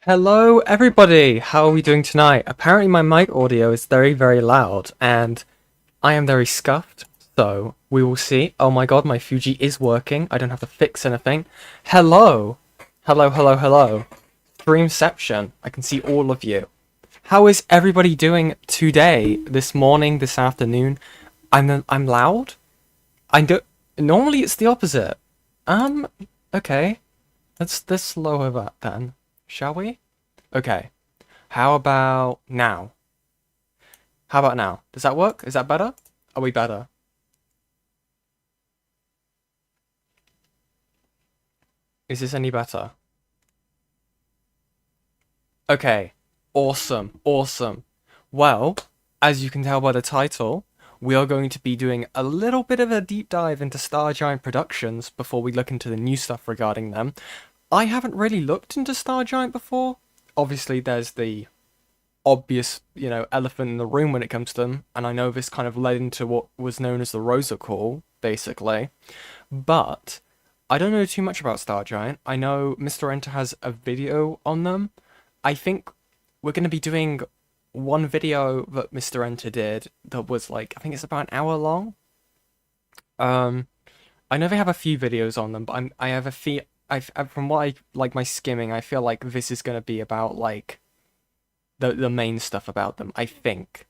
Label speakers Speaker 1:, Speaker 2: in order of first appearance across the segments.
Speaker 1: Hello everybody, how are we doing tonight? Apparently my mic audio is very, very loud and I am very scuffed, so we will see. Oh my god, my Fuji is working, I don't have to fix anything. Hello! Hello, hello, hello. Streamception, I can see all of you. How is everybody doing today, this morning, this afternoon? I'm loud? I don't... Normally it's the opposite. Okay. Let's lower that then, shall we? Okay. How about now? How about now? Does that work? Is that better? Are we better? Is this any better? Okay. Awesome. Awesome. Well, as you can tell by the title, we are going to be doing a little bit of a deep dive into Stargiant Productions before we look into the new stuff regarding them. I haven't really looked into Stargiant before. Obviously, there's the obvious, elephant in the room when it comes to them, and I know this kind of led into what was known as the Rosa Call, basically. But I don't know too much about Stargiant. I know MysteriousMrEnter has a video on them. I think we're going to be doing one video that MysteriousMrEnter did that was like, I think it's about an hour long. I know they have a few videos on them, but I have a feel, from what I like my skimming, I feel like this is going to be about like the main stuff about them. I think.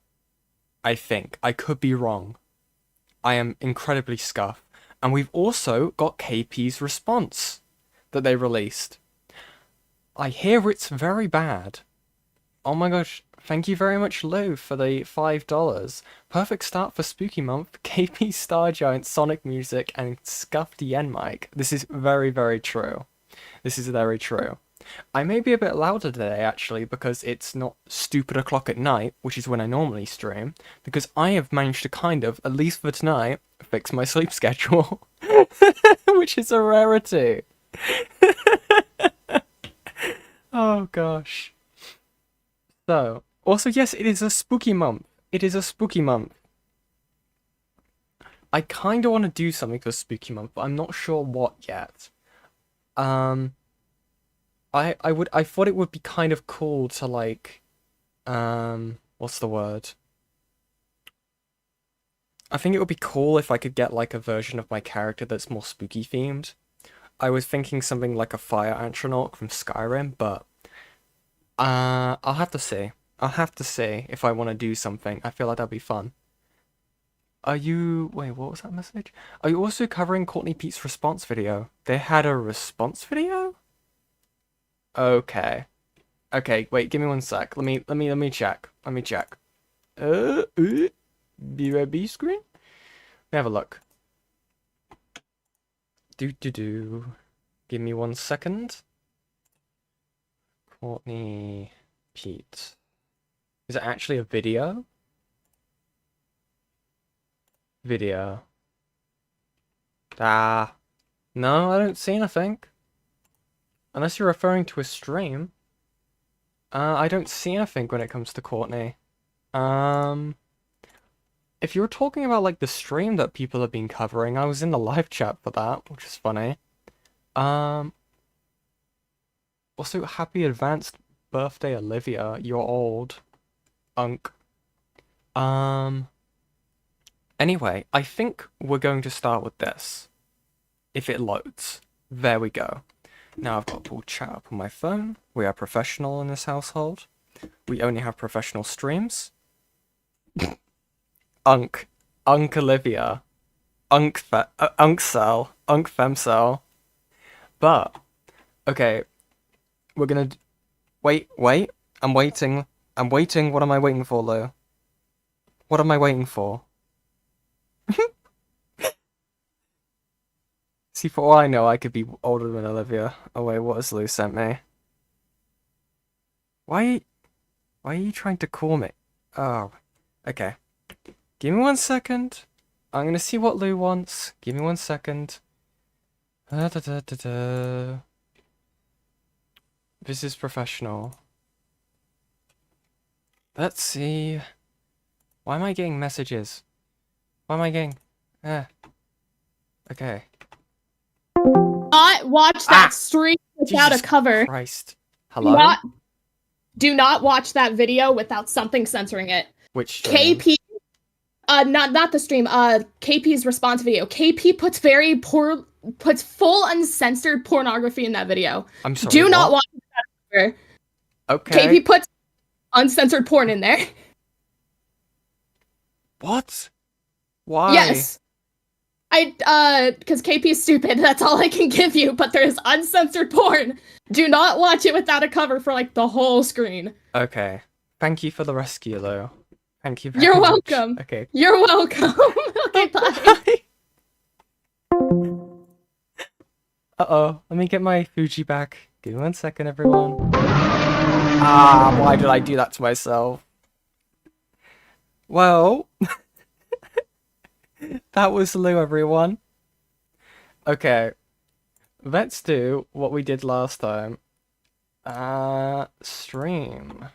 Speaker 1: I could be wrong. I am incredibly scuffed. And we've also got KP's response that they released. I hear it's very bad. Oh my gosh, thank you very much, Lou, for the $5. Perfect start for Spooky Month, KP Stargiant, Sonic Music, and Scuffed Yen Mic. This is very, very true. This is very true. I may be a bit louder today, actually, because it's not stupid o'clock at night, which is when I normally stream, because I have managed to kind of, at least for tonight, fix my sleep schedule, which is a rarity. Oh, gosh. So, also, yes, it is a spooky month. It is a spooky month. I kind of want to do something for spooky month, but I'm not sure what yet. I thought it would be kind of cool to like, what's the word? I think it would be cool if I could get like a version of my character that's more spooky themed. I was thinking something like a fire astronaut from Skyrim, but I'll have to see. I'll have to see if I want to do something. I feel like that'd be fun. Wait, what was that message? Are you also covering Courtney Pete's response video? They had a response video? Okay. Okay, wait, give me one sec. Let me check. Let me check. BRB screen? Let me have a look. Do. Give me 1 second. Courtney Pete. Is it actually a video? Video. Ah. No, I don't see anything. Unless you're referring to a stream. I don't see anything when it comes to Courtney. If you're talking about like the stream that people have been covering, I was in the live chat for that, which is funny. Also, happy advanced birthday, Olivia. You're old. Unk. Anyway, I think we're going to start with this. If it loads. There we go. Now I've got to pull chat up on my phone. We are professional in this household. We only have professional streams. Unk. Unk Olivia. Uncel. Unk Femcel. But, okay. We're gonna... Wait. I'm waiting. What am I waiting for, Lou? What am I waiting for? See, for all I know, I could be older than Olivia. Oh wait, what has Lou sent me? Why are you trying to call me? Oh, okay. Give me 1 second. I'm gonna see what Lou wants. Give me 1 second. This is professional. Let's see. Why am I getting messages? Why am I getting... Okay.
Speaker 2: Not watch that stream without
Speaker 1: Jesus
Speaker 2: a cover.
Speaker 1: Christ. Hello?
Speaker 2: Do not watch that video without something censoring it.
Speaker 1: Which stream?
Speaker 2: KP, not the stream. KP's response video. KP puts full uncensored pornography in that video.
Speaker 1: I'm sorry.
Speaker 2: Do not watch that.
Speaker 1: Okay.
Speaker 2: KP puts uncensored porn in there.
Speaker 1: What? Why?
Speaker 2: Yes. Because KP's stupid. That's all I can give you. But there's uncensored porn. Do not watch it without a cover for like the whole screen.
Speaker 1: Okay. Thank you for the rescue, though. Thank you very
Speaker 2: You're
Speaker 1: much.
Speaker 2: welcome.
Speaker 1: Okay.
Speaker 2: You're welcome. Okay, bye.
Speaker 1: Uh-oh. Let me get my Fuji back. Give me 1 second, everyone. Ah, why did I do that to myself? Well, that was Lou, everyone. Okay. Let's do what we did last time. Stream.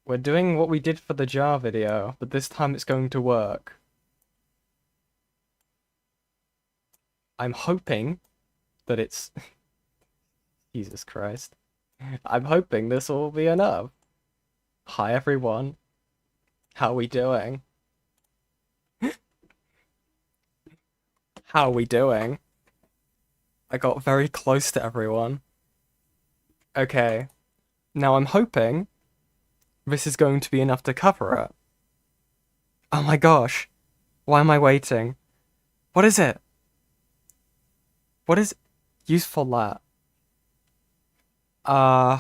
Speaker 1: We're doing what we did for the jar video, but this time it's going to work. I'm hoping that it's... Jesus Christ. I'm hoping this will be enough. Hi everyone. How are we doing? How are we doing? I got very close to everyone. Okay. Now I'm hoping this is going to be enough to cover it. Oh my gosh. Why am I waiting? What is it? What is useful lat? I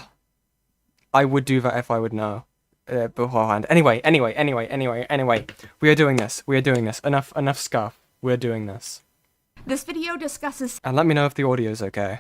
Speaker 1: would do that if I would know beforehand. Anyway. We are doing this. Enough scuff. We're doing this.
Speaker 3: This video discusses
Speaker 1: And let me know if the audio's okay.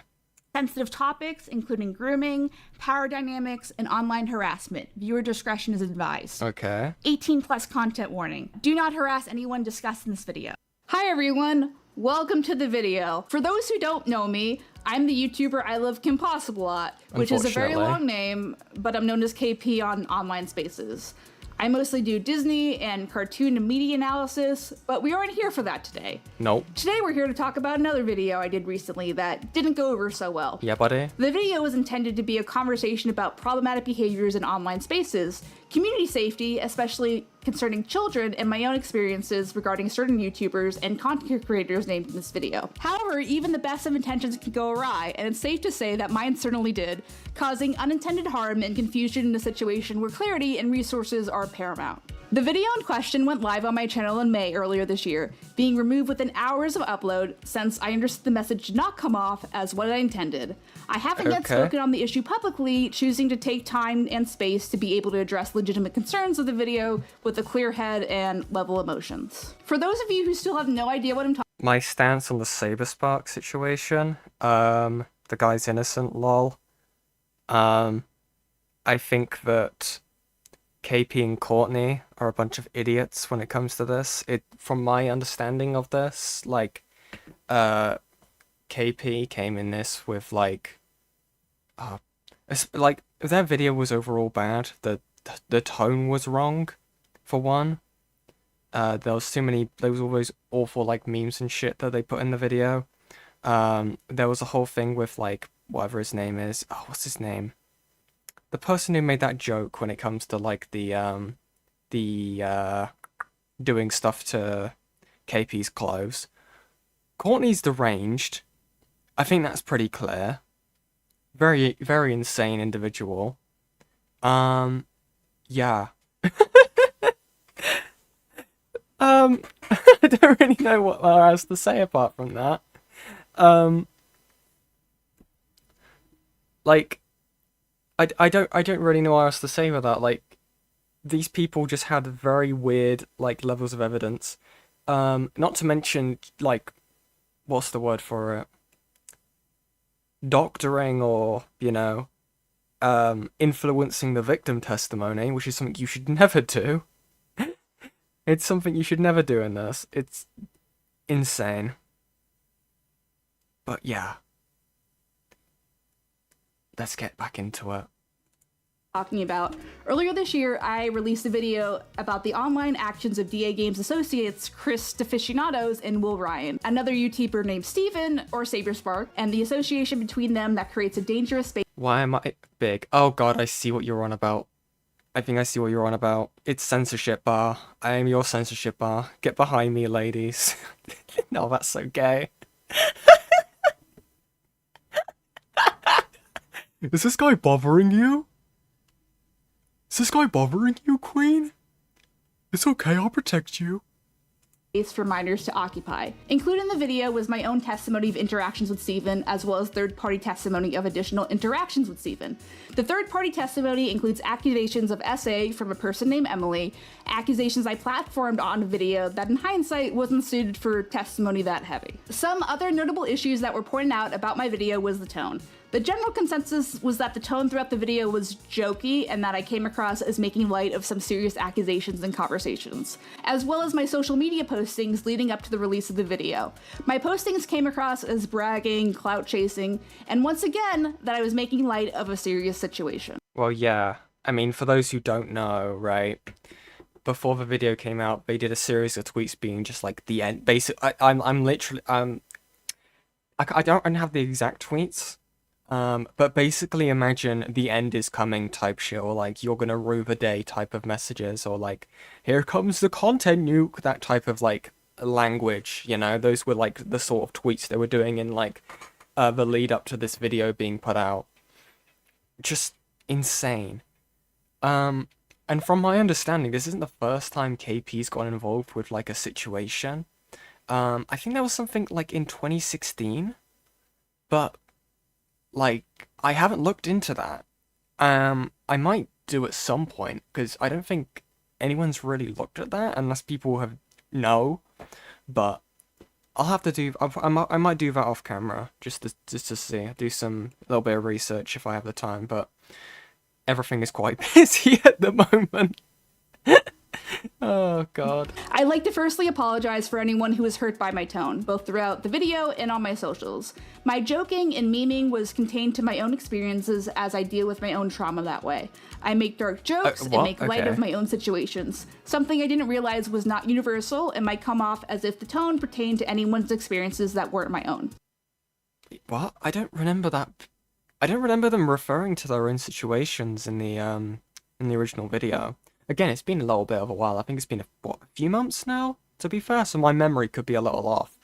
Speaker 3: sensitive topics, including grooming, power dynamics, and online harassment. Viewer discretion is advised.
Speaker 1: Okay.
Speaker 3: 18 plus content warning. Do not harass anyone discussed in this video.
Speaker 4: Hi everyone, welcome to the video. For those who don't know me, I'm the YouTuber ILoveKimpossibleAlot, which is a very long name, but I'm known as KP on online spaces. I mostly do Disney and cartoon and media analysis, but we aren't here for that today.
Speaker 1: Nope.
Speaker 4: Today we're here to talk about another video I did recently that didn't go over so well.
Speaker 1: Yeah, buddy?
Speaker 4: The video was intended to be a conversation about problematic behaviors in online spaces, community safety, especially concerning children, and my own experiences regarding certain YouTubers and content creators named in this video. However, even the best of intentions can go awry, and it's safe to say that mine certainly did, causing unintended harm and confusion in a situation where clarity and resources are paramount. The video in question went live on my channel in May earlier this year, being removed within hours of upload since I understood the message did not come off as what I intended. I haven't yet spoken on the issue publicly, choosing to take time and space to be able to address legitimate concerns of the video with a clear head and level emotions. For those of you who still have no idea what I'm talking about,
Speaker 1: My stance on the Saber Spark situation, the guy's innocent, lol. I think that KP and Courtney are a bunch of idiots when it comes to this. From my understanding of this, like, KP came in this with like their video was overall bad. The tone was wrong, for one. There was all those awful like memes and shit that they put in the video. There was a whole thing with like whatever his name is. Oh, what's his name? The person who made that joke when it comes to like the doing stuff to KP's clothes. Courtney's deranged. I think that's pretty clear. Very, very insane individual. Yeah. I don't really know what else to say apart from that. Like, I don't really know what else to say with that. Like, these people just had very weird like levels of evidence. Not to mention like, what's the word for it? Doctoring or, you know, influencing the victim testimony, which is something you should never do. It's something you should never do in this. It's insane. But yeah. Let's get back into it.
Speaker 4: Earlier this year, I released a video about the online actions of DA Games associates Chris Deficiados and Will Ryan, another YouTuber named Steven or Saber Spark, and the association between them that creates a dangerous space.
Speaker 1: Why am I big? Oh god, I see what you're on about. I think I see what you're on about. It's censorship bar. I am your censorship bar. Get behind me, ladies. No, that's so gay. Is this guy bothering you? Is this guy bothering you, Queen? It's okay, I'll protect you.
Speaker 4: For minors to occupy. Included in the video was my own testimony of interactions with Steven, as well as third-party testimony of additional interactions with Steven. The third-party testimony includes accusations of SA from a person named Emily, accusations I platformed on a video that in hindsight wasn't suited for testimony that heavy. Some other notable issues that were pointed out about my video was the tone. The general consensus was that the tone throughout the video was jokey and that I came across as making light of some serious accusations and conversations, as well as my social media postings leading up to the release of the video. My postings came across as bragging, clout chasing, and once again, that I was making light of a serious situation.
Speaker 1: Well, yeah. I mean, for those who don't know, right? Before the video came out, they did a series of tweets being just like the end. I'm literally I don't have the exact tweets. But basically imagine the end is coming type shit, or like you're gonna rue the day type of messages, or like here comes the content nuke, that type of like language, you know? Those were like the sort of tweets they were doing in like the lead up to this video being put out. Just insane. And from my understanding, this isn't the first time KP's got involved with like a situation. I think there was something like in 2016, but like, I haven't looked into that. I might do at some point, because I don't think anyone's really looked at that, unless people know. But I'll have to do, I might do that off camera, just to see, do some little bit of research if I have the time, but everything is quite busy at the moment. Oh god.
Speaker 4: I'd like to firstly apologize for anyone who was hurt by my tone, both throughout the video and on my socials. My joking and memeing was contained to my own experiences as I deal with my own trauma that way. I make dark jokes and make light of my own situations, something I didn't realize was not universal and might come off as if the tone pertained to anyone's experiences that weren't my own.
Speaker 1: What? I don't remember that. I don't remember them referring to their own situations in the original video. Again, it's been a little bit of a while. I think it's been a few months now, to be fair, so my memory could be a little off.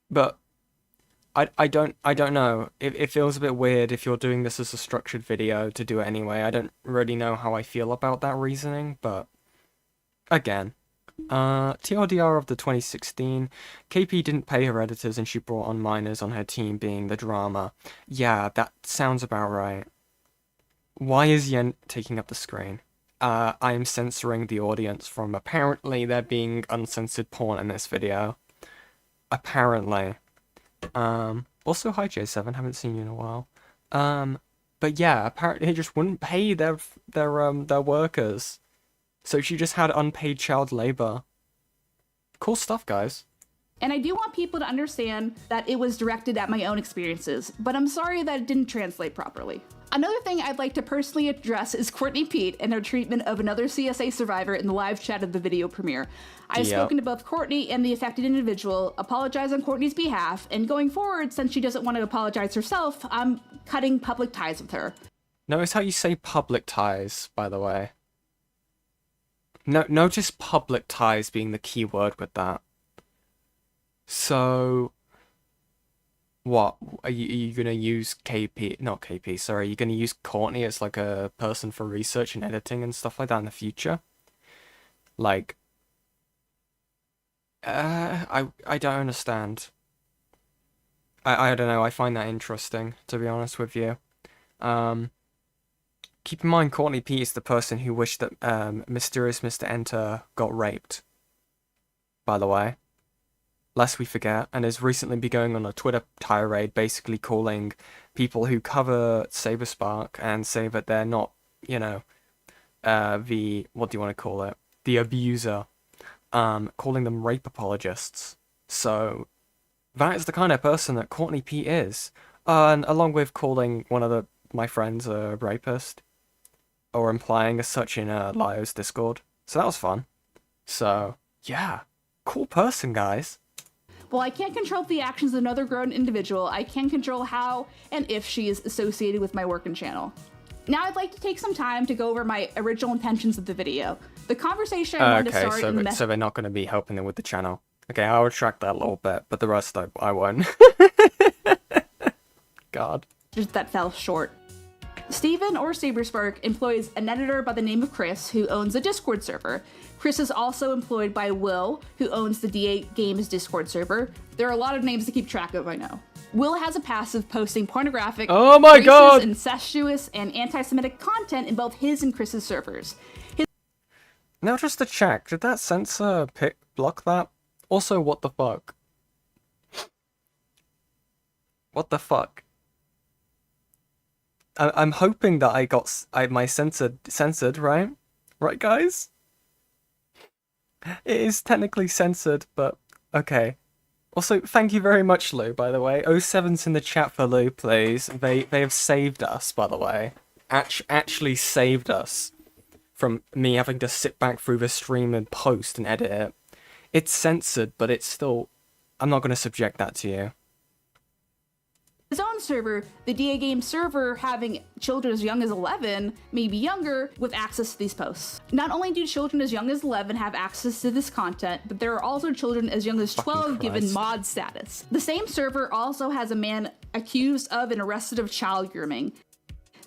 Speaker 1: But I don't know. It feels a bit weird if you're doing this as a structured video to do it anyway. I don't really know how I feel about that reasoning, but again, TLDR of the 2016, KP didn't pay her editors and she brought on minors on her team being the drama. Yeah, that sounds about right. Why is Yen taking up the screen? I am censoring the audience from apparently there being uncensored porn in this video. Apparently. Also, hi J7, haven't seen you in a while. But yeah, apparently they just wouldn't pay their workers. So she just had unpaid child labor. Cool stuff, guys.
Speaker 4: And I do want people to understand that it was directed at my own experiences, but I'm sorry that it didn't translate properly. Another thing I'd like to personally address is Courtney Pete and her treatment of another CSA survivor in the live chat of the video premiere. I've spoken to both Courtney and the affected individual, apologize on Courtney's behalf, and going forward, since she doesn't want to apologize herself, I'm cutting public ties with her.
Speaker 1: Notice how you say public ties, by the way. No, notice public ties being the key word with that. So, what? Are you gonna use KP? Not KP, sorry. Are you gonna use Courtney as like a person for research and editing and stuff like that in the future? Like, I don't understand. I don't know. I find that interesting, to be honest with you. Keep in mind, Courtney P is the person who wished that MysteriousMrEnter got raped. By the way. Lest we forget, and has recently been going on a Twitter tirade basically calling people who cover Saber Spark and say that they're not, you know, what do you want to call it? The abuser, calling them rape apologists. So, that is the kind of person that Courtney P is. And along with calling one of my friends a rapist, or implying as such in Lio's Discord. So that was fun. So, yeah, cool person, guys.
Speaker 4: While I can't control the actions of another grown individual, I can control how and if she is associated with my work and channel. Now I'd like to take some time to go over my original intentions of the video. The conversation I wanted to
Speaker 1: Okay,
Speaker 4: start in the
Speaker 1: so they're not going to be helping them with the channel. Okay, I'll retract that a little bit, but the rest I won't. God.
Speaker 4: that fell short. Steven, or Saberspark, employs an editor by the name of Chris, who owns a Discord server. Chris is also employed by Will, who owns the DA Games Discord server. There are a lot of names to keep track of, I know. Will has a passive posting pornographic,
Speaker 1: Oh my
Speaker 4: racist,
Speaker 1: God!
Speaker 4: incestuous, and anti-Semitic content in both his and Chris's servers.
Speaker 1: Now just to check, did that censor block that? Also, what the fuck? What the fuck? I'm hoping that I got my censored, right? Right, guys? It is technically censored, but okay. Also, thank you very much, Lou, by the way. 07's in the chat for Lou, please. They have saved us, by the way. Actually saved us from me having to sit back through the stream and post and edit it. It's censored, but it's still... I'm not going to subject that to you.
Speaker 4: His own server, the DA Game server, having children as young as 11, maybe younger, with access to these posts. Not only do children as young as 11 have access to this content, but there are also children as young as 12 given mod status. The same server also has a man accused of and arrested of child grooming.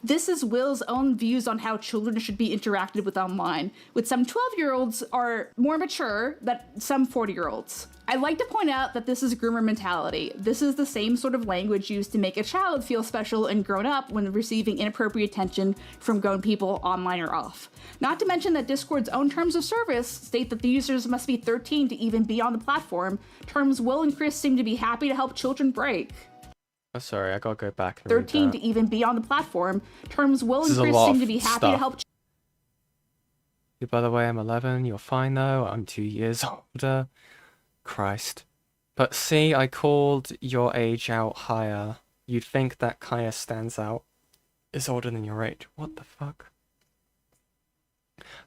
Speaker 4: This is Will's own views on how children should be interacted with online, with some 12-year-olds are more mature than some 40-year-olds. I'd like to point out that this is groomer mentality. This is the same sort of language used to make a child feel special and grown up when receiving inappropriate attention from grown people online or off. Not to mention that Discord's own terms of service state that the users must be 13 to even be on the platform, terms Will and Chris seem to be happy to help children break.
Speaker 1: Oh, sorry, I gotta go back and
Speaker 4: 13
Speaker 1: read
Speaker 4: to
Speaker 1: that.
Speaker 4: even be on the platform, terms Will and
Speaker 1: This is a
Speaker 4: Chris
Speaker 1: lot
Speaker 4: seem
Speaker 1: of
Speaker 4: to be happy
Speaker 1: stuff.
Speaker 4: to help
Speaker 1: By the way, I'm 11, you're fine though, I'm 2 years older. Christ. But see, I called your age out higher. You'd think that Kaya stands out is older than your age. What the fuck?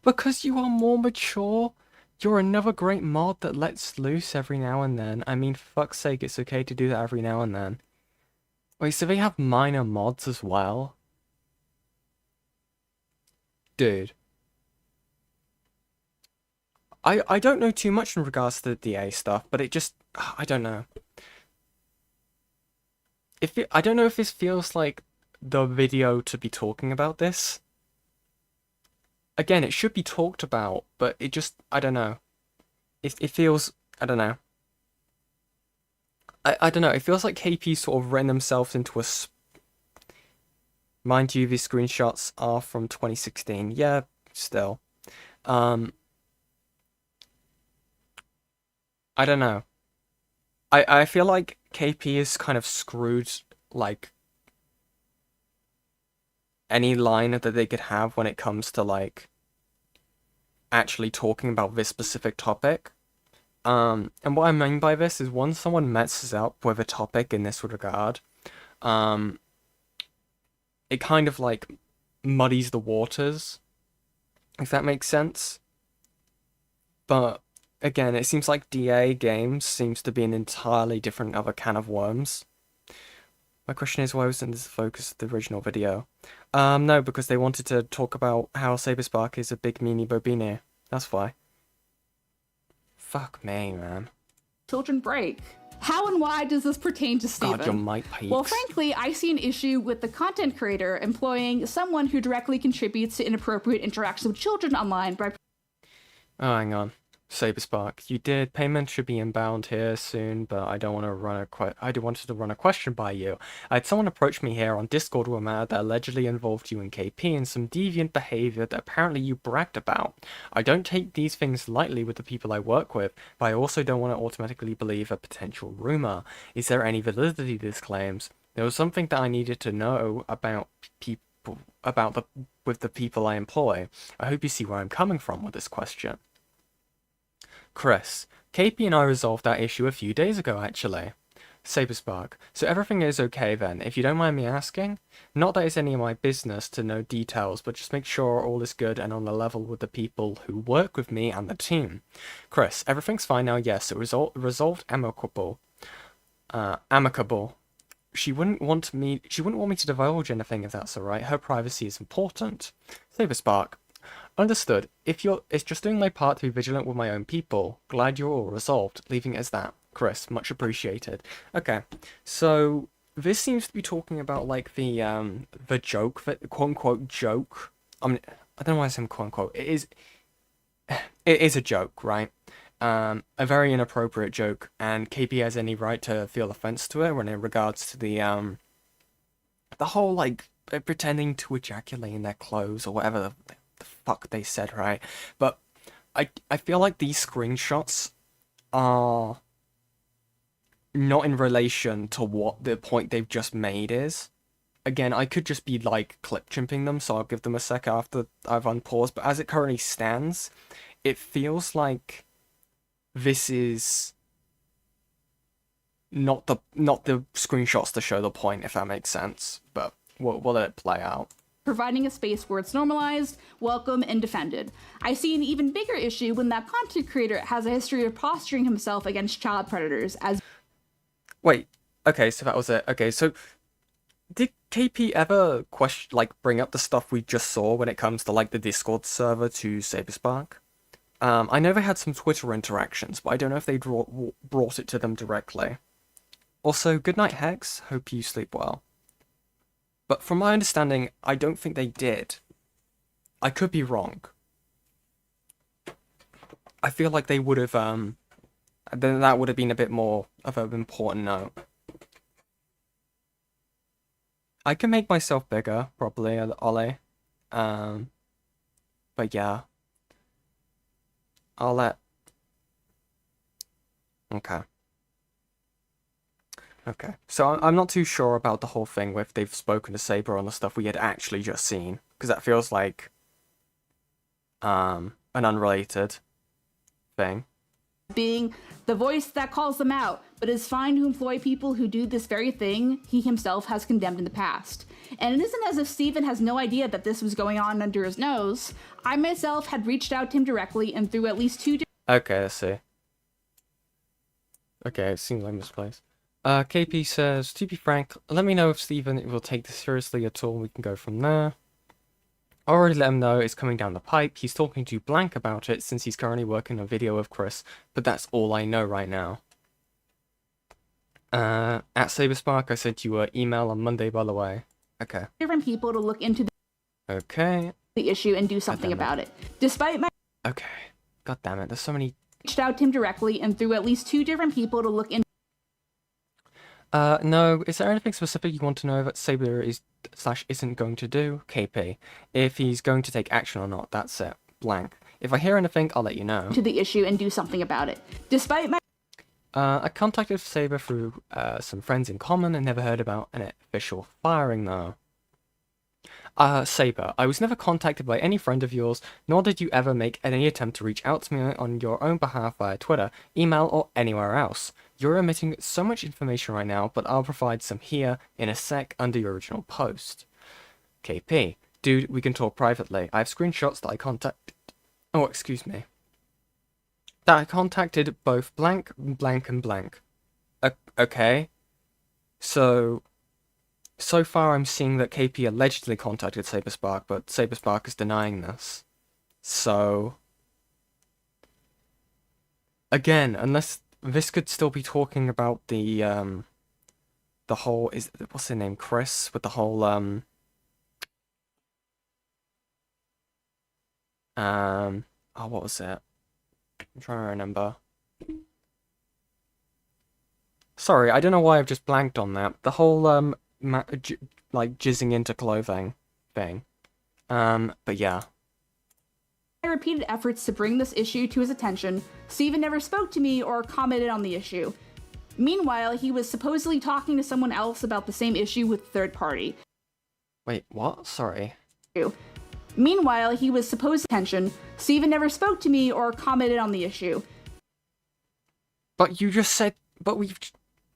Speaker 1: Because you are more mature? You're another great mod that lets loose every now and then. I mean, for fuck's sake, it's okay to do that every now and then. Wait, so they have minor mods as well? Dude. I don't know too much in regards to the DA stuff, but it just... I don't know. I don't know if this feels like the video to be talking about this. Again, it should be talked about, but it just... I don't know. It feels... I don't know. I don't know, it feels like KP sort of ran themselves into a... Mind you, these screenshots are from 2016. Yeah, still. I don't know. I feel like KP is kind of screwed, like, any line that they could have when it comes to, like, actually talking about this specific topic. And what I mean by this is once someone messes up with a topic in this regard, it kind of, like, muddies the waters, if that makes sense. But... again, it seems like DA Games seems to be an entirely different other can of worms. My question is, why wasn't this the focus of the original video? No, because they wanted to talk about how Saber Spark is a big meanie bobine. That's why. Fuck me, man.
Speaker 4: children break. How and why does this pertain to Steven?
Speaker 1: God, your mic peaks.
Speaker 4: Well, frankly, I see an issue with the content creator employing someone who directly contributes to inappropriate interactions with children online by...
Speaker 1: Oh, hang on. Saber Spark, you did. Payment should be inbound here soon, but I don't want to run I wanted to run a question by you. I had someone approach me here on Discord with a matter that allegedly involved you and KP and some deviant behavior that apparently you bragged about. I don't take these things lightly with the people I work with, but I also don't want to automatically believe a potential rumor. Is there any validity to these claims? There was something that I needed to know about with the people I employ. I hope you see where I'm coming from with this question. Chris, KP and I resolved that issue a few days ago, actually. Saber Spark. So everything is okay then, if you don't mind me asking? Not that it's any of my business to know details, but just make sure all is good and on the level with the people who work with me and the team. Chris, everything's fine now, yes, it resolved amicable. Amicable. She wouldn't want me to divulge anything if that's alright. Her privacy is important. Saber Spark. Understood. It's just doing my part to be vigilant with my own people. Glad you're all resolved. Leaving it as that. Chris, much appreciated. Okay, so this seems to be talking about like the joke, the quote unquote joke. I mean, I don't know why I say quote unquote. It is a joke, right? A very inappropriate joke, and KP has any right to feel offense to it when in regards to the whole like pretending to ejaculate in their clothes or whatever the fuck they said, right? But I feel like these screenshots are not in relation to what the point they've just made is. Again, I could just be like clip chimping them, so I'll give them a sec after I've unpaused, but as it currently stands, it feels like this is not the screenshots to show the point, if that makes sense, but we'll let it play out.
Speaker 4: Providing a space where it's normalized, welcome, and defended. I see an even bigger issue when that content creator has a history of posturing himself against child predators as...
Speaker 1: Wait, okay, so that was it. Okay, so did KP ever bring up the stuff we just saw when it comes to like the Discord server to Sabrespark? I know they had some Twitter interactions, but I don't know if they brought it to them directly. Also, good night, Hex. Hope you sleep well. But from my understanding, I don't think they did. I could be wrong. I feel like they would have, then that would have been a bit more of an important note. I can make myself bigger, probably, Ollie. But yeah. I'll let... Okay. Okay. So I'm not too sure about the whole thing with they've spoken to Saber on the stuff we had actually just seen. Because that feels like... an unrelated thing.
Speaker 4: Being the voice that calls them out, but is fine to employ people who do this very thing he himself has condemned in the past. And it isn't as if Steven has no idea that this was going on under his nose. I myself had reached out to him directly and through at least 2
Speaker 1: Okay, let's see. Okay, it seems like misplaced. KP says, to be frank, let me know if Steven will take this seriously at all, we can go from there. I already let him know it's coming down the pipe. He's talking to Blank about it since he's currently working on a video with Chris, but that's all I know right now. At Sabrespark, I sent you an email on Monday, by the way. Okay.
Speaker 4: different people to look into
Speaker 1: Okay.
Speaker 4: the issue and do something about it. Despite my
Speaker 1: Okay. God damn it, there's so many...
Speaker 4: reached out to him directly and through at least 2 different people to look into
Speaker 1: No, is there anything specific you want to know that Saber isn't going to do? KP. If he's going to take action or not, that's it. Blank. If I hear anything, I'll let you know.
Speaker 4: to the issue and do something about it. Despite my
Speaker 1: I contacted Saber through some friends in common and never heard about an official firing though. Saber, I was never contacted by any friend of yours, nor did you ever make any attempt to reach out to me on your own behalf via Twitter, email, or anywhere else. You're omitting so much information right now, but I'll provide some here in a sec under your original post. KP, dude, we can talk privately. I have screenshots that I contacted... Oh, excuse me. That I contacted both blank, blank, and blank. Okay. So far I'm seeing that KP allegedly contacted Sabrespark, but Sabrespark is denying this. So... Again, unless... This could still be talking about the whole... What's his name? Chris? With the whole, oh, what was it? I'm trying to remember. Sorry, I don't know why I've just blanked on that. The whole, like, jizzing into clothing thing. But yeah.
Speaker 4: my repeated efforts to bring this issue to his attention, Steven never spoke to me or commented on the issue. Meanwhile, he was supposedly talking to someone else about the same issue with a third party.
Speaker 1: Wait, what? Sorry.
Speaker 4: Meanwhile, he was supposed to attention. Steven never spoke to me or commented on the issue.
Speaker 1: But you just said... But we've...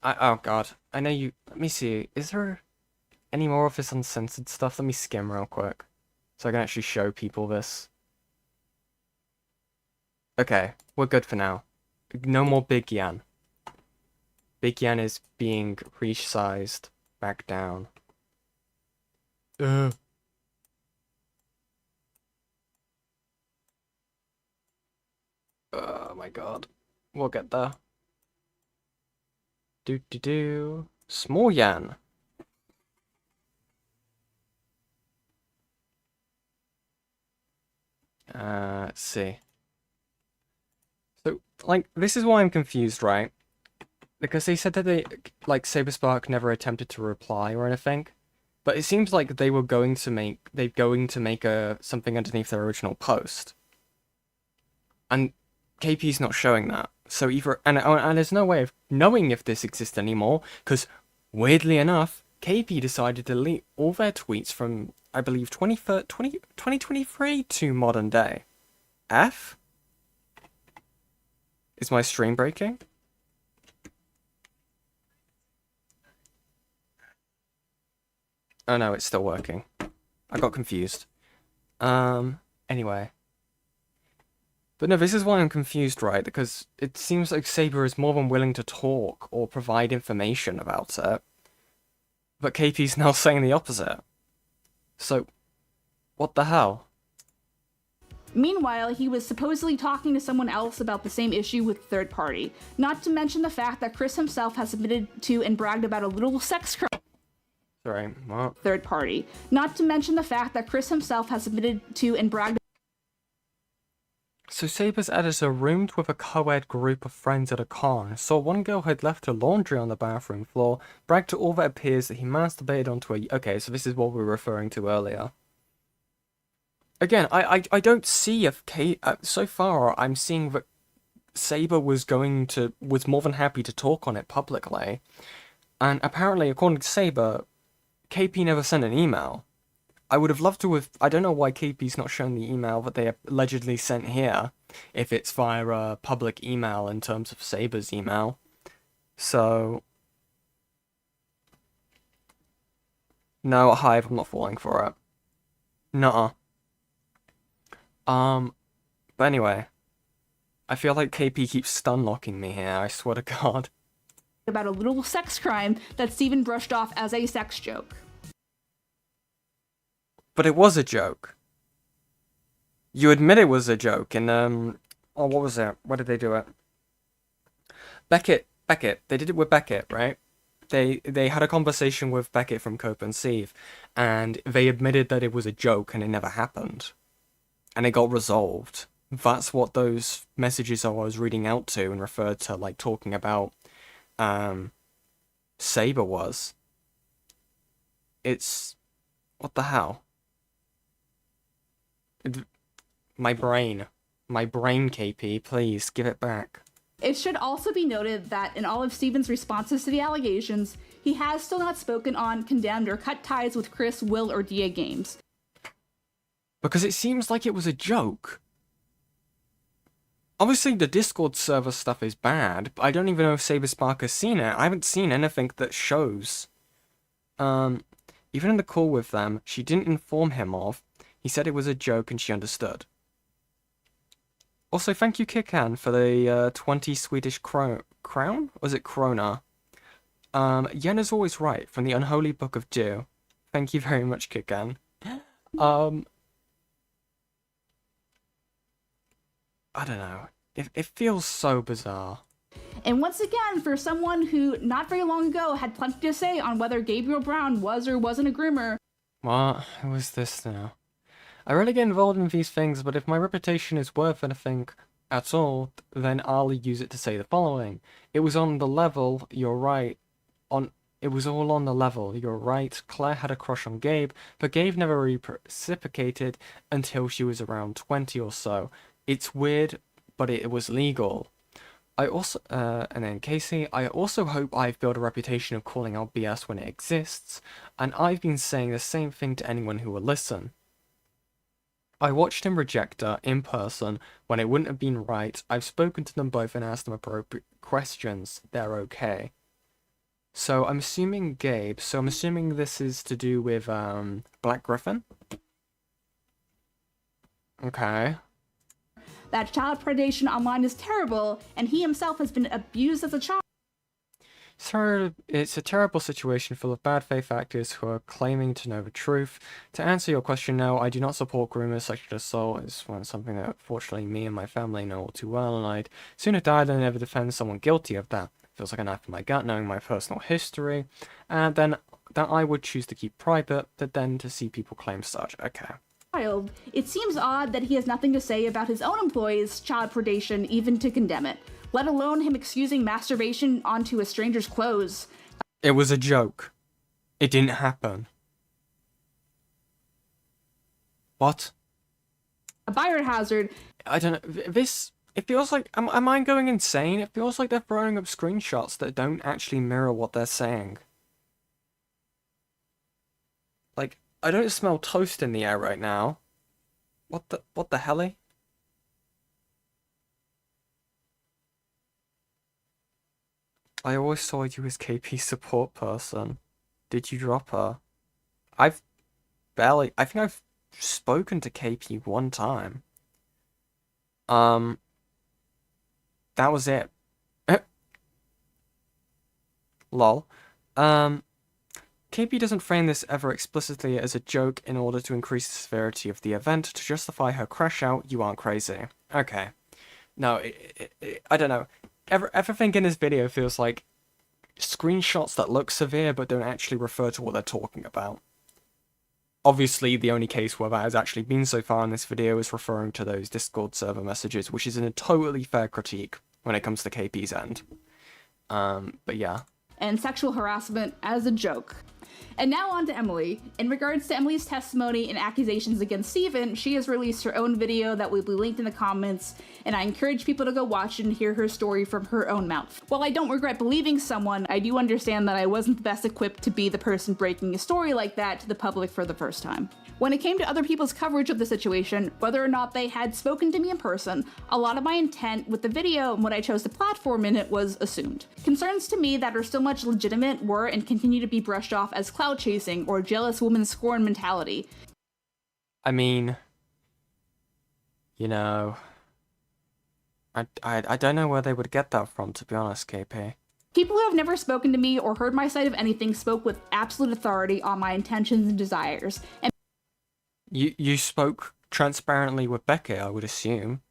Speaker 1: Oh god, I know you. Let me see. Is there any more of this uncensored stuff? Let me skim real quick, so I can actually show people this. Okay, we're good for now. No more Big Yan. Big Yan is being resized back down. Oh my god. We'll get there. Do. Small Yan. Let's see. So, like, this is why I'm confused, right? Because they said that Saber Spark never attempted to reply or anything. But it seems like they're going to make something underneath their original post. And KP's not showing that. So and there's no way of knowing if this exists anymore, because weirdly enough, KP decided to delete all their tweets from, I believe, 2023 to modern day. F? Is my stream breaking? Oh no, it's still working. I got confused. Anyway. But no, this is why I'm confused, right? Because it seems like Saber is more than willing to talk or provide information about it. But KP's now saying the opposite. So, what the hell?
Speaker 4: Meanwhile, he was supposedly talking to someone else about the same issue with third party. Not to mention the fact that Chris himself has admitted to and bragged about a literal sex crime.
Speaker 1: Sorry, what?
Speaker 4: Third party. Not to mention the fact that Chris himself has admitted to and bragged.
Speaker 1: So Saber's editor roomed with a co-ed group of friends at a con, saw one girl had left her laundry on the bathroom floor, bragged to all their peers that he masturbated onto a... Okay, so this is what we were referring to earlier. Again, I don't see if so far I'm seeing that Saber was more than happy to talk on it publicly. And apparently, according to Saber, KP never sent an email. I would have loved to have... I don't know why KP's not shown the email that they allegedly sent here, if it's via a public email in terms of Saber's email. So... No, Hive, I'm not falling for it. Nuh-uh. But anyway, I feel like KP keeps stun-locking me here, I swear to God.
Speaker 4: About a literal sex crime that Steven brushed off as a sex joke.
Speaker 1: But it was a joke. You admit it was a joke, and oh, what was it? Where did they do it? Beckett. They did it with Beckett, right? They had a conversation with Beckett from Cope and Sieve, and they admitted that it was a joke and it never happened. And it got resolved. That's what those messages I was reading out to and referred to, like, talking about Saber was. It's... What the hell? My brain, KP, please, give it back.
Speaker 4: It should also be noted that in all of Steven's responses to the allegations, he has still not spoken on, condemned, or cut ties with Chris, Will, or DA Games.
Speaker 1: Because it seems like it was a joke. Obviously, the Discord server stuff is bad, but I don't even know if Saber Spark has seen it. I haven't seen anything that shows. Even in the call with them, she didn't inform him of. He said it was a joke and she understood. Also, thank you, Kikan, for the 20 Swedish crown? Was it krona? Yen is always right, from the Unholy Book of Dew. Thank you very much, Kikan. I don't know. It feels so bizarre.
Speaker 4: And once again, for someone who not very long ago had plenty to say on whether Gabriel Brown was or wasn't a groomer.
Speaker 1: What? Who is this now? I rarely get involved in these things, but if my reputation is worth anything at all, then I'll use it to say the following. It was on the level, you're right. It was all on the level, you're right. Claire had a crush on Gabe, but Gabe never reciprocated until she was around 20 or so. It's weird, but it was legal. I also, and then Casey, I also hope I've built a reputation of calling out BS when it exists, and I've been saying the same thing to anyone who will listen. I watched him reject her in person when it wouldn't have been right. I've spoken to them both and asked them appropriate questions. They're okay. So I'm assuming Gabe. So I'm assuming this is to do with Black Griffin. Okay.
Speaker 4: That child predation online is terrible, and he himself has been abused as a child.
Speaker 1: So it's a terrible situation full of bad faith actors who are claiming to know the truth. To answer your question, no, I do not support groomers. Sexual assault is something that fortunately me and my family know all too well, and I'd sooner die than ever defend someone guilty of that. Feels like a knife in my gut knowing my personal history, and then that I would choose to keep private, but then to see people claim such. Okay.
Speaker 4: It seems odd that he has nothing to say about his own employees' child predation, even to condemn it, let alone him excusing masturbation onto a stranger's clothes.
Speaker 1: It was a joke. It didn't happen. What?
Speaker 4: A biohazard.
Speaker 1: I don't know. This... It feels like... Am I going insane? It feels like they're throwing up screenshots that don't actually mirror what they're saying. Like, I don't smell toast in the air right now. What the helly? I always saw you as KP's support person. Did you drop her? I think I've spoken to KP one time. That was it. Lol. KP doesn't frame this ever explicitly as a joke in order to increase the severity of the event. To justify her crash out, you aren't crazy. Okay. No, I don't know. Everything in this video feels like screenshots that look severe but don't actually refer to what they're talking about. Obviously, the only case where that has actually been so far in this video is referring to those Discord server messages, which is a totally fair critique when it comes to KP's end. But yeah.
Speaker 4: And sexual harassment as a joke. And now on to Emily. In regards to Emily's testimony and accusations against Steven, she has released her own video that will be linked in the comments, and I encourage people to go watch it and hear her story from her own mouth. While I don't regret believing someone, I do understand that I wasn't the best equipped to be the person breaking a story like that to the public for the first time. When it came to other people's coverage of the situation, whether or not they had spoken to me in person, a lot of my intent with the video and what I chose to platform in it was assumed. Concerns to me that are still much legitimate were and continue to be brushed off as clout chasing or jealous woman scorn mentality.
Speaker 1: I mean, you know, I don't know where they would get that from, to be honest, KP.
Speaker 4: People who have never spoken to me or heard my side of anything spoke with absolute authority on my intentions and desires. And
Speaker 1: You spoke transparently with Becky, I would assume.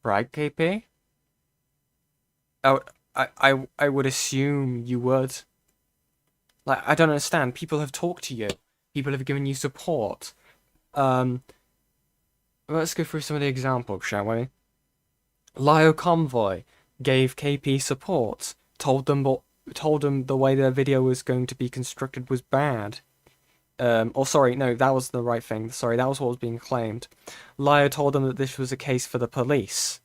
Speaker 1: Right, KP? Oh, I would assume you would. Like, I don't understand. People have talked to you. People have given you support. Let's go through some of the examples, shall we? Lio Convoy gave KP support. Told them the way their video was going to be constructed was bad. Or sorry, no, that was the right thing. Sorry, that was what was being claimed. Lio told them that this was a case for the police.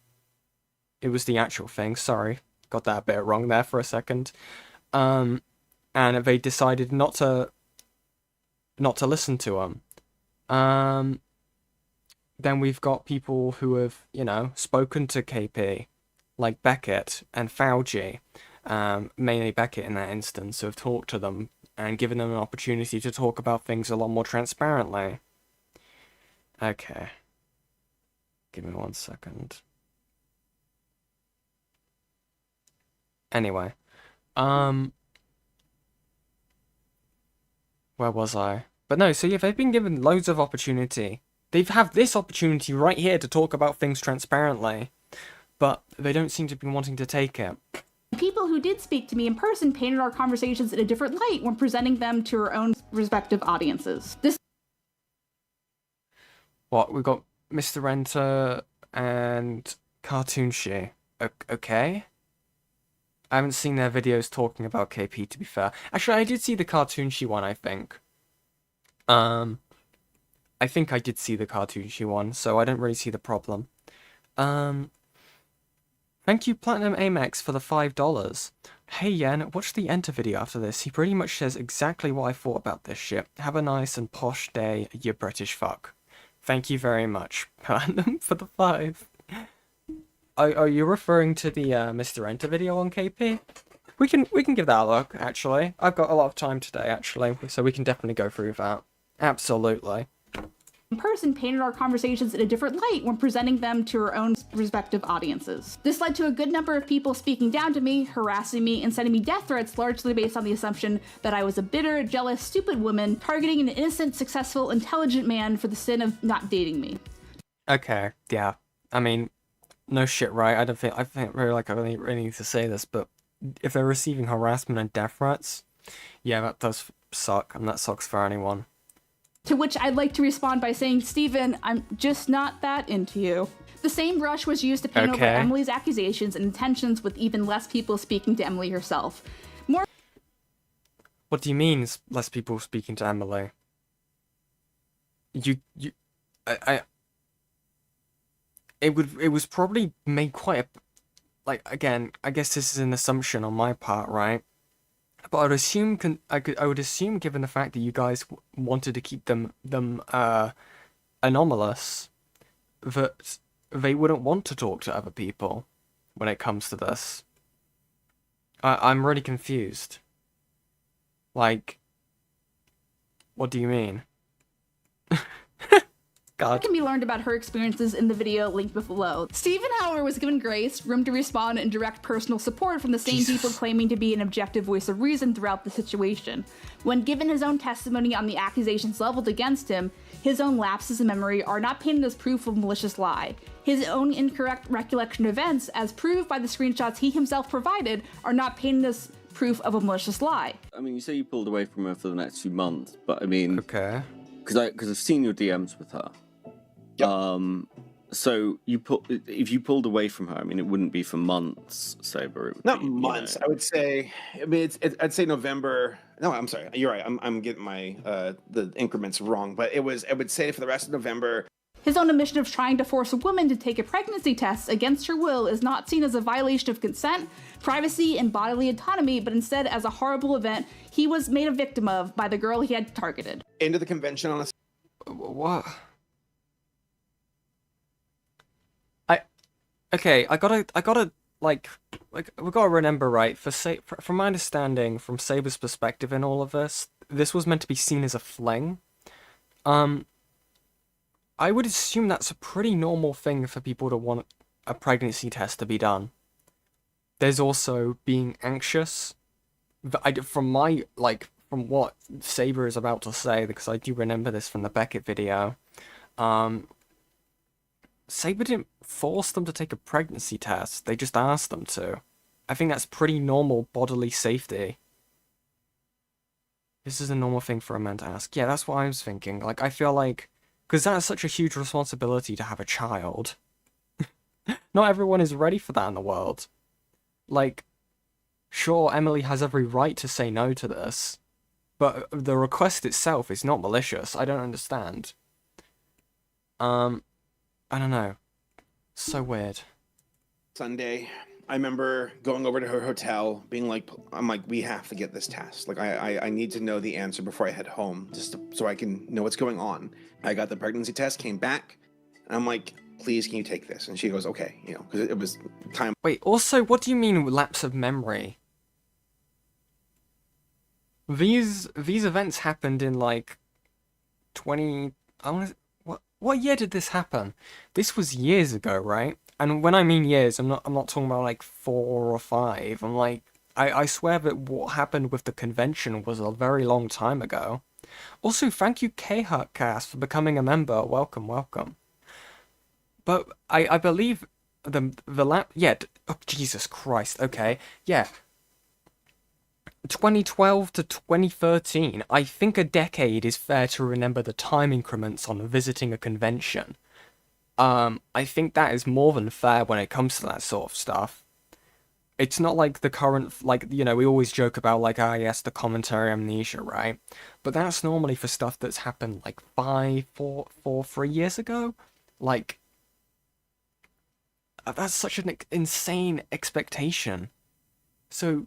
Speaker 1: It was the actual thing, sorry. Got that bit wrong there for a second. And they decided not to listen to him. Then we've got people who have, you know, spoken to KP, like Beckett and Fauci, mainly Beckett in that instance, who have talked to them and given them an opportunity to talk about things a lot more transparently. Okay. Give me 1 second. Anyway. Where was I? But no, so yeah, they've been given loads of opportunity. They have this opportunity right here to talk about things transparently, but they don't seem to be wanting to take it.
Speaker 4: people who did speak to me in person painted our conversations in a different light when presenting them to our own respective audiences.
Speaker 1: What, we got MysteriousMrEnter and Cartoon She. Okay. I haven't seen their videos talking about KP, to be fair. Actually, I did see the Cartoon She one, I think. I think I did see the Cartoon She one, so I don't really see the problem. Thank you, Platinum Amex, for the $5. Hey, Yen, watch the Enter video after this. He pretty much says exactly what I thought about this shit. Have a nice and posh day, you British fuck. Thank you very much, Platinum, for the 5. Are you referring to the Mr. Enter video on KP? We can give that a look, actually. I've got a lot of time today, actually, so we can definitely go through that. Absolutely.
Speaker 4: Person painted our conversations in a different light when presenting them to our own respective audiences. This led to a good number of people speaking down to me, harassing me, and sending me death threats largely based on the assumption that I was a bitter, jealous, stupid woman targeting an innocent, successful, intelligent man for the sin of not dating me.
Speaker 1: Okay, yeah. I mean, no shit, right? I think really like I really need to say this, but if they're receiving harassment and death threats, yeah, that does suck, and that sucks for anyone.
Speaker 4: To which I'd like to respond by saying, Steven, I'm just not that into you. The same brush was used to paint over Emily's accusations and intentions, with even less people speaking to Emily herself.
Speaker 1: What do you mean, less people speaking to Emily? It was probably made quite a, like, again, I guess this is an assumption on my part, right? But I would assume, I would assume, given the fact that you guys wanted to keep them anomalous, that they wouldn't want to talk to other people when it comes to this. I'm really confused. Like, what do you mean? God.
Speaker 4: Can be learned about her experiences in the video linked below. Stephen, however, was given grace, room to respond, and direct personal support from the same people claiming to be an objective voice of reason throughout the situation. When given his own testimony on the accusations leveled against him, his own lapses in memory are not painted as proof of malicious lie. His own incorrect recollection of events, as proved by the screenshots he himself provided, are not painted as proof of a malicious lie.
Speaker 5: I mean, you say you pulled away from her for the next few months, but I mean,
Speaker 1: Okay.
Speaker 5: Because I've seen your DMs with her. Yep. So if you pulled away from her, I mean, it wouldn't be for months, Saber.
Speaker 6: Not months. I would say. I mean, I'd say November. No, I'm sorry. You're right. I'm getting my the increments wrong. But it was. I would say for the rest of November.
Speaker 4: His own admission of trying to force a woman to take a pregnancy test against her will is not seen as a violation of consent, privacy, and bodily autonomy, but instead as a horrible event he was made a victim of by the girl he had targeted.
Speaker 6: Into the convention on a.
Speaker 1: What? Okay, I gotta like we gotta remember, right? From my understanding, from Saber's perspective in all of this was meant to be seen as a fling. I would assume that's a pretty normal thing for people to want a pregnancy test to be done. There's also being anxious. From what Saber is about to say, because I do remember this from the Beckett video. Saber didn't force them to take a pregnancy test, they just asked them to. I think that's pretty normal bodily safety. This is a normal thing for a man to ask. Yeah, that's what I was thinking. Like, I feel like, because that's such a huge responsibility to have a child. Not everyone is ready for that in the world. Like, sure, Emily has every right to say no to this, but the request itself is not malicious. I don't understand. I don't know. So weird.
Speaker 6: Sunday, I remember going over to her hotel, being like, I'm like, we have to get this test. Like, I need to know the answer before I head home, so I can know what's going on. I got the pregnancy test, came back, and I'm like, please, can you take this? And she goes, okay, you know, because it was time.
Speaker 1: Wait, also, what do you mean lapse of memory? These events happened in like 20. What year did this happen? This was years ago, right? And when I mean years, I'm not talking about like 4 or 5. I'm like, I swear that what happened with the convention was a very long time ago. Also, thank you KHurtcast for becoming a member. Welcome, welcome. But I believe oh, Jesus Christ. Okay, yeah. 2012 to 2013, I think a decade is fair to remember the time increments on visiting a convention. I think that is more than fair when it comes to that sort of stuff. It's not like the current, like, you know, we always joke about, like, yes, the commentary amnesia, right? But that's normally for stuff that's happened, like, 3 years ago? Like, that's such an insane expectation. So,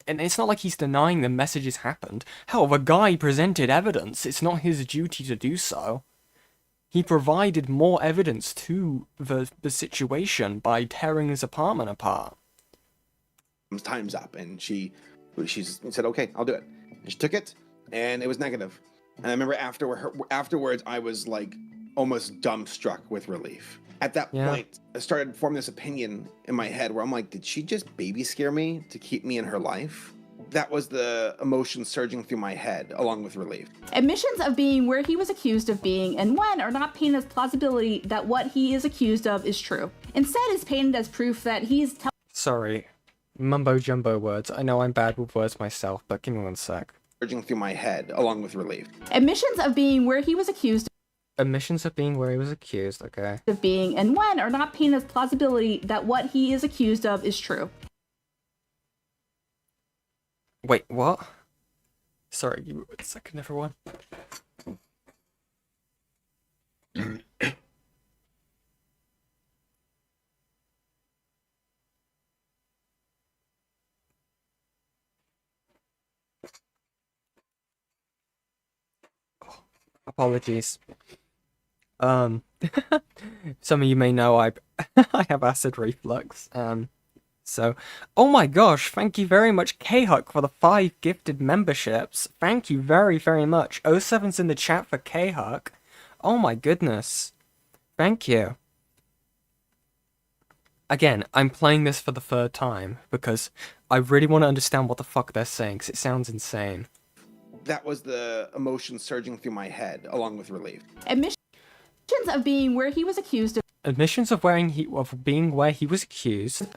Speaker 1: and it's not like he's denying the messages happened. Hell, the guy presented evidence. It's not his duty to do so. He provided more evidence to the situation by tearing his apartment apart.
Speaker 6: time's up. And she said, okay, I'll do it. And she took it, and it was negative. And I remember afterwards, I was like almost dumbstruck with relief. At that point, I started forming this opinion in my head where I'm like, did she just baby scare me to keep me in her life? That was the emotion surging through my head, along with relief.
Speaker 4: Admissions of being where he was accused of being and when are not painted as plausibility that what he is accused of is true. Instead, is painted as proof that he's
Speaker 1: Sorry. Mumbo jumbo words. I know I'm bad with words myself, but give me one sec.
Speaker 6: Surging through my head, along with relief.
Speaker 4: Admissions of being where he was accused
Speaker 1: Admissions of being where he was accused, okay.
Speaker 4: of being and when are not painted as plausibility that what he is accused of is true.
Speaker 1: Wait, what? Sorry, give me one second, everyone. Apologies. Some of you may know I have acid reflux. So, oh my gosh, thank you very much, K-Huck, for the 5 gifted memberships. Thank you very, very much. 07's in the chat for K-Huck. Oh my goodness. Thank you. Again, I'm playing this for the 3rd time because I really want to understand what the fuck they're saying, because it sounds insane.
Speaker 6: That was the emotion surging through my head, along with relief.
Speaker 4: Admissions of being where he was accused of
Speaker 1: Admissions of being where he was accused.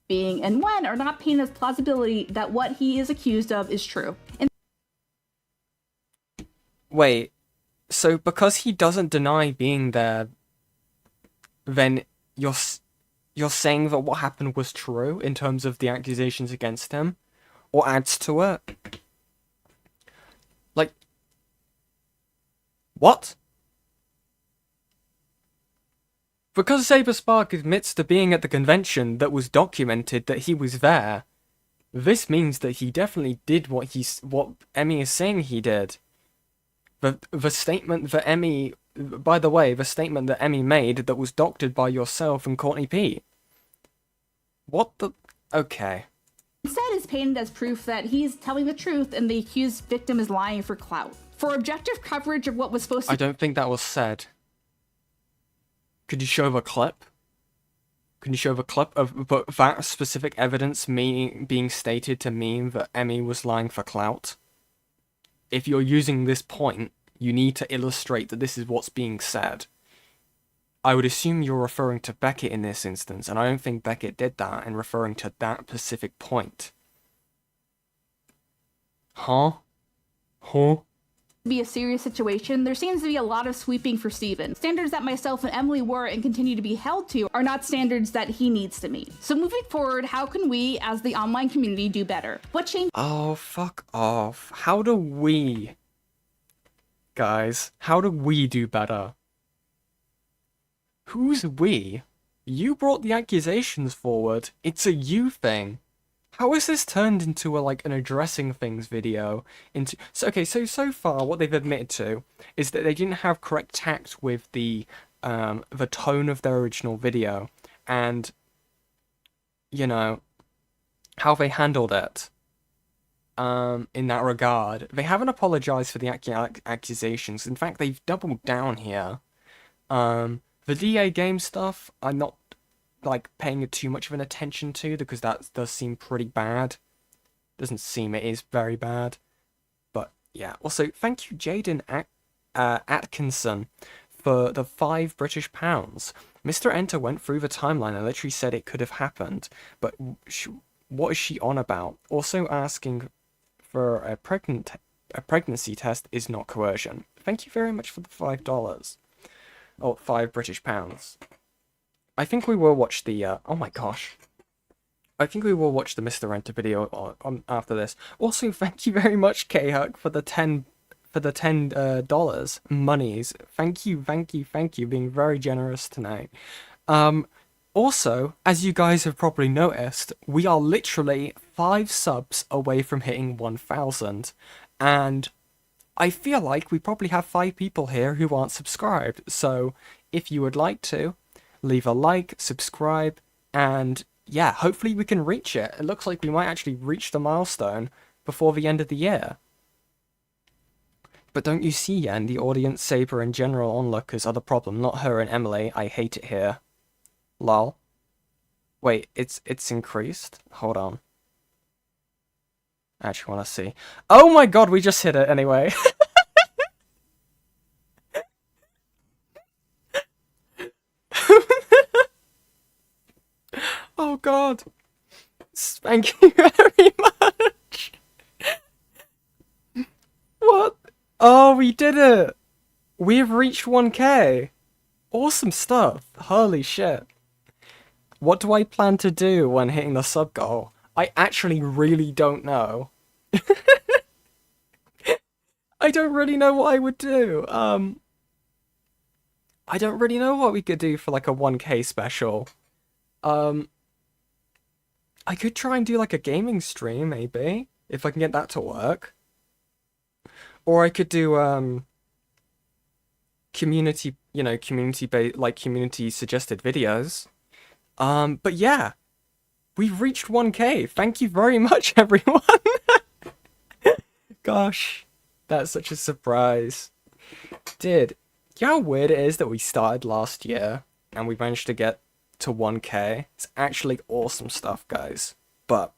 Speaker 4: Being and when are not painted as plausibility that what he is accused of is true.
Speaker 1: Wait, so because he doesn't deny being there, then you're saying that what happened was true in terms of the accusations against him, or adds to it? Like, what? Because Saber Spark admits to being at the convention that was documented that he was there, this means that he definitely did what Emmy is saying he did. The statement that Emmy, by the way, the statement that Emmy made that was doctored by yourself and Courtney P. What the? Okay.
Speaker 4: Instead, is painted as proof that he's telling the truth and the accused victim is lying for clout. For objective coverage of what was supposed to
Speaker 1: I don't think that was said. Could you show the clip? Can you show the clip of that specific evidence being stated to mean that Emmy was lying for clout? If you're using this point, you need to illustrate that this is what's being said. I would assume you're referring to Beckett in this instance, and I don't think Beckett did that in referring to that specific point. Huh?
Speaker 4: be a serious situation, there seems to be a lot of sweeping for Steven. Standards that myself and Emily were and continue to be held to are not standards that he needs to meet. So moving forward, how can we, as the online community, do better? What change?
Speaker 1: Oh, fuck off. How do we... Guys, how do we do better? Who's we? You brought the accusations forward. It's a you thing. How is this turned into an addressing things video? So far what they've admitted to is that they didn't have correct tact with the tone of their original video, and how they handled it. In that regard, they haven't apologized for the accusations. In fact, they've doubled down here. The DA game stuff, I'm not paying too much of an attention to, because that does seem pretty bad. Doesn't seem, it is very bad. But yeah. Also, thank you, Jaden Atkinson, for the £5 British. MysteriousMrEnter went through the timeline and literally said it could have happened. But what is she on about? Also, asking for a pregnancy test is not coercion. Thank you very much for the $5. Oh, £5 British. I think we will watch the, oh my gosh. I think we will watch the MysteriousMrEnter video on after this. Also, thank you very much, K-Huck, for the $10 monies. Thank you, being very generous tonight. Also, as you guys have probably noticed, we are literally 5 subs away from hitting 1,000. And I feel like we probably have 5 people here who aren't subscribed. So, if you would like to, leave a like, subscribe, and yeah, hopefully we can reach it. It looks like we might actually reach the milestone before the end of the year. But don't you see, Yan, the audience, Saber, and general onlookers are the problem, not her and Emily. I hate it here. Lol. Wait, it's increased? Hold on. I actually want to see. Oh my god, we just hit it anyway. Oh god. Thank you very much. What? Oh, we did it. We've reached 1K. Awesome stuff. Holy shit. What do I plan to do when hitting the sub goal? I actually really don't know. I don't really know what I would do. I don't really know what we could do for like a 1K special. I could try and do like a gaming stream, maybe, if I can get that to work. Or I could do community, you know, community suggested videos. But yeah, we've reached 1K. Thank you very much, everyone. Gosh, that's such a surprise. You know how weird it is that we started last year and we managed to get to 1K? It's actually awesome stuff, guys. But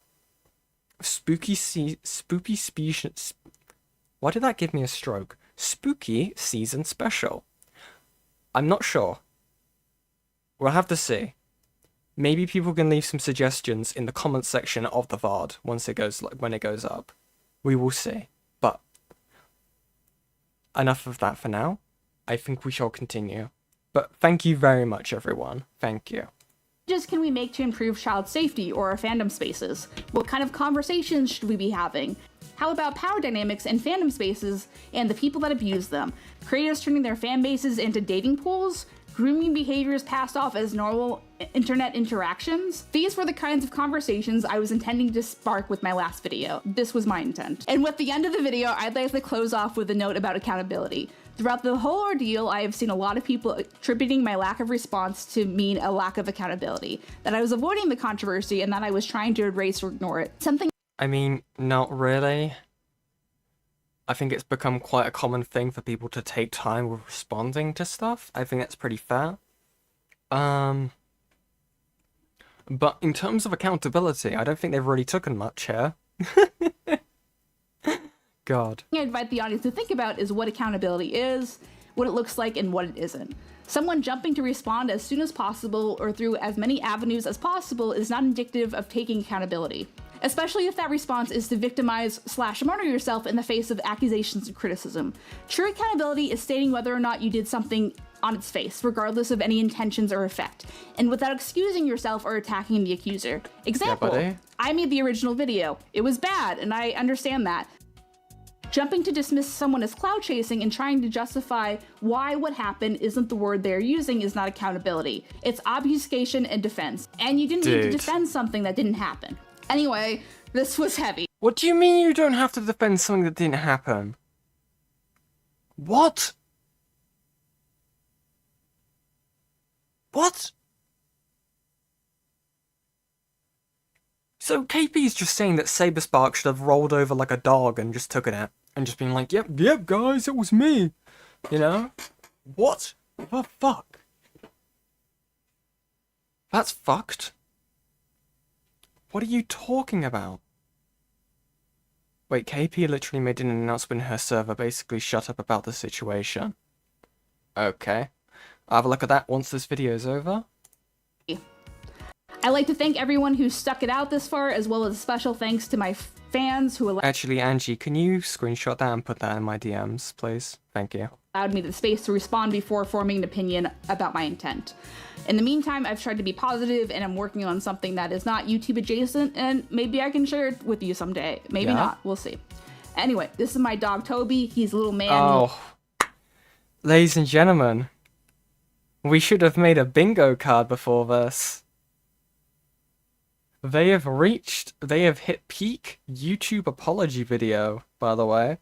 Speaker 1: spooky species. Why did that give me a stroke? Spooky season special. I'm not sure. We'll have to see. Maybe people can leave some suggestions in the comments section of the VOD when it goes up. We will see. But enough of that for now. I think we shall continue. But thank you very much, everyone. Thank you.
Speaker 4: Just can we make to improve child safety or our fandom spaces? What kind of conversations should we be having? How about power dynamics in fandom spaces and the people that abuse them? Creators turning their fan bases into dating pools? Grooming behaviors passed off as normal internet interactions? These were the kinds of conversations I was intending to spark with my last video. This was my intent. And with the end of the video, I'd like to close off with a note about accountability. Throughout the whole ordeal, I have seen a lot of people attributing my lack of response to mean a lack of accountability, that I was avoiding the controversy and that I was trying to erase or ignore it.
Speaker 1: I mean, not really. I think it's become quite a common thing for people to take time with responding to stuff. I think that's pretty fair. But in terms of accountability, I don't think they've really taken much here. God.
Speaker 4: I invite the audience to think about is what accountability is, what it looks like, and what it isn't. Someone jumping to respond as soon as possible or through as many avenues as possible is not indicative of taking accountability, especially if that response is to victimize/murder yourself in the face of accusations and criticism. True accountability is stating whether or not you did something on its face, regardless of any intentions or effect, and without excusing yourself or attacking the accuser. Example,
Speaker 1: yeah,
Speaker 4: I made the original video. It was bad, and I understand that. Jumping to dismiss someone as cloud chasing and trying to justify why what happened isn't the word they're using is not accountability. It's obfuscation and defense. And you didn't need to defend something that didn't happen. Anyway, this was heavy.
Speaker 1: What do you mean you don't have to defend something that didn't happen? What? What? So KP's just saying that Saber Spark should have rolled over like a dog and just taken it. And just being like, yep, guys, it was me. You know? What the fuck? That's fucked. What are you talking about? Wait, KP literally made an announcement in her server, basically shut up about the situation. Okay. I'll have a look at that once this video is over.
Speaker 4: I'd like to thank everyone who stuck it out this far, as well as special thanks to my fans who
Speaker 1: Actually, Angie, can you screenshot that and put that in my DMs, please? Thank you.
Speaker 4: allowed me the space to respond before forming an opinion about my intent. In the meantime, I've tried to be positive, and I'm working on something that is not YouTube adjacent, and maybe I can share it with you someday. Maybe not. We'll see. Anyway, this is my dog, Toby. He's a little man.
Speaker 1: Oh. Ladies and gentlemen, we should have made a bingo card before this. They have hit peak YouTube apology video, by the way.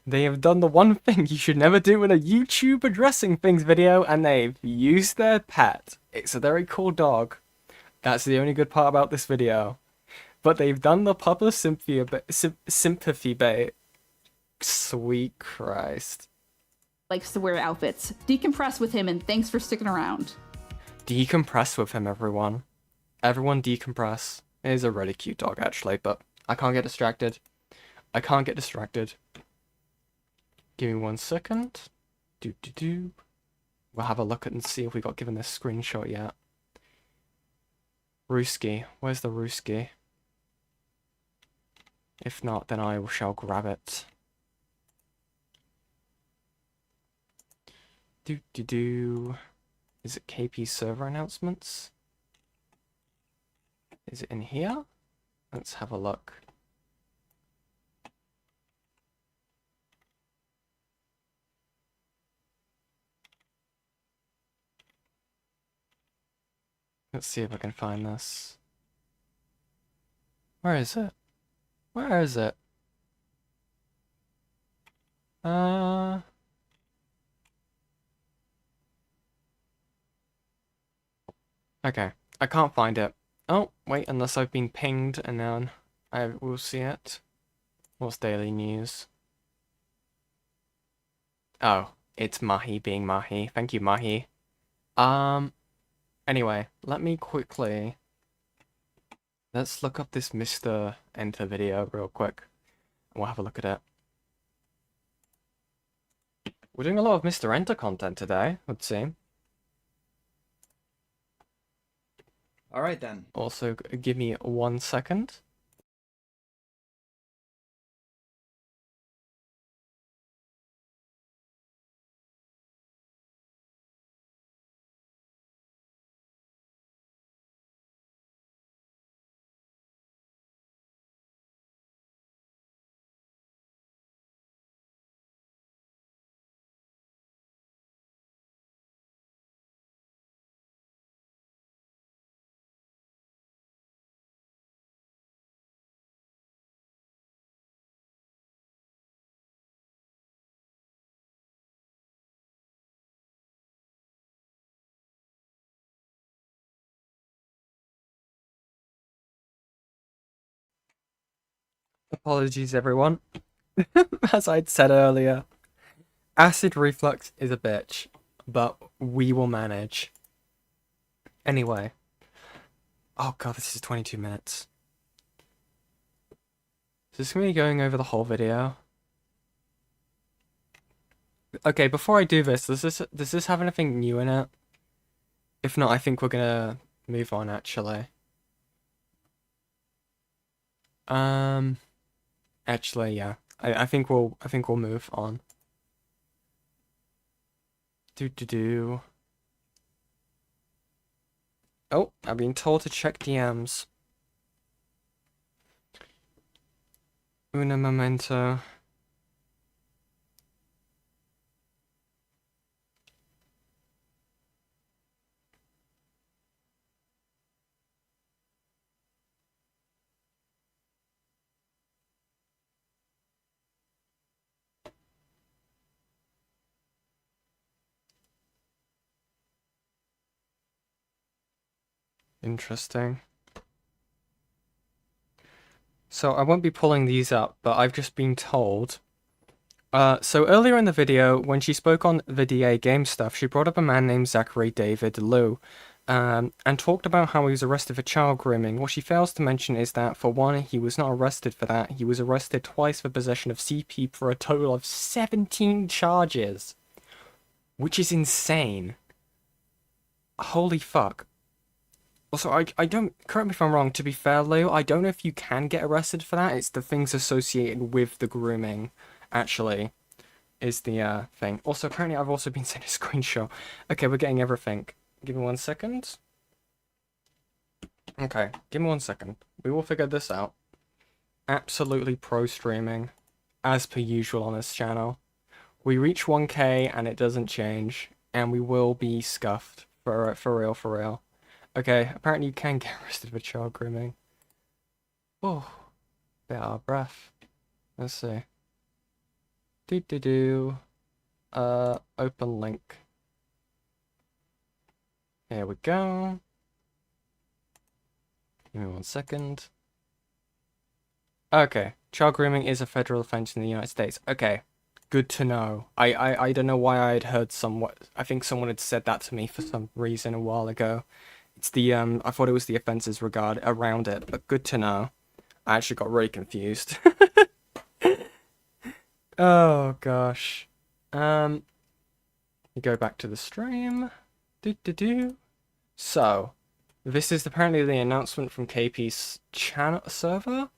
Speaker 1: They have done the one thing you should never do in a YouTube addressing things video, and they've used their pet. It's a very cool dog. That's the only good part about this video. But they've done the Papa sympathy bait. Sweet Christ.
Speaker 4: Likes to wear outfits. Decompress with him and thanks for sticking around.
Speaker 1: Decompress with him, everyone. Everyone decompress. It is a really cute dog, actually, but I can't get distracted. I can't get distracted. Give me 1 second. We'll have a look at and see if we got given this screenshot yet. Rooski. Where's the Rooski? If not, then I shall grab it. Is it KP server announcements? Is it in here? Let's have a look. Let's see if I can find this. Where is it? Where is it? Okay, I can't find it. Oh, wait, unless I've been pinged and then I will see it. What's daily news? Oh, it's Mahi being Mahi. Thank you, Mahi. Anyway, let me quickly... Let's look up this MysteriousMrEnter video real quick. And we'll have a look at it. We're doing a lot of MysteriousMrEnter content today, would seem.
Speaker 7: Alright then.
Speaker 1: Also, give me 1 second. Apologies, everyone. As I'd said earlier, acid reflux is a bitch, but we will manage. Anyway. Oh god, this is 22 minutes. Is this going to be going over the whole video? Okay, before I do this, does this have anything new in it? If not, I think we're gonna move on, actually. Actually, yeah. I think we'll move on. Oh, I've been told to check DMs. Una momento. Interesting. So I won't be pulling these up, but I've just been told. So earlier in the video, when she spoke on the DA game stuff, she brought up a man named Zachary David Liu, and talked about how he was arrested for child grooming. What she fails to mention is that, for one, he was not arrested for that. He was arrested twice for possession of CP for a total of 17 charges. Which is insane. Holy fuck. Also, I don't, correct me if I'm wrong, to be fair, Lou, I don't know if you can get arrested for that. It's the things associated with the grooming, actually, is the thing. Also, apparently I've also been sent a screenshot. Okay, we're getting everything. Give me 1 second. Okay, give me 1 second. We will figure this out. Absolutely pro streaming, as per usual on this channel. We reach 1K and it doesn't change, and we will be scuffed, for real, for real. Okay, apparently you can get arrested for child grooming. Oh, bit out of breath. Let's see. Open link. Here we go. Give me 1 second. Okay, child grooming is a federal offense in the United States. Okay, good to know. I don't know why I had heard I think someone had said that to me for some reason a while ago. It's the, I thought it was the offenses around it, but good to know. I actually got really confused. Oh, gosh. You go back to the stream. So, this is apparently the announcement from KP's channel server.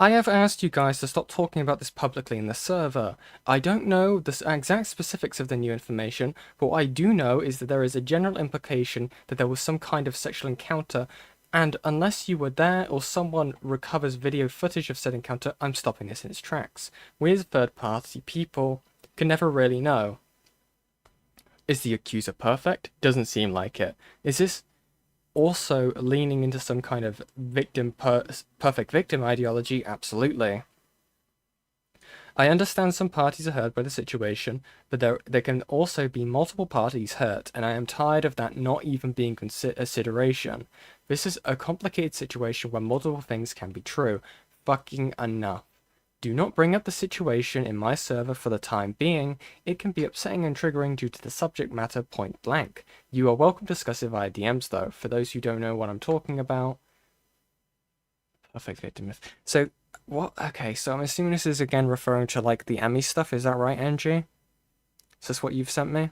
Speaker 1: I have asked you guys to stop talking about this publicly in the server. I don't know the exact specifics of the new information, but what I do know is that there is a general implication that there was some kind of sexual encounter, and unless you were there or someone recovers video footage of said encounter, I'm stopping this in its tracks. We as third-party people can never really know. Is the accuser perfect? Doesn't seem like it. Is this also leaning into some kind of perfect victim ideology? Absolutely. I understand some parties are hurt by the situation, but there can also be multiple parties hurt, and I am tired of that not even being consideration. This is a complicated situation where multiple things can be true. Fucking enough. Do not bring up the situation in my server for the time being. It can be upsetting and triggering due to the subject matter point blank. You are welcome to discuss it via DMs though, for those who don't know what I'm talking about. Perfect victim. So, what? Okay, so I'm assuming this is again referring to like the Emmy stuff, is that right, Angie? Is this what you've sent me?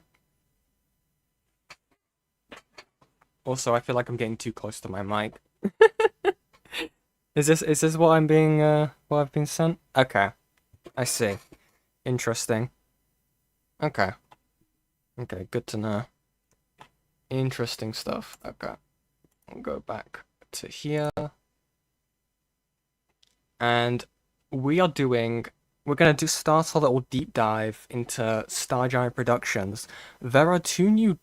Speaker 1: Also, I feel like I'm getting too close to my mic. Is this what I'm being what I've been sent? Okay. I see. Interesting. Okay. Okay, good to know. Interesting stuff. Okay. I'll go back to here. And we're gonna start a little deep dive into Stargiant Productions. There are 2 new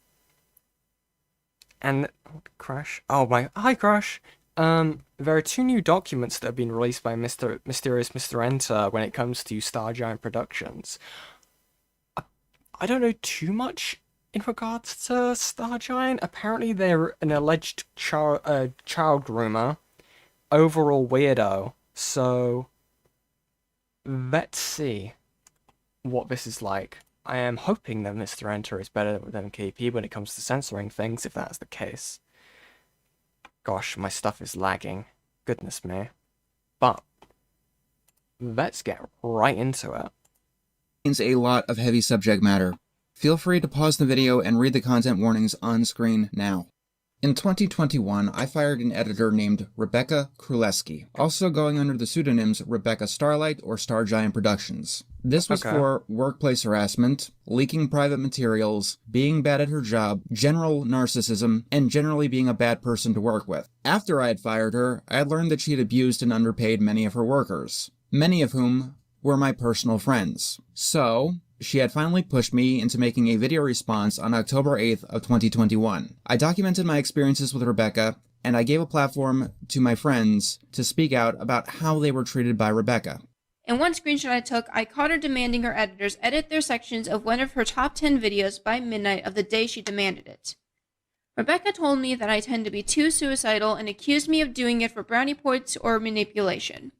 Speaker 1: Crash. Oh my, hi Crash. There are 2 new documents that have been released by MysteriousMrEnter when it comes to Stargiant Productions. I don't know too much in regards to Stargiant. Apparently they're an alleged child groomer, overall weirdo, so let's see what this is like. I am hoping that MysteriousMrEnter is better than KP when it comes to censoring things, if that's the case. Gosh, my stuff is lagging. Goodness me. But let's get right into it.
Speaker 8: Contains a lot of heavy subject matter. Feel free to pause the video and read the content warnings on screen now. In 2021, I fired an editor named Rebecca Kruleski, also going under the pseudonyms Rebecca Starlight or Stargiant Productions. This was for workplace harassment, leaking private materials, being bad at her job, general narcissism, and generally being a bad person to work with. After I had fired her, I had learned that she had abused and underpaid many of her workers, many of whom were my personal friends. So, she had finally pushed me into making a video response on October 8th of 2021. I documented my experiences with Rebecca, and I gave a platform to my friends to speak out about how they were treated by Rebecca.
Speaker 9: In one screenshot I took, I caught her demanding her editors edit their sections of one of her top 10 videos by midnight of the day she demanded it. Rebecca told me that I tend to be too suicidal and accused me of doing it for brownie points or manipulation.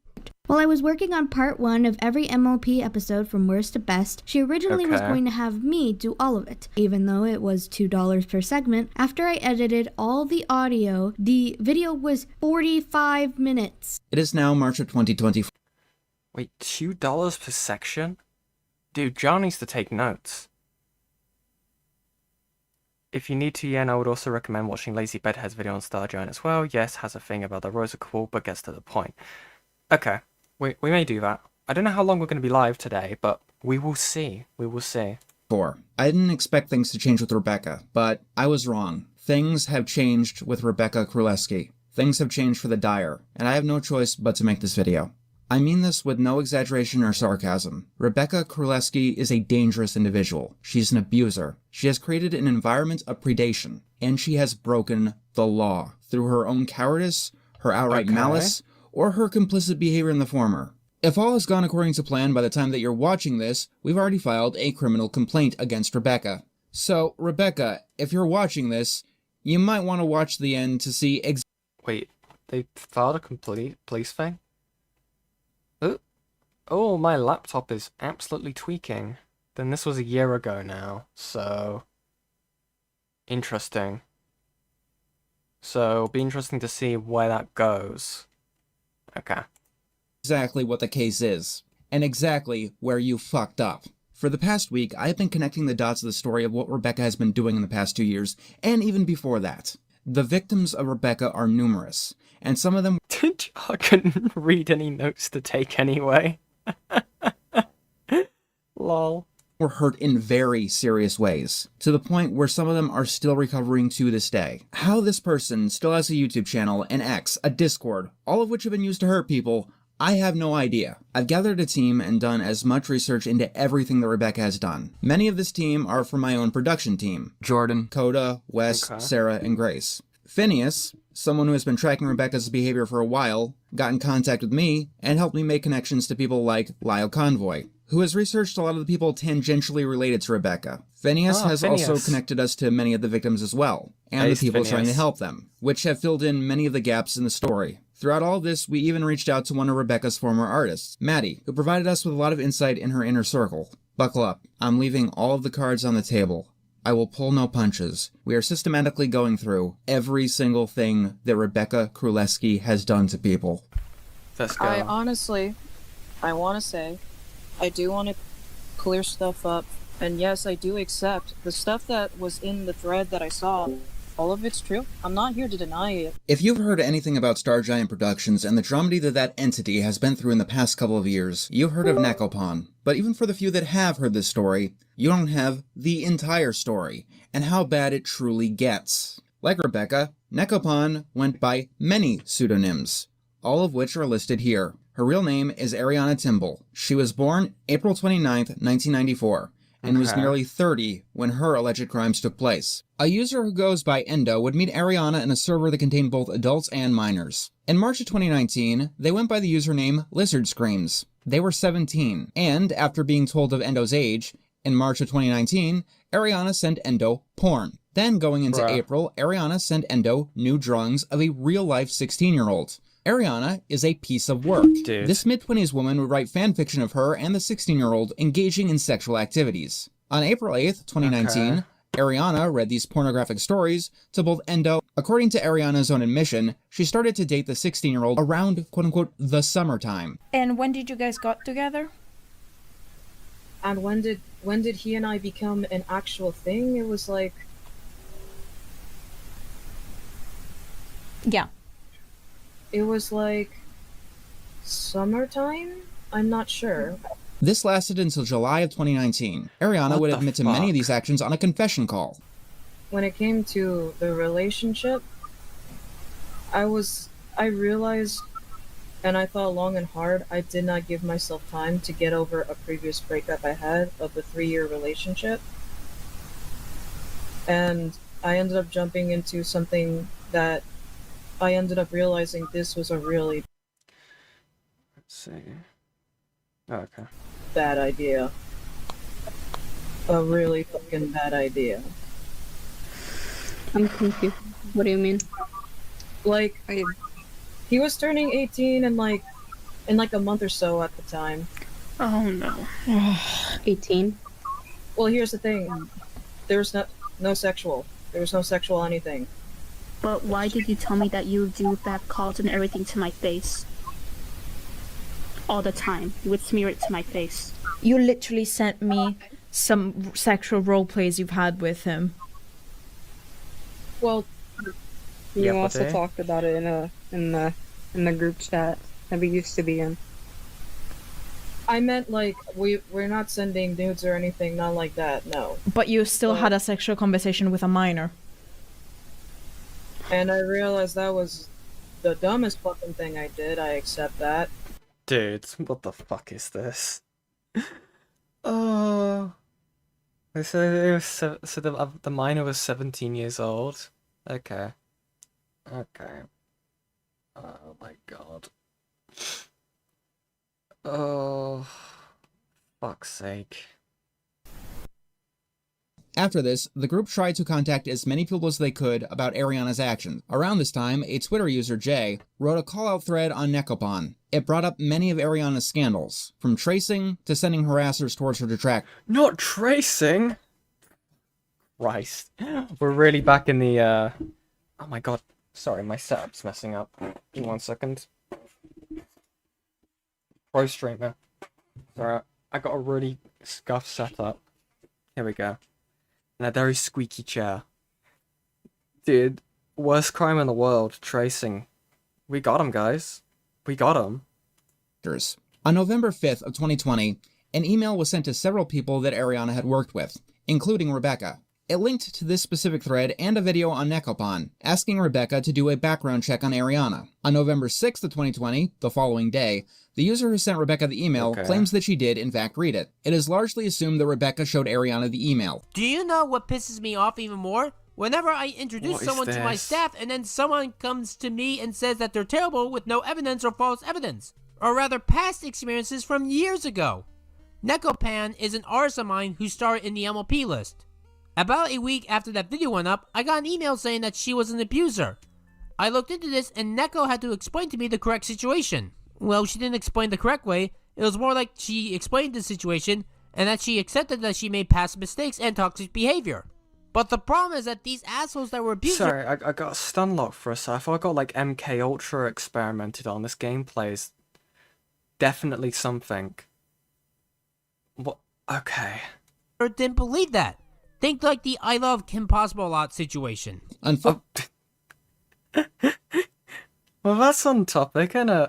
Speaker 10: While I was working on part 1 of every MLP episode from worst to best, she originally was going to have me do all of it. Even though it was $2 per segment, after I edited all the audio, the video was 45 minutes.
Speaker 8: It is now March of 2024.
Speaker 1: Wait, $2 per section? Dude, John needs to take notes. If you need to, Yen, I would also recommend watching Lazy Bedhead's video on Stargiant as well. Yes, has a thing about the Rosa Qual, but gets to the point. Okay, we may do that. I don't know how long we're going to be live today, but we will see. We will see.
Speaker 8: I didn't expect things to change with Rebecca, but I was wrong. Things have changed with Rebecca Kruleski. Things have changed for the dire, and I have no choice but to make this video. I mean this with no exaggeration or sarcasm. Rebecca Kruleski is a dangerous individual. She's an abuser. She has created an environment of predation, and she has broken the law through her own cowardice, her outright malice, or her complicit behavior in the former. If all has gone according to plan by the time that you're watching this, we've already filed a criminal complaint against Rebecca. So, Rebecca, if you're watching this, You might want to watch the end to see
Speaker 1: Wait, they filed a complete police thing? Oh, my laptop is absolutely tweaking. Then this was a year ago now, so... Interesting. So, it'll be interesting to see where that goes. Okay.
Speaker 8: exactly what the case is, and exactly where you fucked up. For the past week, I've been connecting the dots of the story of what Rebecca has been doing in the past 2 years, and even before that. The victims of Rebecca are numerous, and some of them
Speaker 1: I couldn't read any notes to take anyway. Lol.
Speaker 8: were hurt in very serious ways, to the point where some of them are still recovering to this day. How this person still has a YouTube channel, an X, a Discord, all of which have been used to hurt people, I have no idea. I've gathered a team and done as much research into everything that Rebecca has done. Many of this team are from my own production team: Jordan, Coda, Wes, Sarah, and Grace. Phineas, someone who has been tracking Rebecca's behavior for a while, got in contact with me and helped me make connections to people like Lyle Convoy, who has researched a lot of the people tangentially related to Rebecca. Phineas has also connected us to many of the victims as well, and the people trying to help them, which have filled in many of the gaps in the story. Throughout all this, we even reached out to one of Rebecca's former artists, Maddie, who provided us with a lot of insight in her inner circle. Buckle up. I'm leaving all of the cards on the table. I will pull no punches. We are systematically going through every single thing that Rebecca Królewski has done to people.
Speaker 1: Let's go.
Speaker 11: I honestly, I want to say, I do want to clear stuff up, and yes, I do accept the stuff that was in the thread that I saw. All of it's true. I'm not here to deny it.
Speaker 8: If you've heard anything about Stargiant Productions and the dramedy that that entity has been through in the past couple of years, you've heard of Neopon. But even for the few that have heard this story, you don't have the entire story, and how bad it truly gets. Like Rebecca, Neopon went by many pseudonyms, all of which are listed here. Her real name is Ariana Timble. She was born April 29th, 1994. And was nearly 30 when her alleged crimes took place. A user who goes by Endo would meet Ariana in a server that contained both adults and minors. In March of 2019, they went by the username Lizard Screams. They were 17, and after being told of Endo's age, in March of 2019, Ariana sent Endo porn. Then, going into April, Ariana sent Endo nude drawings of a real-life 16-year-old. Ariana is a piece of work.
Speaker 1: Dude.
Speaker 8: This mid-20s woman would write fanfiction of her and the 16-year-old engaging in sexual activities. On April 8th, 2019, Ariana read these pornographic stories to both Endo. According to Ariana's own admission, she started to date the 16-year-old around, quote-unquote, the summertime.
Speaker 12: And when did you guys got together?
Speaker 11: And when did he and I become an actual thing? It was like...
Speaker 12: Yeah.
Speaker 11: It was like... summertime? I'm not sure.
Speaker 8: This lasted until July of 2019. Ariana would admit to many of these actions on a confession call.
Speaker 11: When it came to the relationship, I realized, and I thought long and hard, I did not give myself time to get over a previous breakup I had of a 3-year relationship. And I ended up jumping into something that I ended up realizing this was a really...
Speaker 1: Let's see. Oh, okay.
Speaker 11: Bad idea. A really fucking bad idea.
Speaker 13: I'm confused. What do you mean?
Speaker 11: Like, he was turning 18 in like a month or so at the time.
Speaker 13: Oh no. 18?
Speaker 11: Well, here's the thing. There was no sexual. There was no sexual anything.
Speaker 12: But why did you tell me that you would do bad calls and everything to my face? All the time. You would smear it to my face.
Speaker 14: You literally sent me some sexual role plays you've had with him.
Speaker 11: Well,
Speaker 13: you also talked about it in the group chat that we used to be in.
Speaker 11: I meant like we're not sending nudes or anything, not like that. No.
Speaker 14: But you still had a sexual conversation with a minor.
Speaker 11: And I realized that was the dumbest fucking thing I did. I accept that.
Speaker 1: Dude, what the fuck is this? Oh, they said it was so the minor was 17 years old. Okay. Okay. Oh my god. Oh, fuck's sake.
Speaker 8: After this, the group tried to contact as many people as they could about Ariana's actions. Around this time, a Twitter user, Jay, wrote a call-out thread on Neopon. It brought up many of Ariana's scandals, from tracing to sending harassers towards her detractors.
Speaker 1: Not tracing? Christ. We're really back in the, Oh my god. Sorry, my setup's messing up. Give me 1 second. Pro streamer. Sorry, I got a really scuffed setup. Here we go. And a very squeaky chair. Dude, worst crime in the world, tracing. We got him, guys. We got him.
Speaker 8: On November 5th of 2020, an email was sent to several people that Ariana had worked with, including Rebecca. It linked to this specific thread and a video on Neopon, asking Rebecca to do a background check on Ariana. On November 6th of 2020, the following day, the user who sent Rebecca the email claims that she did, in fact, read it. It is largely assumed that Rebecca showed Ariana the email.
Speaker 15: Do you know what pisses me off even more? Whenever I introduce someone to my staff and then someone comes to me and says that they're terrible with no evidence or false evidence, or rather past experiences from years ago. Neopon is an artist of mine who starred in the MLP list. About a week after that video went up, I got an email saying that she was an abuser. I looked into this and Neko had to explain to me the correct situation. Well, she didn't explain the correct way. It was more like she explained the situation and that she accepted that she made past mistakes and toxic behavior. But the problem is that these assholes that were abused.
Speaker 1: Sorry, I got a stun lock for a second. I thought I got like MK Ultra experimented on. This gameplay's definitely something. What? Okay.
Speaker 15: I didn't believe that. Think like the ILoveKimpossibleAlot situation.
Speaker 1: Well, that's on topic, isn't it?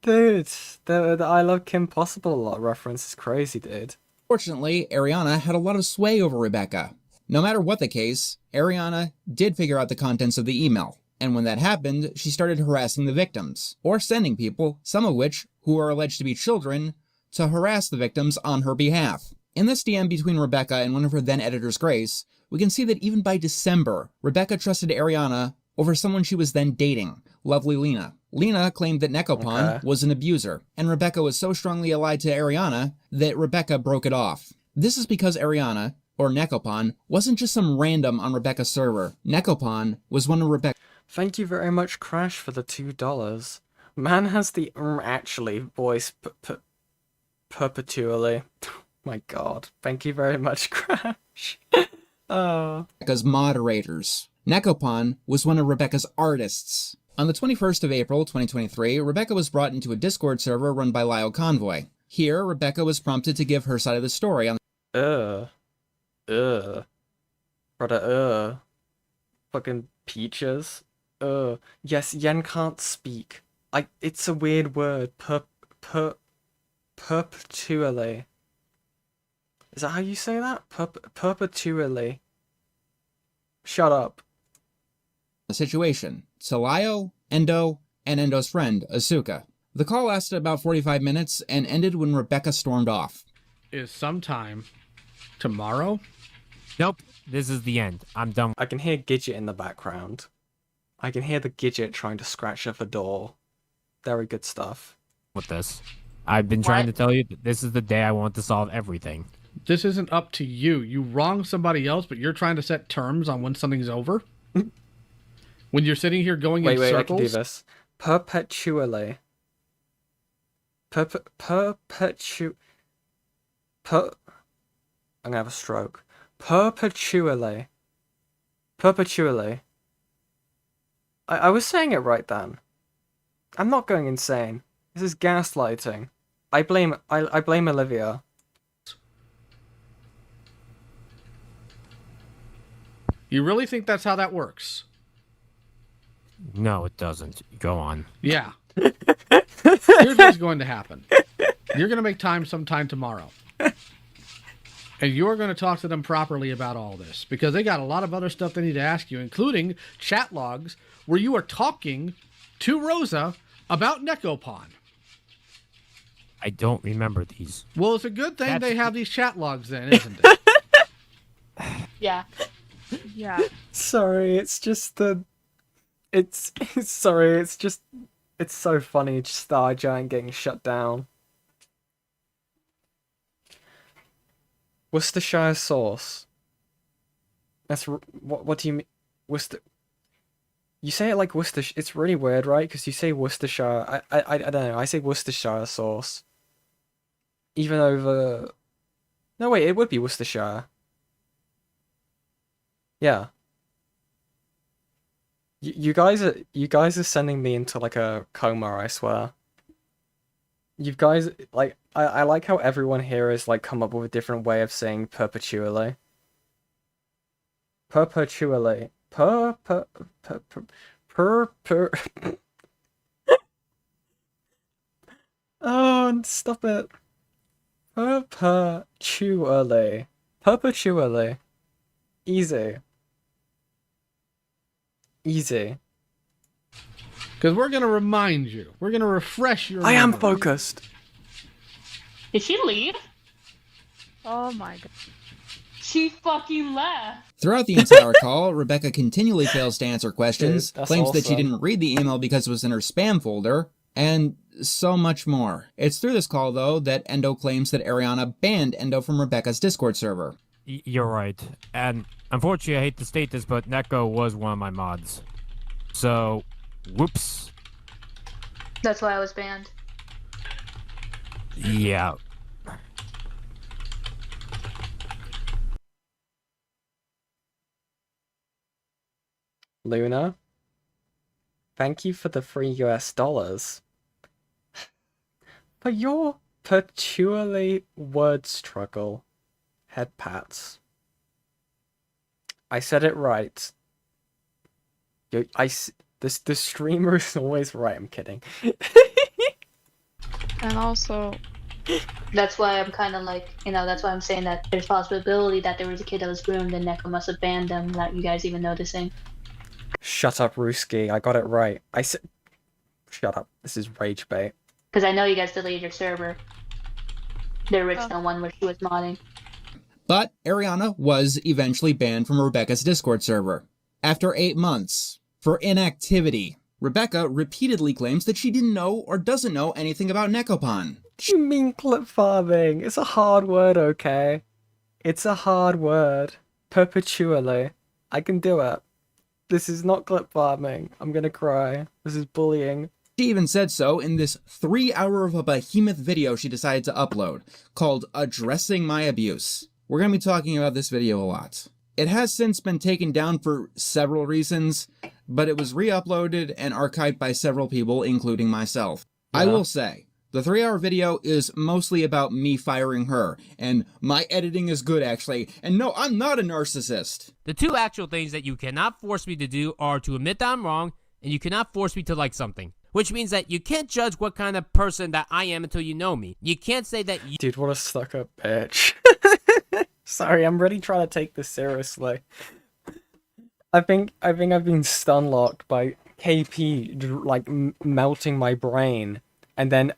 Speaker 1: Dude, the ILoveKimpossibleAlot reference is crazy, dude.
Speaker 8: Fortunately, Ariana had a lot of sway over Rebecca. No matter what the case, Ariana did figure out the contents of the email. And when that happened, she started harassing the victims, or sending people, some of which, who are alleged to be children, to harass the victims on her behalf. In this DM between Rebecca and one of her then editors, Grace, we can see that even by December, Rebecca trusted Ariana over someone she was then dating, lovely Lena. Lena claimed that Neopon was an abuser, and Rebecca was so strongly allied to Ariana that Rebecca broke it off. This is because Ariana, or Neopon, wasn't just some random on Rebecca's server. Neopon was one of Rebecca.
Speaker 1: Thank you very much, Crash, for the $2. Man has the actually voice perpetually. My god. Thank you very much, Crash. Oh.
Speaker 8: Rebecca's moderators. Neopon was one of Rebecca's artists. On the 21st of April, 2023, Rebecca was brought into a Discord server run by Lyle Convoy. Here, Rebecca was prompted to give her side of the story on
Speaker 1: Brother, fucking peaches. Yes, Yen can't speak. It's a weird word. Perpetually. Is that how you say that? Perpetually. Shut up.
Speaker 8: The situation. Salayo, Endo, and Endo's friend, Asuka. The call lasted about 45 minutes and ended when Rebecca stormed off.
Speaker 16: Is sometime tomorrow?
Speaker 15: Nope, this is the end. I'm done.
Speaker 1: I can hear Gidget in the background. I can hear the Gidget trying to scratch up a door. Very good stuff.
Speaker 15: With this. I've been trying to tell you that this is the day I want to solve everything.
Speaker 16: This isn't up to you. You wronged somebody else, but you're trying to set terms on when something's over? When you're sitting here going in circles?
Speaker 1: Wait, I can do this. Perpetually. I'm gonna have a stroke. Perpetually. I was saying it right then. I'm not going insane. This is gaslighting. I blame Olivia.
Speaker 16: You really think that's how that works?
Speaker 15: No, it doesn't. Go on.
Speaker 16: Yeah. Here's what's going to happen. You're going to make time sometime tomorrow. And you're going to talk to them properly about all this. Because they got a lot of other stuff they need to ask you, including chat logs where you are talking to Rosa about Neopon.
Speaker 15: I don't remember these.
Speaker 16: Well, it's a good thing they have these chat logs then, isn't it?
Speaker 3: Yeah. Yeah.
Speaker 1: Sorry, it's just the... It's sorry, it's just... It's so funny, Stargiant getting shut down. Worcestershire sauce. That's what do you mean? Worcester. You say it like Worcestershire. It's really weird, right? Because you say Worcestershire. I don't know. I say Worcestershire sauce. Even over. No wait, it would be Worcestershire. Yeah. You guys are sending me into like a coma, I swear. You guys like I like how everyone here has like come up with a different way of saying perpetually. Perpetually. Per. Oh, stop it. Perpetually. Perpetually. Easy. Easy.
Speaker 16: Because we're going to remind you. We're going to refresh your
Speaker 1: I am
Speaker 16: memory.
Speaker 1: focused.
Speaker 12: Did she leave?
Speaker 17: Oh my god.
Speaker 12: She fucking left.
Speaker 8: Throughout the entire call, Rebecca continually fails to answer questions,
Speaker 1: Dude, that's
Speaker 8: claims that she
Speaker 1: awesome.
Speaker 8: didn't read the email because it was in her spam folder, and so much more. It's through this call, though, that Endo claims that Ariana banned Endo from Rebecca's Discord server.
Speaker 18: You're right. And unfortunately, I hate to state this, but Neko was one of my mods. So, whoops.
Speaker 12: That's why I was banned.
Speaker 18: Yeah.
Speaker 1: Luna, thank you for the free $. For your perpetually word struggle. Head pats. I said it right. The streamer is always right. I'm kidding.
Speaker 17: And also,
Speaker 12: That's why I'm kind of like, that's why I'm saying that there's possibility that there was a kid that was groomed and Neko must have banned them without you guys even noticing.
Speaker 1: Shut up, Ruski. I got it right. I said. Shut up. This is rage bait.
Speaker 12: Because I know you guys deleted your server. The original one where she was modding.
Speaker 8: But Ariana was eventually banned from Rebecca's Discord server. After 8 months. For inactivity. Rebecca repeatedly claims that she didn't know or doesn't know anything about Neopon.
Speaker 1: What do you mean clip farming? It's a hard word, okay? It's a hard word. Perpetually. I can do it. This is not clip farming. I'm gonna cry. This is bullying.
Speaker 8: She even said so in this 3-hour of a behemoth video she decided to upload, called Addressing My Abuse. We're gonna be talking about this video a lot. It has since been taken down for several reasons, but it was re-uploaded and archived by several people, including myself. Yeah. I will say, the 3-hour video is mostly about me firing her, and my editing is good actually, and no, I'm not a narcissist.
Speaker 15: The two actual things that you cannot force me to do are to admit that I'm wrong, and you cannot force me to like something. Which means that you can't judge what kind of person that I am until you know me. You can't say that you—
Speaker 1: Dude, what a stuck-up bitch. Sorry, I'm really trying to take this seriously. I think I've been stun-locked by KP, like, melting my brain. And then...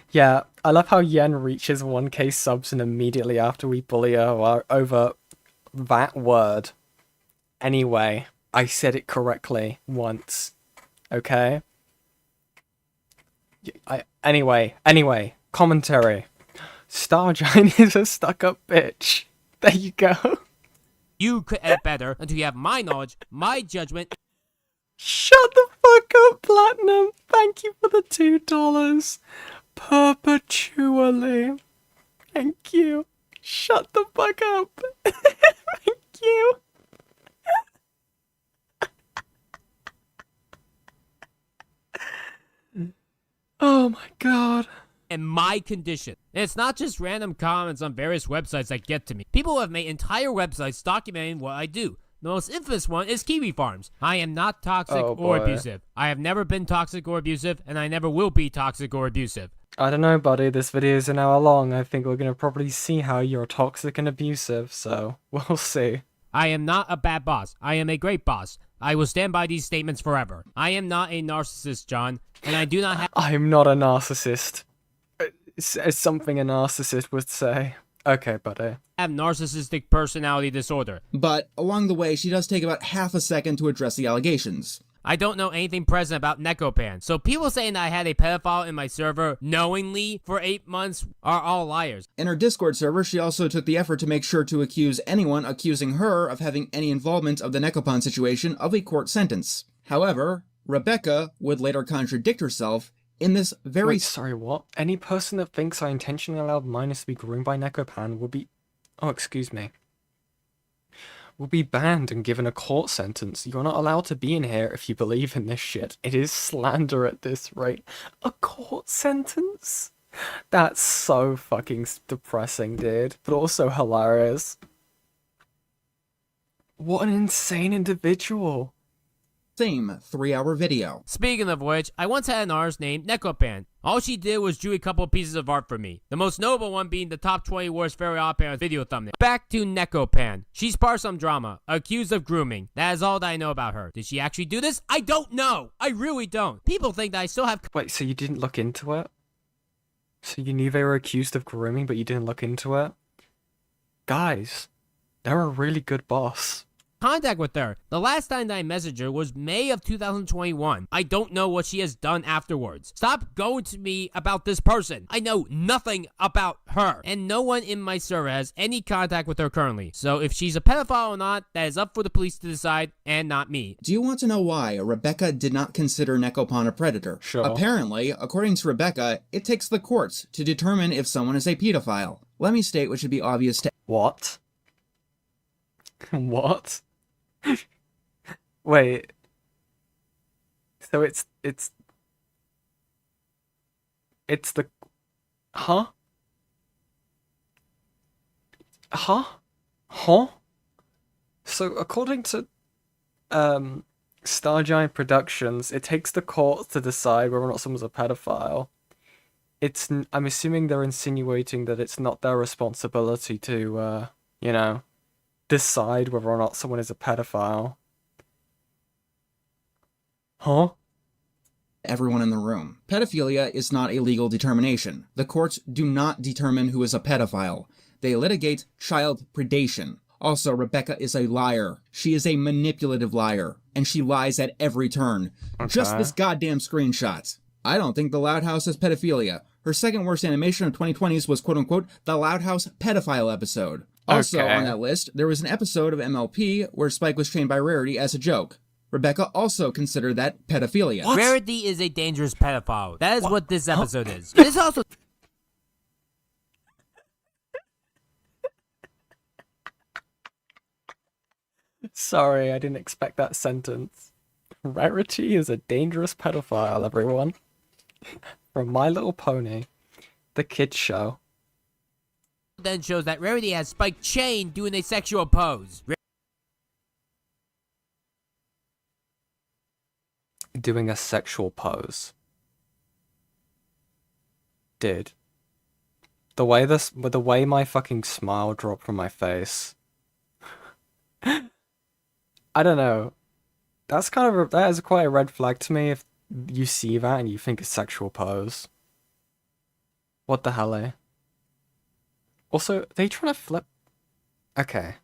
Speaker 1: Yeah, I love how Yen reaches 1k subs and immediately after we bully her over that word. Anyway, I said it correctly once. Okay? Anyway, commentary. Stargiant is a stuck-up bitch. There you go.
Speaker 15: You could edit better until you have my knowledge, my judgment.
Speaker 1: Shut the fuck up, Platinum. Thank you for the $2. Perpetually. Thank you. Shut the fuck up. Thank you. Oh my god.
Speaker 15: And my condition. And it's not just random comments on various websites that get to me. People have made entire websites documenting what I do. The most infamous one is Kiwi Farms. I am not toxic or abusive. I have never been toxic or abusive, and I never will be toxic or abusive.
Speaker 1: I don't know, buddy. This video is an hour long. I think we're gonna probably see how you're toxic and abusive, so we'll see.
Speaker 15: I am not a bad boss. I am a great boss. I will stand by these statements forever. I am not a narcissist, John, and I do not have—
Speaker 1: I'm not a narcissist. It's something a narcissist would say. Okay, buddy.
Speaker 15: Have narcissistic personality disorder.
Speaker 8: But along the way, she does take about half a second to address the allegations.
Speaker 15: I don't know anything present about Neopon. So people saying that I had a pedophile in my server knowingly for 8 months are all liars.
Speaker 8: In her Discord server, she also took the effort to make sure to accuse anyone accusing her of having any involvement of the Neopon situation of a court sentence. However, Rebecca would later contradict herself in this very...
Speaker 1: Wait, sorry, what? Any person that thinks I intentionally allowed minors to be groomed by Neopon will be... Oh, excuse me. Will be banned and given a court sentence. You're not allowed to be in here if you believe in this shit. It is slander at this rate. A court sentence? That's so fucking depressing, dude. But also hilarious. What an insane individual.
Speaker 8: Same 3-hour video.
Speaker 15: Speaking of which, I once had an artist named Neopon. All she did was drew a couple of pieces of art for me. The most notable one being the top 20 worst fairy art parents video thumbnail. Back to Neopon. She's part of some drama, accused of grooming. That is all that I know about her. Did she actually do this? I don't know. I really don't. People think that I still have...
Speaker 1: Wait, so you didn't look into it? So you knew they were accused of grooming, but you didn't look into it? Guys, they're a really good boss.
Speaker 15: Contact with her. The last time that I messaged her was May of 2021. I don't know what she has done afterwards. Stop going to me about this person. I know nothing about her, and no one in my server has any contact with her currently. So if she's a pedophile or not, that is up for the police to decide, and not me.
Speaker 8: Do you want to know why Rebecca did not consider Neopon a predator?
Speaker 1: Sure.
Speaker 8: Apparently, according to Rebecca, it takes the courts to determine if someone is a pedophile. Let me state what should be obvious to...
Speaker 1: What? What? Wait. So it's the... Huh? Huh? Huh? So according to Stargiant Productions, it takes the courts to decide whether or not someone's a pedophile. I'm assuming they're insinuating that it's not their responsibility to, you know, decide whether or not someone is a pedophile. Huh?
Speaker 8: Everyone in the room. Pedophilia is not a legal determination. The courts do not determine who is a pedophile. They litigate child predation. Also, Rebecca is a liar. She is a manipulative liar, and she lies at every turn.
Speaker 1: Okay.
Speaker 8: Just this goddamn screenshot. I don't think the Loud House is pedophilia. Her second worst animation of 2020s was quote-unquote the Loud House pedophile episode. Also on that list, there was an episode of MLP where Spike was trained by Rarity as a joke. Rebecca also considered that pedophilia.
Speaker 15: What? Rarity is a dangerous pedophile. That is what this episode is. It is also...
Speaker 1: Sorry, I didn't expect that sentence. Rarity is a dangerous pedophile, everyone. From My Little Pony, the kids show.
Speaker 15: Then shows that Rarity has Spike chained doing a sexual pose.
Speaker 1: Doing a sexual pose. Dude. The way my fucking smile dropped from my face. I don't know. That is quite a red flag to me if you see that and you think it's sexual pose. What the hell, eh? Also, they trying to flip... Okay.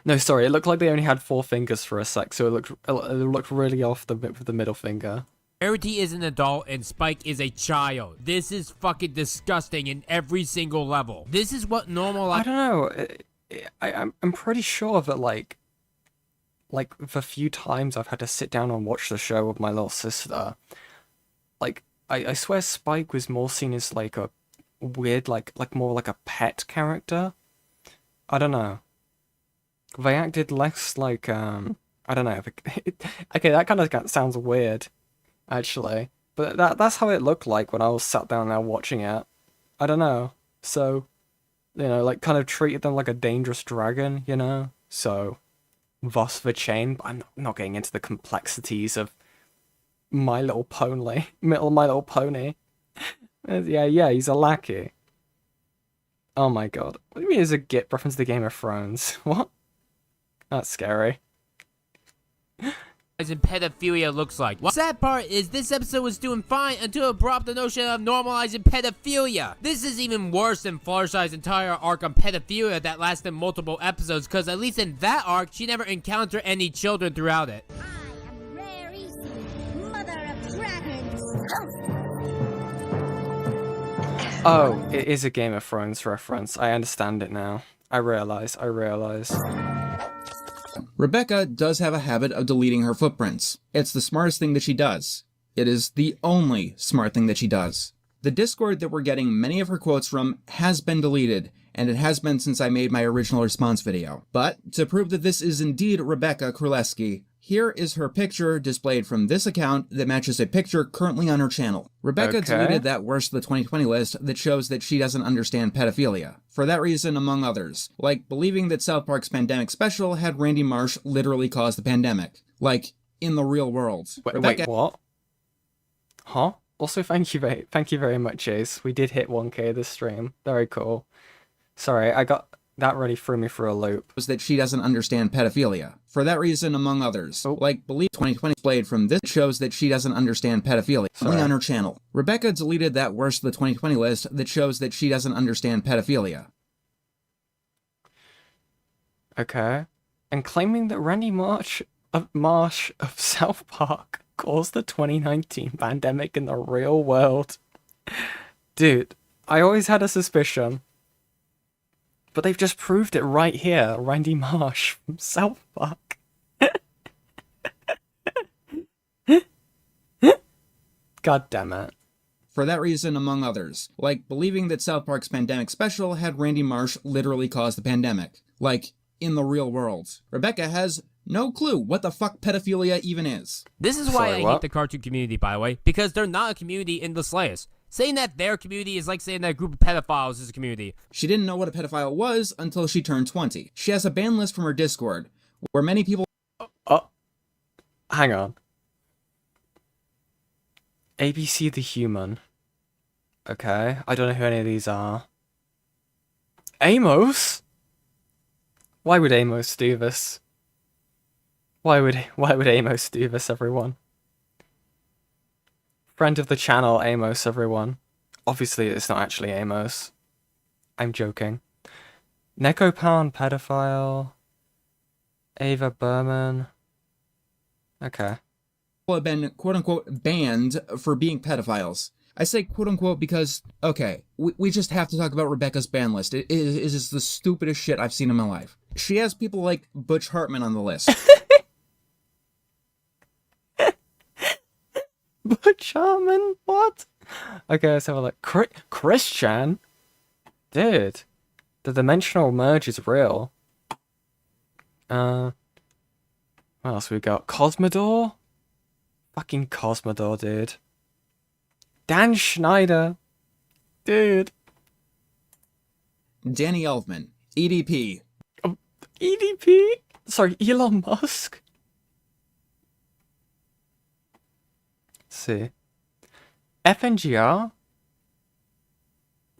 Speaker 1: No, sorry, it looked like they only had 4 fingers for a sec, so it looked really off with the middle finger.
Speaker 15: Rarity is an adult and Spike is a child. This is fucking disgusting in every single level. This is what normal...
Speaker 1: I don't know. I'm pretty sure that, like the few times I've had to sit down and watch the show with my little sister, like, I swear Spike was more seen as, like, a weird, like more like a pet character. I don't know. They acted less like, I don't know. Okay, that kind of sounds weird, actually. But that's how it looked like when I was sat down there watching it. I don't know. So, you know, like, kind of treated them like a dangerous dragon, you know? So, thus the chain. But I'm not getting into the complexities of My Little Pony. My Little Pony. Yeah, he's a lackey. Oh my god. What do you mean it's a git reference to Game of Thrones? What? That's scary.
Speaker 15: As in pedophilia looks like. The sad part is this episode was doing fine until it brought up the notion of normalizing pedophilia. This is even worse than Fluttershy's entire arc on pedophilia that lasted multiple episodes, because at least in that arc, she never encountered any children throughout it.
Speaker 1: Oh, it is a Game of Thrones reference. I understand it now. I realize.
Speaker 8: Rebecca does have a habit of deleting her footprints. It's the smartest thing that she does. It is the only smart thing that she does. The Discord that we're getting many of her quotes from has been deleted, and it has been since I made my original response video. But to prove that this is indeed Rebecca Królewski, here is her picture displayed from this account that matches a picture currently on her channel. Rebecca deleted that worst of the 2020 list that shows that she doesn't understand pedophilia. For that reason, among others. Like believing that South Park's pandemic special had Randy Marsh literally cause the pandemic. Like, in the real world.
Speaker 1: Wait, what? Huh? Also, thank you very much, Ace. We did hit 1K this stream. Very cool. Sorry, that really threw me for a loop.
Speaker 8: Was that she doesn't understand pedophilia. For that reason, among others. Like, believe 2020 displayed from this shows that she doesn't understand pedophilia. Only on her channel. Rebecca deleted that worst of the 2020 list that shows that she doesn't understand pedophilia.
Speaker 1: Okay. And claiming that Randy Marsh of South Park caused the 2019 pandemic in the real world. Dude, I always had a suspicion. But they've just proved it right here. Randy Marsh from South Park. God damn it.
Speaker 8: For that reason, among others. Like believing that South Park's pandemic special had Randy Marsh literally cause the pandemic. Like, in the real world. Rebecca has no clue what the fuck pedophilia even is.
Speaker 15: This is why I hate the cartoon community, by the way, because they're not a community in the slightest. Saying that their community is like saying that a group of pedophiles is a community.
Speaker 8: She didn't know what a pedophile was until she turned 20. She has a ban list from her Discord, where many people...
Speaker 1: Hang on. ABC the Human. Okay, I don't know who any of these are. Amos? Why would Amos do this? Why would Amos do this, everyone? Friend of the channel, Amos, everyone. Obviously, it's not actually Amos. I'm joking. Neopon, pedophile. Ava Berman. Okay.
Speaker 8: People have been, quote-unquote, banned for being pedophiles. I say quote-unquote because, okay, we just have to talk about Rebecca's ban list. It is the stupidest shit I've seen in my life. She has people like Butch Hartman on the list.
Speaker 1: Butch Hartman? What? Okay, let's have a look. Christian? Dude. The dimensional merge is real. What else we got? Cosmodor? Fucking Cosmodor, dude. Dan Schneider. Dude.
Speaker 8: Danny Elfman. EDP.
Speaker 1: EDP? Sorry, Elon Musk? Let's see. FNGR?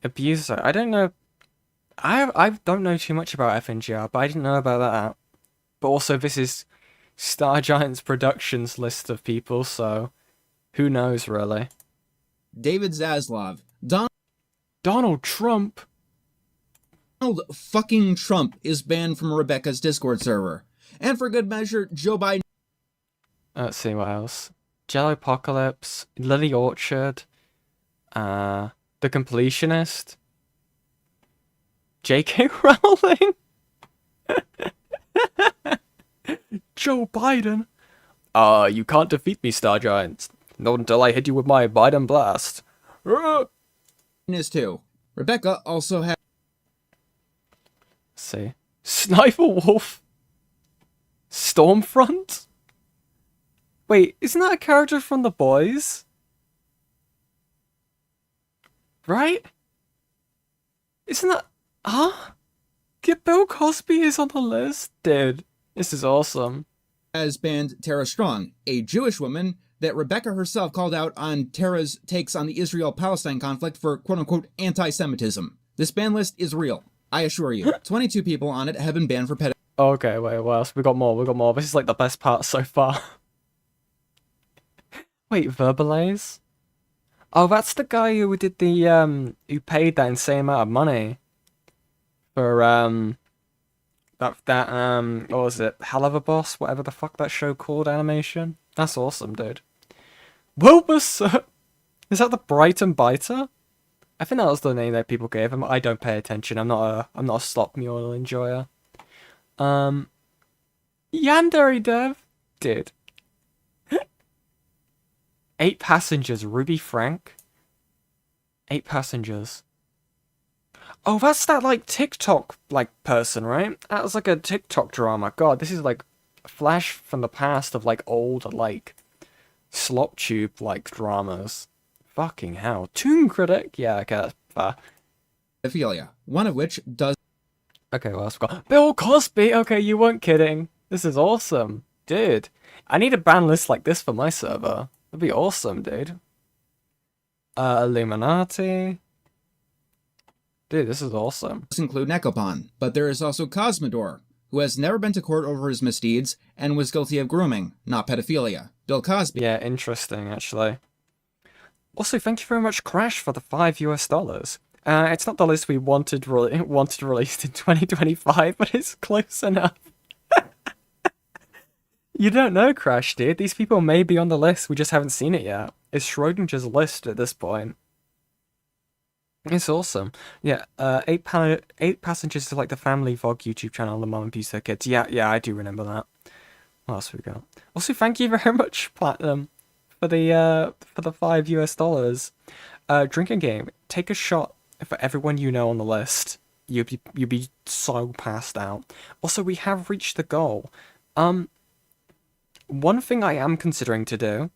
Speaker 1: Abusive. I don't know. I don't know too much about FNGR, but I didn't know about that. But also, this is Stargiant's Productions list of people, so who knows, really?
Speaker 8: David Zaslav.
Speaker 1: Donald Trump?
Speaker 8: Donald fucking Trump is banned from Rebecca's Discord server. And for good measure, Joe Biden...
Speaker 1: Let's see what else. Jello Apocalypse, Lily Orchard, The Completionist, J.K. Rowling, Joe Biden. You can't defeat me, Stargiant. Not until I hit you with my Biden blast.
Speaker 8: Is too. Rebecca also has...
Speaker 1: Let's see. Sniper Wolf. Stormfront? Wait, isn't that a character from The Boys? Right? Isn't that... Huh? Bill Cosby is on the list? Dude, this is awesome.
Speaker 8: Has banned Tara Strong, a Jewish woman that Rebecca herself called out on Tara's takes on the Israel-Palestine conflict for quote-unquote anti-Semitism. This ban list is real, I assure you. 22 people on it have been banned for pedophilia.
Speaker 1: Okay, wait, what else? We got more. This is like the best part so far. Wait, Verbalize? Oh, that's the guy who did the, who paid that insane amount of money for, what was it? Hell of a Boss? Whatever the fuck that show called, animation? That's awesome, dude. Wilbur, is that the Brighton Biter? I think that was the name that people gave him. I don't pay attention. I'm not a slop mule enjoyer. Yandere Dev, dude. 8 passengers. Ruby Frank. 8 passengers. Oh, that's that like TikTok like person, right? That was like a TikTok drama. God, this is like a flash from the past of like old like slop tube like dramas. Fucking hell. Toon Critic? Yeah, okay, that's fair.
Speaker 8: Pedophilia, one of which does...
Speaker 1: Okay, well, I've got... Bill Cosby! Okay, you weren't kidding. This is awesome. Dude, I need a ban list like this for my server. That'd be awesome, dude. Illuminati. Dude, this is awesome.
Speaker 8: Include Neopon, but there is also Cosmodor, who has never been to court over his misdeeds and was guilty of grooming, not pedophilia. Bill Cosby.
Speaker 1: Yeah, interesting, actually. Also, thank you very much, Crash, for the $5. It's not the list we wanted released in 2025, but it's close enough. You don't know, Crash, dude. These people may be on the list, we just haven't seen it yet. It's Schrodinger's list at this point. It's awesome. Yeah, 8 passengers to like the Family Vlog YouTube channel, the Mum Abuse Their Kids. Yeah, I do remember that. What else we got? Also, thank you very much, Platinum, for the $5. Drinking game. Take a shot for everyone you know on the list. You'd be so passed out. Also, we have reached the goal. One thing I am considering to do.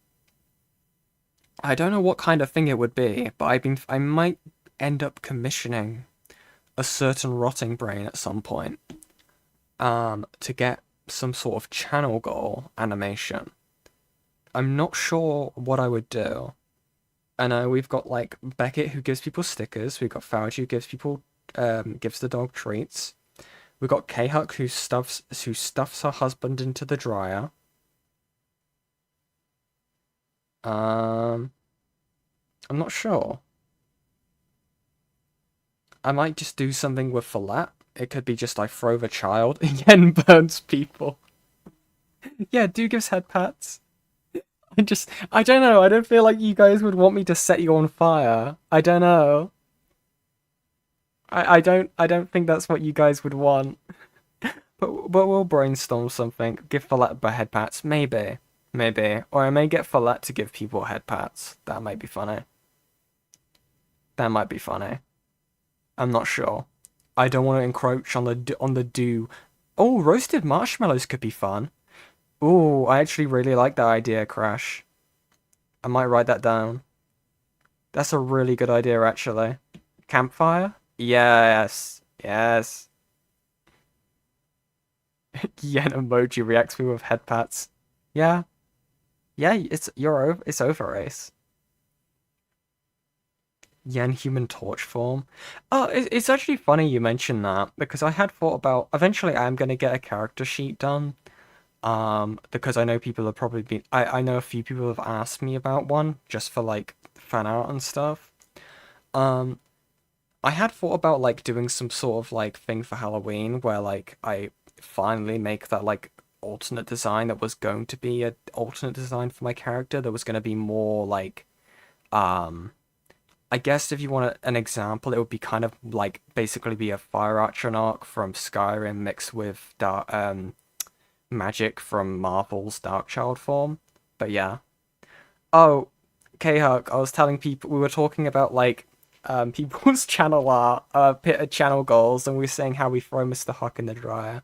Speaker 1: I don't know what kind of thing it would be, but I might end up commissioning a certain rotting brain at some point. To get some sort of channel goal animation. I'm not sure what I would do. I know we've got like Beckett who gives people stickers. We've got Fauci who gives people gives the dog treats. We've got K-Huck who stuffs her husband into the dryer. I'm not sure. I might just do something with Follett. It could be just I throw the child. Yen burns people. Yeah, do gives head pats. I don't know. I don't feel like you guys would want me to set you on fire. I don't know. I don't think that's what you guys would want. But we'll brainstorm something. Give Follett head pats. Maybe. Or I may get Follett to give people head pats. That might be funny. I'm not sure. I don't want to encroach on the do. Oh, roasted marshmallows could be fun. Ooh, I actually really like that idea, Crash. I might write that down. That's a really good idea, actually. Campfire? Yes. Yen emoji reacts me with head pats. Yeah, it's over, Ace. Yen Human Torch form. Oh, it's actually funny you mentioned that, because I had thought about... Eventually I am going to get a character sheet done. Because I know people have probably been... I know a few people have asked me about one, just for, like, fan art and stuff. I had thought about, like, doing some sort of, like, thing for Halloween, where, like, I finally make that, like, alternate design that was going to be an alternate design for my character, that was going to be more, like, I guess if you want an example, it would be kind of, like, basically be a Fire Archer arc from Skyrim mixed with magic from Marvel's Darkchild form. But yeah. Oh, K-Huck, I was telling people, we were talking about, like, people's channel art, channel goals, and we were saying how we throw Mr. Huck in the dryer.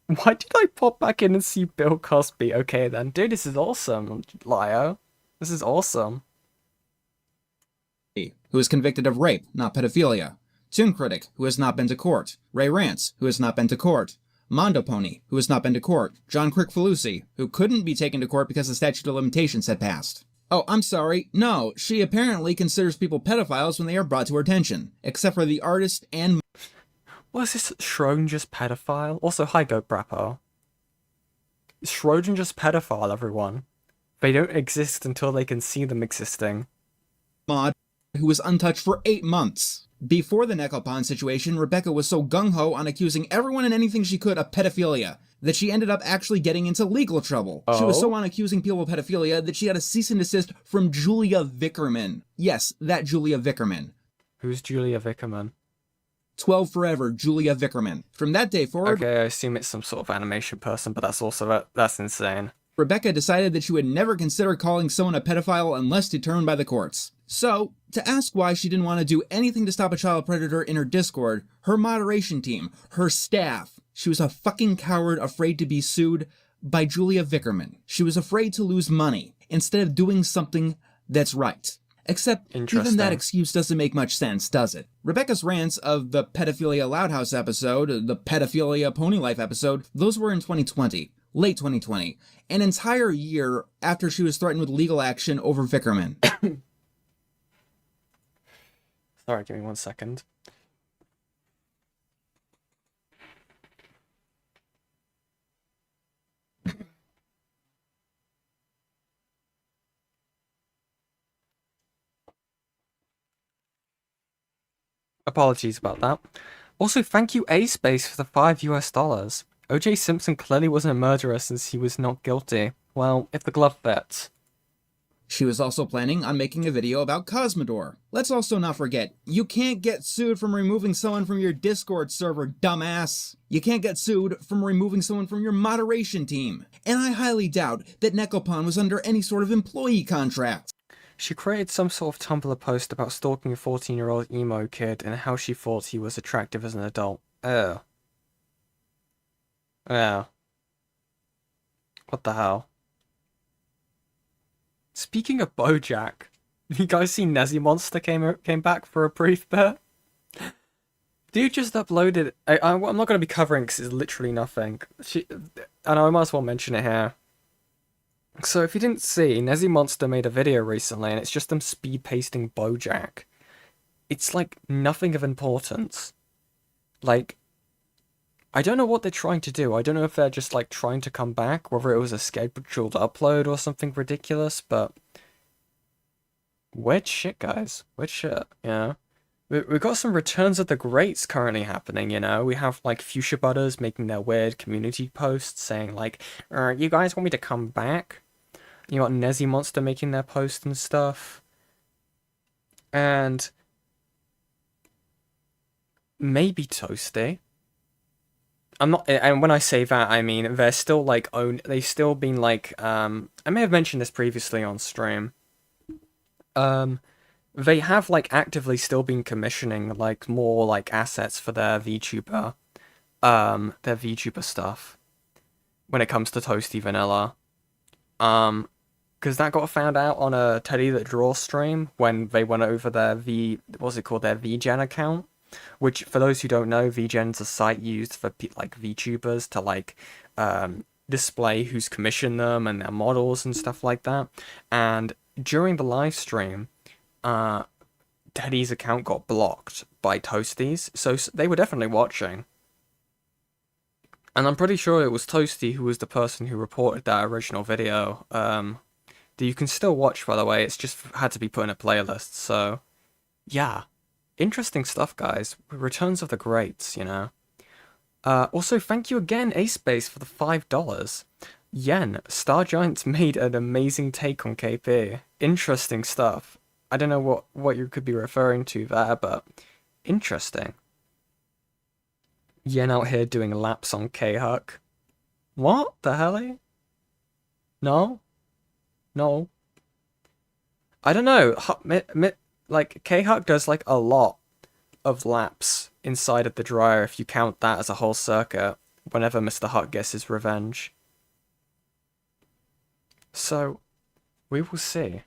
Speaker 1: Why did I pop back in and see Bill Cosby? Okay then. Dude, this is awesome, Lio. This is awesome.
Speaker 8: Who is convicted of rape, not pedophilia. Toon Critic, who has not been to court. Ray Rance, who has not been to court. Mondo Pony, who has not been to court. John Crick-Falusi, who couldn't be taken to court because the statute of limitations had passed. Oh, I'm sorry. No, she apparently considers people pedophiles when they are brought to her attention. Except for the artist and...
Speaker 1: Was this Schrodinger's pedophile? Also, hi, Goat Brappo. Schrodinger's pedophile, everyone. They don't exist until they can see them existing.
Speaker 8: Mod, who was untouched for 8 months. Before the Neopon situation, Rebecca was so gung-ho on accusing everyone and anything she could of pedophilia that she ended up actually getting into legal trouble. Oh? She was so on accusing people of pedophilia that she had a cease and desist from Julia Vickerman. Yes, that Julia Vickerman.
Speaker 1: Who's Julia Vickerman?
Speaker 8: 12 Forever, Julia Vickerman. From that day forward...
Speaker 1: Okay, I assume it's some sort of animation person, but that's insane.
Speaker 8: Rebecca decided that she would never consider calling someone a pedophile unless determined by the courts. So, to ask why she didn't want to do anything to stop a child predator in her Discord, her moderation team, her staff, she was a fucking coward afraid to be sued by Julia Vickerman. She was afraid to lose money instead of doing something that's right. Except, even that excuse doesn't make much sense, does it? Rebecca's rants of the Pedophilia Loud House episode, the Pedophilia Pony Life episode, those were in 2020. Late 2020, an entire year after she was threatened with legal action over Vickerman.
Speaker 1: Sorry, give me 1 second. Apologies about that. Also, thank you A-Space for the $5 US. O.J. Simpson clearly wasn't a murderer since he was not guilty. Well, if the glove fits.
Speaker 8: She was also planning on making a video about Cosmodor. Let's also not forget, you can't get sued from removing someone from your Discord server, dumbass. You can't get sued from removing someone from your moderation team. And I highly doubt that Neopon was under any sort of employee contract.
Speaker 1: She created some sort of Tumblr post about stalking a 14-year-old emo kid and how she thought he was attractive as an adult. Oh. Yeah. What the hell? Speaking of BoJack, you guys see Nezzy Monster came back for a brief bit? Dude just uploaded... I'm not going to be covering because it's literally nothing. And I might as well mention it here. So if you didn't see, Nezzy Monster made a video recently and it's just them speed pasting BoJack. It's like nothing of importance. Like... I don't know what they're trying to do. I don't know if they're just, like, trying to come back, whether it was a scheduled upload or something ridiculous, but... Weird shit, guys. Weird shit, you know? We've got some Returns of the Greats currently happening, you know? We have, like, Fuchsia Butters making their weird community posts saying, like, you guys want me to come back? You got Nezzy Monster making their post and stuff. And... maybe Toasty. I'm not, and when I say that, I mean, they're still, like, they've still been, like, I may have mentioned this previously on stream. They have, like, actively still been commissioning, like, more, like, assets for their VTuber stuff. When it comes to Toasty Vanilla. Because that got found out on a Teddy That Draws stream when they went over their what's it called, their VGen account. Which, for those who don't know, VGen's a site used for, like, VTubers to, like, display who's commissioned them and their models and stuff like that. And during the live stream, Teddy's account got blocked by Toasties, so they were definitely watching. And I'm pretty sure it was Toasty who was the person who reported that original video. That you can still watch, by the way, it's just had to be put in a playlist, so... yeah. Interesting stuff, guys. Returns of the Greats, you know. Also, thank you again, A-Space, for the $5. Yen, Stargiant made an amazing take on KP. Interesting stuff. I don't know what you could be referring to there, but interesting. Yen out here doing laps on K-Huck. What the hell? No? No. I don't know. Like, K-Huck does, like, a lot of laps inside of the dryer if you count that as a whole circuit whenever Mr. Huck gets his revenge. So, we will see.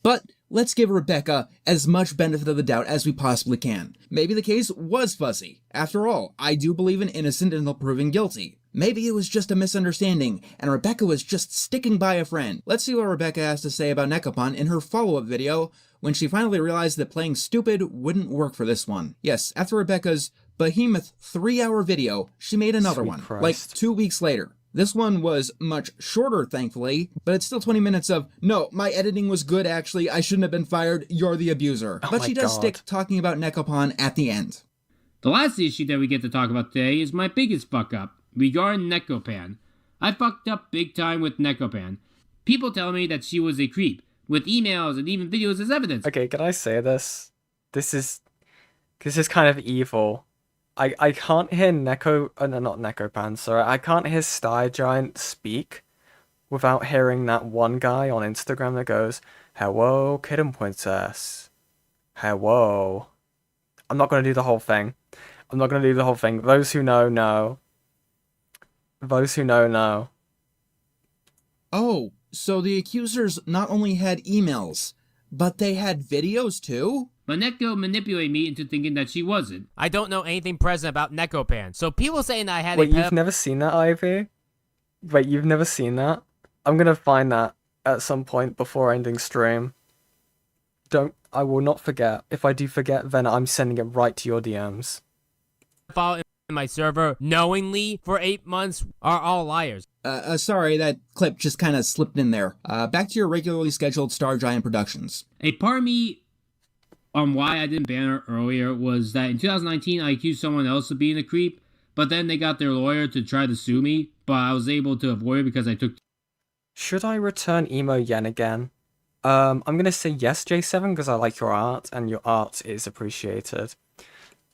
Speaker 8: But let's give Rebecca as much benefit of the doubt as we possibly can. Maybe the case was fuzzy. After all, I do believe in innocent until proven guilty. Maybe it was just a misunderstanding, and Rebecca was just sticking by a friend. Let's see what Rebecca has to say about Neopon in her follow-up video, when she finally realized that playing stupid wouldn't work for this one. Yes, after Rebecca's behemoth 3-hour video, she made another one, like 2 weeks later. This one was much shorter, thankfully, but it's still 20 minutes of, no, my editing was good actually, I shouldn't have been fired, you're the abuser. But she does stick talking about Neopon at the end.
Speaker 19: The last issue that we get to talk about today is my biggest fuck up, regarding Neopon. I fucked up big time with Neopon. People tell me that she was a creep, with emails and even videos as evidence.
Speaker 1: Okay, can I say this? This is kind of evil. I can't hear Neko, no, not Nekopan, sorry. I can't hear Stargiant speak without hearing that one guy on Instagram that goes, "Hello, Kitten Princess. Hello." I'm not going to do the whole thing. Those who know, know. Those who know, know.
Speaker 8: Oh, so the accusers not only had emails, but they had videos too?
Speaker 19: But Neko manipulated me into thinking that she wasn't.
Speaker 15: I don't know anything present about Nekopan, so people saying that I had
Speaker 1: Wait, you've never seen that, Ivy? Wait, you've never seen that? I'm gonna find that at some point before ending stream. I will not forget. If I do forget, then I'm sending it right to your DMs.
Speaker 15: Follow in my server knowingly for 8 months are all liars.
Speaker 8: Sorry, that clip just kind of slipped in there. Back to your regularly scheduled Stargiant productions.
Speaker 19: A part of me on why I didn't ban her earlier was that in 2019 I accused someone else of being a creep, but then they got their lawyer to try to sue me, but I was able to avoid it because I took...
Speaker 1: Should I return emo yen again? I'm gonna say yes, J7, because I like your art, and your art is appreciated.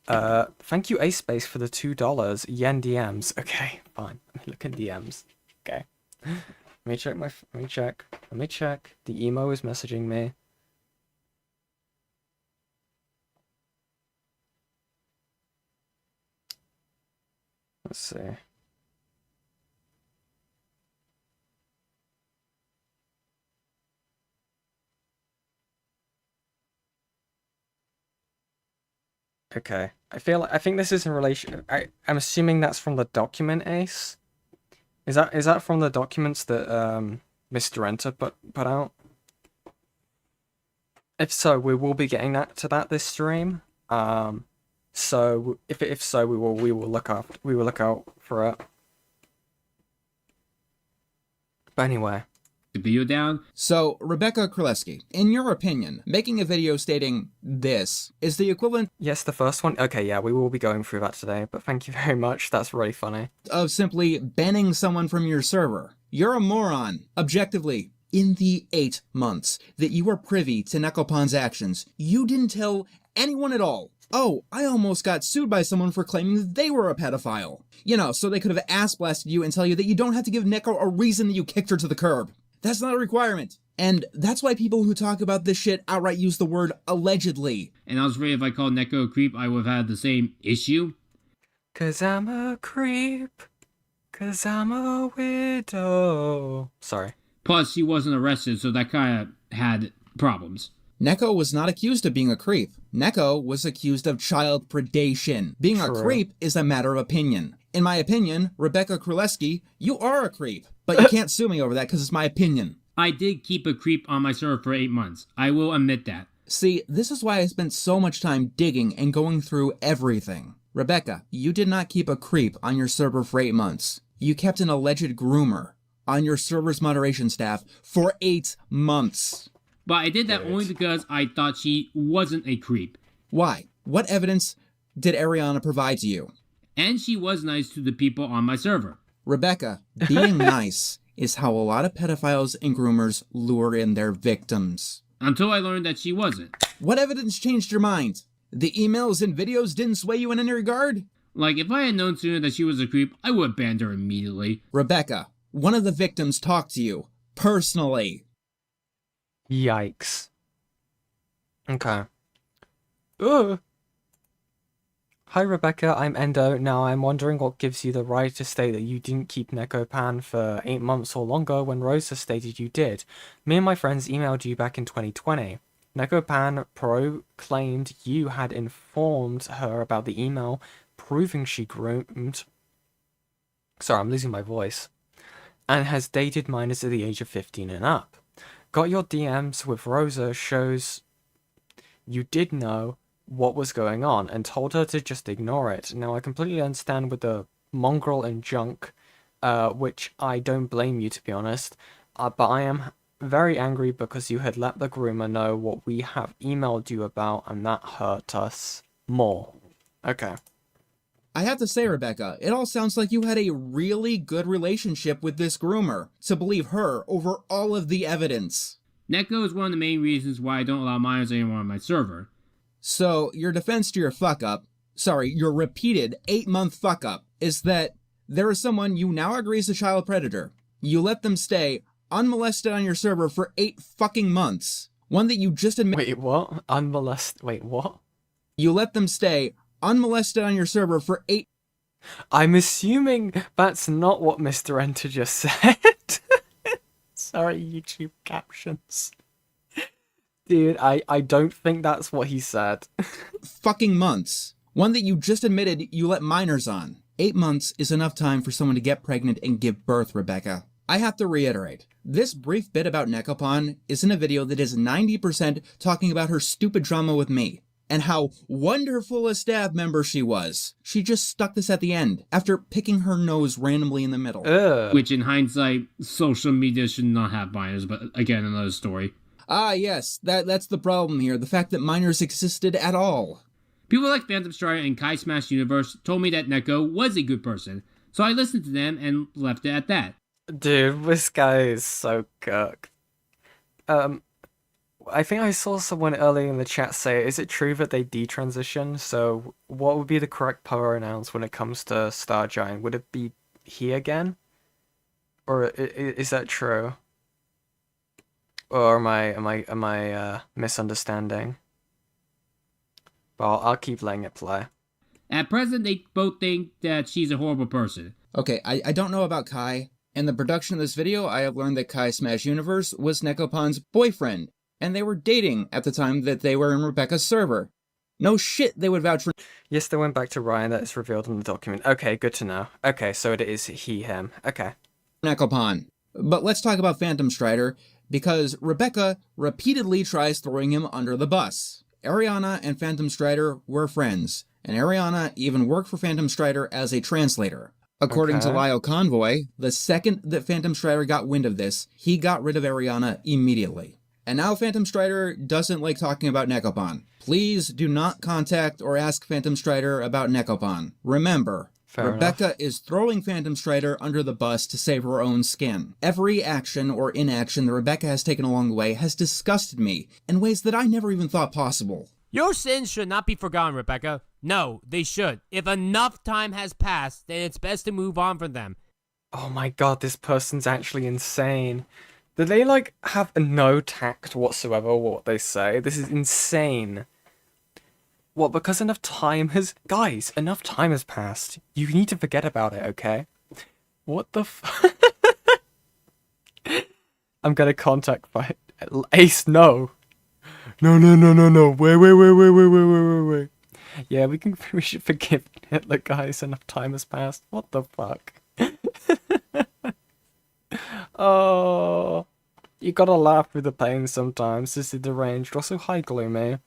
Speaker 1: Thank you, A-Space, for the $2. Yen DMs. Okay, fine. Let me look at DMs. Okay. Let me check. The emo is messaging me. Let's see. Okay. I think this is in relation. I'm assuming that's from the document, Ace. Is that from the documents that MysteriousMrEnter put out? If so, we will be getting to that this stream. So if so, we will look out for it. But anyway.
Speaker 19: The video down.
Speaker 8: So, Rebecca Kraleski, in your opinion, making a video stating this is the equivalent...
Speaker 1: Yes, the first one? Okay, yeah, we will be going through that today, but thank you very much, that's really funny.
Speaker 8: ...of simply banning someone from your server. You're a moron. Objectively, in the 8 months that you were privy to Nekopan's actions, you didn't tell anyone at all. Oh, I almost got sued by someone for claiming that they were a pedophile. You know, so they could have ass-blasted you and tell you that you don't have to give Neko a reason that you kicked her to the curb. That's not a requirement. And that's why people who talk about this shit outright use the word allegedly.
Speaker 19: And I was afraid if I called Neko a creep, I would have had the same issue.
Speaker 1: 'Cause I'm a creep. 'Cause I'm a widow. Sorry.
Speaker 19: Plus, she wasn't arrested, so that kind of had problems.
Speaker 8: Neko was not accused of being a creep. Neko was accused of child predation. Being a creep is a matter of opinion. In my opinion, Rebecca Kraleski, you are a creep. But you can't sue me over that because it's my opinion.
Speaker 19: I did keep a creep on my server for 8 months. I will admit that.
Speaker 8: See, this is why I spent so much time digging and going through everything. Rebecca, you did not keep a creep on your server for 8 months. You kept an alleged groomer on your server's moderation staff for 8 months.
Speaker 19: But I did that only because I thought she wasn't a creep.
Speaker 8: Why? What evidence did Ariana provide to you?
Speaker 19: And she was nice to the people on my server.
Speaker 8: Rebecca, being nice is how a lot of pedophiles and groomers lure in their victims.
Speaker 19: Until I learned that she wasn't.
Speaker 8: What evidence changed your mind? The emails and videos didn't sway you in any regard?
Speaker 19: Like, if I had known sooner that she was a creep, I would have banned her immediately.
Speaker 8: Rebecca, one of the victims talked to you. Personally.
Speaker 1: Yikes. Okay. Ugh. Hi Rebecca, I'm Endo. Now I'm wondering what gives you the right to state that you didn't keep Nekopan for 8 months or longer when Rosa stated you did. Me and my friends emailed you back in 2020. Nekopan proclaimed you had informed her about the email proving she groomed... Sorry, I'm losing my voice. And has dated minors at the age of 15 and up. Got your DMs with Rosa shows you did know what was going on and told her to just ignore it. Now I completely understand with the mongrel and junk, which I don't blame you to be honest, but I am very angry because you had let the groomer know what we have emailed you about and that hurt us more. Okay.
Speaker 8: I have to say, Rebecca, it all sounds like you had a really good relationship with this groomer, to believe her over all of the evidence.
Speaker 19: Neko is one of the main reasons why I don't allow minors anymore on my server.
Speaker 8: So, your defense to your your repeated 8-month fuck-up is that there is someone you now agree is a child predator. You let them stay unmolested on your server for 8 fucking months. One that you just admitted.
Speaker 1: Wait, what? Unmolested? Wait, what?
Speaker 8: You let them stay unmolested on your server for 8.
Speaker 1: I'm assuming that's not what MysteriousMrEnter just said. Sorry, YouTube captions. Dude, I don't think that's what he said.
Speaker 8: Fucking months. One that you just admitted you let minors on. 8 months is enough time for someone to get pregnant and give birth, Rebecca. I have to reiterate, this brief bit about Neopon is in a video that is 90% talking about her stupid drama with me, and how wonderful a staff member she was. She just stuck this at the end, after picking her nose randomly in the middle.
Speaker 19: Which in hindsight, social media should not have minors, but again, another story.
Speaker 8: Ah yes, that's the problem here, the fact that minors existed at all.
Speaker 19: People like Phantom Strider and Kai Smash Universe told me that Neko was a good person, so I listened to them and left it at that.
Speaker 1: Dude, this guy is so cooked. I think I saw someone earlier in the chat say, is it true that they detransition? So, what would be the correct pronouns when it comes to Stargiant? Would it be he again? Or is that true? Or am I misunderstanding? Well, I'll keep letting it play.
Speaker 19: At present, they both think that she's a horrible person.
Speaker 8: Okay, I don't know about Kai. In the production of this video, I have learned that Kai Smash Universe was Nekopon's boyfriend, and they were dating at the time that they were in Rebecca's server. No shit they would vouch for.
Speaker 1: Yes, they went back to Ryan, that is revealed in the document. Okay, good to know. Okay, so it is he, him. Okay.
Speaker 8: Nekopon. But let's talk about Phantom Strider, because Rebecca repeatedly tries throwing him under the bus. Ariana and Phantom Strider were friends, and Ariana even worked for Phantom Strider as a translator. According to Lyle Convoy, the second that Phantom Strider got wind of this, he got rid of Ariana immediately. And now Phantom Strider doesn't like talking about Nekopon. Please do not contact or ask Phantom Strider about Nekopon. Remember, Rebecca is throwing Phantom Strider under the bus to save her own skin. Every action or inaction that Rebecca has taken along the way has disgusted me in ways that I never even thought possible.
Speaker 15: Your sins should not be forgotten, Rebecca. No, they should. If enough time has passed, then it's best to move on from them.
Speaker 1: Oh my god, this person's actually insane. Do they, like, have no tact whatsoever what they say? This is insane. What, because enough time has... Guys, enough time has passed. You need to forget about it, okay? What the I'm gonna contact fight. Ace, no. No. Wait. Yeah, we should forgive Hitler, guys. Enough time has passed. What the fuck? Oh, you gotta laugh through the pain sometimes. This is deranged. Also, hi, Gloomy.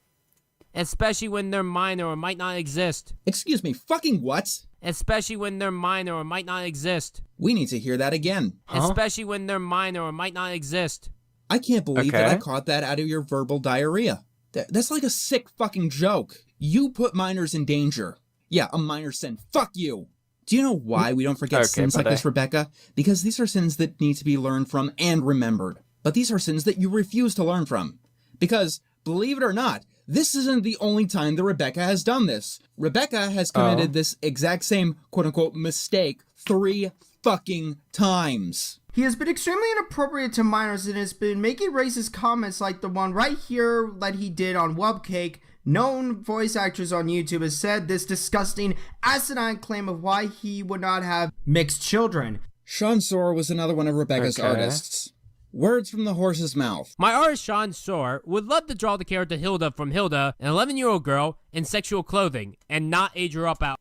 Speaker 15: Especially when they're minor or might not exist.
Speaker 8: Excuse me, fucking what?
Speaker 15: Especially when they're minor or might not exist.
Speaker 8: We need to hear that again.
Speaker 15: Especially when they're minor or might not exist.
Speaker 8: I can't believe that I caught that out of your verbal diarrhea. That's like a sick fucking joke. You put minors in danger. Yeah, a minor sin. Fuck you! Do you know why we don't forget sins like this, Rebecca? Because these are sins that need to be learned from and remembered. But these are sins that you refuse to learn from. Because, believe it or not, this isn't the only time that Rebecca has done this. Rebecca has committed this exact same quote-unquote mistake 3 fucking times.
Speaker 20: He has been extremely inappropriate to minors and has been making racist comments like the one right here that he did on Wubcake. Known voice actors on YouTube has said this disgusting, asinine claim of why he would not have mixed children.
Speaker 8: Sean Soar was another one of Rebecca's artists. Words from the horse's mouth.
Speaker 15: My artist Sean Soar would love to draw the character Hilda from Hilda, an 11-year-old girl, in sexual clothing, and not age her up out.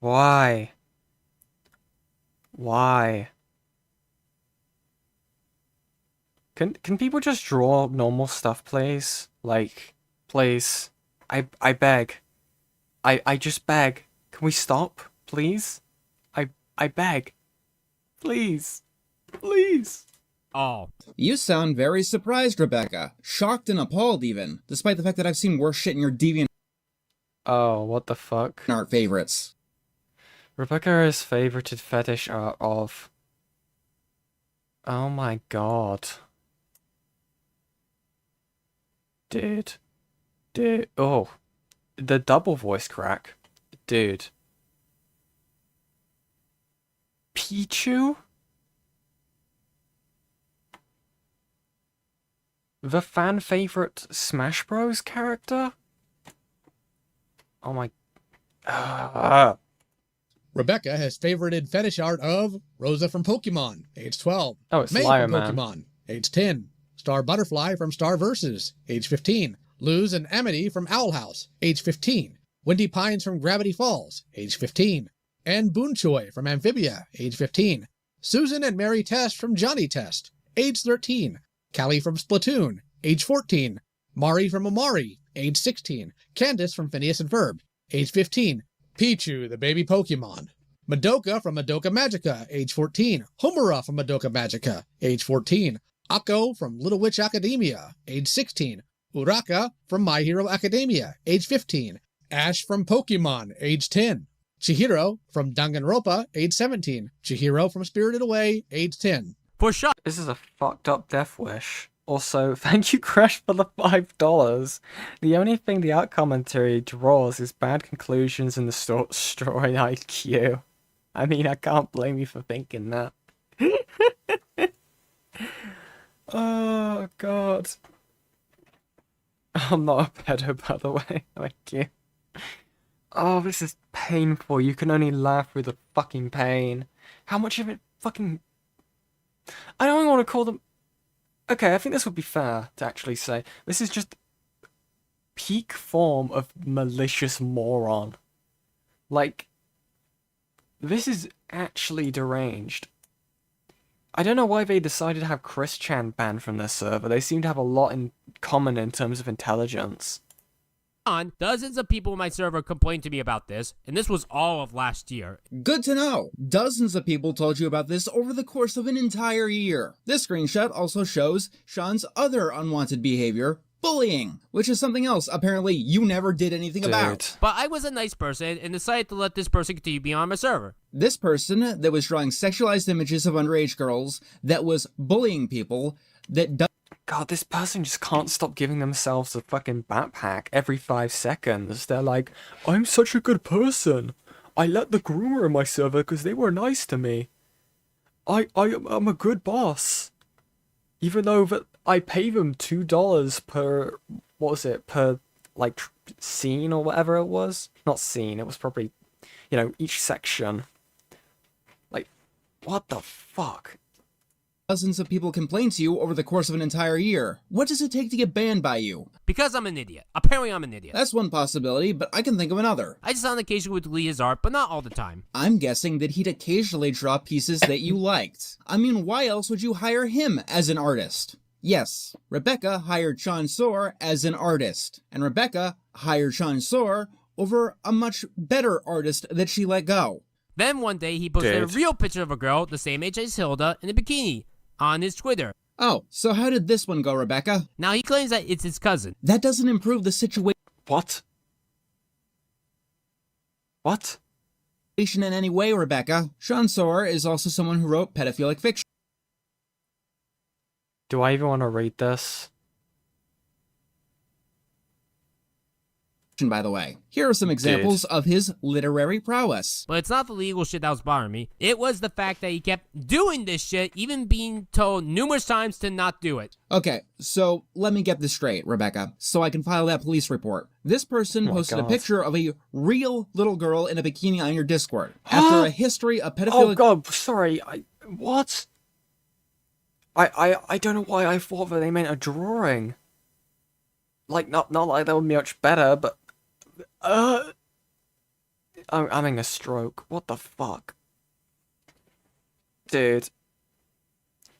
Speaker 1: Why? Why? Can people just draw normal stuff, please? Like, please. I beg. I just beg. Can we stop, please? I beg. Please. Please.
Speaker 15: Oh.
Speaker 8: You sound very surprised, Rebecca. Shocked and appalled, even. Despite the fact that I've seen worse shit in your deviant...
Speaker 1: Oh, what the fuck?
Speaker 8: ...art favorites.
Speaker 1: Rebecca has favorited fetish art of... Oh my god. Dude. Oh. The double voice crack? Dude. Pichu? The fan favorite Smash Bros character? Oh my...
Speaker 21: Rebecca has favorited fetish art of Rosa from Pokemon, age 12.
Speaker 1: Oh, it's
Speaker 21: May
Speaker 1: Liar
Speaker 21: from
Speaker 1: Man.
Speaker 21: Pokemon, age 10. Star Butterfly from Star Versus, age 15. Luz and Amity from Owl House, age 15. Windy Pines from Gravity Falls, age 15. And Boonchoy from Amphibia, age 15. Susan and Mary Test from Johnny Test, age 13. Callie from Splatoon, age 14. Mari from Amari, age 16. Candace from Phineas and Ferb, age 15. Pichu, the baby Pokemon. Madoka from Madoka Magica, age 14. Homura from Madoka Magica, age 14. Akko from Little Witch Academia, age 16. Uraka from My Hero Academia, age 15. Ash from Pokemon, age 10. Chihiro from Danganronpa, age 17. Chihiro from Spirited Away, age 10.
Speaker 15: For sure.
Speaker 1: This is a fucked up death wish. Also, thank you, Crash, for the $5. The only thing the art commentary draws is bad conclusions and the destroyed IQ. I mean, I can't blame you for thinking that. Oh, God. I'm not a pedo, by the way. Thank you. Oh, this is painful. You can only laugh through the fucking pain. How much of it fucking... I don't want to call them... Okay, I think this would be fair to actually say. This is just peak form of malicious moron. Like, this is actually deranged. I don't know why they decided to have Chris Chan banned from their server. They seem to have a lot in common in terms of intelligence.
Speaker 15: Dozens of people in my server complained to me about this, and this was all of last year.
Speaker 8: Good to know. Dozens of people told you about this over the course of an entire year. This screenshot also shows Sean's other unwanted behavior, bullying, which is something else apparently you never did anything about.
Speaker 15: But I was a nice person and decided to let this person continue being on my server.
Speaker 8: This person that was drawing sexualized images of underage girls, that was bullying people, that
Speaker 1: God, this person just can't stop giving themselves a fucking backpack every 5 seconds. They're like, I'm such a good person. I let the groomer in my server because they were nice to me. I'm a good boss. Even though that I pay them $2 per, what was it, per, like, scene or whatever it was? Not scene, it was probably, you know, each section. Like, what the fuck?
Speaker 8: Dozens of people complained to you over the course of an entire year. What does it take to get banned by you?
Speaker 15: Because I'm an idiot. Apparently I'm an idiot.
Speaker 8: That's one possibility, but I can think of another.
Speaker 15: I just on occasion would delete his art, but not all the time.
Speaker 8: I'm guessing that he'd occasionally draw pieces that you liked. I mean, why else would you hire him as an artist? Yes, Rebecca hired Sean Soar as an artist, and Rebecca hired Sean Soar over a much better artist that she let go.
Speaker 15: Then one day he posted a real picture of a girl the same age as Hilda in a bikini on his Twitter.
Speaker 8: Oh, so how did this one go, Rebecca?
Speaker 15: Now he claims that it's his cousin.
Speaker 8: That doesn't improve the situation.
Speaker 1: What? What?
Speaker 8: In any way, Rebecca. Sean Soar is also someone who wrote pedophilic fiction.
Speaker 1: Do I even want to read this?
Speaker 8: By the way, here are some examples of his literary prowess.
Speaker 15: But it's not the legal shit that was bothering me. It was the fact that he kept doing this shit, even being told numerous times to not do it.
Speaker 8: Okay, so let me get this straight, Rebecca, so I can file that police report. This person posted a picture of a real little girl in a bikini on your Discord. After a history of pedophilic...
Speaker 1: Oh god, sorry, what? I don't know why I thought that they meant a drawing. Like, not like that would be much better, but... I'm having a stroke. What the fuck? Dude.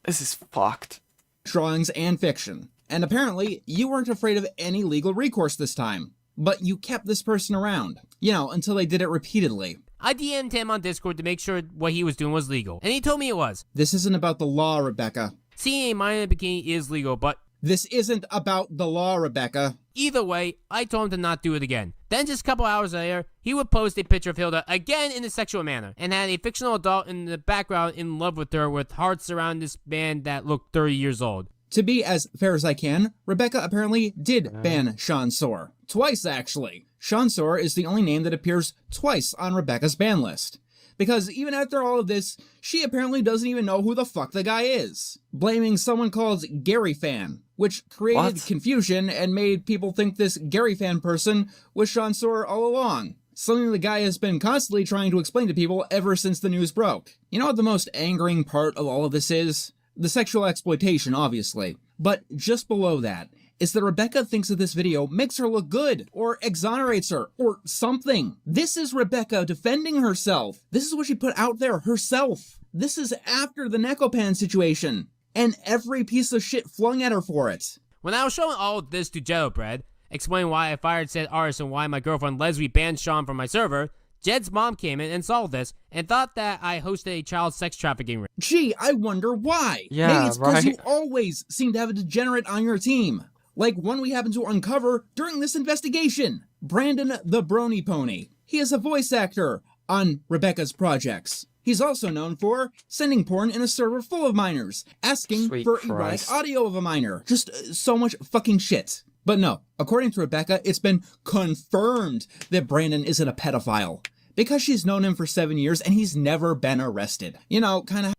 Speaker 1: This is fucked.
Speaker 8: Drawings and fiction. And apparently, you weren't afraid of any legal recourse this time. But you kept this person around. You know, until they did it repeatedly.
Speaker 15: I DM'd him on Discord to make sure what he was doing was legal. And he told me it was.
Speaker 8: This isn't about the law, Rebecca.
Speaker 15: Seeing a minor in a bikini is legal, but...
Speaker 8: This isn't about the law, Rebecca.
Speaker 15: Either way, I told him to not do it again. Then just a couple hours later, he would post a picture of Hilda again in a sexual manner, and had a fictional adult in the background in love with her with hearts around this band that looked 30 years old.
Speaker 8: To be as fair as I can, Rebecca apparently did ban Sean Soar. Twice, actually. Shansor is the only name that appears twice on Rebecca's ban list. Because even after all of this, she apparently doesn't even know who the fuck the guy is. Blaming someone called Gary Fan, which created confusion and made people think this Gary Fan person was Shansor all along. Something the guy has been constantly trying to explain to people ever since the news broke. You know what the most angering part of all of this is? The sexual exploitation, obviously. But just below that is that Rebecca thinks that this video makes her look good, or exonerates her, or something. This is Rebecca defending herself. This is what she put out there herself. This is after the Neopon situation, and every piece of shit flung at her for it.
Speaker 15: When I was showing all of this to Jedobread, explaining why I fired said artist and why my girlfriend Leslie banned Sean from my server, Jed's mom came in and saw this and thought that I hosted a child sex trafficking ring.
Speaker 8: Gee, I wonder why.
Speaker 1: Yeah,
Speaker 8: maybe it's because
Speaker 1: right.
Speaker 8: you always seem to have a degenerate on your team. Like one we happened to uncover during this investigation. Brandon the Brony Pony. He is a voice actor on Rebecca's projects. He's also known for sending porn in a server full of minors, asking for erotic audio of a minor. Just so much fucking shit. But no, according to Rebecca, it's been confirmed that Brandon isn't a pedophile. Because she's known him for 7 years and he's never been arrested. You know, kind of.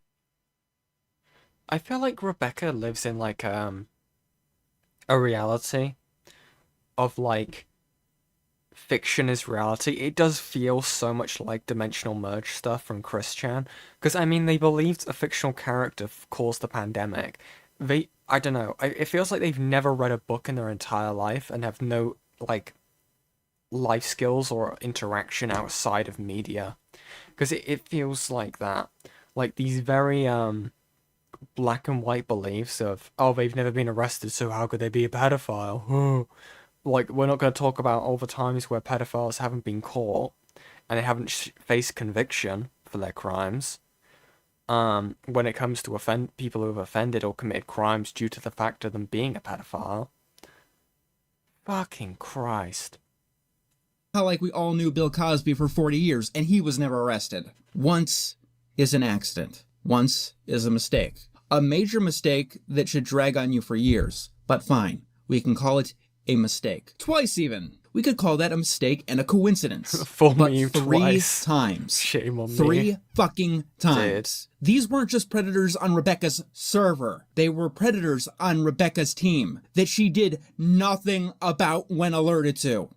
Speaker 1: I feel like Rebecca lives in like a reality of like fiction is reality. It does feel so much like Dimensional Merge stuff from Chris Chan. Because I mean, they believed a fictional character caused the pandemic. I don't know. It feels like they've never read a book in their entire life and have no like life skills or interaction outside of media. Because it feels like that. Like these very black and white beliefs of, oh, they've never been arrested, so how could they be a pedophile? Like, we're not going to talk about all the times where pedophiles haven't been caught and they haven't faced conviction for their crimes. When it comes to people who have offended or committed crimes due to the fact of them being a pedophile. Fucking Christ.
Speaker 8: How like we all knew Bill Cosby for 40 years and he was never arrested. Once is an accident. Once is a mistake. A major mistake that should drag on you for years. But fine, we can call it a mistake. Twice even. We could call that a mistake and a coincidence.
Speaker 1: But
Speaker 8: three
Speaker 1: twice.
Speaker 8: times.
Speaker 1: Shame on me.
Speaker 8: 3 fucking times. These weren't just predators on Rebecca's server. They were predators on Rebecca's team that she did nothing about when alerted to.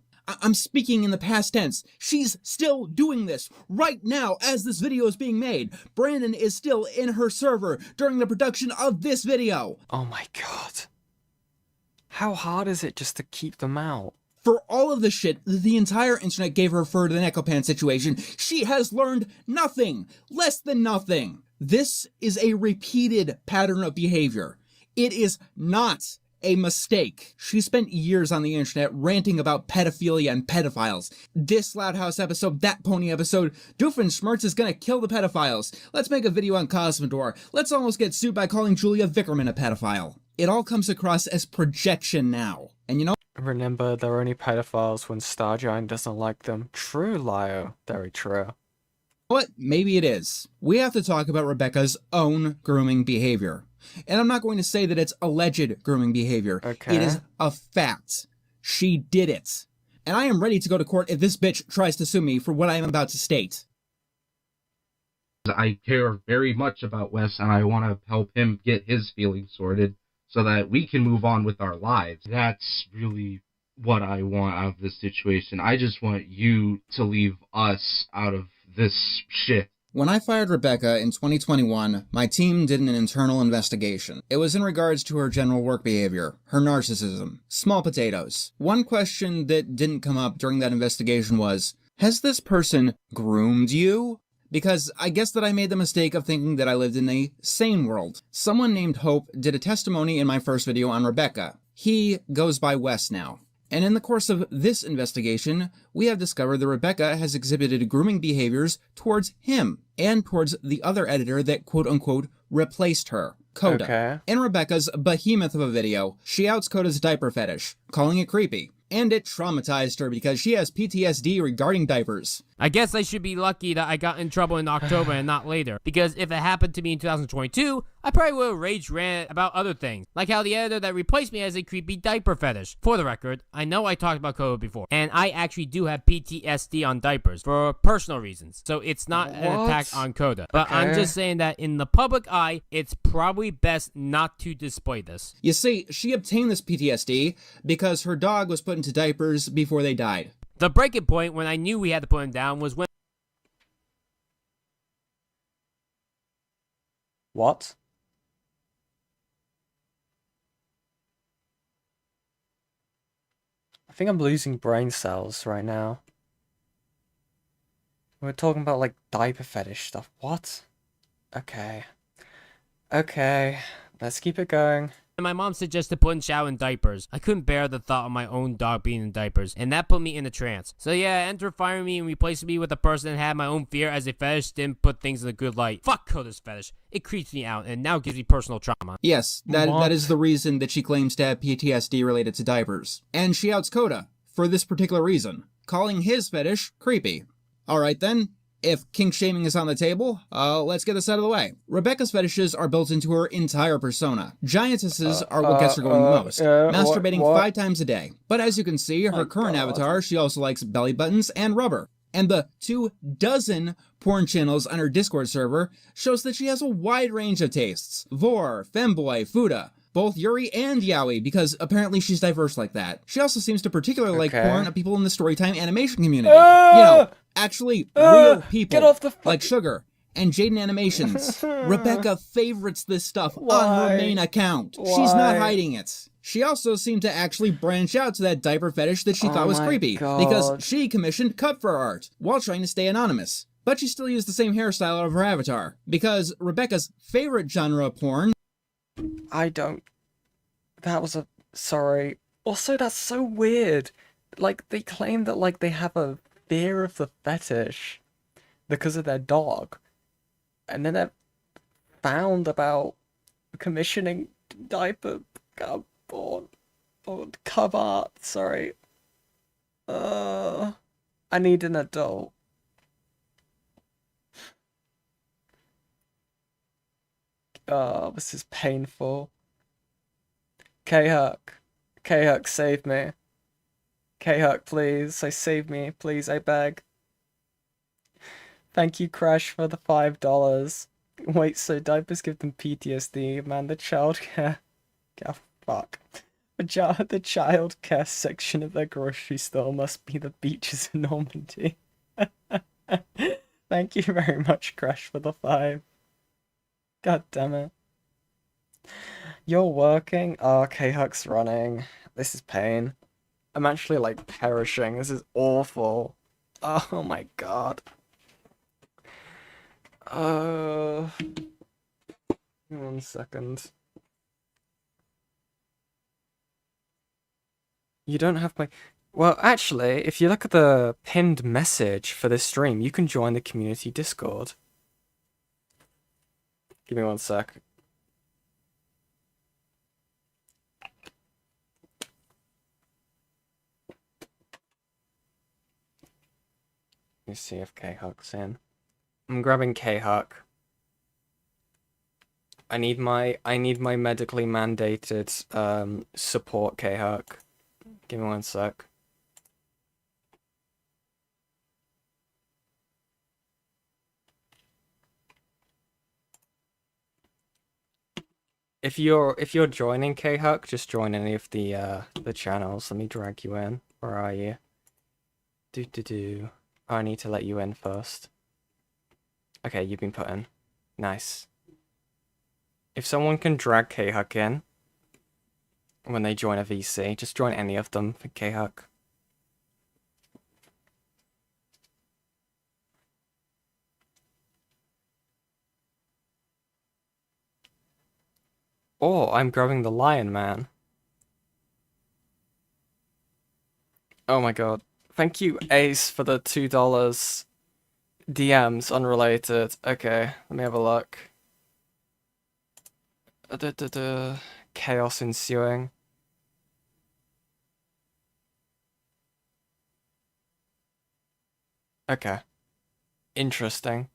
Speaker 8: I'm speaking in the past tense. She's still doing this right now as this video is being made. Brandon is still in her server during the production of this video.
Speaker 1: Oh my god. How hard is it just to keep them out?
Speaker 8: For all of the shit the entire internet gave her for the Neopon situation, she has learned nothing. Less than nothing. This is a repeated pattern of behavior. It is not a mistake. She spent years on the internet ranting about pedophilia and pedophiles. This Loud House episode, that pony episode, Doofenshmirtz is gonna kill the pedophiles. Let's make a video on Cosmodor. Let's almost get sued by calling Julia Vickerman a pedophile. It all comes across as projection now. And you know,
Speaker 1: remember, they're only pedophiles when Stargiant doesn't like them. True, Lio. Very true.
Speaker 8: What? Maybe it is. We have to talk about Rebecca's own grooming behavior. And I'm not going to say that it's alleged grooming behavior.
Speaker 1: Okay.
Speaker 8: It is a fact. She did it. And I am ready to go to court if this bitch tries to sue me for what I am about to state.
Speaker 2: I care very much about Wes, and I want to help him get his feelings sorted so that we can move on with our lives. That's really what I want out of this situation. I just want you to leave us out of this shit.
Speaker 8: When I fired Rebecca in 2021, my team did an internal investigation. It was in regards to her general work behavior, her narcissism, small potatoes. One question that didn't come up during that investigation was, has this person groomed you? Because I guess that I made the mistake of thinking that I lived in a sane world. Someone named Hope did a testimony in my first video on Rebecca. He goes by Wes now. And in the course of this investigation, we have discovered that Rebecca has exhibited grooming behaviors towards him and towards the other editor that quote-unquote replaced her, Coda.
Speaker 1: Okay.
Speaker 8: In Rebecca's behemoth of a video, she outs Coda's diaper fetish, calling it creepy. And it traumatized her because she has PTSD regarding diapers.
Speaker 15: I guess I should be lucky that I got in trouble in October and not later, because if it happened to me in 2022, I probably would have rage rant about other things, like how the editor that replaced me has a creepy diaper fetish. For the record, I know I talked about Coda before, and I actually do have PTSD on diapers for personal reasons, so it's not an attack on Coda. But I'm just saying that in the public eye, it's probably best not to display this.
Speaker 8: You see, she obtained this PTSD because her dog was put into diapers before they died.
Speaker 15: The breaking point when I knew we had to put him down was when...
Speaker 1: What? I think I'm losing brain cells right now. We're talking about, like, diaper fetish stuff. What? Okay. Okay. Let's keep it going.
Speaker 15: My mom suggested putting Chow in diapers. I couldn't bear the thought of my own dog being in diapers, and that put me in a trance. So yeah, Enter firing me and replacing me with a person that had my own fear as a fetish didn't put things in a good light. Fuck Coda's fetish. It creeps me out, and now gives me personal trauma.
Speaker 8: Yes, that is the reason that she claims to have PTSD related to diapers. And she outs Coda for this particular reason, calling his fetish creepy. Alright then, if kink shaming is on the table, let's get this out of the way. Rebecca's fetishes are built into her entire persona. Giantesses are what gets her going the most, masturbating 5 times a day. But as you can see, her current avatar, she also likes belly buttons and rubber. And the 24 porn channels on her Discord server shows that she has a wide range of tastes. Vor, femboy, fuda, both Yuri and Yaoi, because apparently she's diverse like that. She also seems to particularly like porn of people in the storytime animation community. You know, actually real people like Sugar and Jaden Animations. Rebecca favorites this stuff on her main account. She's not hiding it. She also seemed to actually branch out to that diaper fetish that she thought was creepy, because she commissioned cover art while trying to stay anonymous. But she still used the same hairstyle of her avatar, because Rebecca's favorite genre of porn...
Speaker 1: Sorry. Also, that's so weird. Like, they claim that, like, they have a fear of the fetish because of their dog. And then they're found about commissioning diaper porn or cover art, sorry. I need an adult. Oh, this is painful. K-Huck, save me. K-Huck, please, save me, please, I beg. Thank you, Crash, for the $5. Wait, so diapers give them PTSD? Man, the childcare... Oh, fuck. The childcare section of their grocery store must be the beaches in Normandy. Thank you very much, Crash, for the 5. God damn it. You're working? Oh, K-Huck's running. This is pain. I'm actually, like, perishing. This is awful. Oh my god. One second. You don't have my... Well, actually, if you look at the pinned message for this stream, you can join the community Discord. Give me 1 sec. Let me see if K-Huck's in. I'm grabbing K-Huck. I need my medically mandated support, K-Huck. Give me 1 sec. If you're joining K-Huck, just join any of the channels. Let me drag you in. Where are you? I need to let you in first. Okay, you've been put in. Nice. If someone can drag K-Huck in when they join a VC, just join any of them for K-Huck. Oh, I'm grabbing the Lion Man. Oh my god. Thank you, Ace, for the $2 DMs, unrelated. Okay, let me have a look. Chaos ensuing. Okay. Interesting.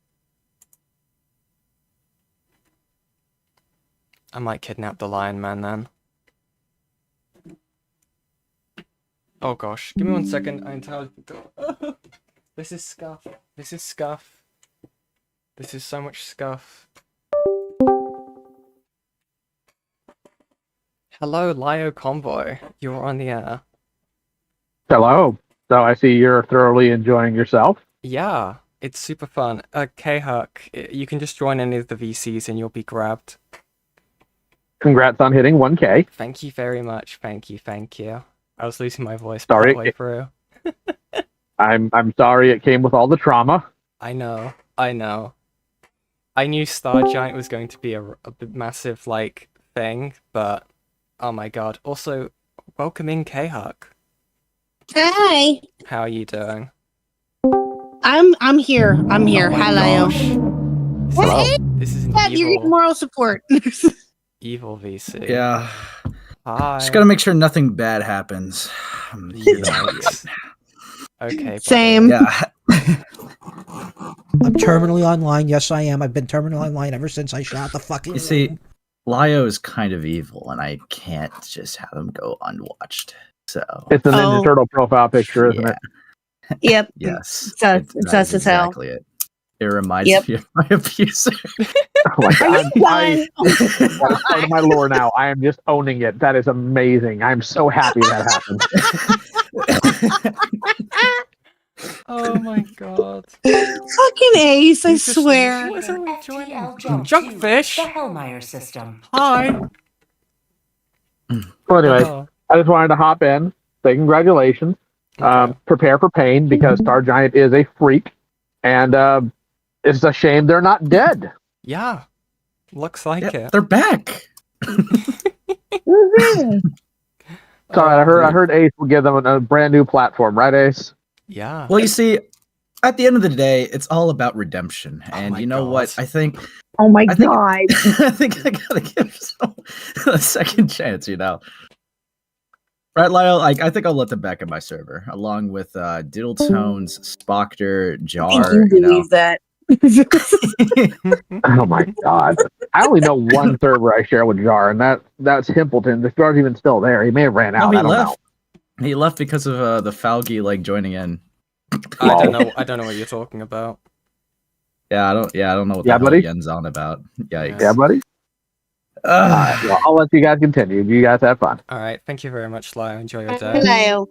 Speaker 1: I might kidnap the Lion Man then. Oh gosh, give me 1 second. I entirely forgot. This is scuff. This is scuff. This is so much scuff. Hello, Lio Convoy. You're on the air.
Speaker 5: Hello. So I see you're thoroughly enjoying yourself.
Speaker 1: Yeah, it's super fun. K-Huck, you can just join any of the VCs and you'll be grabbed.
Speaker 5: Congrats on hitting 1K.
Speaker 1: Thank you very much. Thank you. I was losing my voice
Speaker 5: Sorry.
Speaker 1: partway through.
Speaker 5: I'm sorry it came with all the trauma.
Speaker 1: I know. I knew Stargiant was going to be a massive, like, thing, but oh my god. Also, welcome in, K-Huck.
Speaker 22: Hi.
Speaker 1: How are you doing?
Speaker 22: I'm here. Hello.
Speaker 1: This is an
Speaker 22: You're
Speaker 1: evil,
Speaker 22: getting moral support.
Speaker 1: evil VC.
Speaker 23: Yeah.
Speaker 1: Hi.
Speaker 23: Just gotta make sure nothing bad happens.
Speaker 1: Yikes. Okay.
Speaker 22: Same.
Speaker 23: Yeah.
Speaker 24: I'm terminally online. Yes, I am. I've been terminally online ever since I shot the fucking.
Speaker 23: You see, Lio is kind of evil, and I can't just have him go unwatched. So
Speaker 5: it's a Ninja Turtle profile picture, isn't it?
Speaker 22: Yep.
Speaker 23: Yes.
Speaker 22: It's us as hell.
Speaker 23: Exactly it. It reminds me of my abuser.
Speaker 5: Oh my god. That is part of my lore now. I am just owning it. That is amazing. I'm so happy that happened.
Speaker 1: Oh my god.
Speaker 22: Fucking ace, I swear.
Speaker 1: Junkfish.
Speaker 25: The Hellmeyer system.
Speaker 1: Hi.
Speaker 5: Well, anyway, I just wanted to hop in, say congratulations. Prepare for pain because Stargiant is a freak, and it's a shame they're not dead.
Speaker 1: Yeah, looks like it.
Speaker 23: They're back.
Speaker 5: Sorry, I heard Ace will give them a brand new platform, right, Ace?
Speaker 1: Yeah.
Speaker 23: Well, you see, at the end of the day, it's all about redemption, and you know what? I think.
Speaker 22: Oh my
Speaker 23: I think,
Speaker 22: god.
Speaker 23: I think I gotta give someone a second chance. You know. Right, Lyle? I think I'll let them back in my server, along with Diddletones, Spoctor, Jar.
Speaker 22: I think you believe that.
Speaker 5: Oh my god. I only know one server I share with Jar, and that's Himpleton. The Jar's even still there. He may have ran out.
Speaker 23: No, he
Speaker 5: I don't
Speaker 23: left.
Speaker 5: know.
Speaker 23: He left because of the Falgi like joining in.
Speaker 1: I don't know what you're talking about.
Speaker 23: Yeah, I don't know what
Speaker 5: Yeah,
Speaker 23: the
Speaker 5: buddy?
Speaker 23: hell Yen's on about. Yikes.
Speaker 5: Yeah, buddy? Alright, well, I'll let you guys continue. You guys have fun.
Speaker 1: Alright, thank you very much, Lyle. Enjoy your day.
Speaker 22: Hello.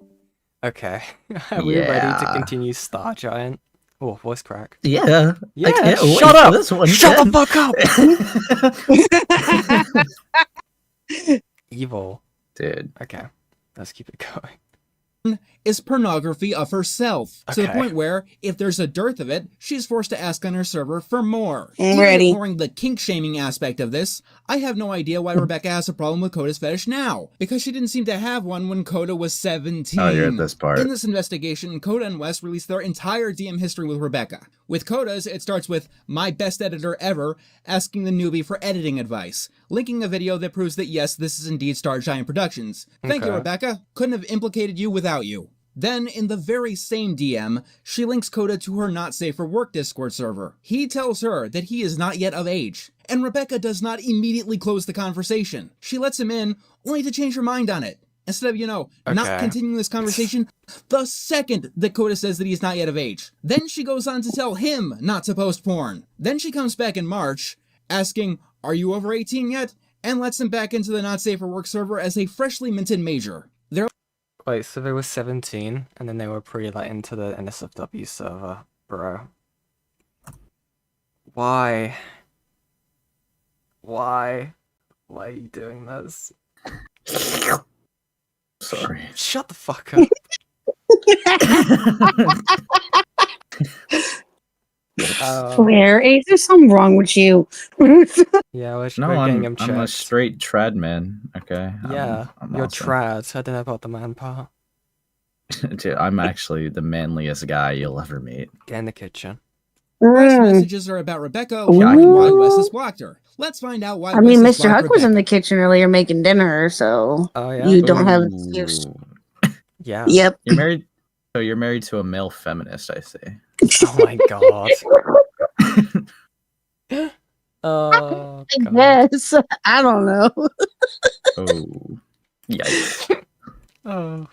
Speaker 1: Okay. Are we ready to continue Stargiant? Oh, voice crack.
Speaker 23: Yeah.
Speaker 1: Yeah,
Speaker 23: I can't wait
Speaker 1: shut
Speaker 23: for
Speaker 1: up!
Speaker 23: this one.
Speaker 1: Shut
Speaker 23: Jen.
Speaker 1: the fuck up! Evil.
Speaker 23: Dude.
Speaker 1: Okay, let's keep it going.
Speaker 8: Is pornography of herself, to the
Speaker 1: Okay.
Speaker 8: point where, if there's a dearth of it, she's forced to ask on her server for more.
Speaker 22: I'm
Speaker 8: Even
Speaker 22: ready.
Speaker 8: ignoring the kink-shaming aspect of this, I have no idea why Rebecca has a problem with Coda's fetish now, because she didn't seem to have one when Coda was 17.
Speaker 23: Oh, you're at this part.
Speaker 8: In this investigation, Coda and Wes released their entire DM history with Rebecca. With Coda's, it starts with, "My best editor ever," asking the newbie for editing advice, linking a video that proves that yes, this is indeed Stargiant Productions. Thank you,
Speaker 1: Okay.
Speaker 8: Rebecca. Couldn't have implicated you without you. Then, in the very same DM, she links Coda to her Not Safe for Work Discord server. He tells her that he is not yet of age, and Rebecca does not immediately close the conversation. She lets him in, only to change her mind on it. Instead of, not
Speaker 1: Okay.
Speaker 8: continuing this conversation the second that Coda says that he's not yet of age. Then she goes on to tell him not to post porn. Then she comes back in March, asking, "Are you over 18 yet?" and lets him back into the Not Safe for Work server as a freshly minted major. They're
Speaker 1: Wait, so they were 17, and then they were pre-let into the NSFW server, bro. Why? Why? Why are you doing this?
Speaker 23: Sorry.
Speaker 1: Shut the fuck up.
Speaker 22: Claire, Ace, there's something wrong with you.
Speaker 1: Yeah, we're
Speaker 23: No,
Speaker 1: getting him
Speaker 23: I'm a
Speaker 1: checked.
Speaker 23: straight trad man. Okay.
Speaker 1: Yeah,
Speaker 23: I'm
Speaker 1: you're
Speaker 23: awesome.
Speaker 1: trad. I don't know about the man part.
Speaker 23: Dude, I'm actually the manliest guy you'll ever meet.
Speaker 1: Get in the kitchen.
Speaker 8: Wes messages are about Rebecca and why Wes has blocked her. Let's find out why
Speaker 22: I mean,
Speaker 8: Wes has
Speaker 22: Mr.
Speaker 8: blocked
Speaker 22: Huck was in
Speaker 8: Rebecca.
Speaker 22: the kitchen earlier making dinner, so
Speaker 1: Oh, yeah?
Speaker 22: you don't have an excuse.
Speaker 1: Yeah.
Speaker 22: Yep.
Speaker 23: You're married. So you're married to a male feminist, I see.
Speaker 1: Oh my god. Oh,
Speaker 22: I guess. I don't know.
Speaker 23: Oh, yikes.
Speaker 1: Oh.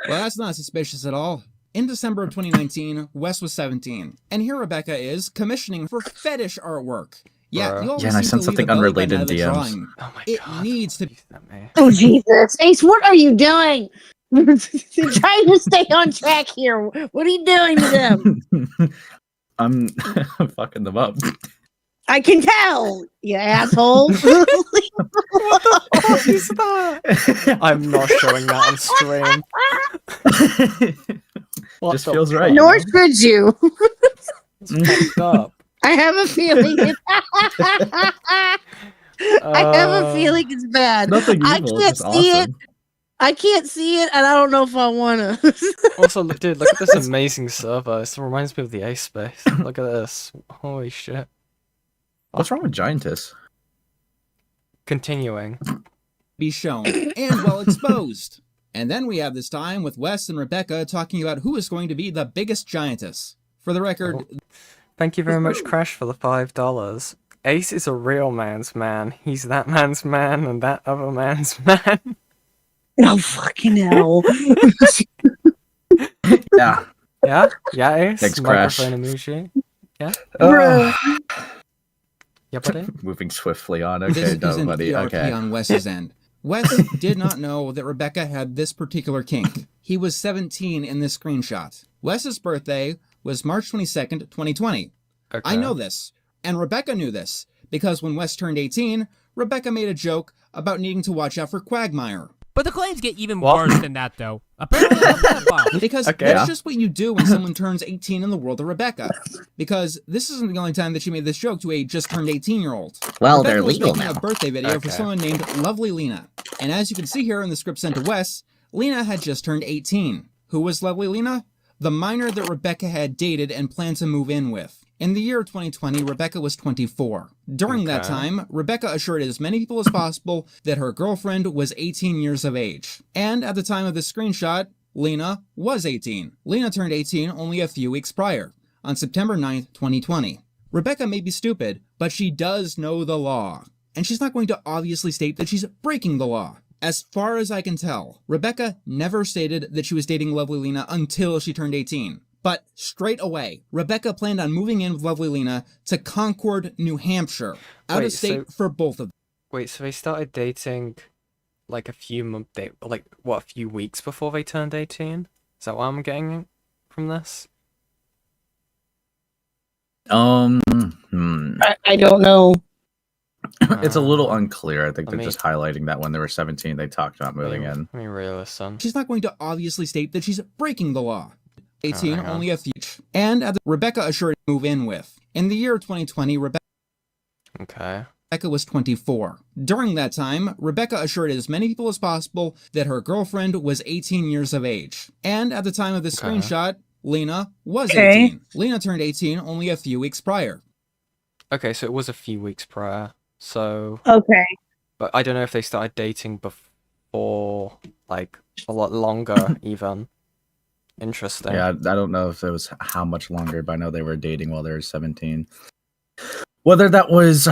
Speaker 8: Well, that's not suspicious at all. In December of 2019, Wes was 17, and here Rebecca is commissioning for fetish artwork. Yeah, you always
Speaker 23: Yeah, and I
Speaker 8: seem
Speaker 23: sent
Speaker 8: to leave
Speaker 23: something
Speaker 8: the belly button
Speaker 23: unrelated
Speaker 8: out of the
Speaker 23: DMs.
Speaker 8: drawing.
Speaker 1: Oh my
Speaker 8: it
Speaker 1: god.
Speaker 8: needs to be.
Speaker 22: Oh Jesus, Ace, what are you doing? You're trying to stay on track here. What are you doing to them?
Speaker 23: I'm fucking them up.
Speaker 22: I can tell, you asshole.
Speaker 1: What the fuck is that? I'm not showing that on stream.
Speaker 23: Just feels right.
Speaker 22: Nor should you.
Speaker 1: It's fucked up.
Speaker 22: I have a feeling. I have a feeling it's bad.
Speaker 23: Nothing
Speaker 22: I
Speaker 23: evil,
Speaker 22: can't
Speaker 23: it's
Speaker 22: see
Speaker 23: awesome.
Speaker 22: it. I can't see it, and I don't know if I wanna.
Speaker 1: Also, dude, look at this amazing server. This reminds me of the Ace space. Look at this. Holy shit.
Speaker 23: What's wrong with Giantess?
Speaker 1: Continuing.
Speaker 8: Be shown and well exposed. And then we have this time with Wes and Rebecca talking about who is going to be the biggest giantess. For the record,
Speaker 1: Thank you very much, Crash, for the $5. Ace is a real man's man. He's that man's man and that other man's man.
Speaker 22: Oh fucking hell!
Speaker 23: Yeah.
Speaker 1: Yeah? Yeah, Ace?
Speaker 23: Thanks, Crash.
Speaker 1: Microphone emoji. Yeah? Yeah, buddy?
Speaker 23: Moving swiftly on.
Speaker 8: this
Speaker 23: Okay, no,
Speaker 8: isn't
Speaker 23: buddy.
Speaker 8: PRP
Speaker 23: Okay.
Speaker 8: on Wes's end. Wes did not know that Rebecca had this particular kink. He was 17 in this screenshot. Wes's birthday was March 22nd, 2020.
Speaker 1: Okay.
Speaker 8: I know this, and Rebecca knew this, because when Wes turned 18, Rebecca made a joke about needing to watch out for Quagmire.
Speaker 15: But the claims get even worse than that, though. Apparently, I'm a pedophile.
Speaker 8: Because that's just what you do when someone turns 18 in the world of Rebecca. Because this isn't the only time that she made this joke to a just turned 18-year-old.
Speaker 23: Well,
Speaker 8: Rebecca
Speaker 23: they're
Speaker 8: was
Speaker 23: legal
Speaker 8: making
Speaker 23: now.
Speaker 8: a birthday video for
Speaker 23: Okay.
Speaker 8: someone named Lovely Lena. And as you can see here in the script sent to Wes, Lena had just turned 18. Who was Lovely Lena? The minor that Rebecca had dated and planned to move in with. In the year 2020, Rebecca was 24. During that time, Rebecca assured as many people as possible that her girlfriend was 18 years of age. And at the time of this screenshot, Lena was 18. Lena turned 18 only a few weeks prior, on September 9th, 2020. Rebecca may be stupid, but she does know the law. And she's not going to obviously state that she's breaking the law. As far as I can tell, Rebecca never stated that she was dating Lovely Lena until she turned 18. But straight away, Rebecca planned on moving in with Lovely Lena to Concord, New Hampshire, out of state for both of them.
Speaker 1: Wait, so they started dating like a few a few weeks before they turned 18? Is that what I'm getting from this?
Speaker 22: I don't know.
Speaker 23: It's a little unclear. I think
Speaker 1: let
Speaker 23: they're
Speaker 1: me-
Speaker 23: just highlighting that when they were 17, they talked about moving in.
Speaker 1: Let me re-listen.
Speaker 8: She's not going to obviously state that she's breaking the law. 18
Speaker 1: hang on.
Speaker 8: only a few. And Rebecca assured to move in with. In the year 2020, Rebecca was 24. During that time, Rebecca assured as many people as possible that her girlfriend was 18 years of age. And at the time of this screenshot, Lena was 18. Lena turned 18 only a few weeks prior.
Speaker 1: Okay, so it was a few weeks prior. So
Speaker 22: Okay.
Speaker 1: But I don't know if they started dating before, like a lot longer even. Interesting.
Speaker 23: Yeah, I don't know if it was how much longer, but I know they were dating while they were 17. Whether that was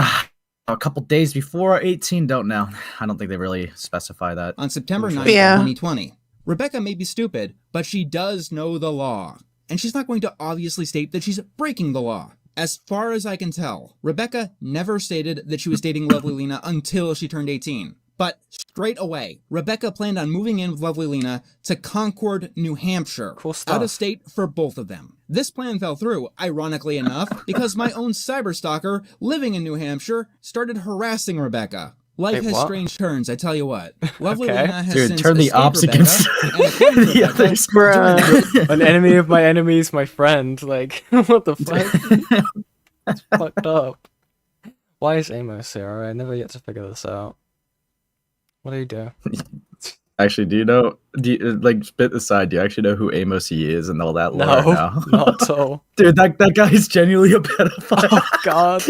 Speaker 23: a couple days before 18, don't know. I don't think they really specify that.
Speaker 8: On September 9th, 2020. Rebecca may be stupid, but she does know the law. And she's not going to obviously state that she's breaking the law. As far as I can tell, Rebecca never stated that she was dating Lovely Lena until she turned 18. But straight away, Rebecca planned on moving in with Lovely Lena to Concord, New Hampshire, out of state for both of them. This plan fell through, ironically enough, because my own cyberstalker living in New Hampshire started harassing Rebecca. Life
Speaker 1: Wait,
Speaker 8: has
Speaker 1: what?
Speaker 8: strange turns, I tell you what. Lovely
Speaker 1: Okay.
Speaker 8: Lena has
Speaker 23: Dude,
Speaker 8: since
Speaker 23: turn the
Speaker 8: escaped
Speaker 23: ops
Speaker 8: Rebecca,
Speaker 23: against
Speaker 8: and according to
Speaker 23: the
Speaker 8: Rebecca,
Speaker 23: others.
Speaker 8: during
Speaker 1: An enemy of my enemy is my friend. Like, what the fuck? That's fucked up. Why is Amos here? I never yet to figure this out. What do you do?
Speaker 23: Actually, do you, like, spit aside, do you actually know who Amos he is and all that lore?
Speaker 1: No, not at all.
Speaker 23: Dude, that guy is genuinely a pedophile.
Speaker 1: Oh, God.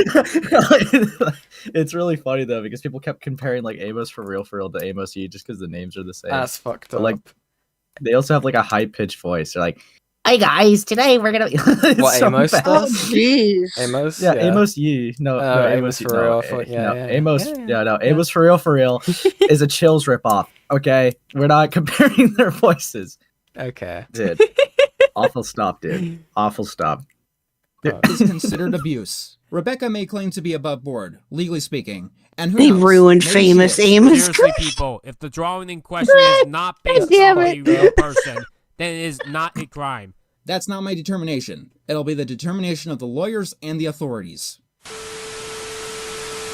Speaker 23: It's really funny, though, because people kept comparing, like, Amos for real to Amos E just because the names are the same.
Speaker 1: That's fucked
Speaker 23: But,
Speaker 1: up.
Speaker 23: like, they also have, like, a high-pitched voice. They're like, Hey guys, today we're gonna.
Speaker 1: What
Speaker 23: so
Speaker 1: Amos
Speaker 23: bad.
Speaker 1: does?
Speaker 22: Jeez.
Speaker 1: Amos?
Speaker 23: Yeah, Amos no,
Speaker 1: Amos for real.
Speaker 23: Amos, Amos for real is a Chills ripoff. Okay, we're not comparing their voices.
Speaker 1: Okay,
Speaker 23: dude, awful stop, dude, awful stop.
Speaker 8: Is considered abuse. Rebecca may claim to be above board, legally speaking, and who
Speaker 22: They
Speaker 8: knows?
Speaker 22: ruined
Speaker 8: Maybe
Speaker 22: famous
Speaker 8: she is.
Speaker 22: Amos.
Speaker 15: Seriously, people, if the drawing in question is not based
Speaker 22: damn
Speaker 15: on a
Speaker 22: it.
Speaker 15: real person, then it is not a crime.
Speaker 8: That's not my determination. It'll be the determination of the lawyers and the authorities.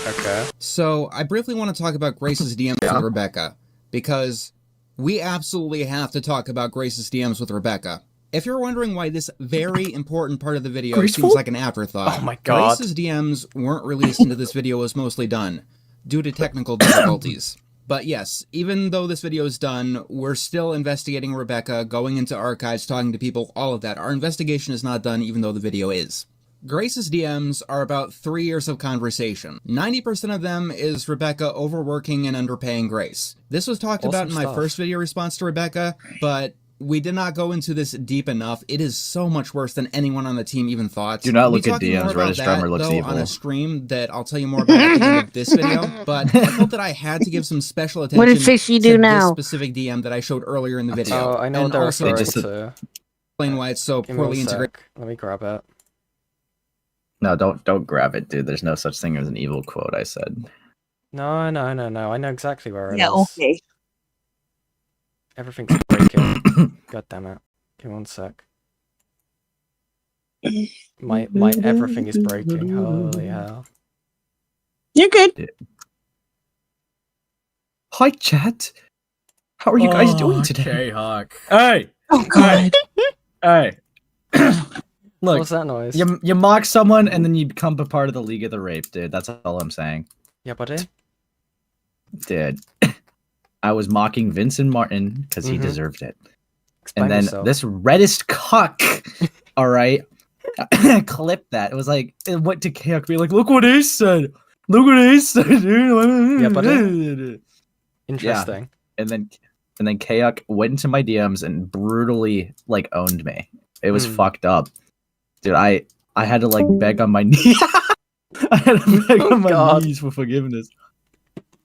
Speaker 1: Okay.
Speaker 8: So, I briefly want to talk about Grace's DMs with Rebecca, because we absolutely have to talk about Grace's DMs with Rebecca. If you're wondering why this very important part of the video
Speaker 1: Graceful?
Speaker 8: seems like an afterthought,
Speaker 1: Oh my God.
Speaker 8: Grace's DMs weren't released until this video was mostly done, due to technical difficulties. But yes, even though this video is done, we're still investigating Rebecca, going into archives, talking to people, all of that. Our investigation is not done even though the video is. Grace's DMs are about 3 years of conversation. 90% of them is Rebecca overworking and underpaying Grace. This was talked about in my first video response to Rebecca, but we did not go into this deep enough. It is so much worse than anyone on the team even thought.
Speaker 23: Do not
Speaker 8: We'll
Speaker 23: look
Speaker 8: be
Speaker 23: at
Speaker 8: talking more
Speaker 23: DMs.
Speaker 8: about
Speaker 23: Reddit drummer
Speaker 8: that,
Speaker 23: looks
Speaker 8: though,
Speaker 23: evil.
Speaker 8: on a stream that I'll tell you more about at the end of this video, but I felt that I had to give some special attention
Speaker 22: What did Fishy do
Speaker 8: to
Speaker 22: now?
Speaker 8: this specific DM that I showed earlier in the video.
Speaker 1: Oh, I know
Speaker 8: and
Speaker 1: what they're
Speaker 8: also
Speaker 1: referring
Speaker 8: just
Speaker 1: to.
Speaker 8: explain why it's so
Speaker 1: Give me
Speaker 8: poorly
Speaker 1: one
Speaker 8: integrated.
Speaker 1: sec. Let me grab it.
Speaker 23: No, don't grab it, dude. There's no such thing as an evil quote. I said.
Speaker 1: No. I know exactly where it is.
Speaker 22: Yeah, okay.
Speaker 1: Everything's breaking. God damn it. Give me one sec. My everything is breaking. Holy hell.
Speaker 22: You're good.
Speaker 23: Hi, chat. How are you guys doing today?
Speaker 1: K-Hawk.
Speaker 23: Hey.
Speaker 22: Oh God.
Speaker 23: Hey. Look,
Speaker 1: What's that noise?
Speaker 23: you mock someone and then you become a part of the League of the Rape, dude. That's all I'm saying.
Speaker 1: Yeah, buddy.
Speaker 23: Dude, I was mocking Vincent Martin because he deserved it.
Speaker 1: Explain
Speaker 23: and then
Speaker 1: yourself.
Speaker 23: this reddest cuck, all right, clipped that. It was like, it went to Chaos be like, look what he said. Look what he said, dude.
Speaker 1: Yeah, buddy. Interesting.
Speaker 23: And then Chaos went into my DMs and brutally like owned me. It was fucked up. Dude, I had to like beg on my knees. I had to beg on my knees for forgiveness.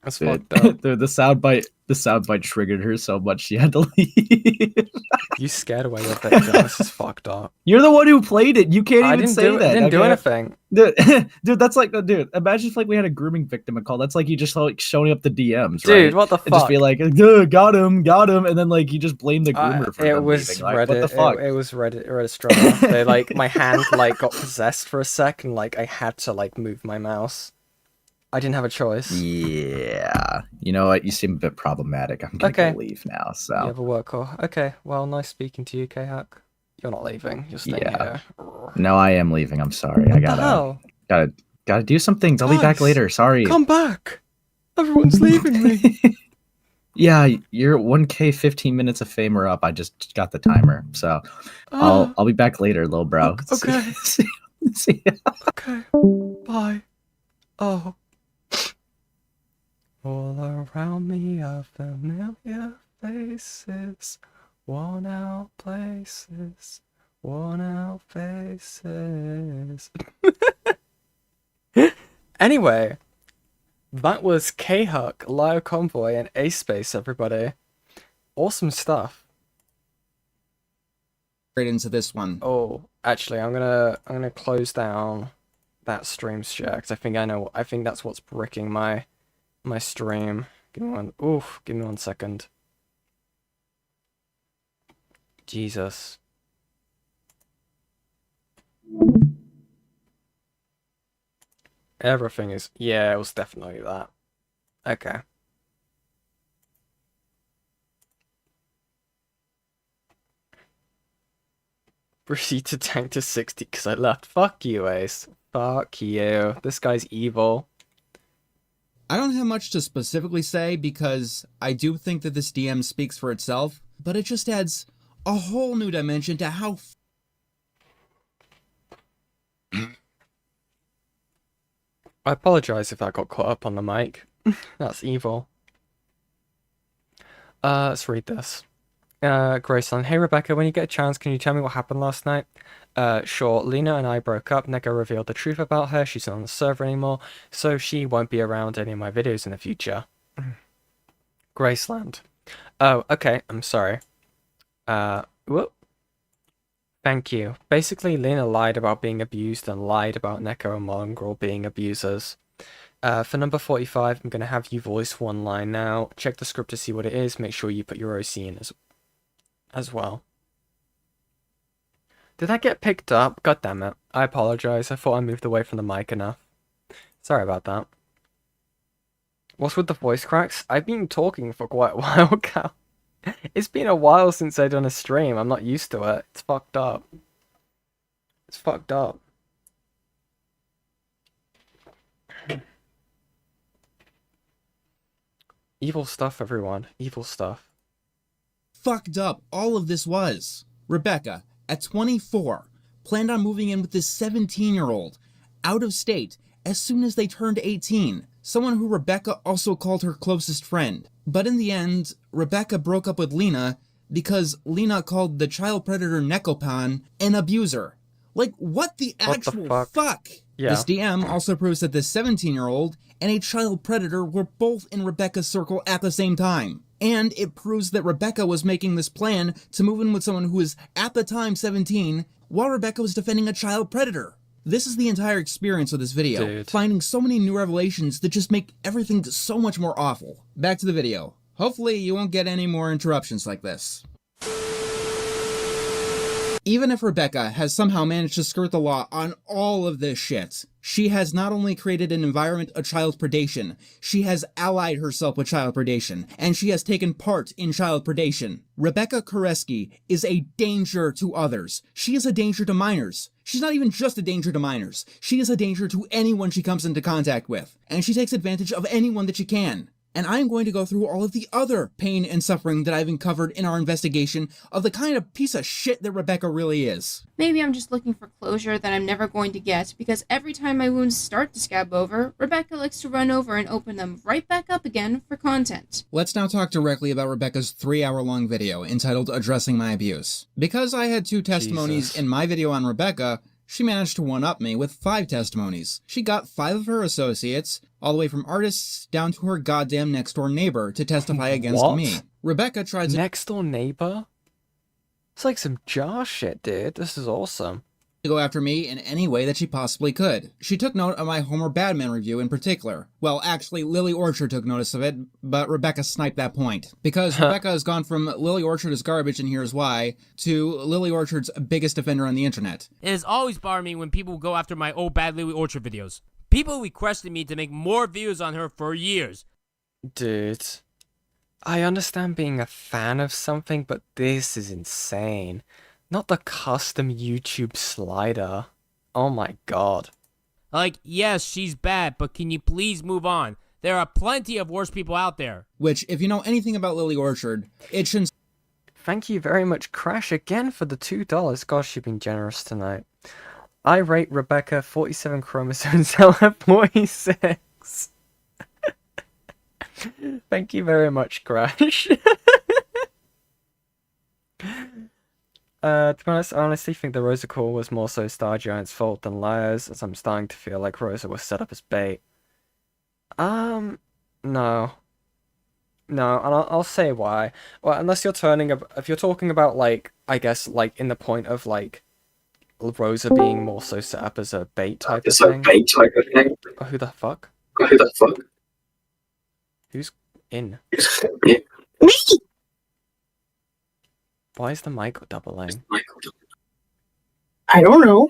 Speaker 1: That's
Speaker 23: Dude,
Speaker 1: fucked up.
Speaker 23: the soundbite triggered her so much she had to leave.
Speaker 1: You scared away your victim. This is fucked up.
Speaker 23: You're the one who played it. You can't
Speaker 1: I
Speaker 23: even
Speaker 1: didn't
Speaker 23: say
Speaker 1: do,
Speaker 23: that.
Speaker 1: I didn't do
Speaker 23: okay?
Speaker 1: anything.
Speaker 23: Dude, that's like, dude, imagine if like we had a grooming victim call. That's like you just like showing up the DMs,
Speaker 1: Dude,
Speaker 23: right?
Speaker 1: what the
Speaker 23: And just be
Speaker 1: fuck?
Speaker 23: like, got him, and then like you just blame the groomer for
Speaker 1: It
Speaker 23: them
Speaker 1: was
Speaker 23: leaving. Like,
Speaker 1: Reddit.
Speaker 23: what the fuck?
Speaker 1: It was Reddit drama. They like my hand like got possessed for a second. Like I had to like move my mouse. I didn't have a choice.
Speaker 23: Yeah. You know what? You seem a bit problematic. I'm gonna
Speaker 1: Okay.
Speaker 23: go leave now.
Speaker 1: You
Speaker 23: So
Speaker 1: have a work call. Okay. Well, nice speaking to you, K-Hack. You're not leaving. You're staying
Speaker 23: yeah.
Speaker 1: here.
Speaker 23: No, I am leaving. I'm sorry. I
Speaker 1: the hell?
Speaker 23: gotta do some things. I'll be back
Speaker 1: Guys,
Speaker 23: later. Sorry.
Speaker 1: Come back. Everyone's leaving me.
Speaker 23: Yeah, you're 1K 15 minutes of fame are up. I just got the timer. So I'll be back later, little bro.
Speaker 1: Okay.
Speaker 23: See ya.
Speaker 1: Okay. Bye. Oh. All around me are familiar faces, worn out places, worn out faces. Anyway, that was K-Huck, Lio Convoy, and A-Space, everybody. Awesome stuff.
Speaker 8: Right into this one.
Speaker 1: Oh, actually, I'm gonna close down that stream share because I think that's what's bricking my stream. Give me one second. Jesus. Everything is, yeah, it was definitely that. Okay. Proceed to tank to 60 because I left. Fuck you, Ace. Fuck you. This guy's evil.
Speaker 8: I don't have much to specifically say because I do think that this DM speaks for itself, but it just adds a whole new dimension to how
Speaker 1: I apologize if I got caught up on the mic. That's evil. Let's read this. Graceland. Hey, Rebecca, when you get a chance, can you tell me what happened last night? Sure, Lena and I broke up. Neko revealed the truth about her. She's not on the server anymore, so she won't be around any of my videos in the future. Graceland. Oh, okay, I'm sorry. Whoop. Thank you. Basically, Lena lied about being abused and lied about Neko and Mongrel being abusers. For number 45, I'm going to have you voice one line now. Check the script to see what it is. Make sure you put your OC in as well. Did that get picked up? God damn it. I apologize. I thought I moved away from the mic enough. Sorry about that. What's with the voice cracks? I've been talking for quite a while, Cal. It's been a while since I've done a stream. I'm not used to it. It's fucked up. It's fucked up. Evil stuff, everyone. Evil stuff.
Speaker 8: Fucked up all of this was. Rebecca, at 24, planned on moving in with this 17-year-old, out of state, as soon as they turned 18, someone who Rebecca also called her closest friend. But in the end, Rebecca broke up with Lena because Lena called the child predator Neopon an abuser. Like, what the actual fuck?
Speaker 1: Yeah.
Speaker 8: This DM also proves that this 17-year-old and a child predator were both in Rebecca's circle at the same time. And it proves that Rebecca was making this plan to move in with someone who was, at the time, 17, while Rebecca was defending a child predator. This is the entire experience of this video,
Speaker 1: Dude.
Speaker 8: finding so many new revelations that just make everything so much more awful. Back to the video. Hopefully you won't get any more interruptions like this. Even if Rebecca has somehow managed to skirt the law on all of this shit, she has not only created an environment of child predation, she has allied herself with child predation, and she has taken part in child predation. Rebecca Koreski is a danger to others. She is a danger to minors. She's not even just a danger to minors. She is a danger to anyone she comes into contact with, and she takes advantage of anyone that she can. And I'm going to go through all of the other pain and suffering that I've uncovered in our investigation of the kind of piece of shit that Rebecca really is.
Speaker 4: Maybe I'm just looking for closure that I'm never going to get, because every time my wounds start to scab over, Rebecca likes to run over and open them right back up again for content.
Speaker 8: Let's now talk directly about Rebecca's 3-hour-long video entitled Addressing My Abuse. Because I had 2 testimonies in my video on Rebecca, she managed to one-up me with 5 testimonies. She got 5 of her associates, all the way from artists down to her goddamn next-door neighbor, to testify against me. Rebecca tried to—
Speaker 1: Next-door neighbor? It's like some jar shit, dude. This is awesome.
Speaker 8: To go after me in any way that she possibly could. She took note of my Homer Badman review in particular. Well, actually, Lily Orchard took notice of it, but Rebecca sniped that point. Because Rebecca has gone from Lily Orchard is garbage and here's why, to Lily Orchard's biggest offender on the internet.
Speaker 15: It has always bothered me when people go after my old bad Lily Orchard videos. People requested me to make more videos on her for years.
Speaker 1: Dude, I understand being a fan of something, but this is insane. Not the custom YouTube slider. Oh my god.
Speaker 15: Like, yes, she's bad, but can you please move on? There are plenty of worse people out there.
Speaker 8: Which, if you know anything about Lily Orchard, it shouldn't—
Speaker 1: Thank you very much, Crash, again for the $2. Gosh, you've been generous tonight. I rate Rebecca 47 chromosomes out of 46. Thank you very much, Crash. To be honest, I honestly think the Rosa call was more so Stargiant's fault than Liar's, as I'm starting to feel like Rosa was set up as bait. No. No, and I'll say why. Well, unless you're if you're talking about, like, I guess, like, in the point of, like, Rosa being more so set up as a bait type of thing. Oh, who the fuck? Who's in?
Speaker 22: Me!
Speaker 1: Why is the mic doubling?
Speaker 22: I don't know.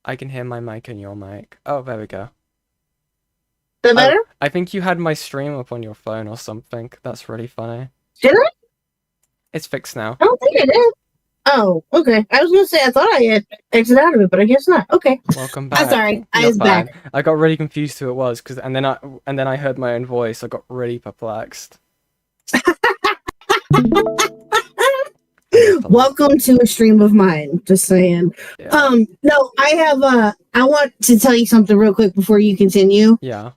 Speaker 1: I can hear my mic and your mic. Oh, there we go.
Speaker 22: That better?
Speaker 1: I think you had my stream up on your phone or something. That's really funny.
Speaker 22: Did I?
Speaker 1: It's fixed now.
Speaker 22: I don't think I did. Oh, okay. I was gonna say I thought I had exited out of it, but I guess not. Okay.
Speaker 1: Welcome back.
Speaker 22: I'm sorry. I
Speaker 1: You're
Speaker 22: was
Speaker 1: fine.
Speaker 22: back.
Speaker 1: I got really confused who it was, and then I heard my own voice. I got really perplexed.
Speaker 22: Welcome to a stream of mine. Just saying.
Speaker 1: Yeah.
Speaker 22: No, I have I want to tell you something real quick before you continue.
Speaker 1: Yeah.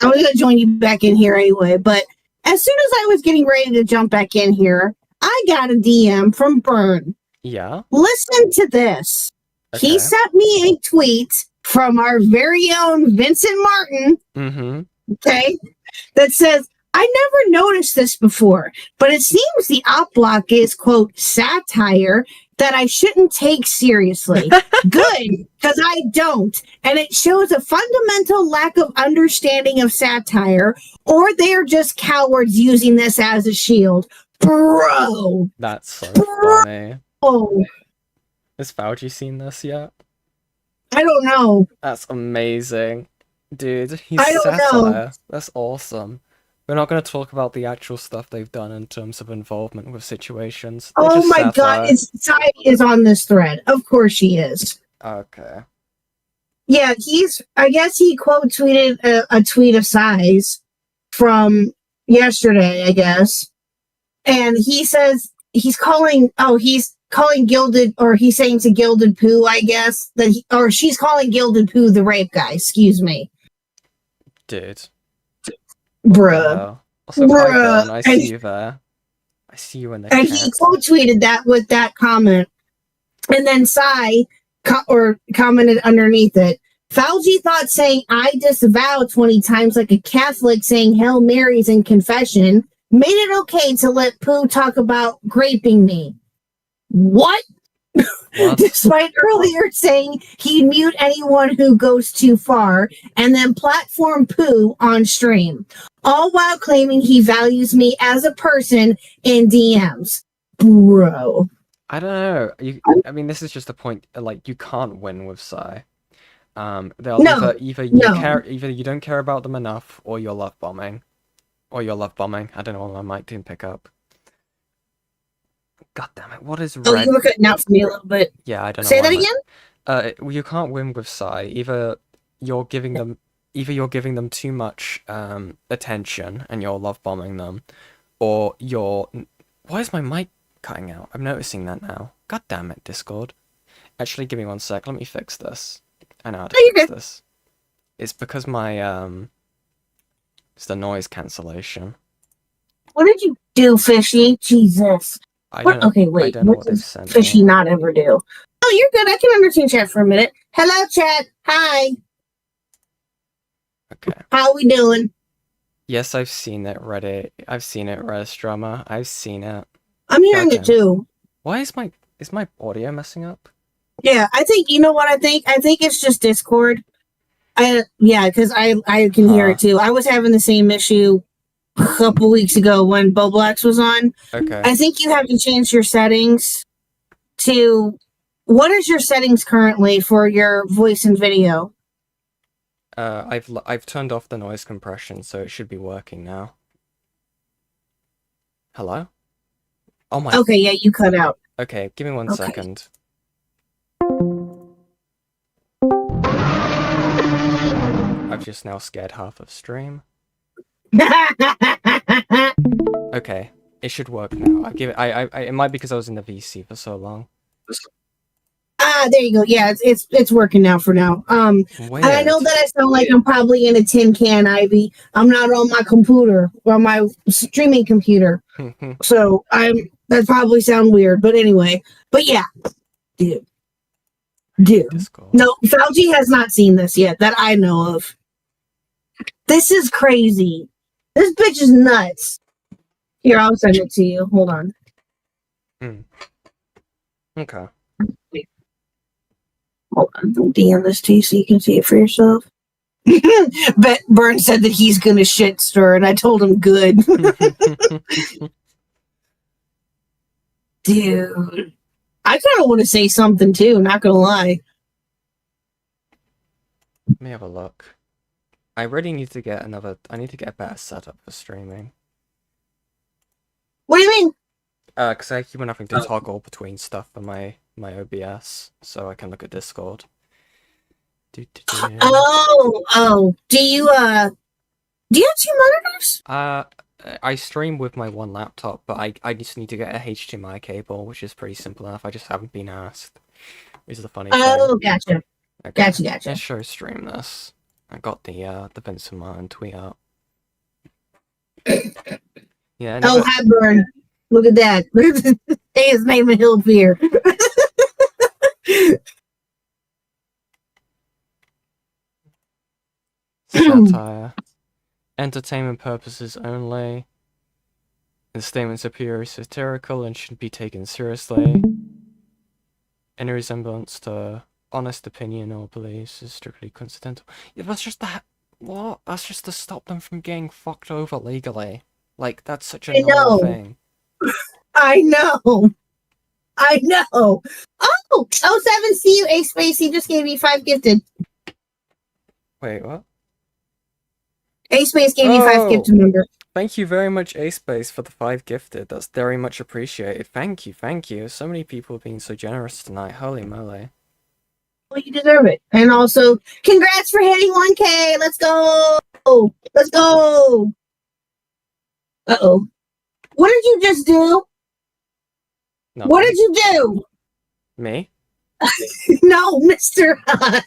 Speaker 22: I was gonna join you back in here anyway, but as soon as I was getting ready to jump back in here, I got a DM from Burn.
Speaker 1: Yeah.
Speaker 22: Listen to this.
Speaker 1: Okay.
Speaker 22: He sent me a tweet from our very own Vincent Martin.
Speaker 1: Mm-hmm.
Speaker 22: Okay. That says, I never noticed this before, but it seems the op block is, quote, satire that I shouldn't take seriously. Good, because I don't. And it shows a fundamental lack of understanding of satire, or they're just cowards using this as a shield. Bro.
Speaker 1: That's so funny.
Speaker 22: Oh,
Speaker 1: Has Fauci seen this yet?
Speaker 22: I don't know.
Speaker 1: That's amazing. Dude, he's
Speaker 22: I don't
Speaker 1: satire.
Speaker 22: know.
Speaker 1: That's awesome. We're not going to talk about the actual stuff they've done in terms of involvement with situations. They're
Speaker 22: Oh
Speaker 1: just
Speaker 22: my
Speaker 1: satire.
Speaker 22: god, Sai is on this thread. Of course she is.
Speaker 1: Okay.
Speaker 22: Yeah, I guess he quote tweeted a tweet of Sai's from yesterday, I guess. And he says he's calling Gilded, or he's saying to Gilded Pooh, I guess, or she's calling Gilded Pooh the rape guy, excuse me.
Speaker 1: Dude.
Speaker 22: Bruh.
Speaker 1: Also,
Speaker 22: Bruh.
Speaker 1: hi, Vern, I see you there. I see you in the
Speaker 22: And
Speaker 1: chat.
Speaker 22: he quote tweeted that with that comment. And then Sai commented underneath it. Fauci thought saying I disavow 20 times like a Catholic saying Hail Marys in confession made it okay to let Pooh talk about graping me. What? Despite earlier saying he'd mute anyone who goes too far and then platform Pooh on stream, all while claiming he values me as a person in DMs. Bro.
Speaker 1: I don't know. I mean, this is just a point. Like, you can't win with Psy. They'll either you don't care about them enough, or you're love bombing, I don't know what my mic didn't pick up. God damn it! What is red?
Speaker 22: Oh, you were cutting out for me a little bit.
Speaker 1: Yeah, I don't know.
Speaker 22: Say that again.
Speaker 1: You can't win with Psy. Either you're giving them too much attention and you're love bombing them, or you're. Why is my mic cutting out? I'm noticing that now. God damn it, Discord. Actually, give me 1 sec. Let me fix this. I know how to fix this. It's because my it's the noise cancellation.
Speaker 22: What did you do, Fishy? Jesus. Okay, wait. What does Fishy not ever do? Oh, you're good. I can understand chat for a minute. Hello, chat. Hi.
Speaker 1: Okay.
Speaker 22: How we doing?
Speaker 1: Yes, I've seen it, Reddit. I've seen it, Restrummer. I've seen it.
Speaker 22: I'm hearing it too.
Speaker 1: Why is my audio messing up?
Speaker 22: Yeah, I think, you know what I think? I think it's just Discord. Because I can hear it too. I was having the same issue a couple weeks ago when Bo Blacks was on.
Speaker 1: Okay.
Speaker 22: I think you have to change your settings to... What is your settings currently for your voice and video?
Speaker 1: I've turned off the noise compression, so it should be working now. Hello? Oh my...
Speaker 22: Okay, yeah, you cut out.
Speaker 1: Okay, give me 1 second. I've just now scared half of stream. Okay, it should work now. It might be because I was in the VC for so long.
Speaker 22: There you go. Yeah, it's working now for now. And I know that I sound like I'm probably in a tin can, Ivy. I'm not on my computer or my streaming computer, so that probably sound weird. But anyway, yeah, dude. No, Fauci has not seen this yet that I know of. This is crazy. This bitch is nuts. Here, I'll send it to you. Hold on.
Speaker 1: Okay.
Speaker 22: Hold on, I'll DM this to you so you can see it for yourself. Bet Burn said that he's gonna shit stir, and I told him good. Dude. I kind of want to say something too, not gonna lie.
Speaker 1: Let me have a look. I really need to get I need to get a better setup for streaming.
Speaker 22: What do you mean?
Speaker 1: Because I keep on having to toggle between stuff for my OBS, so I can look at Discord.
Speaker 22: Oh. Do you have 2 monitors?
Speaker 1: I stream with my one laptop, but I just need to get a HDMI cable, which is pretty simple enough. I just haven't been asked. Which is the funny thing.
Speaker 22: Gotcha.
Speaker 1: Okay.
Speaker 22: Gotcha.
Speaker 1: Let's show stream this. I got the Vincent Martin tweet up. Yeah.
Speaker 22: Hi, Burn. Look at that. Say his name in Hill Fear.
Speaker 1: Satire. Entertainment purposes only. The statements are purely satirical and shouldn't be taken seriously. Any resemblance to honest opinion or beliefs is strictly coincidental. Yeah, that's just that. What? That's just to stop them from getting fucked over legally. Like, that's such a normal thing.
Speaker 22: I know. Oh, 07, see you, A Space. He just gave me 5 gifted.
Speaker 1: Wait, what?
Speaker 22: A Space gave me 5 gifted members.
Speaker 1: Thank you very much, A Space, for the 5 gifted. That's very much appreciated. Thank you. So many people have been so generous tonight. Holy moly.
Speaker 22: Well, you deserve it. And also, congrats for hitting 1K. Let's go. Uh-oh. What did you just do?
Speaker 1: No.
Speaker 22: What did you do?
Speaker 1: Me?
Speaker 22: No, Mr. Huck.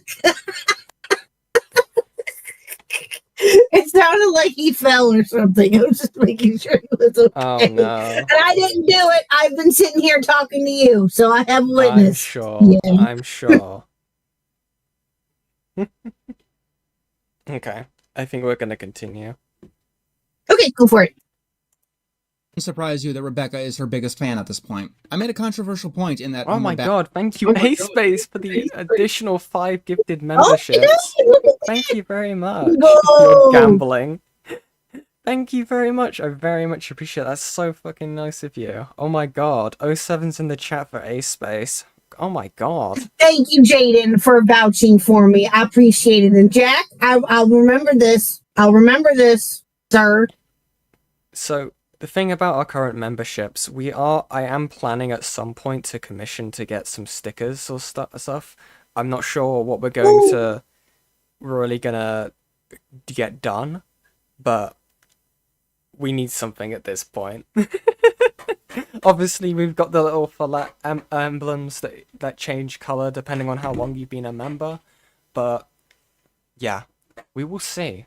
Speaker 22: It sounded like he fell or something. I was just making sure he was okay.
Speaker 1: Oh, no.
Speaker 22: And I didn't do it. I've been sitting here talking to you, so I have a witness.
Speaker 1: I'm sure. Okay. I think we're gonna continue.
Speaker 22: Okay, go for it.
Speaker 8: Surprise you that Rebecca is her biggest fan at this point. I made a controversial point in that.
Speaker 1: Oh my god, thank you, A-Space, for the additional 5 gifted memberships. Thank you very much. You're gambling. Thank you very much. I very much appreciate it. That's so fucking nice of you. Oh my god. 07's in the chat for A-Space. Oh my god.
Speaker 22: Thank you, Jaden, for vouching for me. I appreciate it. And Jack, I'll remember this. Sir.
Speaker 1: So, the thing about our current memberships, I am planning at some point to commission to get some stickers or stuff. I'm not sure what we're going to really gonna get done, but we need something at this point. Obviously, we've got the little emblems that change color depending on how long you've been a member, but yeah, we will see.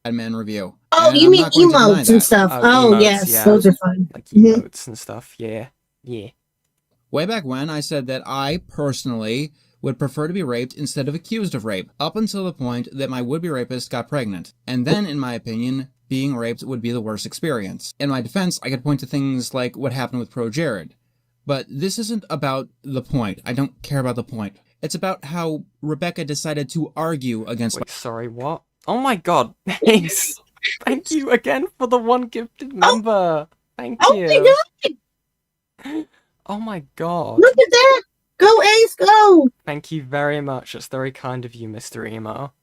Speaker 8: Admin review.
Speaker 22: Oh,
Speaker 8: And
Speaker 22: you
Speaker 8: I'm
Speaker 22: mean
Speaker 8: not going to deny
Speaker 22: emotes and
Speaker 8: that.
Speaker 22: stuff.
Speaker 1: Emotes,
Speaker 22: Yes,
Speaker 1: yeah.
Speaker 22: those are fun.
Speaker 1: Like emotes and stuff, yeah.
Speaker 8: Way back when, I said that I, personally, would prefer to be raped instead of accused of rape, up until the point that my would-be rapist got pregnant. And then, in my opinion, being raped would be the worst experience. In my defense, I could point to things like what happened with Pro Jared. But this isn't about the point. I don't care about the point. It's about how Rebecca decided to argue against...
Speaker 1: Wait, sorry, what? Oh my god, Ace! Thank you again for the 1 gifted member! Thank you!
Speaker 22: Oh my god!
Speaker 1: Oh my god.
Speaker 22: Look at that! Go, Ace, go!
Speaker 1: Thank you very much. That's very kind of you, Mr. Emo.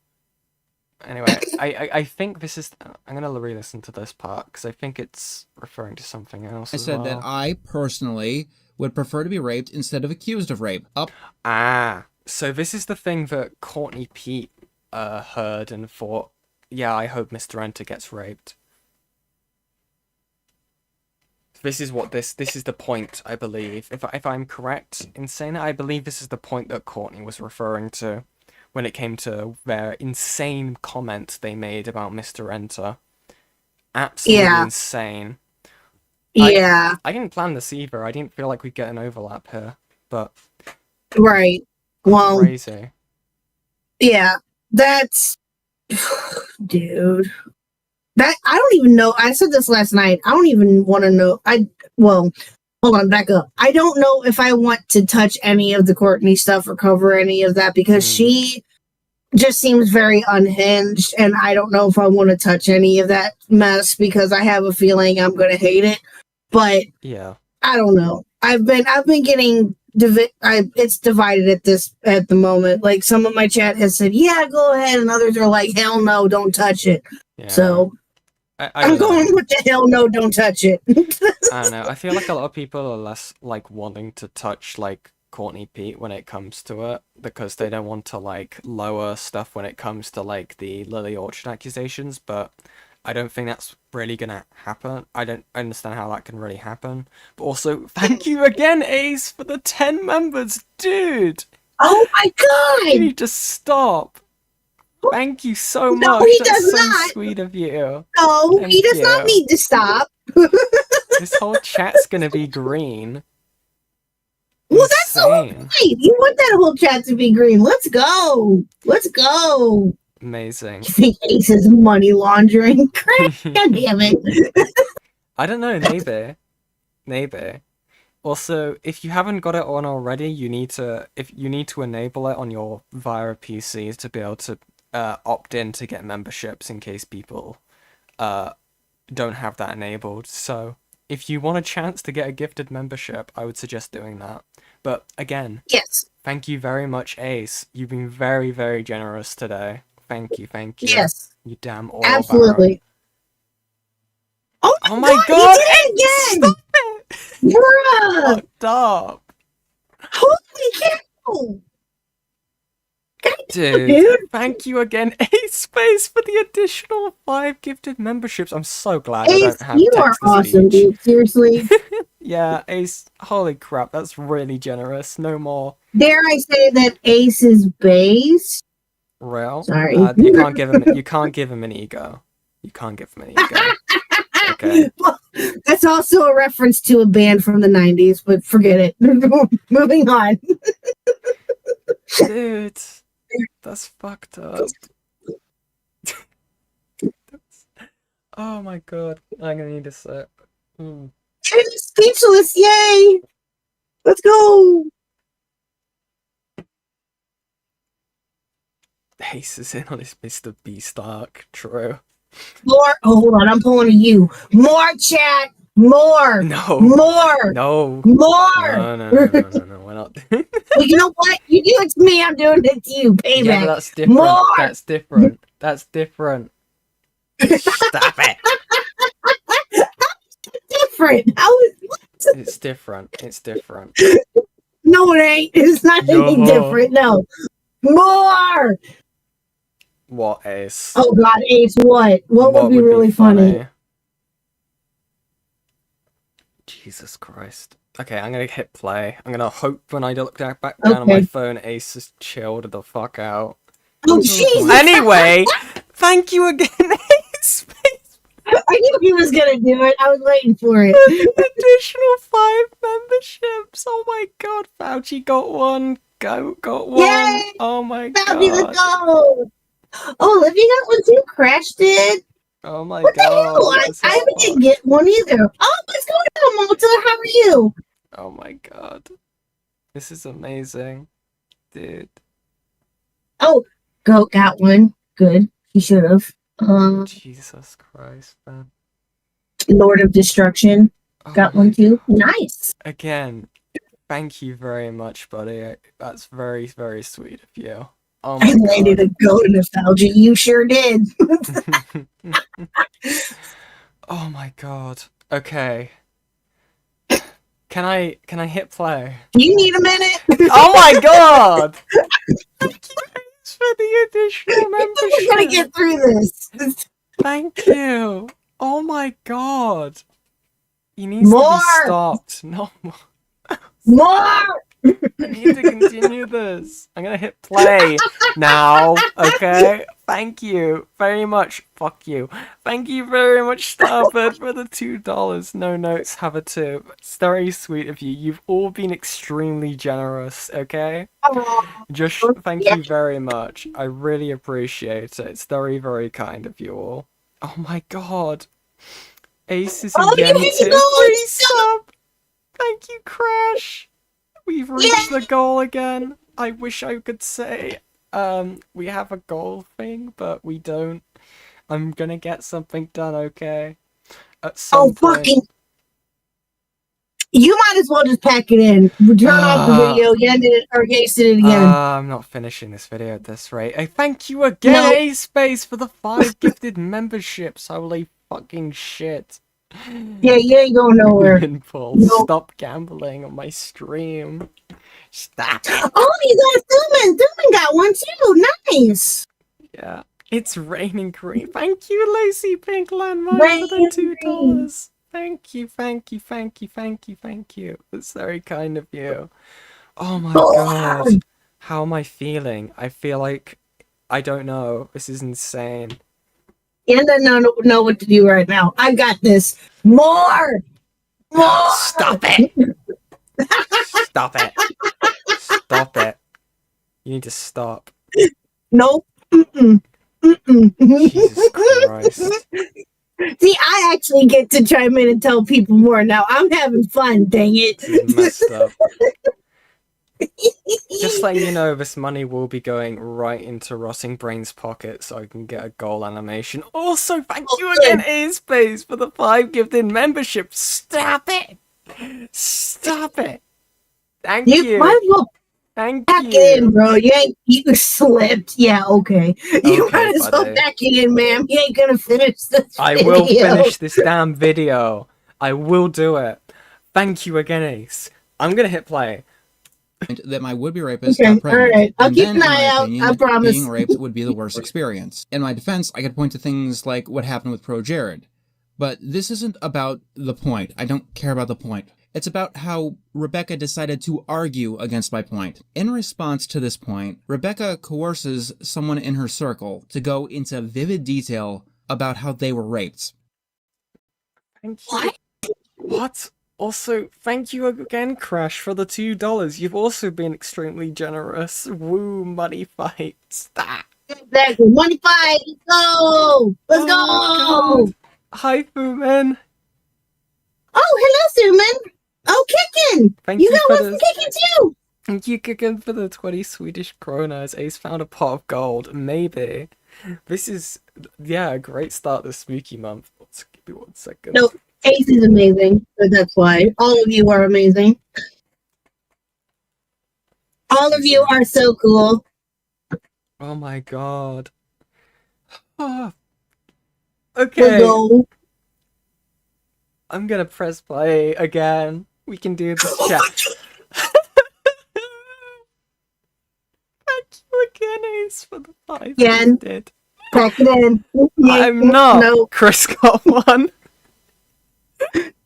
Speaker 1: Anyway, I think this is... I'm gonna re-listen to this part, because I think it's referring to something else as well.
Speaker 8: that I, personally, would prefer to be raped instead of accused of rape.
Speaker 1: So this is the thing that Courtney Pete heard and thought, yeah, I hope MysteriousMrEnter gets raped. This is the point, I believe. If I'm correct in saying it, I believe this is the point that Courtney was referring to when it came to their insane comment they made about MysteriousMrEnter. Absolutely insane.
Speaker 22: Yeah.
Speaker 1: I didn't plan this either. I didn't feel like we'd get an overlap here, but...
Speaker 22: Right. Well...
Speaker 1: Crazy.
Speaker 22: Yeah. That's... Dude. That, I don't even know. I said this last night. I don't even want to know. Well, hold on, back up. I don't know if I want to touch any of the Courtney stuff or cover any of that because she just seems very unhinged, and I don't know if I want to touch any of that mess because I have a feeling I'm going to hate it. But
Speaker 1: yeah,
Speaker 22: I don't know. I've been getting it's divided at the moment. Like some of my chat has said, "Yeah, go ahead," and others are like, "Hell no, don't touch it." Yeah. So I'm going with the hell no, don't touch it.
Speaker 1: I don't know. I feel like a lot of people are less like wanting to touch like Courtney Pete when it comes to it because they don't want to like lower stuff when it comes to like the Lily Orchard accusations, but I don't think that's really gonna happen. I don't understand how that can really happen. But also, thank you again, Ace, for the 10 members, dude!
Speaker 22: Oh my god!
Speaker 1: You need to stop. Thank you so much.
Speaker 22: No, he
Speaker 1: That's
Speaker 22: does
Speaker 1: so
Speaker 22: not.
Speaker 1: Sweet of you.
Speaker 22: No,
Speaker 1: Thank
Speaker 22: he does
Speaker 1: you.
Speaker 22: not need to stop.
Speaker 1: This whole chat's gonna be green.
Speaker 22: Well, that's the whole point. You want that whole chat to be green. Let's go. Let's go.
Speaker 1: Amazing.
Speaker 22: You think Ace is money laundering? God damn it.
Speaker 1: I don't know, maybe. Also, if you haven't got it on already, you need to enable it on your via PC to be able to opt in to get memberships in case people don't have that enabled. So if you want a chance to get a gifted membership, I would suggest doing that. But again,
Speaker 22: yes,
Speaker 1: thank you very much, Ace. You've been very, very generous today. Thank you.
Speaker 22: Yes.
Speaker 1: You damn all
Speaker 22: absolutely.
Speaker 1: Oh my god!
Speaker 22: You did it again!
Speaker 1: Stop it!
Speaker 22: Bruh!
Speaker 1: Fucked up.
Speaker 22: Holy cow!
Speaker 1: Dude, thank you again, Ace Space, for the additional 5 gifted memberships. I'm so glad I
Speaker 22: Ace,
Speaker 1: don't have
Speaker 22: you are awesome, dude. Seriously.
Speaker 1: Yeah, Ace, holy crap, that's really generous. No more.
Speaker 22: Dare I say that Ace is base?
Speaker 1: Real?
Speaker 22: Sorry.
Speaker 1: You can't give him an ego. You can't give him an ego. Okay.
Speaker 22: Well, that's also a reference to a band from the 90s, but forget it. Moving on.
Speaker 1: Dude, that's fucked up. Oh my god, I'm gonna need a sip.
Speaker 22: Speechless, yay! Let's go!
Speaker 1: Ace is in on his Mr. Beast arc, true.
Speaker 22: More. Oh, hold on, I'm pulling a U. More chat. More.
Speaker 1: No.
Speaker 22: More.
Speaker 1: No.
Speaker 22: More.
Speaker 1: No, we're not.
Speaker 22: Well, you know what? You do it to me, I'm doing it to you. Payback.
Speaker 1: Yeah, but that's different.
Speaker 22: More.
Speaker 1: That's different. That's different. Stop it.
Speaker 22: Different. How is what?
Speaker 1: It's different. It's different.
Speaker 22: No, it ain't. It's not anything different. No. More.
Speaker 1: What, Ace?
Speaker 22: Oh God, Ace. What would be really funny?
Speaker 1: Jesus Christ. Okay, I'm gonna hit play. I'm gonna hope when I look back down on my phone, Ace has chilled the fuck out.
Speaker 22: Oh Jesus!
Speaker 1: Anyway, thank you again, Ace.
Speaker 22: I knew he was gonna do it. I was waiting for it.
Speaker 1: Additional 5 memberships. Oh my god, Fauci got one. Got one.
Speaker 22: Yay!
Speaker 1: Oh my
Speaker 22: Fauci,
Speaker 1: god.
Speaker 22: let's go. Oh, Livy got one too. Crash did.
Speaker 1: Oh my
Speaker 22: what
Speaker 1: god.
Speaker 22: What the hell? I didn't get one either. Oh, what's going on, Malta? How are you?
Speaker 1: Oh my god. This is amazing. Dude.
Speaker 22: Oh, Goat got one. Good. He should have.
Speaker 1: Jesus Christ, man.
Speaker 22: Lord of Destruction got one too. Nice.
Speaker 1: Again, thank you very much, buddy. That's very, very sweet of you. Oh my
Speaker 22: I landed a goat nostalgia. You sure did.
Speaker 1: Oh my god. Okay. Can I hit play?
Speaker 22: You need a minute.
Speaker 1: Oh my god! Thank you for the additional membership.
Speaker 22: We're gonna get through this.
Speaker 1: Thank you. Oh my god. He needs
Speaker 22: More.
Speaker 1: to be stopped. No more.
Speaker 22: More.
Speaker 1: I need to continue this. I'm gonna hit play now, okay? Thank you very much. Fuck you. Thank you very much, Starbird, for the $2. No notes, have a tip. It's very sweet of you. You've all been extremely generous, okay? Just thank you very much. I really appreciate it. It's very, very kind of you all. Oh my god. Ace is again tier 3 sub. Thank you, Crash. We've reached the goal again. I wish I could say we have a goal thing, but we don't. I'm gonna get something done, okay? At some point.
Speaker 22: Fucking. You might as well just pack it in. Turn off the video. You ended it or wasted it again.
Speaker 1: I'm not finishing this video at this rate. Hey, thank you again, A-Space, for the 5 gifted memberships. Holy fucking shit.
Speaker 22: Yeah, you ain't going nowhere.
Speaker 1: Impulse. No. Stop gambling on my stream. Stop it.
Speaker 22: Oh, you got Thuman. Thuman got one too. Nice.
Speaker 1: Yeah. It's raining green. Thank you, Lacy Pink Landmine, for the $2. Thank you, thank you, thank you, thank you, thank you. That's very kind of you. Oh my god. How am I feeling? I feel like... I don't know. This is insane.
Speaker 22: You don't know what to do right now. I got this. More.
Speaker 1: Stop it. Stop it. Stop it. You need to stop.
Speaker 22: Nope.
Speaker 1: Jesus Christ.
Speaker 22: See, I actually get to chime in and tell people more now. I'm having fun, dang it.
Speaker 1: This is messed up. Just letting you know, this money will be going right into Rossing Brain's pocket so I can get a goal animation. Also, thank you again, A-Space, for the 5 gifted membership. Stop it! Stop it! Thank you!
Speaker 22: Might as well
Speaker 1: Thank
Speaker 22: pack
Speaker 1: you!
Speaker 22: it in, bro. You slipped. Yeah, okay. You
Speaker 1: Okay,
Speaker 22: might as well
Speaker 1: buddy.
Speaker 22: pack it in, man. You ain't gonna finish this
Speaker 1: I will
Speaker 22: video.
Speaker 1: finish this damn video. I will do it. Thank you again, Ace. I'm gonna hit play.
Speaker 8: That my would-be rapist
Speaker 22: Okay,
Speaker 8: got pregnant.
Speaker 22: alright. I'll
Speaker 8: And
Speaker 22: keep
Speaker 8: then,
Speaker 22: an
Speaker 8: in my
Speaker 22: eye out,
Speaker 8: opinion,
Speaker 22: I promise.
Speaker 8: being raped would be the worst experience. In my defense, I could point to things like what happened with Pro Jared. But this isn't about the point. I don't care about the point. It's about how Rebecca decided to argue against my point. In response to this point, Rebecca coerces someone in her circle to go into vivid detail about how they were raped.
Speaker 1: Thank you. What? Also, thank you again, Crash, for the $2. You've also been extremely generous. Woo, money fight. Stop.
Speaker 22: Exactly. Money fight. Let's go. Let's go.
Speaker 1: God. Hi, Fumin.
Speaker 22: Oh, hello, Suman. Oh, Kickin.
Speaker 1: Thank
Speaker 22: You
Speaker 1: you
Speaker 22: got
Speaker 1: for
Speaker 22: one from Kickin too.
Speaker 1: Thank you, Kickin, for the 20 Swedish kronas. Ace found a pot of gold. Maybe. This is, yeah, a great start this spooky month. Let's give me 1 second.
Speaker 22: No, Ace is amazing, so that's why. All of you are amazing. All of you are so cool.
Speaker 1: Oh my god. Oh. Okay.
Speaker 22: Hello.
Speaker 1: I'm gonna press play again. We can do this chat. Thank you again, Ace, for the 5
Speaker 22: Again.
Speaker 1: you did.
Speaker 22: Pack it in.
Speaker 1: I'm not.
Speaker 22: No.
Speaker 1: Chris got one.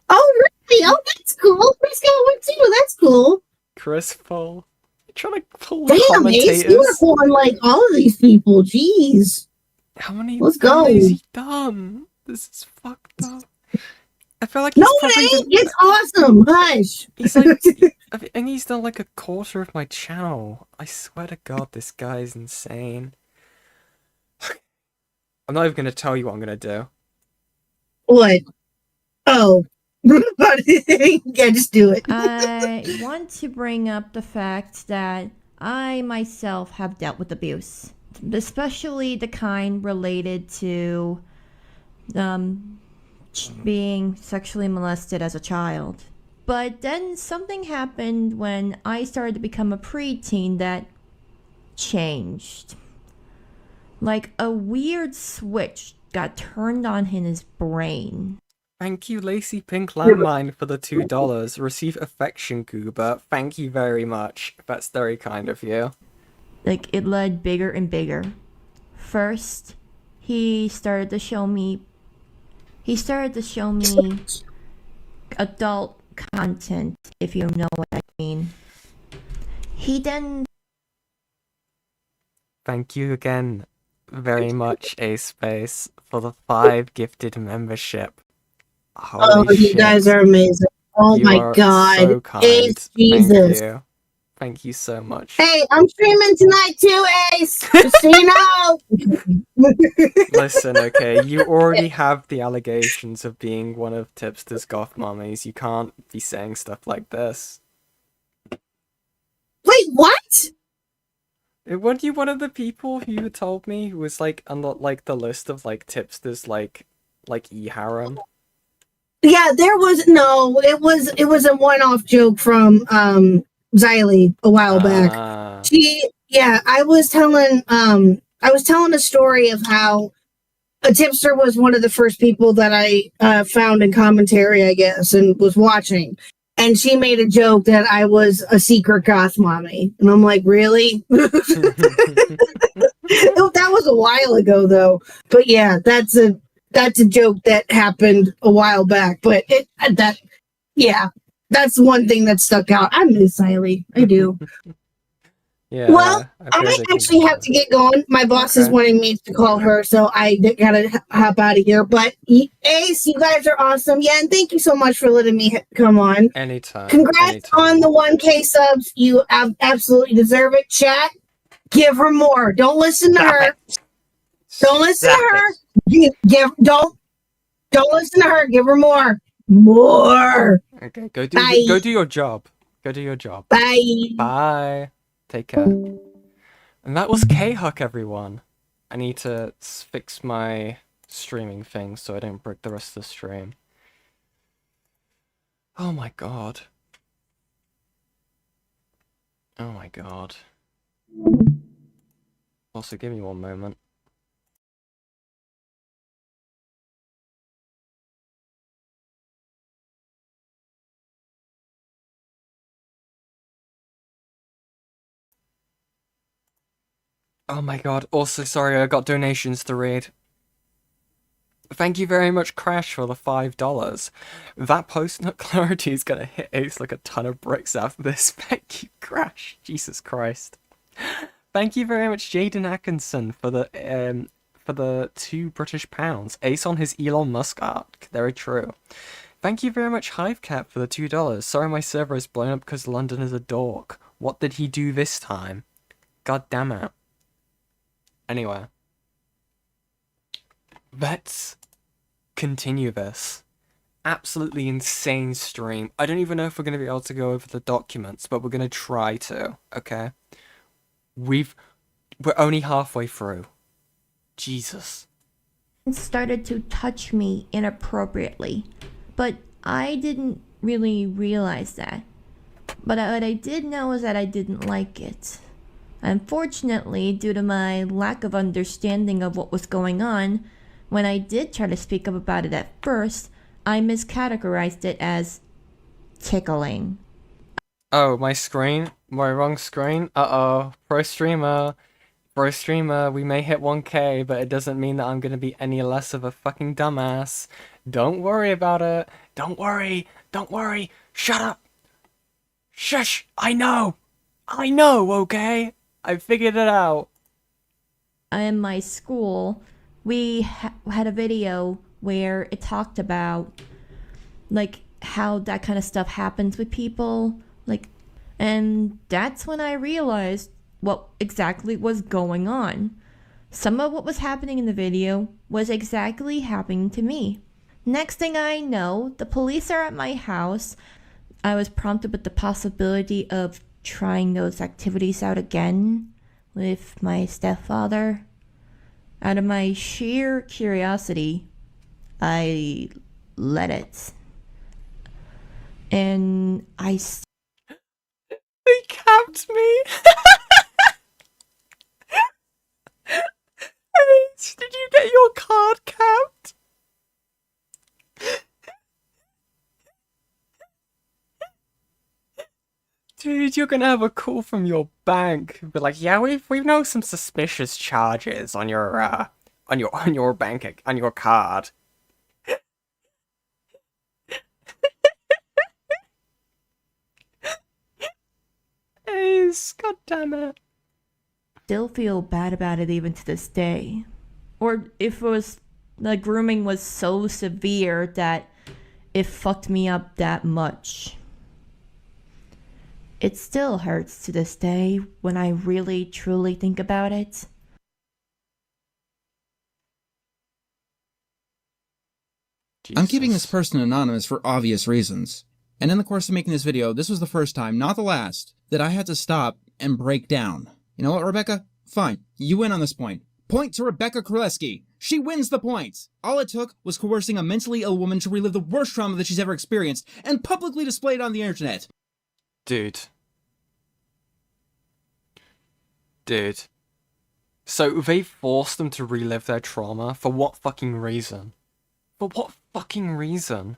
Speaker 22: Oh, really? Oh, that's cool. Chris got one too. That's cool.
Speaker 1: Chris full. You're trying to pull
Speaker 22: Damn, Ace,
Speaker 1: commentators.
Speaker 22: you were pulling like all of these people. Jeez.
Speaker 1: How many
Speaker 22: Let's go.
Speaker 1: has he done? This is fucked up. I feel like
Speaker 22: No,
Speaker 1: he's probably
Speaker 22: it ain't.
Speaker 1: done-
Speaker 22: It's awesome. Hush.
Speaker 1: He's like, I think he's done like a quarter of my channel. I swear to God, this guy's insane. I'm not even gonna tell you what I'm gonna do.
Speaker 22: What? Oh. Yeah, just do it.
Speaker 6: I want to bring up the fact that I myself have dealt with abuse, especially the kind related to being sexually molested as a child. But then something happened when I started to become a preteen that changed. Like a weird switch got turned on in his brain.
Speaker 1: Thank you, Lacey Pink Landmine, for the $2. Receive affection, Goober. Thank you very much. That's very kind of you.
Speaker 6: Like it led bigger and bigger. First, he started to show me adult content, if you know what I mean. He then
Speaker 1: Thank you again very much, A-Space, for the 5 gifted membership. Holy
Speaker 22: You
Speaker 1: shit.
Speaker 22: guys are amazing. Oh
Speaker 1: You
Speaker 22: my
Speaker 1: are
Speaker 22: god.
Speaker 1: so kind.
Speaker 22: Ace, Jesus.
Speaker 1: Thank you. Thank you so much.
Speaker 22: Hey, I'm streaming tonight too, Ace. Just so you know.
Speaker 1: Listen, okay, you already have the allegations of being one of Tipster's goth mummies. You can't be saying stuff like this.
Speaker 22: Wait, what?
Speaker 1: Weren't you one of the people who told me who was like on the list of like Tipster's like e-harem?
Speaker 22: Yeah, there was no. It was a one-off joke from Xylee a while back. I was telling a story of how a tipster was one of the first people that I found in commentary, I guess, and was watching. And she made a joke that I was a secret goth mommy. And I'm like, really? That was a while ago though. But yeah, that's a joke that happened a while back. But that's one thing that stuck out. I miss Xylee. I do.
Speaker 1: Yeah.
Speaker 22: Well, I actually have to get going. My boss is wanting me to call her, so I gotta hop out of here. But Ace, you guys are awesome. Yeah, and thank you so much for letting me come on.
Speaker 1: Anytime.
Speaker 22: Congrats on the 1K subs. You absolutely deserve it. Chat, give her more. Don't listen to her. Don't listen to her. Don't listen to her. Give her more. More.
Speaker 1: Okay, go do your job. Go do your job.
Speaker 22: Bye.
Speaker 1: Bye. Take care. And that was K-Huck, everyone. I need to fix my streaming thing so I don't break the rest of the stream. Oh my god. Oh my god. Also, give me one moment. Oh my god, also sorry, I got donations to read. Thank you very much, Crash, for the $5. That post-nut clarity is gonna hit Ace like a ton of bricks after this. Thank you, Crash. Jesus Christ. Thank you very much, Jaden Atkinson, for the £2 British. Ace on his Elon Musk art. Very true. Thank you very much, Hivecat, for the $2. Sorry my server is blown up because London is a dork. What did he do this time? God damn it. Anyway, let's continue this absolutely insane stream. I don't even know if we're going to be able to go over the documents, but we're going to try to, okay? We're only halfway through. Jesus.
Speaker 6: Started to touch me inappropriately, but I didn't really realize that. But what I did know is that I didn't like it. Unfortunately, due to my lack of understanding of what was going on, when I did try to speak up about it at first, I miscategorized it as tickling.
Speaker 1: Oh, my screen? My wrong screen? Uh-oh. Pro streamer, we may hit 1K, but it doesn't mean that I'm gonna be any less of a fucking dumbass. Don't worry about it. Don't worry. Shut up. Shush. I know, okay? I figured it out.
Speaker 6: In my school, we had a video where it talked about, like, how that kind of stuff happens with people. Like, and that's when I realized what exactly was going on. Some of what was happening in the video was exactly happening to me. Next thing I know, the police are at my house. I was prompted with the possibility of trying those activities out again with my stepfather. Out of my sheer curiosity, I let it. And they
Speaker 1: capped me. Did you get your card capped? Dude, you're gonna have a call from your bank. Be like, yeah, we've known some suspicious charges on your bank on your card. Ace, god damn it.
Speaker 6: Still feel bad about it even to this day. Or if it was, the grooming was so severe that it fucked me up that much. It still hurts to this day when I really truly think about it.
Speaker 8: I'm keeping this person anonymous for obvious reasons. And in the course of making this video, this was the first time, not the last, that I had to stop and break down. You know what, Rebecca? Fine. You win on this point. Point to Rebecca Królewski. She wins the point. All it took was coercing a mentally ill woman to relive the worst trauma that she's ever experienced and publicly display it on the internet.
Speaker 1: Dude. So they forced them to relive their trauma? For what fucking reason? For what fucking reason?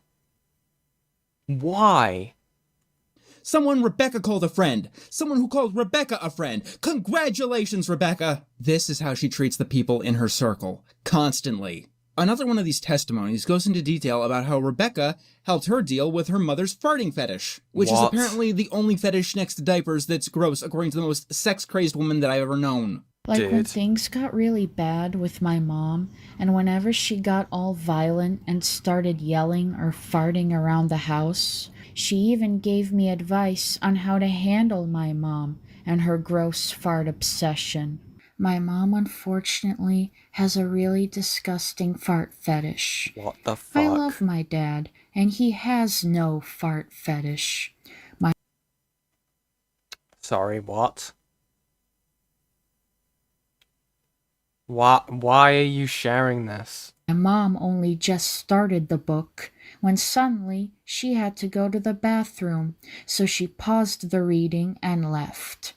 Speaker 1: Why?
Speaker 8: Someone Rebecca called a friend. Someone who called Rebecca a friend. Congratulations, Rebecca! This is how she treats the people in her circle. Constantly. Another one of these testimonies goes into detail about how Rebecca helped her deal with her mother's farting fetish, which is apparently the only fetish next to diapers that's gross, according to the most sex-crazed woman that I've ever known.
Speaker 7: Like when things got really bad with my mom, and whenever she got all violent and started yelling or farting around the house, she even gave me advice on how to handle my mom and her gross fart obsession. My mom, unfortunately, has a really disgusting fart fetish.
Speaker 1: What the fuck?
Speaker 7: I love my dad, and he has no fart fetish.
Speaker 1: Sorry, what? Why are you sharing this?
Speaker 7: My mom only just started the book when suddenly she had to go to the bathroom, so she paused the reading and left.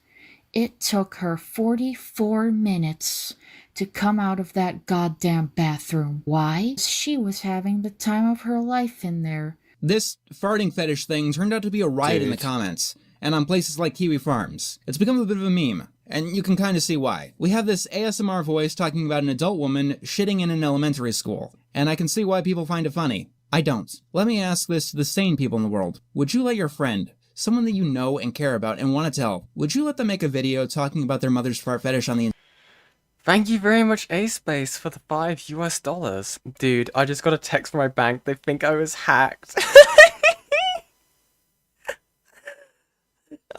Speaker 7: It took her 44 minutes to come out of that goddamn bathroom. Why? She was having the time of her life in there.
Speaker 8: This farting fetish thing turned out to be a riot in the comments, and on places like Kiwi Farms. It's become a bit of a meme, and you can kind of see why. We have this ASMR voice talking about an adult woman shitting in an elementary school, and I can see why people find it funny. I don't. Let me ask this to the sane people in the world. Would you let your friend, someone that you know and care about and want to tell, would you let them make a video talking about their mother's fart fetish on the internet?
Speaker 1: Thank you very much, A-Space, for the $5. Dude, I just got a text from my bank. They think I was hacked.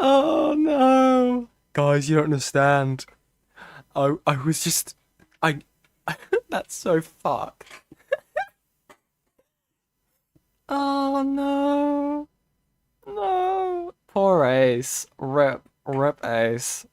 Speaker 1: Oh no. Guys, you don't understand. I was just... That's so fucked. Oh no. No. Poor Ace. Rip Ace.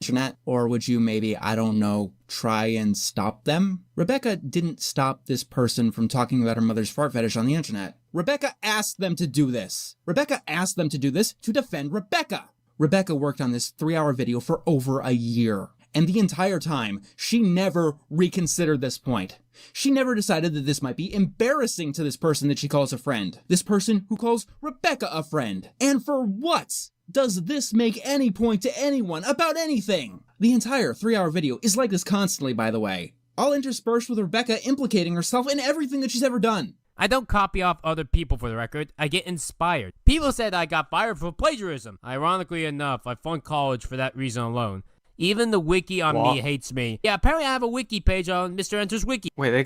Speaker 8: Internet, or would you maybe, I don't know, try and stop them? Rebecca didn't stop this person from talking about her mother's fart fetish on the internet. Rebecca asked them to do this. Rebecca asked them to do this to defend Rebecca. Rebecca worked on this 3-hour video for over a year. And the entire time, she never reconsidered this point. She never decided that this might be embarrassing to this person that she calls a friend. This person who calls Rebecca a friend. And for what? Does this make any point to anyone about anything? The entire 3-hour video is like this constantly, by the way. All interspersed with Rebecca implicating herself in everything that she's ever done.
Speaker 15: I don't copy off other people for the record, I get inspired. People said I got fired for plagiarism. Ironically enough, I flunked college for that reason alone. Even the wiki on me hates me. Yeah, apparently I have a wiki page on MysteriousMrEnter's wiki.
Speaker 1: Wait, they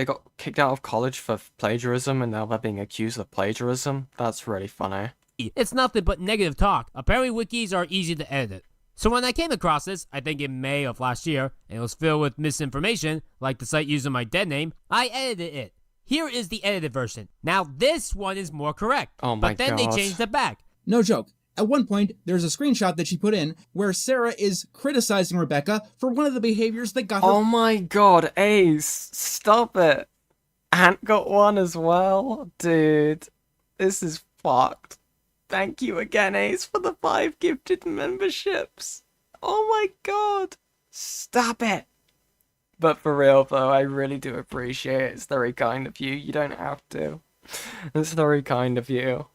Speaker 1: got kicked out of college for plagiarism and now they're being accused of plagiarism? That's really funny.
Speaker 15: It's nothing but negative talk. Apparently wikis are easy to edit. So when I came across this, I think in May of last year, and it was filled with misinformation, like the site using my dead name, I edited it. Here is the edited version. Now this one is more correct.
Speaker 1: Oh my god.
Speaker 15: But then they changed it back.
Speaker 8: No joke. At one point, there's a screenshot that she put in where Sarah is criticizing Rebecca for one of the behaviors that got her—
Speaker 1: Oh my god, Ace, stop it. Ant got one as well? Dude, this is fucked. Thank you again, Ace, for the 5 gifted memberships. Oh my god. Stop it. But for real, though, I really do appreciate it. It's very kind of you. You don't have to. It's very kind of you.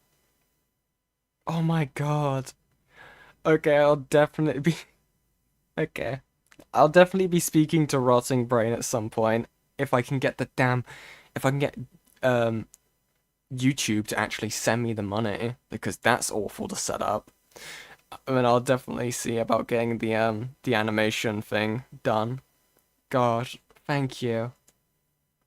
Speaker 1: Oh my god. Okay, I'll definitely be... Okay. I'll definitely be speaking to Rotting Brain at some point. If I can get the damn... If I can get, YouTube to actually send me the money, because that's awful to set up. I mean, I'll definitely see about getting the animation thing done. God, thank you.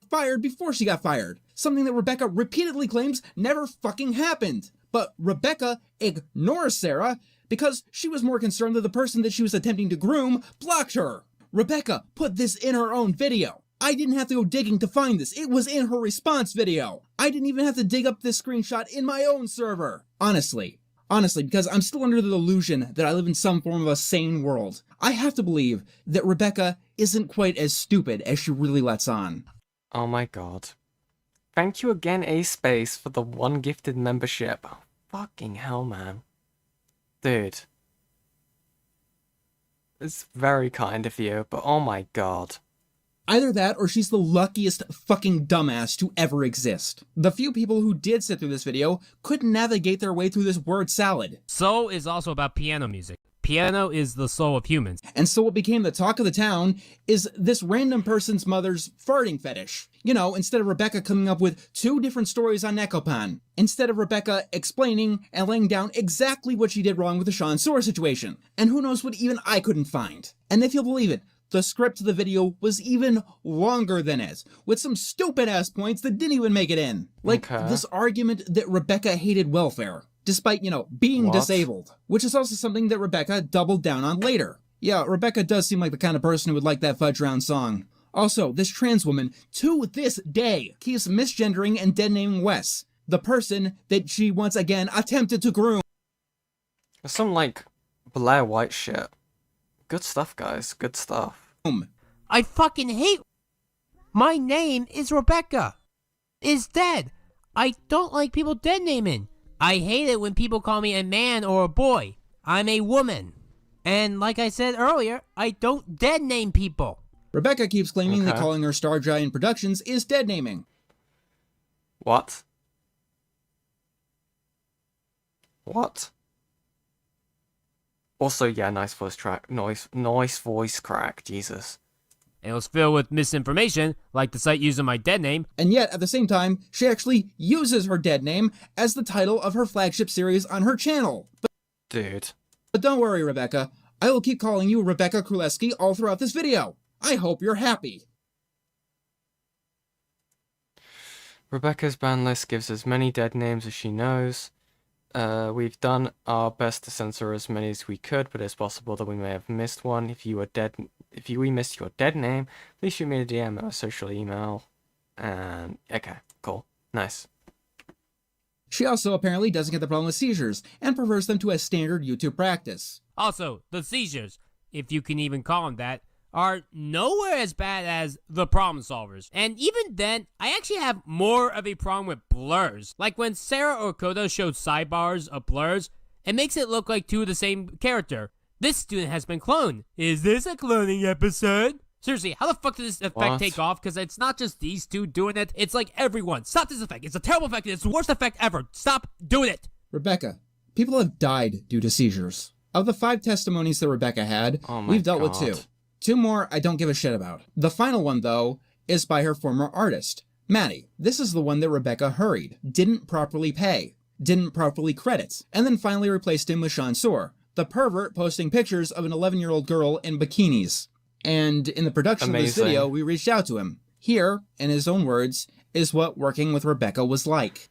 Speaker 8: Fired before she got fired. Something that Rebecca repeatedly claims never fucking happened. But Rebecca ignores Sarah because she was more concerned that the person that she was attempting to groom blocked her. Rebecca put this in her own video. I didn't have to go digging to find this. It was in her response video. I didn't even have to dig up this screenshot in my own server. Honestly, because I'm still under the delusion that I live in some form of a sane world, I have to believe that Rebecca isn't quite as stupid as she really lets on.
Speaker 1: Oh my god. Thank you again, A-Space, for the 1 gifted membership. Oh, fucking hell, man. Dude. It's very kind of you, but oh my god.
Speaker 8: Either that, or she's the luckiest fucking dumbass to ever exist. The few people who did sit through this video couldn't navigate their way through this word salad.
Speaker 15: So is also about piano music.
Speaker 18: piano is the soul of humans.
Speaker 8: And so what became the talk of the town is this random person's mother's farting fetish. You know, instead of Rebecca coming up with 2 different stories on Neopon. Instead of Rebecca explaining and laying down exactly what she did wrong with the Sean Sora situation. And who knows what even I couldn't find. And if you'll believe it, the script of the video was even longer than it, with some stupid-ass points that didn't even make it in. Like this argument that Rebecca hated welfare, despite, you know, being disabled. Which is also something that Rebecca doubled down on later. Yeah, Rebecca does seem like the kind of person who would like that fudge round song. Also, this trans woman, to this day, keeps misgendering and dead-naming Wes, the person that she once again attempted to groom.
Speaker 1: Some, like, Blair White shit. Good stuff, guys. Good stuff.
Speaker 15: I fucking hate... My name is Rebecca. Is dead. I don't like people dead naming. I hate it when people call me a man or a boy. I'm a woman. And like I said earlier, I don't dead name people.
Speaker 8: Rebecca keeps claiming that calling her Stargiant Productions is dead naming.
Speaker 1: What? What? Also, yeah, nice voice track. Nice voice crack. Jesus.
Speaker 18: And it was filled with misinformation, like the site using my dead name.
Speaker 8: And yet, at the same time, she actually uses her dead name as the title of her flagship series on her channel.
Speaker 1: Dude.
Speaker 8: But don't worry, Rebecca. I will keep calling you Rebecca Królewski all throughout this video. I hope you're happy.
Speaker 1: Rebecca's ban list gives as many dead names as she knows. We've done our best to censor as many as we could, but it's possible that we may have missed one. If we missed your dead name, please shoot me a DM or a social email. And okay, cool, nice.
Speaker 8: She also apparently doesn't get the problem with seizures, and prefers them to a standard YouTube practice.
Speaker 18: Also, the seizures, if you can even call them that, are nowhere as bad as the problem solvers. And even then, I actually have more of a problem with blurs. Like when Sarah or Koda showed sidebars of blurs, it makes it look like 2 of the same character. This student has been cloned. Is this a cloning episode? Seriously, how the fuck did this effect take off? Because it's not just these 2 doing it, it's like everyone. Stop this effect. It's a terrible effect. It's the worst effect ever. Stop doing it.
Speaker 8: Rebecca, people have died due to seizures. Of the 5 testimonies that Rebecca had, we've dealt with 2. 2 more I don't give a shit about. The final one, though, is by her former artist, Maddie. This is the one that Rebecca hurried, didn't properly pay, didn't properly credit, and then finally replaced him with Sean Sora, the pervert posting pictures of an 11-year-old girl in bikinis. And in the production of this video, we reached out to him. Here, in his own words, is what working with Rebecca was like.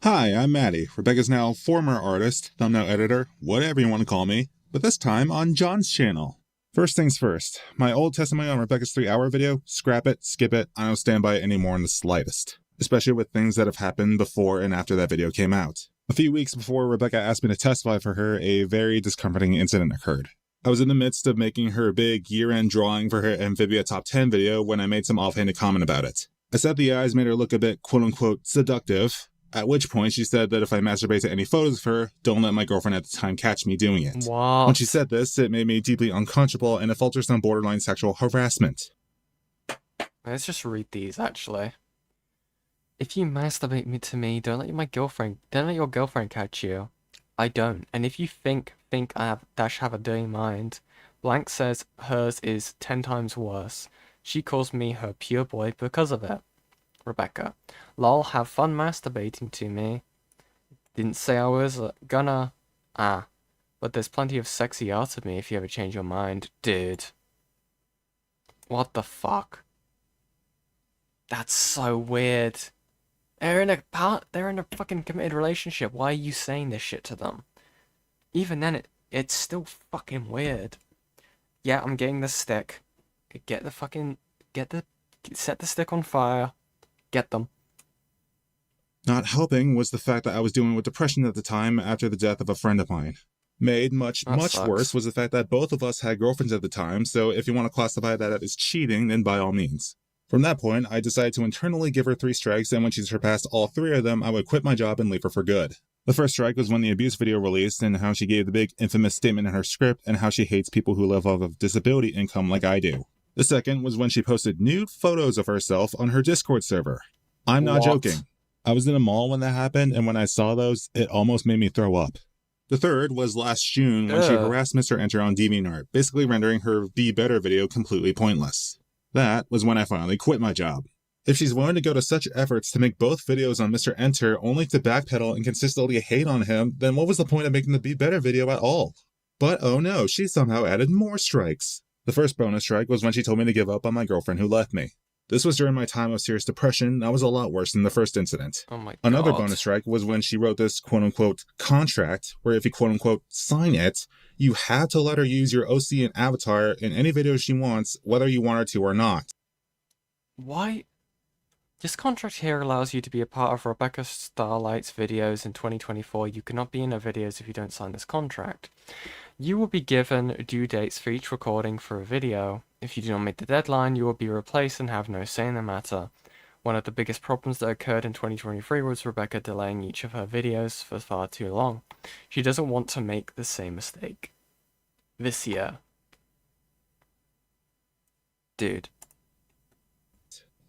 Speaker 9: Hi, I'm Maddie, Rebecca's now former artist, thumbnail editor, whatever you want to call me, but this time on John's channel. First things first, my old testimony on Rebecca's 3-hour video, scrap it, skip it, I don't stand by it anymore in the slightest. Especially with things that have happened before and after that video came out. A few weeks before Rebecca asked me to testify for her, a very discomforting incident occurred. I was in the midst of making her big year-end drawing for her Amphibia Top 10 video when I made some offhanded comment about it. I said the eyes made her look a bit quote-unquote seductive, at which point she said that if I masturbate to any photos of her, don't let my girlfriend at the time catch me doing it.
Speaker 1: Wow.
Speaker 9: When she said this, it made me deeply uncomfortable and it felt just on borderline sexual harassment.
Speaker 1: Let's just read these, actually. If you masturbate to me, don't let your girlfriend catch you. I don't. And if you think I have a dirty mind, blank says hers is 10 times worse. She calls me her pure boy because of it. Rebecca. Lol, have fun masturbating to me. Didn't say I was gonna. But there's plenty of sexy art of me if you ever change your mind. Dude. What the fuck? That's so weird. They're in a fucking committed relationship. Why are you saying this shit to them? Even then, it's still fucking weird. Yeah, I'm getting the stick. Set the stick on fire. Get them.
Speaker 9: Not helping was the fact that I was dealing with depression at the time after the death of a friend of mine. Made much worse was the fact that both of us had girlfriends at the time, so if you want to classify that as cheating, then by all means. From that point, I decided to internally give her 3 strikes, and when she surpassed all 3 of them, I would quit my job and leave her for good. The first strike was when the abuse video released, and how she gave the big infamous statement in her script, and how she hates people who live off of disability income like I do. The second was when she posted nude photos of herself on her Discord server. I'm not joking. I was in a mall when that happened, and when I saw those, it almost made me throw up. The third was last June when she harassed MysteriousMrEnter on DeviantArt, basically rendering her Be Better video completely pointless. That was when I finally quit my job. If she's willing to go to such efforts to make both videos on MysteriousMrEnter only to backpedal and consistently hate on him, then what was the point of making the Be Better video at all? But oh no, she somehow added more strikes. The first bonus strike was when she told me to give up on my girlfriend who left me. This was during my time of serious depression. That was a lot worse than the first incident.
Speaker 1: Oh my God.
Speaker 9: Another bonus strike was when she wrote this quote-unquote contract, where if you quote-unquote sign it, you have to let her use your OC and avatar in any video she wants, whether you want her to or not.
Speaker 1: Why? This contract here allows you to be a part of Rebecca Starlight's videos in 2024. You cannot be in her videos if you don't sign this contract. You will be given due dates for each recording for a video. If you do not meet the deadline, you will be replaced and have no say in the matter. One of the biggest problems that occurred in 2023 was Rebecca delaying each of her videos for far too long. She doesn't want to make the same mistake this year. Dude.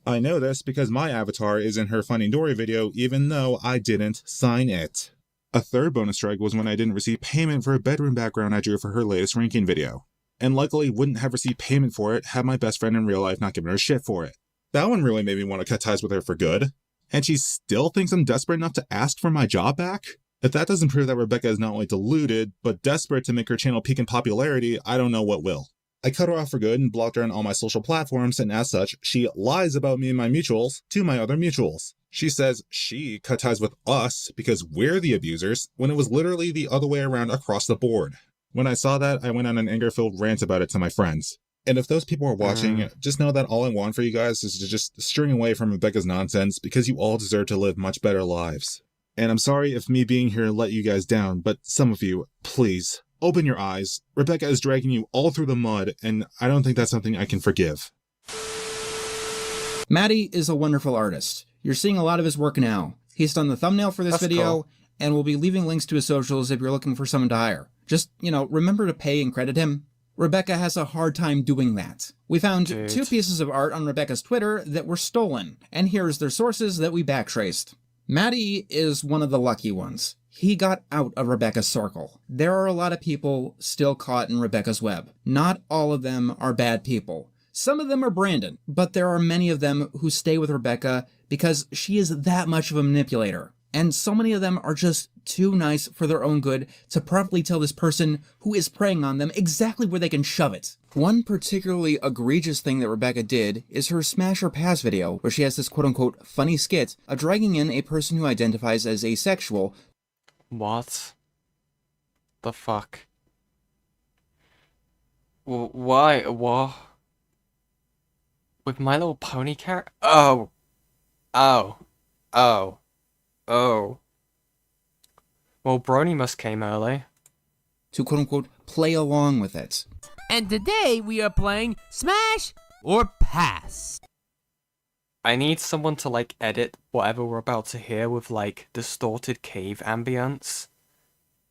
Speaker 9: I know this because my avatar is in her Finding Dory video, even though I didn't sign it. A third bonus strike was when I didn't receive payment for a bedroom background I drew for her latest ranking video. And luckily wouldn't have received payment for it had my best friend in real life not given her shit for it. That one really made me want to cut ties with her for good. And she still thinks I'm desperate enough to ask for my job back? If that doesn't prove that Rebecca is not only deluded, but desperate to make her channel peak in popularity, I don't know what will. I cut her off for good and blocked her on all my social platforms, and as such, she lies about me and my mutuals to my other mutuals. She says she cut ties with us because we're the abusers, when it was literally the other way around across the board. When I saw that, I went on an anger-filled rant about it to my friends. And if those people are watching, just know that all I want for you guys is to just string away from Rebecca's nonsense because you all deserve to live much better lives. And I'm sorry if me being here let you guys down, but some of you, please, open your eyes. Rebecca is dragging you all through the mud, and I don't think that's something I can forgive.
Speaker 8: Maddie is a wonderful artist. You're seeing a lot of his work now. He's done the thumbnail for this video, cool. And we'll be leaving links to his socials if you're looking for someone to hire. Just, remember to pay and credit him. Rebecca has a hard time doing that. We found 2 pieces of art on Rebecca's Twitter that were stolen, and here's their sources that we backtraced. Maddie is one of the lucky ones. He got out of Rebecca's circle. There are a lot of people still caught in Rebecca's web. Not all of them are bad people. Some of them are Brandon, but there are many of them who stay with Rebecca because she is that much of a manipulator. And so many of them are just too nice for their own good to properly tell this person who is preying on them exactly where they can shove it. One particularly egregious thing that Rebecca did is her Smash or Pass video, where she has this quote-unquote funny skit of dragging in a person who identifies as asexual.
Speaker 1: What the fuck? Why? What? With My Little Pony character? Oh. Well, Brony must came early.
Speaker 8: To quote-unquote play along with it.
Speaker 18: And today we are playing Smash or Pass.
Speaker 1: I need someone to, edit whatever we're about to hear with, distorted cave ambience.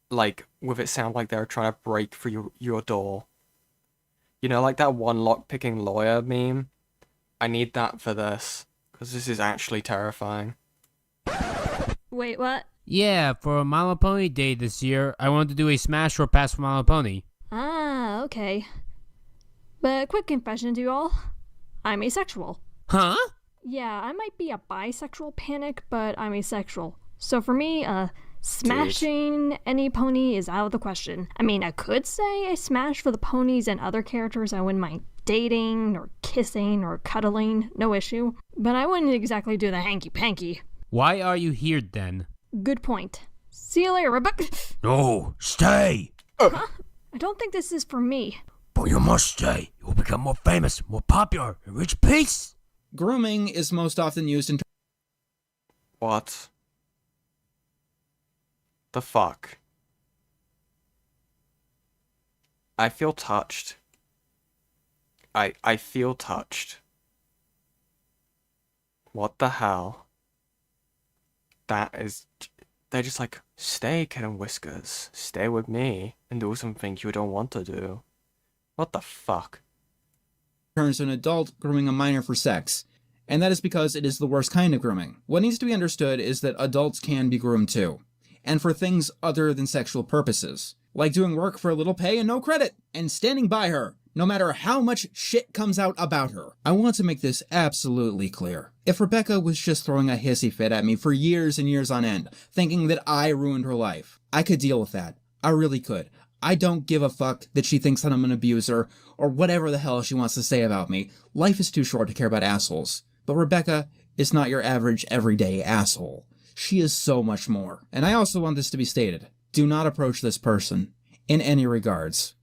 Speaker 1: With it sound like they're trying to break through your door. You know, like that one lock-picking lawyer meme? I need that for this, because this is actually terrifying.
Speaker 17: Wait, what?
Speaker 18: Yeah, for My Little Pony Day this year, I wanted to do a Smash or Pass for My Little Pony.
Speaker 17: Ah, okay. But quick confession to you all, I'm asexual.
Speaker 18: Huh?
Speaker 17: Yeah, I might be a bisexual panic, but I'm asexual. So for me, smashing any pony is out of the question. I mean, I could say I smash for the ponies and other characters I wouldn't mind dating, or kissing, or cuddling, no issue. But I wouldn't exactly do the hanky-panky.
Speaker 18: Why are you here then?
Speaker 17: Good point. See you later, Rebecca.
Speaker 18: No, stay!
Speaker 17: Huh? I don't think this is for me.
Speaker 18: But you must stay. You will become more famous, more popular, and reach peace.
Speaker 8: Grooming is most often used in...
Speaker 1: What? The fuck? I feel touched. I feel touched. What the hell? That is... They're just like, stay, Kid and Whiskers. Stay with me and do something you don't want to do. What the fuck?
Speaker 8: Turns an adult grooming a minor for sex. And that is because it is the worst kind of grooming. What needs to be understood is that adults can be groomed too. and for things other than sexual purposes, like doing work for a little pay and no credit, and standing by her, no matter how much shit comes out about her. I want to make this absolutely clear. If Rebecca was just throwing a hissy fit at me for years and years on end, thinking that I ruined her life, I could deal with that. I really could. I don't give a fuck that she thinks that I'm an abuser, or whatever the hell she wants to say about me. Life is too short to care about assholes. But Rebecca is not your average, everyday asshole. She is so much more. And I also want this to be stated. Do not approach this person, in any regards.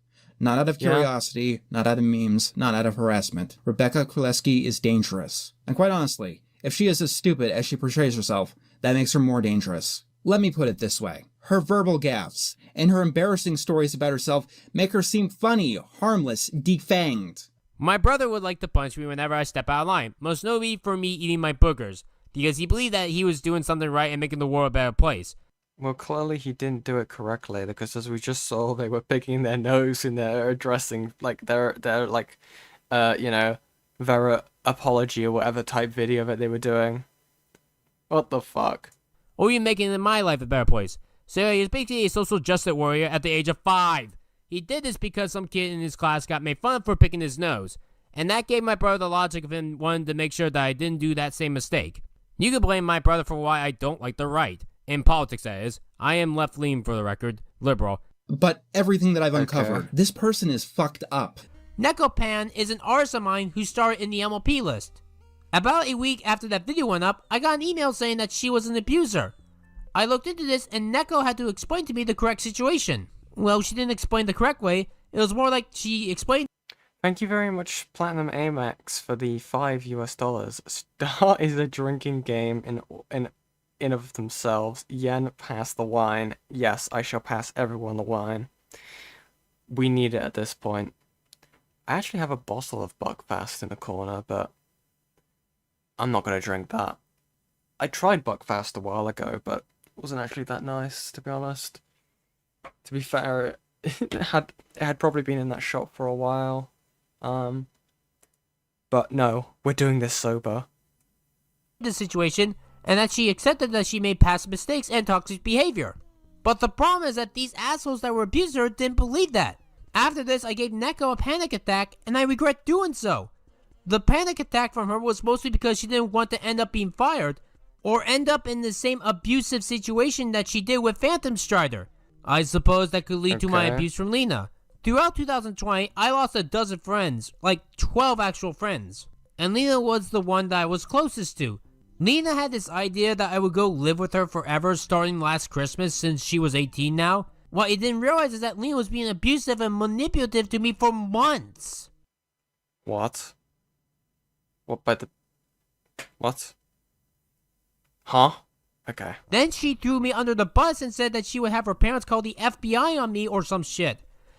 Speaker 8: Not out of curiosity, not out of memes, not out of harassment. Rebecca Królewski is dangerous. And quite honestly, if she is as stupid as she portrays herself, that makes her more dangerous. Let me put it this way. Her verbal gaffes and her embarrassing stories about herself make her seem funny, harmless, defanged.
Speaker 18: My brother would like to punch me whenever I step out of line, most notably for me eating my boogers, because he believed that he was doing something right and making the world a better place.
Speaker 1: Well, clearly he didn't do it correctly, because as we just saw, they were picking their nose in their addressing, like, their like, their apology or whatever type video that they were doing. What the fuck?
Speaker 18: Or even making my life a better place. So he is basically a social justice warrior at the age of 5. He did this because some kid in his class got made fun of for picking his nose, and that gave my brother the logic of him wanting to make sure that I didn't do that same mistake. You can blame my brother for why I don't like the right. In politics, that is. I am left-leaning, for the record. Liberal.
Speaker 8: But everything that I've uncovered, this person is fucked up.
Speaker 18: Neopon is an artist of mine who started in the MLP list. About a week after that video went up, I got an email saying that she was an abuser. I looked into this, and Neko had to explain to me the correct situation. Well, she didn't explain the correct way. It was more like she explained.
Speaker 1: Thank you very much, Platinum Amex, for the $5. Star is a drinking game in of themselves. Yen, pass the wine. Yes, I shall pass everyone the wine. We need it at this point. I actually have a bottle of Buckfast in the corner, but I'm not going to drink that. I tried Buckfast a while ago, but it wasn't actually that nice, to be honest. To be fair, it had probably been in that shop for a while. But no, we're doing this sober.
Speaker 18: The situation, and that she accepted that she made past mistakes and toxic behavior. But the problem is that these assholes that were abusing her didn't believe that. After this, I gave Neko a panic attack, and I regret doing so. The panic attack from her was mostly because she didn't want to end up being fired, or end up in the same abusive situation that she did with Phantom Strider. I suppose that could lead to my abuse from Lena. Throughout 2020, I lost a dozen friends, like 12 actual friends. And Lena was the one that I was closest to. Lena had this idea that I would go live with her forever starting last Christmas since she was 18 now. What I didn't realize is that Lena was being abusive and manipulative to me for months.
Speaker 1: What? What? Huh? Okay.
Speaker 18: Then she threw me under the bus and said that she would have her parents call the FBI on me or some shit.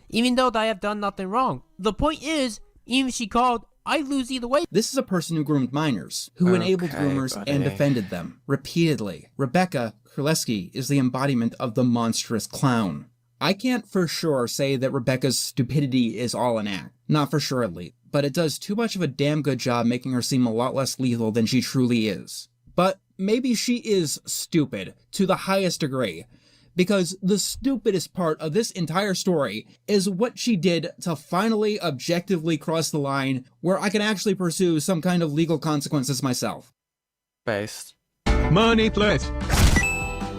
Speaker 18: Even though I have done nothing wrong. The point is, even if she called, I'd lose either way.
Speaker 8: This is a person who groomed minors, who enabled groomers and defended them, repeatedly. Rebecca Królewski is the embodiment of the monstrous clown. I can't for sure say that Rebecca's stupidity is all an act. Not for sure at least. But it does too much of a damn good job making her seem a lot less lethal than she truly is. But maybe she is stupid, to the highest degree. Because the stupidest part of this entire story is what she did to finally objectively cross the line where I can actually pursue some kind of legal consequences myself.
Speaker 1: Based.
Speaker 8: Money please.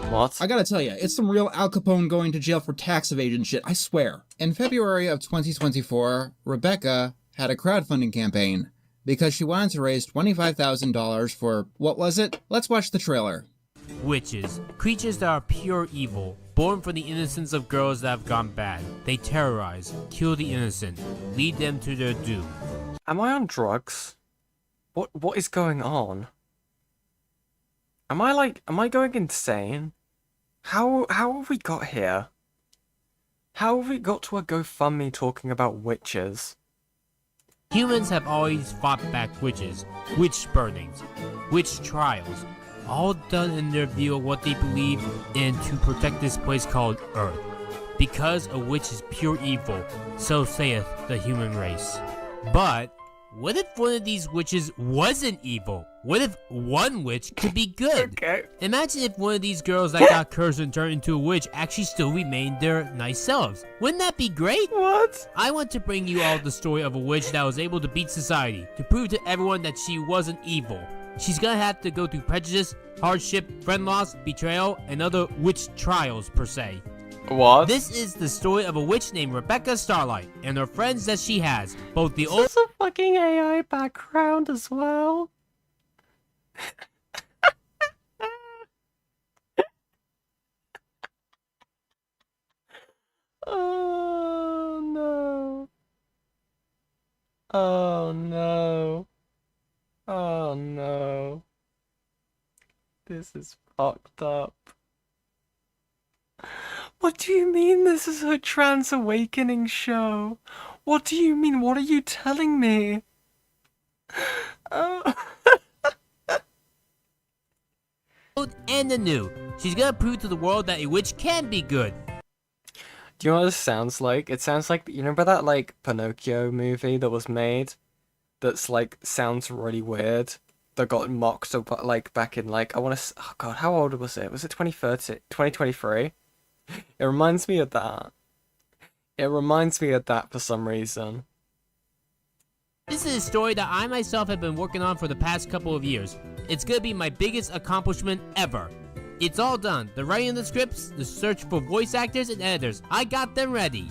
Speaker 1: What?
Speaker 8: I gotta tell you, it's some real Al Capone going to jail for tax evasion shit, I swear. In February of 2024, Rebecca had a crowdfunding campaign because she wanted to raise $25,000 for, what was it? Let's watch the trailer.
Speaker 18: Witches, creatures that are pure evil, born from the innocence of girls that have gone bad. They terrorize, kill the innocent, lead them to their doom.
Speaker 1: Am I on drugs? What is going on? Am I going insane? How have we got here? How have we got to a GoFundMe talking about witches?
Speaker 18: Humans have always fought back witches, witch burnings, witch trials, all done in their view of what they believe in to protect this place called Earth. Because a witch is pure evil, so saith the human race. But What if one of these witches wasn't evil? What if one witch could be good?
Speaker 1: Okay.
Speaker 18: Imagine if one of these girls that got cursed and turned into a witch actually still remained their nice selves. Wouldn't that be great?
Speaker 1: What?
Speaker 18: I want to bring you all the story of a witch that was able to beat society, to prove to everyone that she wasn't evil. She's gonna have to go through prejudice, hardship, friend loss, betrayal, and other witch trials per se.
Speaker 1: What?
Speaker 18: This is the story of a witch named Rebecca Starlight and her friends that she has, both the
Speaker 1: Is
Speaker 18: old-
Speaker 1: this a fucking AI background as well? Oh no. Oh no. Oh no. This is fucked up. What do you mean this is a trans awakening show? What do you mean? What are you telling me? Oh.
Speaker 18: and the new. She's gonna prove to the world that a witch can be good.
Speaker 1: Do you know what this sounds like? It sounds like, you remember that like Pinocchio movie that was made? That's like, sounds really weird. That got mocked up like back in like, I want to, oh god, how old was it? Was it 2030, 2023? It reminds me of that. It reminds me of that for some reason.
Speaker 18: This is a story that I myself have been working on for the past couple of years. It's gonna be my biggest accomplishment ever. It's all done. The writing of the scripts, the search for voice actors and editors. I got them ready.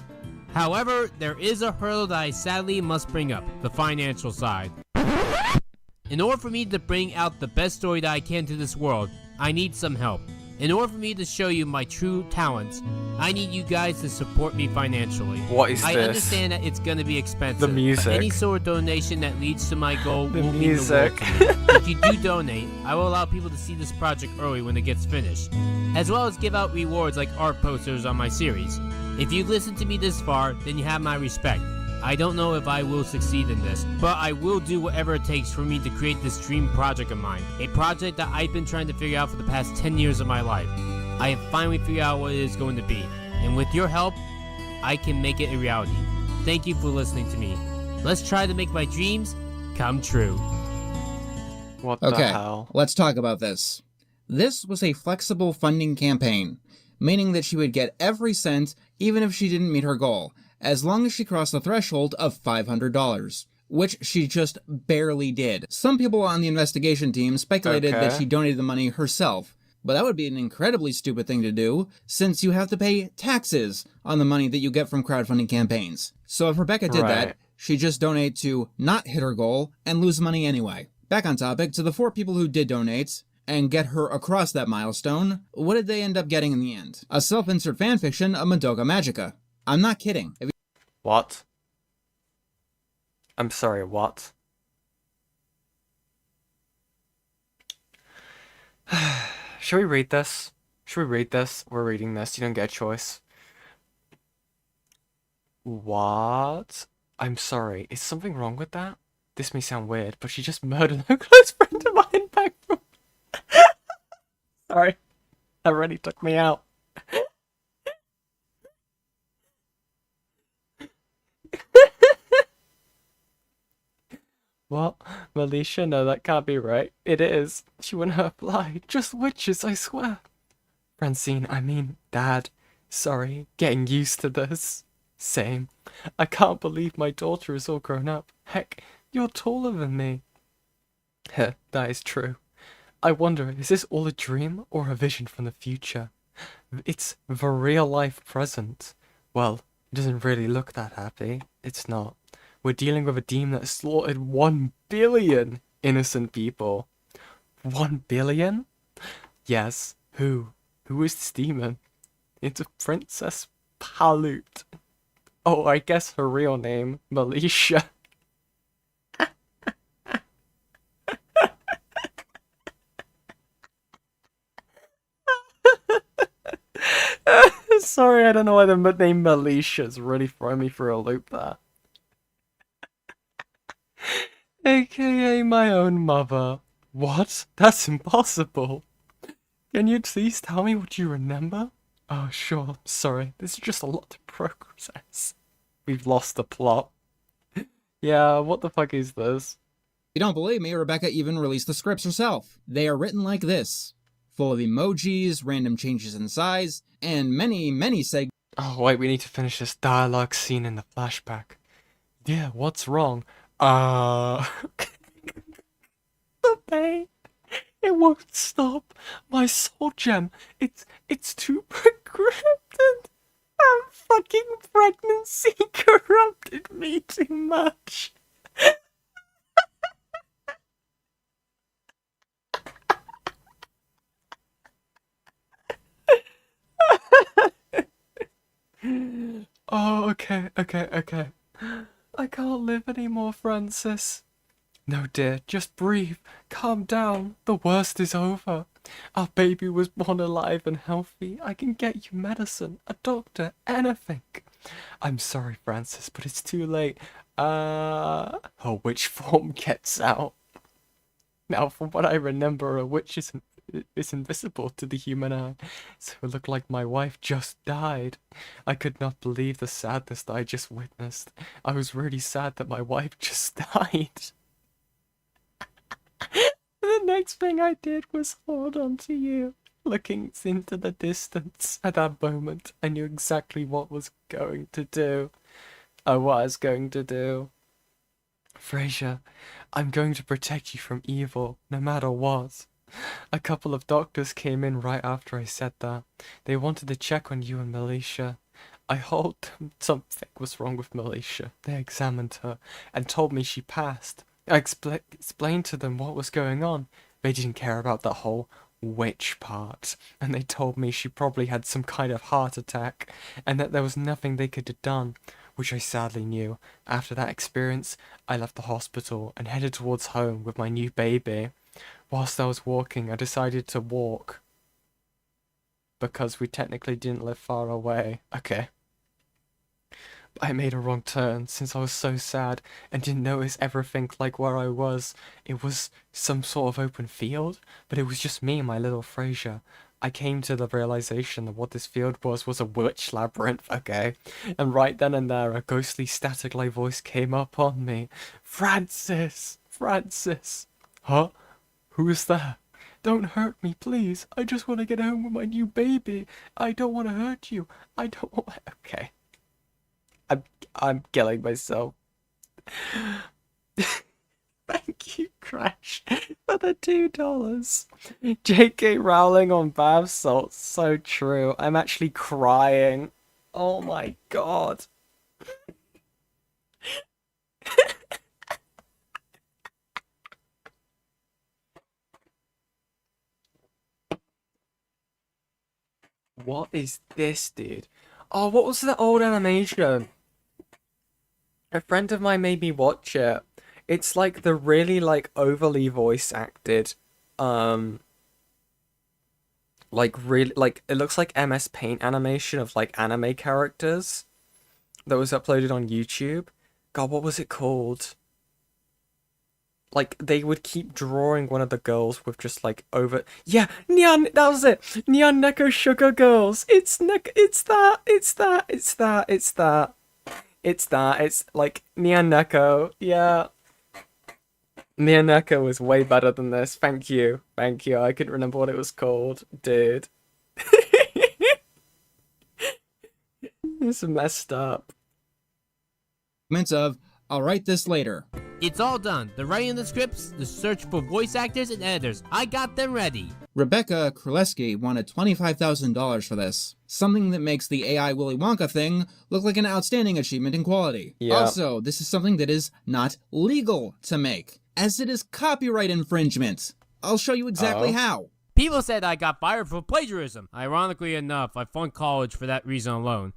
Speaker 18: However, there is a hurdle that I sadly must bring up, the financial side. In order for me to bring out the best story that I can to this world, I need some help. In order for me to show you my true talents, I need you guys to support me financially.
Speaker 1: What is
Speaker 18: I
Speaker 1: this?
Speaker 18: understand that it's gonna be expensive.
Speaker 1: The music.
Speaker 18: But any sort of donation that leads to my goal
Speaker 1: The
Speaker 18: will
Speaker 1: music.
Speaker 18: mean the world to me. If you do donate, I will allow people to see this project early when it gets finished, as well as give out rewards like art posters on my series. If you've listened to me this far, then you have my respect. I don't know if I will succeed in this, but I will do whatever it takes for me to create this dream project of mine. A project that I've been trying to figure out for the past 10 years of my life. I have finally figured out what it is going to be, and with your help, I can make it a reality. Thank you for listening to me. Let's try to make my dreams come true.
Speaker 1: What the hell?
Speaker 8: Let's talk about this. This was a flexible funding campaign, meaning that she would get every cent even if she didn't meet her goal, as long as she crossed the threshold of $500, which she just barely did. Some people on the investigation team speculated that she donated the money herself, but that would be an incredibly stupid thing to do, since you have to pay taxes on the money that you get from crowdfunding campaigns. So if Rebecca did that, she'd just donate to not hit her goal and lose money anyway. Back on topic, to the 4 people who did donate and get her across that milestone, what did they end up getting in the end? A self-insert fanfiction of Madoka Magica. I'm not kidding.
Speaker 1: What? I'm sorry, what? Should we read this? Should we read this? We're reading this. You don't get a choice. What? I'm sorry. Is something wrong with that? This may sound weird, but she just murdered a close friend of mine back from... Sorry. That really took me out. What? Militia? No, that can't be right. It is. She wouldn't have lied. Just witches, I swear. Francine, I mean, Dad. Sorry, getting used to this. Same. I can't believe my daughter is all grown up. Heck, you're taller than me. Heh, that is true. I wonder, is this all a dream or a vision from the future? It's the real life present. Well, it doesn't really look that happy. It's not. We're dealing with a demon that slaughtered 1 billion innocent people. 1 billion? Yes. Who? Who is this demon? It's a Princess Palut. Oh, I guess her real name, Militia. Sorry, I don't know why the name Militia is really throwing me for a loop there. AKA my own mother. What? That's impossible. Can you please tell me what you remember? Oh, sure. Sorry. This is just a lot to process. We've lost the plot. Yeah, what the fuck is this?
Speaker 8: If you don't believe me, Rebecca even released the scripts herself. They are written like this, full of emojis, random changes in size, and many segments.
Speaker 1: Oh, wait, we need to finish this dialogue scene in the flashback. Yeah, what's wrong? The pain. It won't stop. My soul gem. It's too corrupted. Fucking pregnancy corrupted me too much. Oh, okay. I can't live anymore, Francis. No, dear, just breathe. Calm down. The worst is over. Our baby was born alive and healthy. I can get you medicine, a doctor, anything. I'm sorry, Francis, but it's too late. Her witch form gets out. Now, from what I remember, a witch is invisible to the human eye, so it looked like my wife just died. I could not believe the sadness that I just witnessed. I was really sad that my wife just died. The next thing I did was hold on to you. Looking into the distance, at that moment, I knew exactly what I was going to do. Frasier, I'm going to protect you from evil, no matter what. A couple of doctors came in right after I said that. They wanted to check on you and Militia. I told them something was wrong with Militia. They examined her and told me she passed. I explained to them what was going on. They didn't care about the whole witch part, and they told me she probably had some kind of heart attack, and that there was nothing they could have done, which I sadly knew. After that experience, I left the hospital and headed towards home with my new baby. Whilst I was walking, I decided to walk, because we technically didn't live far away. Okay. I made a wrong turn since I was so sad and didn't notice everything like where I was. It was some sort of open field, but it was just me and my little Frasier. I came to the realization that what this field was a witch labyrinth, okay? And right then and there, a ghostly static-like voice came up on me. Francis! Francis! Huh? Who is that? Don't hurt me, please. I just want to get home with my new baby. I don't want to hurt you. I don't want... Okay. I'm killing myself. Thank you, Crash, for the $2. J.K. Rowling on bath salts. So true. I'm actually crying. Oh my god. What is this, dude? Oh, what was the old animation? A friend of mine made me watch it. It's like the really like overly voice acted, like really like it looks like MS Paint animation of like anime characters that was uploaded on YouTube. God, what was it called? Like they would keep drawing one of the girls with just like over Neon, that was it. Neon Neko Sugar Girls. It's that. It's like Neon Neko. Yeah. Neon Neko was way better than this. Thank you. I couldn't remember what it was called, dude. It's messed up.
Speaker 8: Of, I'll write this later.
Speaker 18: It's all done. The writing of the scripts, the search for voice actors and editors. I got them ready.
Speaker 8: Rebecca Kraleski wanted $25,000 for this. Something that makes the AI Willy Wonka thing look like an outstanding achievement in quality.
Speaker 1: Yeah.
Speaker 8: Also, this is something that is not legal to make, as it is copyright infringement. I'll show you exactly how.
Speaker 18: People said I got fired for plagiarism. Ironically enough, I flunked college for that reason alone.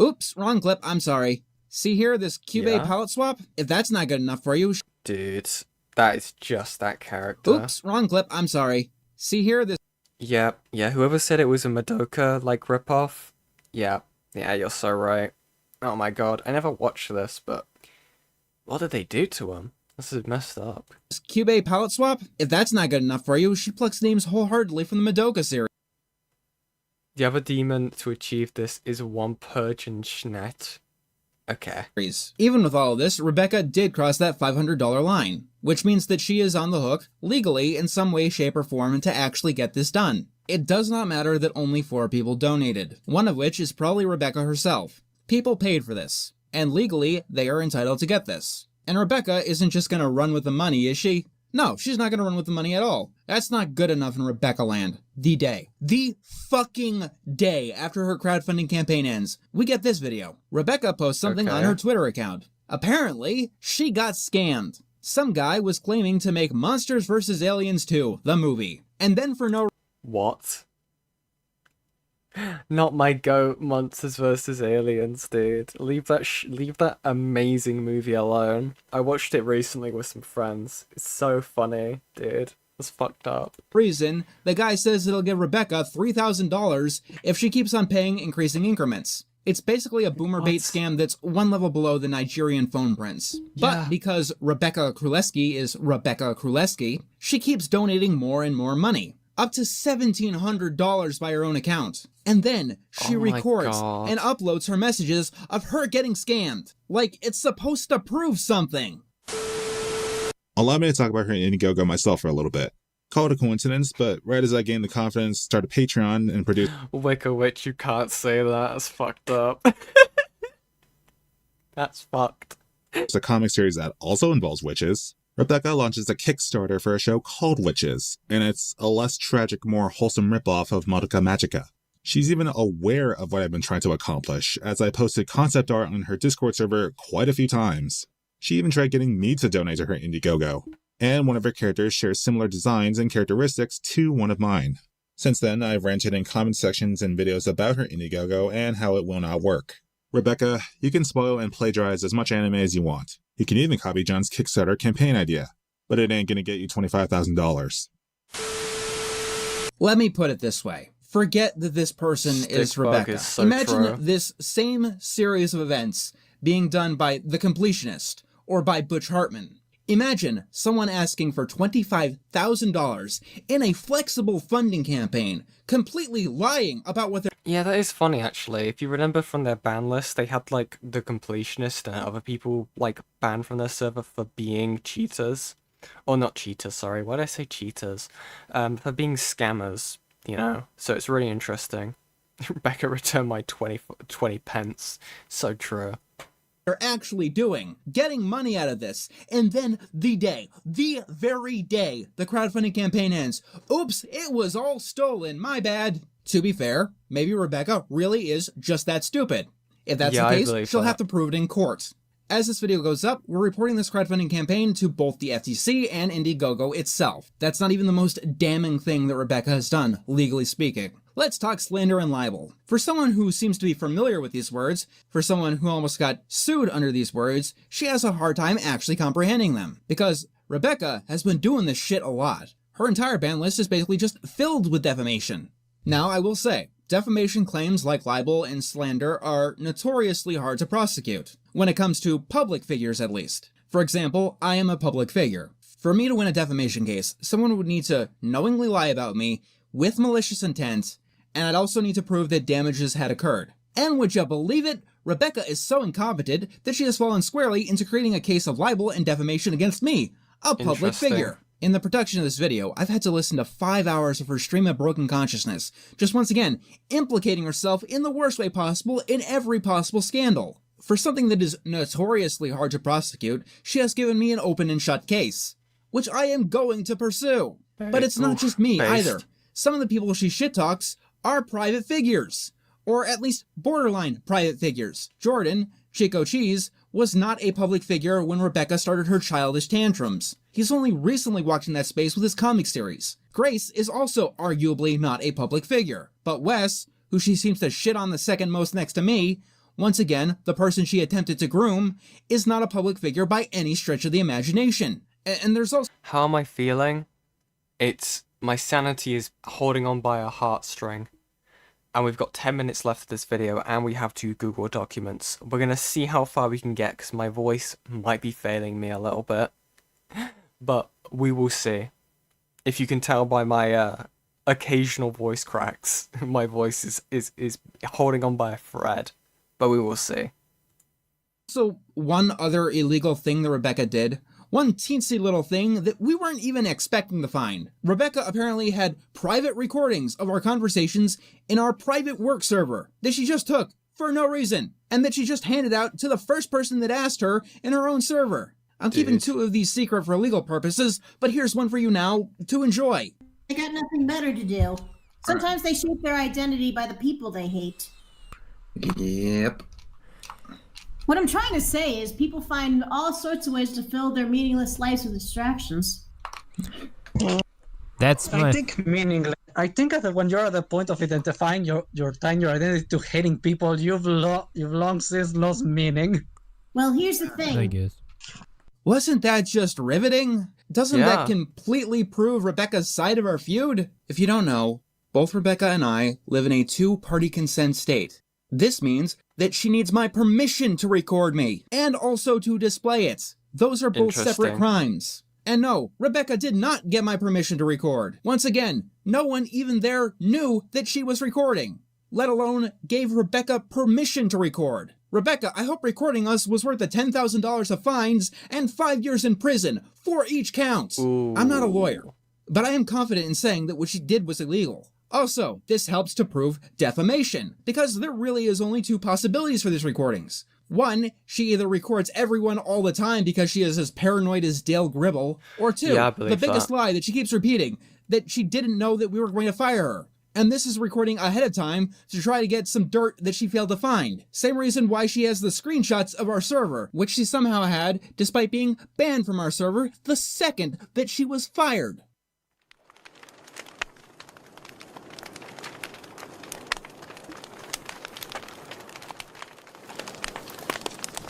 Speaker 8: Oops, wrong clip, I'm sorry. See here, this Cube palette swap? If that's not good enough for you...
Speaker 1: Dude, that is just that character.
Speaker 8: Oops, wrong clip, I'm sorry. See here, this...
Speaker 1: Yeah, whoever said it was a Madoka, like, ripoff. Yeah, you're so right. Oh my god, I never watched this, but... What did they do to him? This is messed up.
Speaker 8: This Cube palette swap? If that's not good enough for you, she plucks names wholeheartedly from the Madoka series.
Speaker 1: The other demon to achieve this is one Purge and Schnet. Okay.
Speaker 8: Even with all of this, Rebecca did cross that $500 line, which means that she is on the hook, legally, in some way, shape, or form, to actually get this done. It does not matter that only 4 people donated, one of which is probably Rebecca herself. People paid for this, and legally, they are entitled to get this. And Rebecca isn't just gonna run with the money, is she? No, she's not gonna run with the money at all. That's not good enough in Rebecca land. The fucking day after her crowdfunding campaign ends, we get this video. Rebecca posts something on her Twitter account. Apparently, she got scammed. Some guy was claiming to make Monsters vs. Aliens 2, the movie. And then for no...
Speaker 1: What? Not my goat, Monsters vs. Aliens, dude. Leave that amazing movie alone. I watched it recently with some friends. It's so funny, dude. It's fucked up.
Speaker 8: Reason, the guy says it'll give Rebecca $3,000 if she keeps on paying increasing increments. It's basically a boomer bait scam that's one level below the Nigerian phone prince. But because Rebecca Kruleski is Rebecca Kruleski, she keeps donating more and more money. Up to $1,700 by her own account. And then she records and uploads her messages of her getting scammed. Like it's supposed to prove something.
Speaker 9: Allow me to talk about her Indiegogo myself for a little bit. Call it a coincidence, but right as I gained the confidence, started Patreon and produced
Speaker 1: Wicca Witch, you can't say that. That's fucked up. That's fucked.
Speaker 9: It's a comic series that also involves witches. Rebecca launches a Kickstarter for a show called Witches, and it's a less tragic, more wholesome ripoff of Modica Magica. She's even aware of what I've been trying to accomplish, as I posted concept art on her Discord server quite a few times. She even tried getting me to donate to her Indiegogo, and one of her characters shares similar designs and characteristics to one of mine. Since then, I've ranted in comment sections and videos about her Indiegogo and how it will not work. Rebecca, you can spoil and plagiarize as much anime as you want. You can even copy John's Kickstarter campaign idea, but it ain't gonna get you $25,000.
Speaker 8: Let me put it this way. Forget that this person is Rebecca.
Speaker 1: So
Speaker 8: Imagine
Speaker 1: true.
Speaker 8: this same series of events being done by The Completionist or by Butch Hartman. Imagine someone asking for $25,000 in a flexible funding campaign, completely lying about what they're...
Speaker 1: Yeah, that is funny, actually. If you remember from their ban list, they had, like, The Completionist and other people, like, banned from their server for being cheaters. Or not cheaters, sorry. Why did I say cheaters? For being scammers, you know? So it's really interesting. Rebecca returned my 20 pence. So true.
Speaker 8: They're actually doing, getting money out of this, and then the very day the crowdfunding campaign ends, oops, it was all stolen, my bad. To be fair, maybe Rebecca really is just that stupid. If that's the case, she'll have to prove it in court. As this video goes up, we're reporting this crowdfunding campaign to both the FTC and Indiegogo itself. That's not even the most damning thing that Rebecca has done, legally speaking. Let's talk slander and libel. For someone who seems to be familiar with these words, for someone who almost got sued under these words, she has a hard time actually comprehending them. Because Rebecca has been doing this shit a lot. Her entire ban list is basically just filled with defamation. Now, I will say, defamation claims like libel and slander are notoriously hard to prosecute, when it comes to public figures at least. For example, I am a public figure. For me to win a defamation case, someone would need to knowingly lie about me with malicious intent, and I'd also need to prove that damages had occurred. And would you believe it? Rebecca is so incompetent that she has fallen squarely into creating a case of libel and defamation against me, a public figure. In the production of this video, I've had to listen to 5 hours of her stream of broken consciousness, just once again, implicating herself in the worst way possible in every possible scandal. For something that is notoriously hard to prosecute, she has given me an open and shut case, which I am going to pursue. But it's not just me either. Some of the people she shit talks are private figures, or at least borderline private figures. Jordan, Chico Cheese, was not a public figure when Rebecca started her childish tantrums. He's only recently walked in that space with his comic series. Grace is also arguably not a public figure. But Wes, who she seems to shit on the second most next to me, once again, the person she attempted to groom, is not a public figure by any stretch of the imagination. And there's also...
Speaker 1: How am I feeling? My sanity is holding on by a heartstring. And we've got 10 minutes left of this video, and we have 2 Google documents. We're going to see how far we can get, because my voice might be failing me a little bit. But we will see. If you can tell by my occasional voice cracks, my voice is holding on by a thread. But we will see.
Speaker 8: So, one other illegal thing that Rebecca did, one teensy little thing that we weren't even expecting to find. Rebecca apparently had private recordings of our conversations in our private work server that she just took for no reason, and that she just handed out to the first person that asked her in her own server. I'm keeping 2 of these secret for legal purposes, but here's one for you now to enjoy.
Speaker 10: They got nothing better to do. Sometimes they shape their identity by the people they hate.
Speaker 8: Yep.
Speaker 10: What I'm trying to say is people find all sorts of ways to fill their meaningless lives with distractions.
Speaker 18: That's
Speaker 11: I think meaningless. I think that when you're at the point of identifying your identity to hating people, you've long since lost meaning.
Speaker 10: Well, here's the thing.
Speaker 18: I guess.
Speaker 8: Wasn't that just riveting? Doesn't that completely prove Rebecca's side of our feud? If you don't know, both Rebecca and I live in a 2-party consent state. This means that she needs my permission to record me, and also to display it. Those are both separate crimes. And no, Rebecca did not get my permission to record. Once again, no one even there knew that she was recording, let alone gave Rebecca permission to record. Rebecca, I hope recording us was worth the $10,000 of fines and 5 years in prison for each count. Ooh. I'm not a lawyer, but I am confident in saying that what she did was illegal. Also, this helps to prove defamation, because there really is only 2 possibilities for these recordings. One, she either records everyone all the time because she is as paranoid as Dale Gribble, or 2, the biggest lie that she keeps repeating, that she didn't know that we were going to fire her. And this is recording ahead of time to try to get some dirt that she failed to find. Same reason why she has the screenshots of our server, which she somehow had despite being banned from our server the second that she was fired.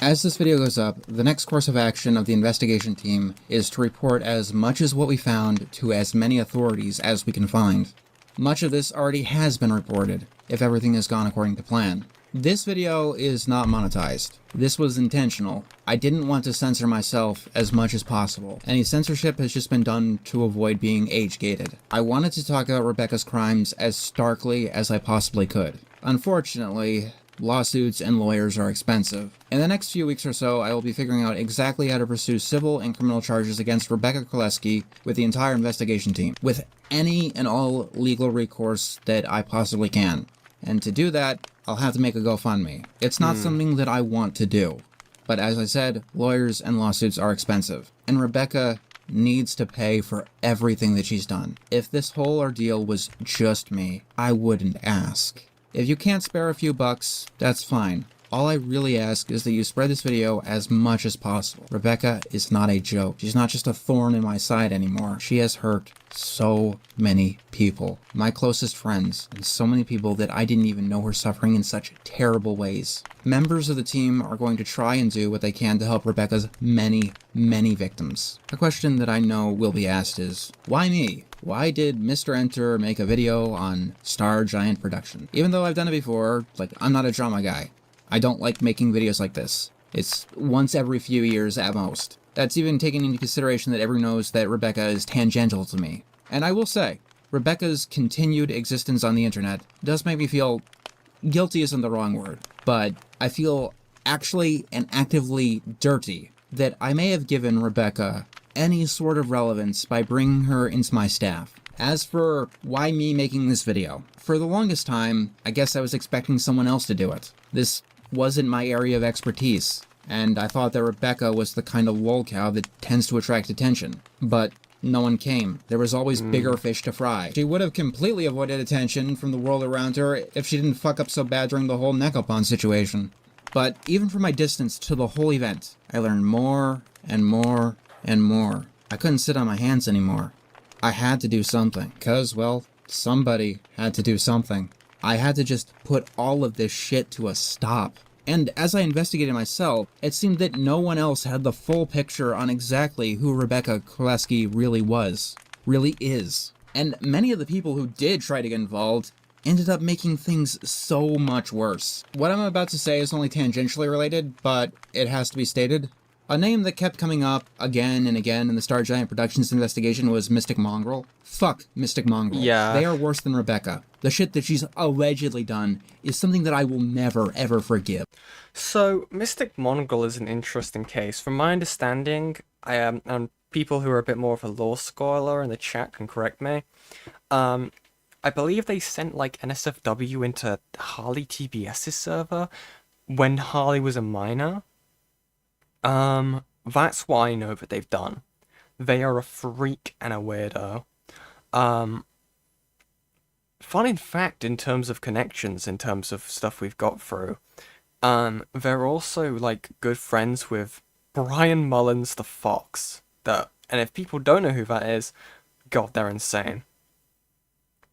Speaker 8: As this video goes up, the next course of action of the investigation team is to report as much as what we found to as many authorities as we can find. Much of this already has been reported, if everything has gone according to plan. This video is not monetized. This was intentional. I didn't want to censor myself as much as possible. Any censorship has just been done to avoid being age-gated. I wanted to talk about Rebecca's crimes as starkly as I possibly could. Unfortunately, lawsuits and lawyers are expensive. In the next few weeks or so, I will be figuring out exactly how to pursue civil and criminal charges against Rebecca Królewski with the entire investigation team, with any and all legal recourse that I possibly can. And to do that, I'll have to make a GoFundMe. It's not something that I want to do. But as I said, lawyers and lawsuits are expensive. And Rebecca needs to pay for everything that she's done. If this whole ordeal was just me, I wouldn't ask. If you can't spare a few bucks, that's fine. All I really ask is that you spread this video as much as possible. Rebecca is not a joke. She's not just a thorn in my side anymore. She has hurt so many people. My closest friends, and so many people that I didn't even know were suffering in such terrible ways. Members of the team are going to try and do what they can to help Rebecca's many, many victims. A question that I know will be asked is, why me? Why did MysteriousMrEnter make a video on Stargiant production? Even though I've done it before, I'm not a drama guy. I don't like making videos like this. It's once every few years at most. That's even taking into consideration that everyone knows that Rebecca is tangential to me. And I will say, Rebecca's continued existence on the internet does make me feel guilty isn't the wrong word, but I feel actually and actively dirty that I may have given Rebecca any sort of relevance by bringing her into my staff. As for why me making this video, for the longest time, I guess I was expecting someone else to do it. This wasn't my area of expertise, and I thought that Rebecca was the kind of lolcow that tends to attract attention. But no one came. There was always bigger fish to fry. She would have completely avoided attention from the world around her if she didn't fuck up so bad during the whole Neopon situation. But even from my distance to the whole event, I learned more and more and more. I couldn't sit on my hands anymore. I had to do something, 'cause, well, somebody had to do something. I had to just put all of this shit to a stop. And as I investigated myself, it seemed that no one else had the full picture on exactly who Rebecca Królewski really was, really is. And many of the people who did try to get involved ended up making things so much worse. What I'm about to say is only tangentially related, but it has to be stated. A name that kept coming up again and again in the Stargiant Productions investigation was Mystic Mongrel. Fuck Mystic Mongrel.
Speaker 1: Yeah.
Speaker 8: They are worse than Rebecca. The shit that she's allegedly done is something that I will never, ever forgive.
Speaker 1: So, Mystic Mongrel is an interesting case. From my understanding, and people who are a bit more of a law scholar in the chat can correct me, I believe they sent, like, NSFW into Harley TBS's server when Harley was a minor. That's what I know that they've done. They are a freak and a weirdo. Fun fact in terms of connections, in terms of stuff we've got through, they're also, like, good friends with Brian Mullins the Fox. And if people don't know who that is, God, they're insane.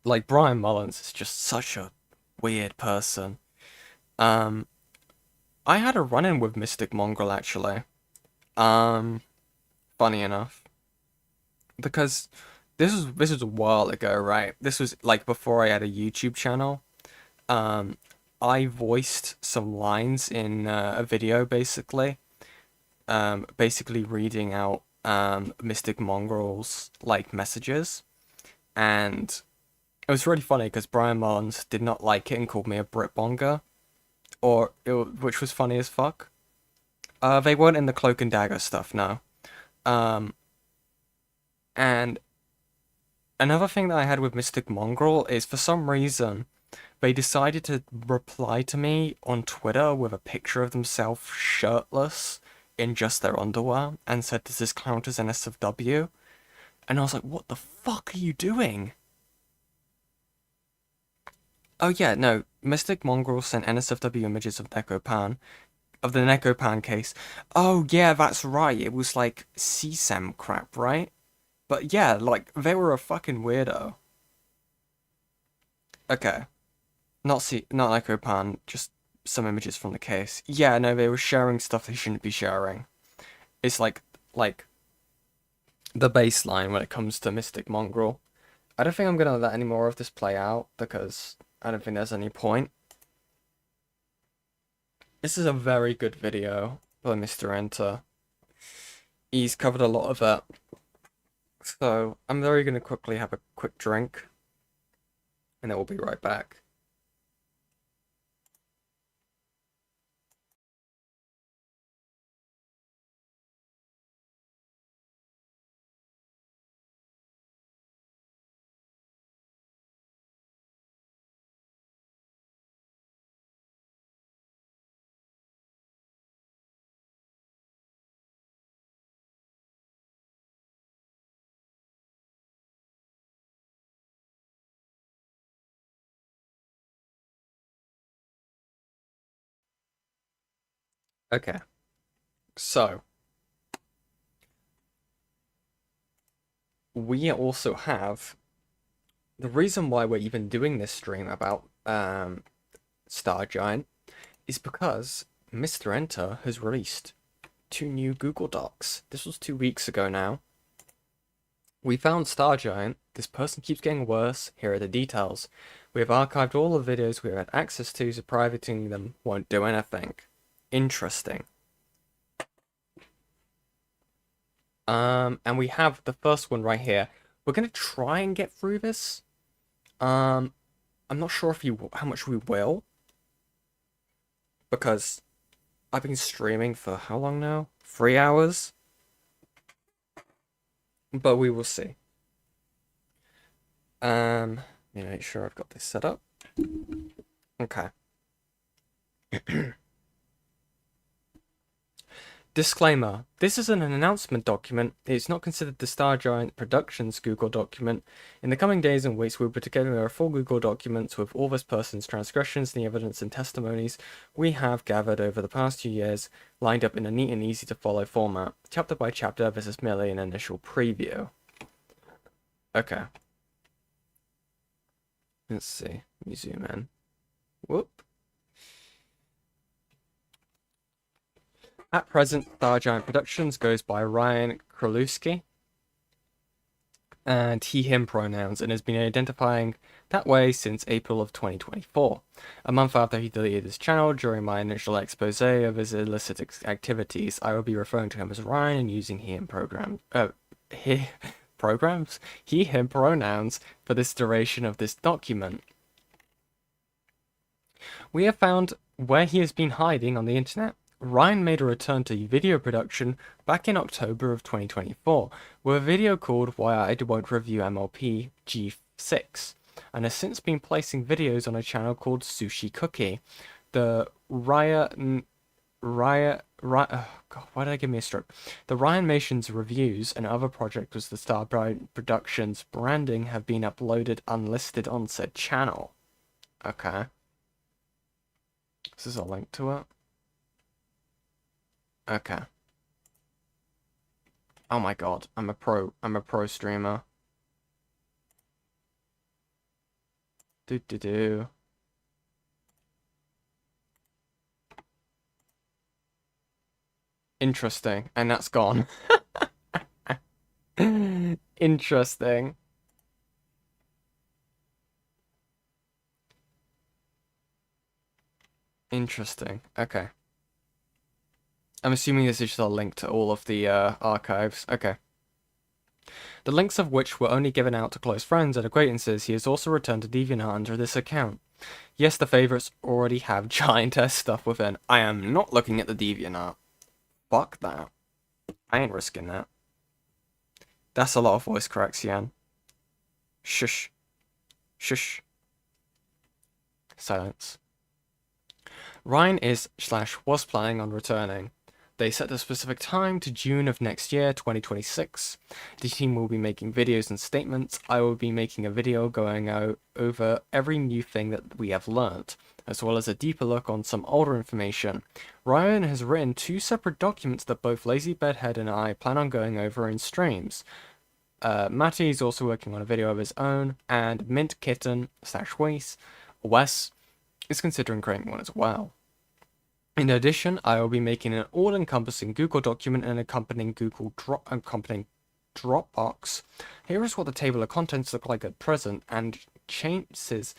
Speaker 1: Like, Brian Mullins is just such a weird person. I had a run-in with Mystic Mongrel, actually. Funny enough. Because this was a while ago, right? This was, like, before I had a YouTube channel. I voiced some lines in a video, basically. Basically reading out Mystic Mongrel's, like, messages. And it was really funny, because Brian Mullins did not like it and called me a Britbonger. Which was funny as fuck. They weren't in the Cloak and Dagger stuff, no. And another thing that I had with Mystic Mongrel is, for some reason, they decided to reply to me on Twitter with a picture of themselves shirtless in just their underwear and said, "Does this count as NSFW?" And I was like, what the fuck are you doing? Oh yeah, no, Mystic Mongrel sent NSFW images of Neopon, of the Neopon case. Oh yeah, that's right, it was like CSEM crap, right? But yeah, like, they were a fucking weirdo. Okay. Not Neopon, just some images from the case. Yeah, no, they were sharing stuff they shouldn't be sharing. It's like the baseline when it comes to Mystic Mongrel. I don't think I'm gonna let any more of this play out, because I don't think there's any point. This is a very good video by MysteriousMrEnter. He's covered a lot of it. So, I'm very gonna quickly have a quick drink. And then we'll be right back. Okay. So, we also have the reason why we're even doing this stream about Stargiant is because MysteriousMrEnter has released 2 new Google Docs. This was 2 weeks ago now. We found Stargiant. This person keeps getting worse. Here are the details. We have archived all the videos we had access to, so privating them won't do anything. Interesting. And we have the first one right here. We're gonna try and get through this. I'm not sure how much we will, because I've been streaming for how long now? 3 hours? But we will see. Let me make sure I've got this set up. Okay. Disclaimer. This is an announcement document. It is not considered the Stargiant Productions Google document. In the coming days and weeks, we will put together a full Google document with all this person's transgressions and the evidence and testimonies we have gathered over the past 2 years, lined up in a neat and easy to follow format. Chapter by chapter, this is merely an initial preview. Okay. Let's see. Let me zoom in. Whoop. At present, Stargiant Productions goes by Ryan Krolewski. and he/him pronouns, and has been identifying that way since April of 2024. A month after he deleted his channel, during my initial expose of his illicit activities, I will be referring to him as Ryan and using he/him he/him pronouns for this duration of this document. We have found where he has been hiding on the internet. Ryan made a return to video production back in October of 2024 with a video called Why I Won't Review MLP G6, and has since been placing videos on a channel called Sushi Cookie. The God, why did I give me a stroke? The Ryanmations reviews and other projects with the Starbright Productions branding have been uploaded unlisted on said channel. Okay. This is a link to it. Okay. Oh my god, I'm a pro streamer. Do. Interesting, and that's gone. Interesting. Interesting. Okay. I'm assuming this is just a link to all of the archives. Okay. The links of which were only given out to close friends and acquaintances. He has also returned to DeviantArt under this account. Yes, the favorites already have giantess stuff within. I am not looking at the DeviantArt. Fuck that. I ain't risking that. That's a lot of voice cracks, Yan. Shush. Shush. Silence. Ryan is/was planning on returning. They set a specific time to June of next year, 2026. The team will be making videos and statements. I will be making a video going over every new thing that we have learnt, as well as a deeper look on some older information. Ryan has written 2 separate documents that both Lazy Bedhead and I plan on going over in streams. Matty is also working on a video of his own, and Mint Kitten/Wes is considering creating one as well. In addition, I will be making an all-encompassing Google document and accompanying Dropbox. Here is what the table of contents look like at present, and chances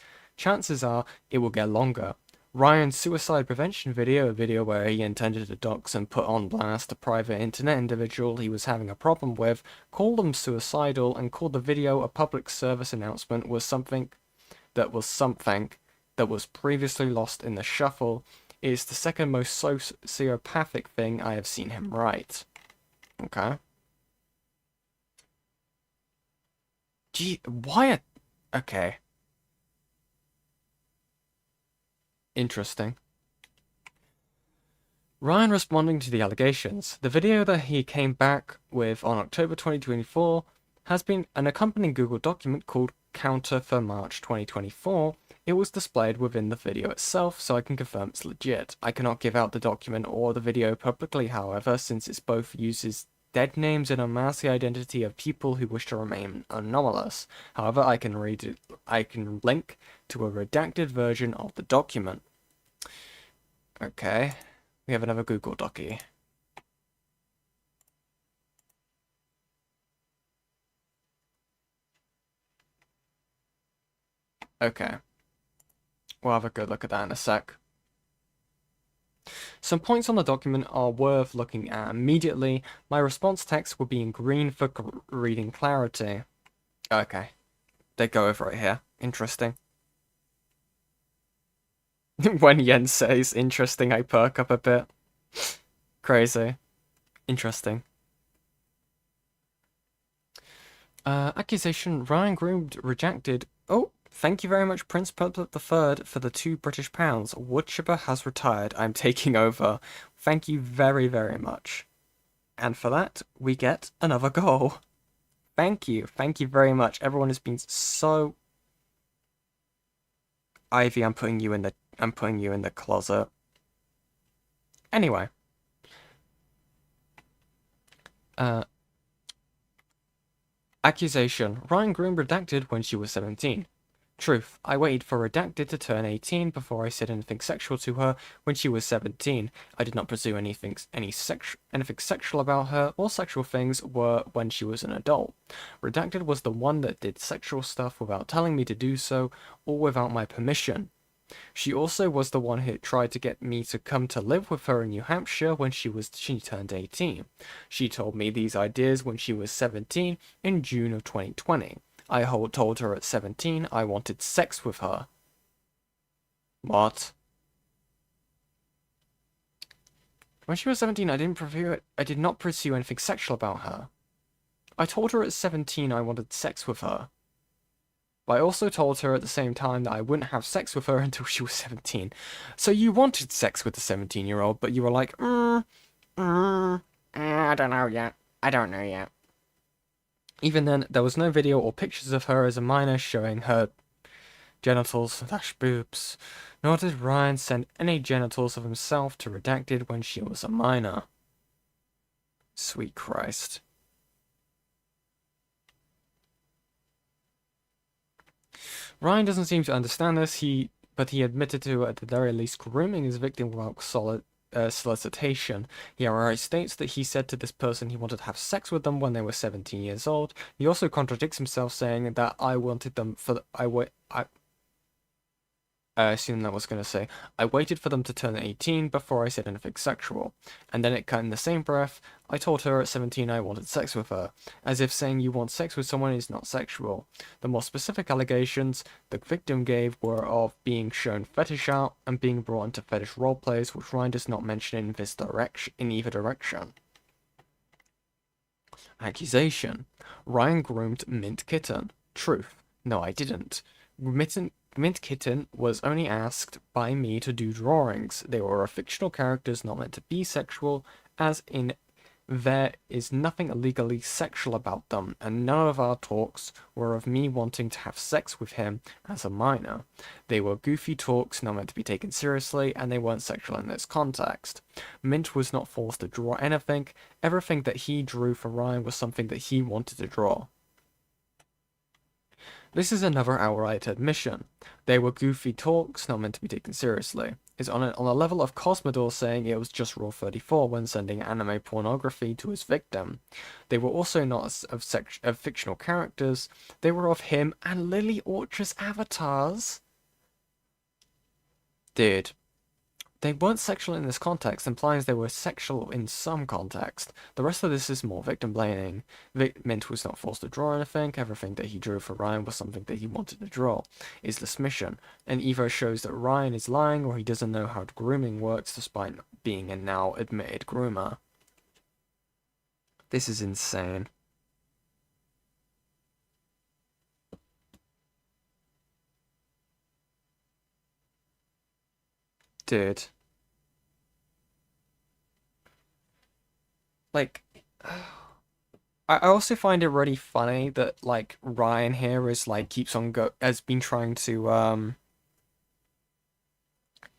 Speaker 1: are it will get longer. Ryan's suicide prevention video, a video where he intended to dox and put on blast a private internet individual he was having a problem with, called them suicidal, and called the video a public service announcement, was something that was previously lost in the shuffle. It is the second most sociopathic thing I have seen him write. Okay. Gee, why? Okay. Interesting. Ryan responding to the allegations. The video that he came back with on October 2024 has been an accompanying Google document called Counter for March 2024. It was displayed within the video itself, so I can confirm it's legit. I cannot give out the document or the video publicly, however, since it both uses dead names and unmasks the identity of people who wish to remain anomalous. However, I can link to a redacted version of the document. Okay, we have another Google docie. Okay. We'll have a good look at that in a sec. Some points on the document are worth looking at immediately. My response text will be in green for reading clarity. Okay. They go over it here. Interesting. When Yen says interesting, I perk up a bit. Crazy. Interesting. Accusation, Ryan groomed, rejected. Oh! Thank you very much, Prince Philip III, for the £2 Woodchipper has retired. I'm taking over. Thank you very, very much. And for that, we get another goal. Thank you. Thank you very much. Everyone has been so... Ivy, I'm putting you in the closet. Anyway. Accusation. Ryan Groom redacted when she was 17. Truth. I waited for Redacted to turn 18 before I said anything sexual to her when she was 17. I did not pursue anything sexual about her. All sexual things were when she was an adult. Redacted was the one that did sexual stuff without telling me to do so or without my permission. She also was the one who tried to get me to come to live with her in New Hampshire when she turned 18. She told me these ideas when she was 17 in June of 2020. I told her at 17 I wanted sex with her. What? When she was 17, I did not pursue anything sexual about her. I told her at 17 I wanted sex with her. But I also told her at the same time that I wouldn't have sex with her until she was 17. So you wanted sex with the 17-year-old, but you were like, I don't know yet. I don't know yet. Even then, there was no video or pictures of her as a minor showing her genitals/boobs, nor did Ryan send any genitals of himself to Redacted when she was a minor. Sweet Christ. Ryan doesn't seem to understand this, but he admitted to, at the very least, grooming his victim without solicitation. He outright states that he said to this person he wanted to have sex with them when they were 17 years old. He also contradicts himself, saying that I wanted them for I assume that was going to say, I waited for them to turn 18 before I said anything sexual. And then it cut in the same breath, I told her at 17 I wanted sex with her, as if saying you want sex with someone is not sexual. The more specific allegations the victim gave were of being shown fetish art and being brought into fetish roleplays, which Ryan does not mention in either direction. Accusation. Ryan groomed Mint Kitten. Truth. No, I didn't. Mint Kitten was only asked by me to do drawings. They were fictional characters not meant to be sexual, as in there is nothing illegally sexual about them, and none of our talks were of me wanting to have sex with him as a minor. They were goofy talks not meant to be taken seriously, and they weren't sexual in this context. Mint was not forced to draw anything. Everything that he drew for Ryan was something that he wanted to draw. This is another outright admission. They were goofy talks, not meant to be taken seriously. It's on a level of Cosmodore saying it was just Rule 34 when sending anime pornography to his victim. They were also not of fictional characters. They were of him and Lily Orchard's avatars. Dude. They weren't sexual in this context, implies they were sexual in some context. The rest of this is more victim blaming. Mint was not forced to draw anything. Everything that he drew for Ryan was something that he wanted to draw. Is this mission? And either shows that Ryan is lying or he doesn't know how grooming works despite being a now admitted groomer. This is insane. Dude. Like, I also find it really funny that, like, Ryan here is, like, has been trying to,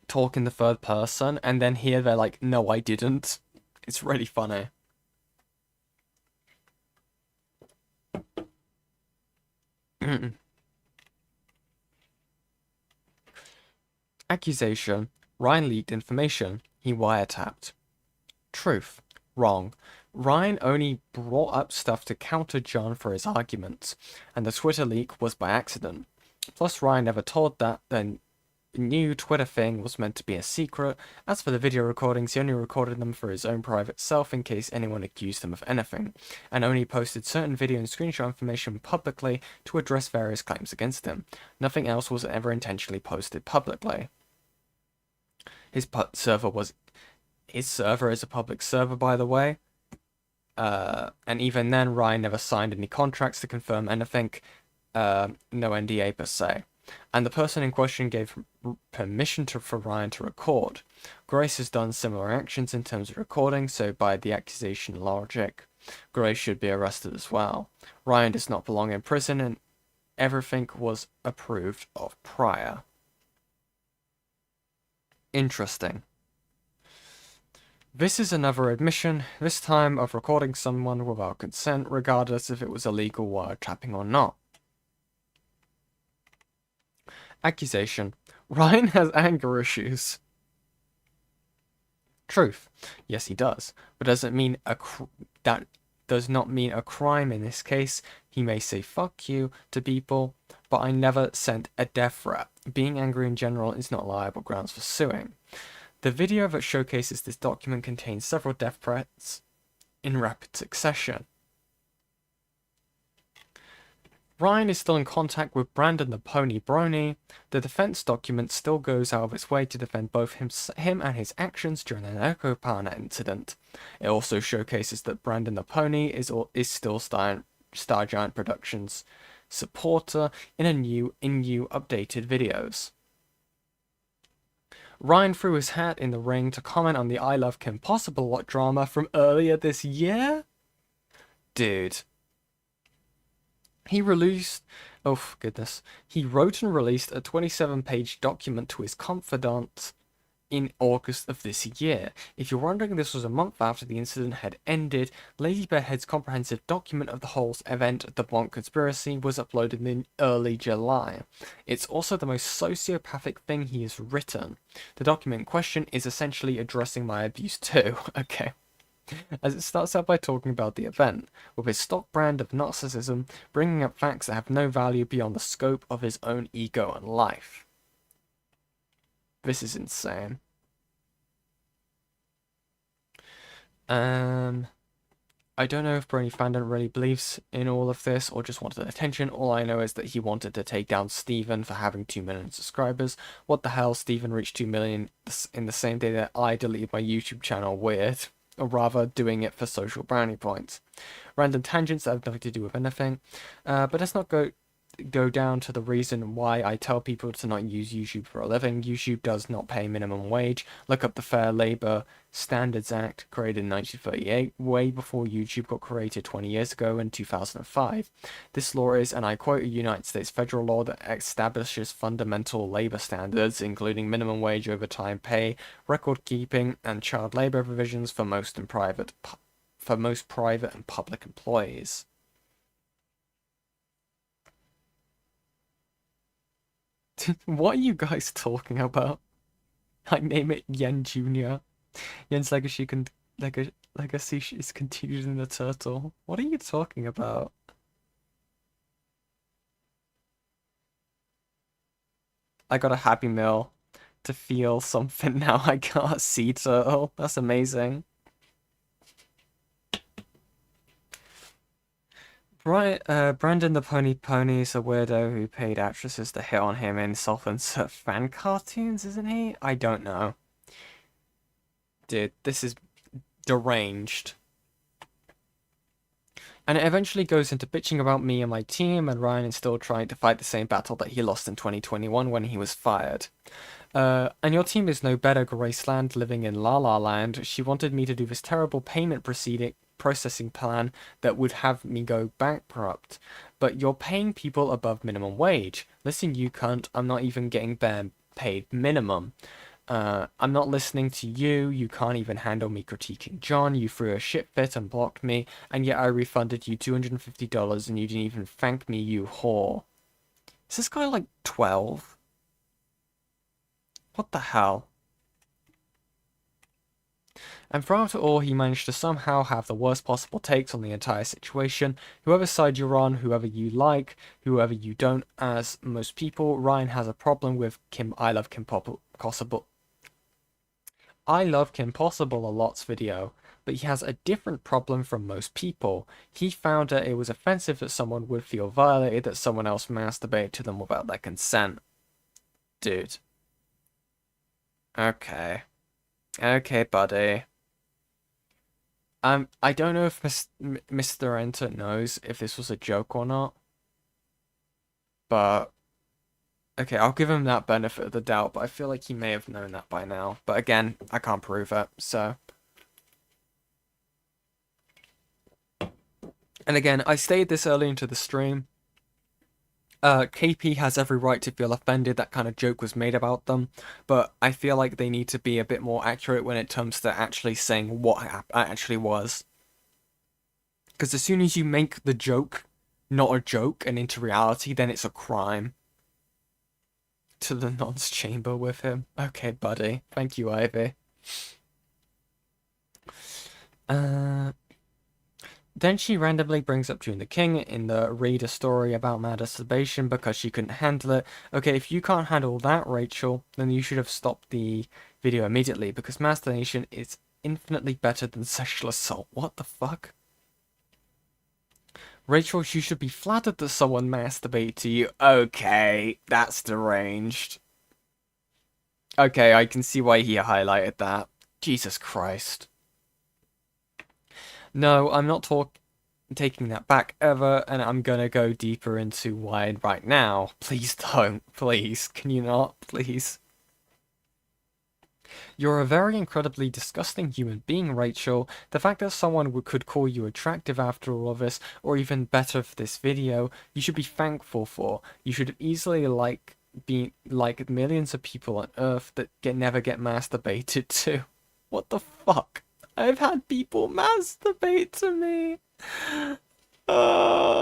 Speaker 1: talk in the third person, and then here they're like, no, I didn't. It's really funny. Accusation. Ryan leaked information. He wiretapped. Truth. Wrong. Ryan only brought up stuff to counter John for his arguments, and the Twitter leak was by accident. Plus, Ryan never told that the new Twitter thing was meant to be a secret. As for the video recordings, he only recorded them for his own private self in case anyone accused him of anything, and only posted certain video and screenshot information publicly to address various claims against him. Nothing else was ever intentionally posted publicly. His server is a public server, by the way. And even then, Ryan never signed any contracts to confirm anything. No NDA per se. And the person in question gave permission for Ryan to record. Grace has done similar actions in terms of recording, so by the accusation logic, Grace should be arrested as well. Ryan does not belong in prison, and everything was approved of prior. Interesting. This is another admission, this time of recording someone without consent, regardless if it was illegal wiretapping or not. Accusation. Ryan has anger issues. Truth. Yes, he does. But doesn't mean that does not mean a crime in this case. He may say fuck you to people, but I never sent a death threat. Being angry in general is not liable grounds for suing. The video that showcases this document contains several death threats in rapid succession. Ryan is still in contact with Brandon the Pony Brony. The defense document still goes out of its way to defend both him and his actions during the Necropana incident. It also showcases that Brandon the Pony is still Stargiant Productions supporter in new updated videos. Ryan threw his hat in the ring to comment on the ILoveKimpossibleAlot drama from earlier this year? Dude. He wrote and released a 27-page document to his confidant in August of this year. If you're wondering, this was a month after the incident had ended. Lady Bearhead's comprehensive document of the whole event, The Bond Conspiracy, was uploaded in early July. It's also the most sociopathic thing he has written. The document in question is essentially addressing my abuse too. Okay. As it starts out by talking about the event, with his stock brand of narcissism, bringing up facts that have no value beyond the scope of his own ego and life. This is insane. I don't know if Brony fandom really believes in all of this or just wanted attention. All I know is that he wanted to take down Steven for having 2 million subscribers. What the hell, Steven reached 2 million in the same day that I deleted my YouTube channel, weird. Or rather, doing it for social brownie points. Random tangents that have nothing to do with anything. But let's not go down to the reason why I tell people to not use YouTube for a living. YouTube does not pay minimum wage. Look up the Fair Labor Standards Act, created in 1938, way before YouTube got created 20 years ago in 2005. This law is, and I quote, a United States federal law that establishes fundamental labor standards, including minimum wage, overtime pay, record keeping, and child labor provisions for most private and public employees. What are you guys talking about? I name it Yen Jr. Yen's legacy is continued in the turtle. What are you talking about? I got a Happy Meal to feel something now. I got a sea turtle. That's amazing. Brandon the Pony is a weirdo who paid actresses to hit on him in self-insert fan cartoons, isn't he? I don't know. Dude, this is deranged. And it eventually goes into bitching about me and my team, and Ryan is still trying to fight the same battle that he lost in 2021 when he was fired. And your team is no better, Graceland, living in La La Land. She wanted me to do this terrible payment processing plan that would have me go bankrupt. But you're paying people above minimum wage. Listen, you cunt, I'm not even getting paid minimum. I'm not listening to you. You can't even handle me critiquing John. You threw a shit fit and blocked me, and yet I refunded you $250 and you didn't even thank me, you whore. Is this guy like 12? What the hell? And throughout it all, he managed to somehow have the worst possible takes on the entire situation. Whoever side you're on, whoever you like, whoever you don't, as most people, Ryan has a problem with ILoveKimpossibleAlot's video, but he has a different problem from most people. He found that it was offensive that someone would feel violated that someone else masturbated to them without their consent. Dude. Okay. Okay, buddy. I don't know if MysteriousMrEnter knows if this was a joke or not. But okay, I'll give him that benefit of the doubt, but I feel like he may have known that by now. But again, I can't prove it, so. And again, I stated this early into the stream. KP has every right to feel offended that kind of joke was made about them, but I feel like they need to be a bit more accurate when it comes to actually saying what actually was. Because as soon as you make the joke not a joke and into reality, then it's a crime. to the nonce chamber with him. Okay, buddy. Thank you, Ivy. Then she randomly brings up June the King in the read a story about masturbation because she couldn't handle it. Okay, if you can't handle that, Rachel, then you should have stopped the video immediately because masturbation is infinitely better than sexual assault. What the fuck? Rachel, you should be flattered that someone masturbated to you. Okay, that's deranged. Okay, I can see why he highlighted that. Jesus Christ. No, I'm not taking that back ever, and I'm gonna go deeper into why right now. Please don't. Please. Can you not? Please. You're a very incredibly disgusting human being, Rachel. The fact that someone could call you attractive after all of this, or even better for this video, you should be thankful for. You should easily be like millions of people on Earth that never get masturbated to. What the fuck? I've had people masturbate to me. Oh.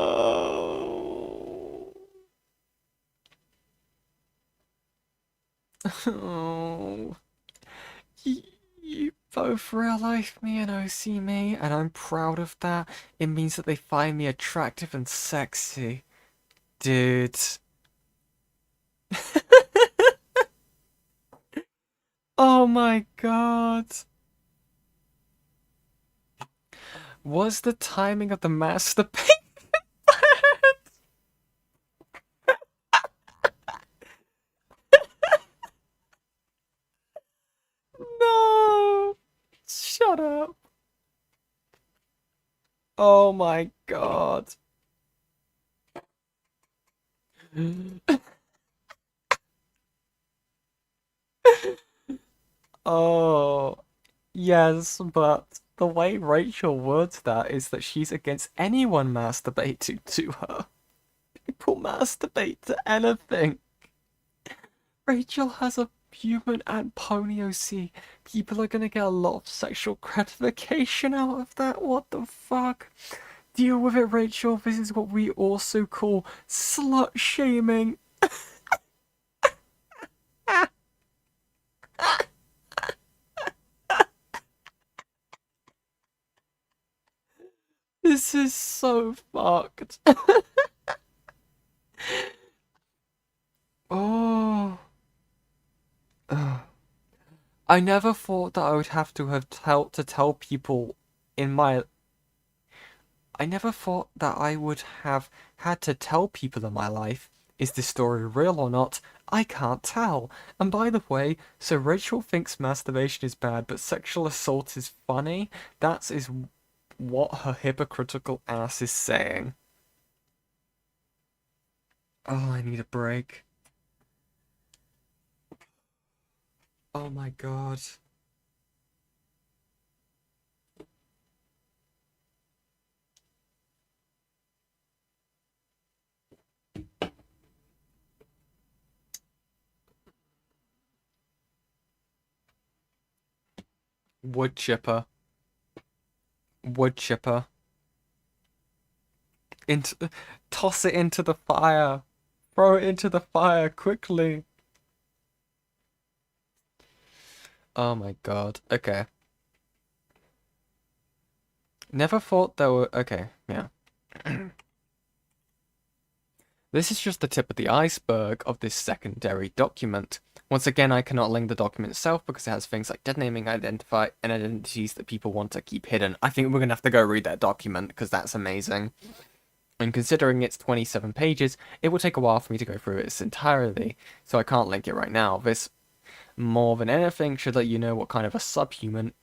Speaker 1: Oh. You both real life me and OC me, and I'm proud of that. It means that they find me attractive and sexy. Dude. Oh my god. Was the timing of the masturbation bad? No! Shut up. Oh my god. Oh, yes, but the way Rachel words that is that she's against anyone masturbating to her. People masturbate to anything. Rachel has a human and pony OC. People are gonna get a lot of sexual gratification out of that. What the fuck? Deal with it, Rachel. This is what we also call slut shaming. This is so fucked. Oh. I never thought that I would have to tell people in my... I never thought that I would have had to tell people in my life, is this story real or not? I can't tell. And by the way, so Rachel thinks masturbation is bad, but sexual assault is funny? That is what her hypocritical ass is saying. Oh, I need a break. Oh my god. Wood chipper. Wood chipper. Toss it into the fire. Throw it into the fire quickly. Oh my god. Okay. Never thought there were... Okay, yeah. This is just the tip of the iceberg of this secondary document. Once again, I cannot link the document itself because it has things like dead naming, identify, and identities that people want to keep hidden. I think we're going to have to go read that document because that's amazing. And considering it's 27 pages, it will take a while for me to go through its entirety, so I can't link it right now. This, more than anything, should let you know what kind of a subhuman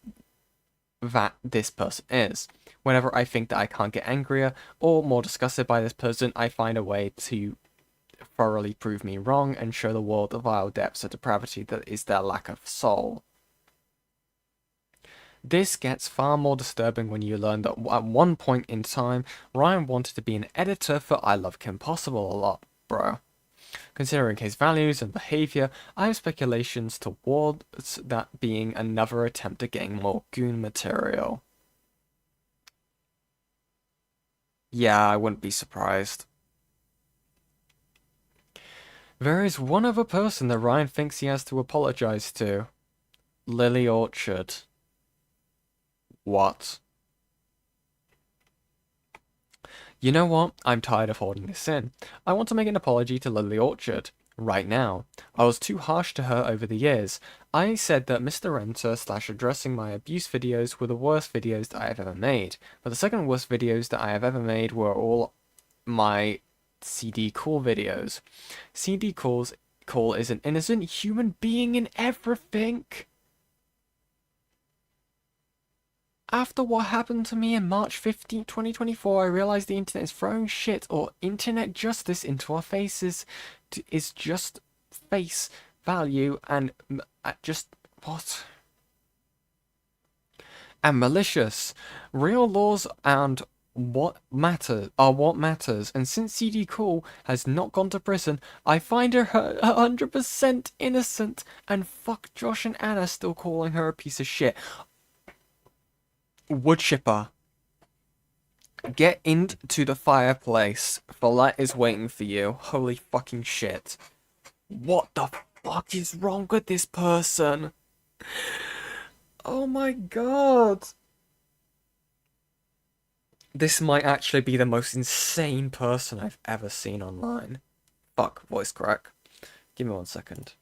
Speaker 1: that this person is. Whenever I think that I can't get angrier or more disgusted by this person, I find a way to thoroughly prove me wrong and show the world the vile depths of depravity that is their lack of soul. This gets far more disturbing when you learn that at one point in time, Ryan wanted to be an editor for ILoveKimpossibleAlot, bro. Considering his values and behaviour, I have speculations towards that being another attempt at getting more goon material. Yeah, I wouldn't be surprised. There is one other person that Ryan thinks he has to apologize to. Lily Orchard. What? You know what? I'm tired of holding this in. I want to make an apology to Lily Orchard. Right now. I was too harsh to her over the years. I said that MysteriousMrEnter / addressing my abuse videos were the worst videos that I have ever made. But the second worst videos that I have ever made were all my CD Call videos. CD Call is an innocent human being in everything. After what happened to me in March 15, 2024, I realized the internet is throwing shit or internet justice into our faces. Is just face value and just what? And malicious. Real laws and what matters. And since CD Call has not gone to prison, I find her 100% innocent. And fuck Josh and Anna still calling her a piece of shit. Woodchipper, get into the fireplace. The light is waiting for you. Holy fucking shit. What the fuck is wrong with this person? Oh my god. This might actually be the most insane person I've ever seen online. Fuck, voice crack. Give me 1 second.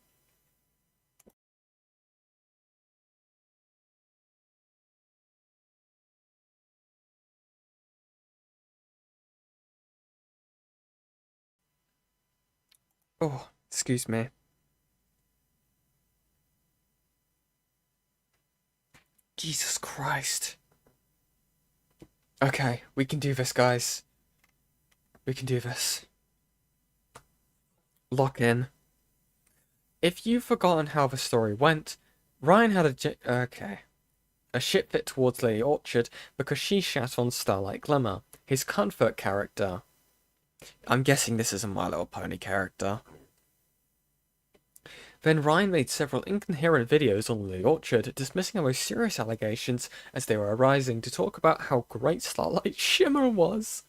Speaker 1: Oh, excuse me. Jesus Christ. Okay, we can do this, guys. We can do this. Lock in. If you've forgotten how the story went, Ryan had a shit fit towards Lily Orchard because she shat on Starlight Glimmer, his comfort character. I'm guessing this is a My Little Pony character. Then Ryan made several incoherent videos on Lily Orchard, dismissing her most serious allegations as they were arising to talk about how great Starlight Shimmer was.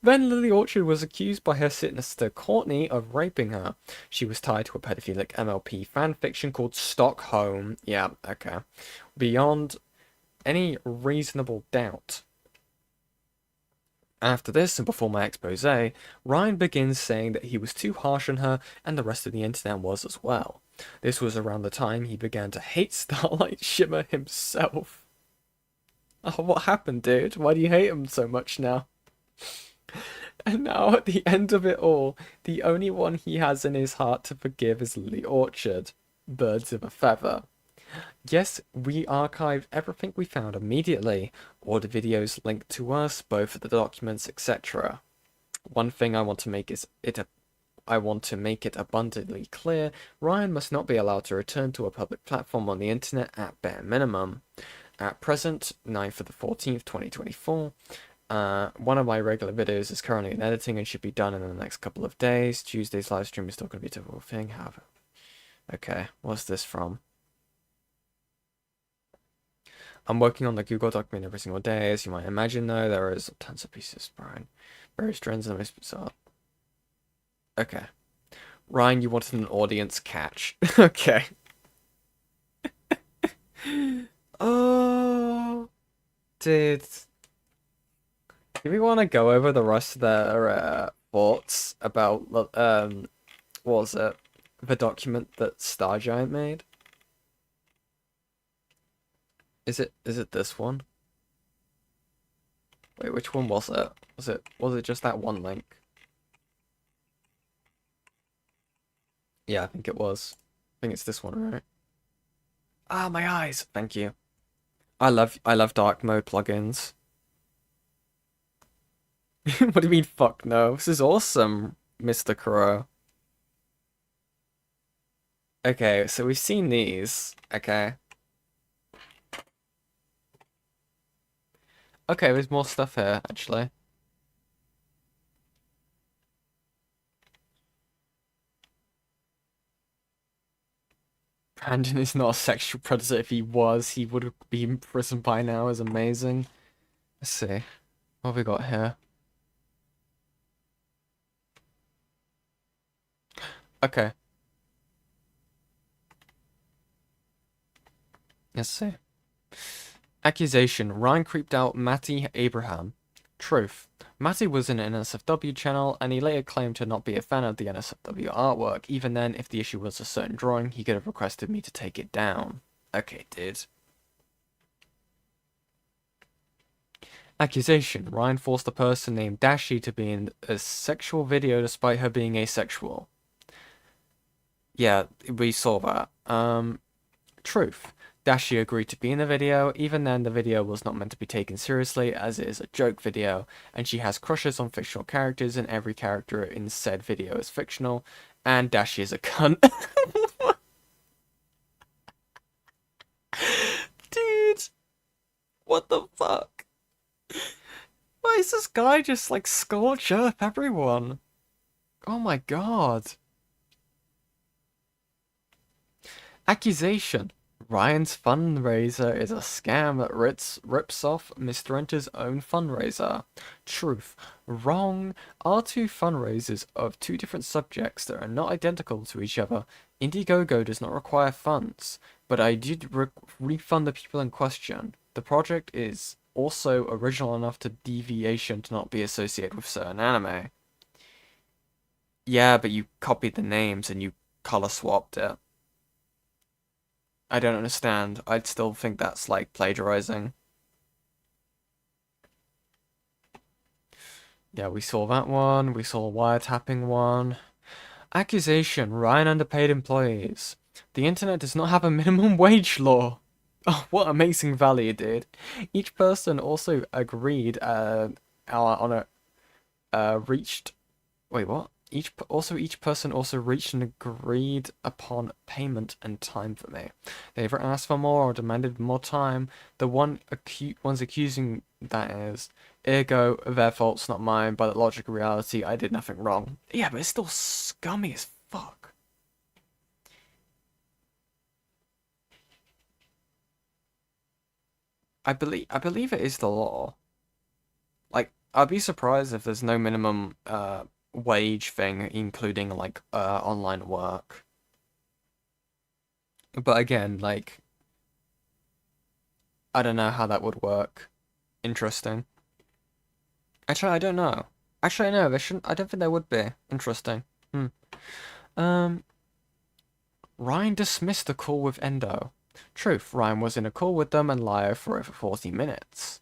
Speaker 1: Then Lily Orchard was accused by her sister Courtney of raping her. She was tied to a pedophilic MLP fanfiction called Stockholm. Yeah, okay. Beyond any reasonable doubt. After this, and before my expose, Ryan begins saying that he was too harsh on her, and the rest of the internet was as well. This was around the time he began to hate Starlight Shimmer himself. Oh, what happened, dude? Why do you hate him so much now? And now, at the end of it all, the only one he has in his heart to forgive is Lily Orchard. Birds of a feather. Yes, we archived everything we found immediately, all the videos linked to us, both of the documents, etc. One thing I want to make it abundantly clear, Ryan must not be allowed to return to a public platform on the internet at bare minimum. At present, 9th of the 14th, 2024, one of my regular videos is currently in editing and should be done in the next couple of days. Tuesday's live stream is still going to be a typical thing, however. Okay, what's this from? I'm working on the Google document every single day. As you might imagine, though, there is tons of pieces, Brian. Various trends and most bizarre. Okay. Ryan, you wanted an audience catch. Okay. Oh, dude. Do we want to go over the rest of their thoughts about what was it? The document that Stargiant made? Is it this one? Wait, which one was it? Was it just that one link? Yeah, I think it was. I think it's this one, right? Ah, my eyes. Thank you. I love dark mode plugins. What do you mean, fuck no? This is awesome, Mr. Crow. Okay, so we've seen these. Okay. Okay, there's more stuff here, actually. Brandon is not a sexual predator. If he was, he would be in prison by now. Is amazing. Let's see. What have we got here? Okay. Let's see. Accusation. Ryan creeped out Matty Abraham. Truth. Matty was in an NSFW channel, and he later claimed to not be a fan of the NSFW artwork. Even then, if the issue was a certain drawing, he could have requested me to take it down. Okay, dude. Accusation. Ryan forced a person named Dashi to be in a sexual video despite her being asexual. Yeah, we saw that. Truth. Dashi agreed to be in the video. Even then, the video was not meant to be taken seriously, as it is a joke video, and she has crushes on fictional characters, and every character in said video is fictional, and Dashi is a cunt. Dude, what the fuck? Why is this guy just like scorch earth everyone? Oh my god. Accusation. Ryan's fundraiser is a scam that rips off MysteriousMrEnter's own fundraiser. Truth. Wrong. Are two fundraisers of two different subjects that are not identical to each other. Indiegogo does not require funds, but I did refund the people in question. The project is also original enough to deviation to not be associated with certain anime. Yeah, but you copied the names and you color swapped it. I don't understand. I'd still think that's like plagiarizing. Yeah, we saw that one. We saw a wiretapping one. Accusation. Ryan underpaid employees. The internet does not have a minimum wage law. Oh, what amazing value, dude. Each person also agreed on a reached. Wait, what? Each person also reached an agreed upon payment and time for me. They never asked for more or demanded more time. The ones accusing, that is, ergo their fault's not mine. By the logic of reality, I did nothing wrong. Yeah, but it's still scummy as fuck. I believe it is the law. Like, I'd be surprised if there's no minimum wage thing, including like online work. But again, like, I don't know how that would work. Interesting. Actually, I don't know. Actually, no, there shouldn't. I don't think there would be. Interesting. Ryan dismissed the call with Endo. Truth. Ryan was in a call with them and Lio for over 40 minutes.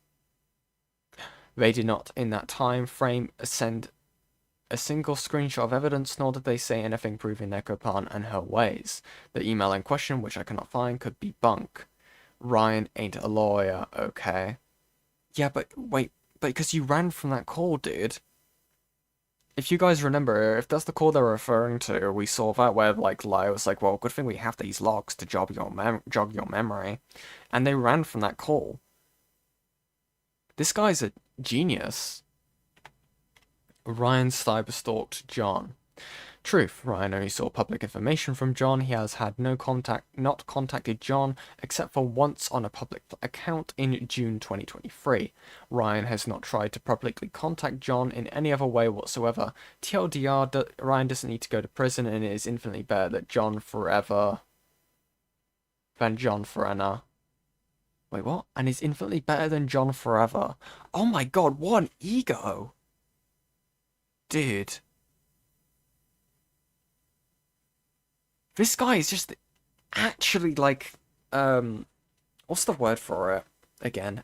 Speaker 1: They did not, in that time frame, send a single screenshot of evidence, nor did they say anything proving Neopon and her ways. The email in question, which I cannot find, could be bunk. Ryan ain't a lawyer, okay? Yeah, but wait, because you ran from that call, dude. If you guys remember, if that's the call they're referring to, we saw that where, like, Lio was like, well, good thing we have these logs to jog your memory. And they ran from that call. This guy's a genius. Ryan cyberstalked John. Truth. Ryan only saw public information from John. He has had not contacted John except for once on a public account in June 2023. Ryan has not tried to publicly contact John in any other way whatsoever. TLDR, Ryan doesn't need to go to prison, and it is infinitely better that John forever than John forever. Wait, what? And is infinitely better than John forever. Oh my god, what an ego! Dude. This guy is just actually like, what's the word for it? Again,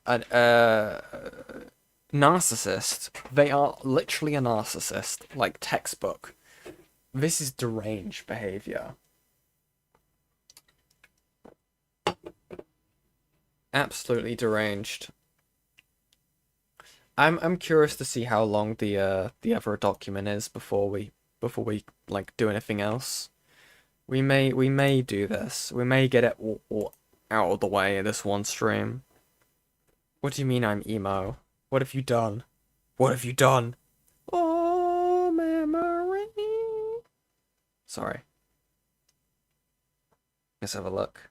Speaker 1: narcissist. They are literally a narcissist, like textbook. This is deranged behavior. Absolutely deranged. I'm curious to see how long the other document is before we like do anything else. We may do this. We may get it all out of the way in this one stream. What do you mean I'm emo? What have you done? What have you done? Oh, memory. Sorry. Let's have a look.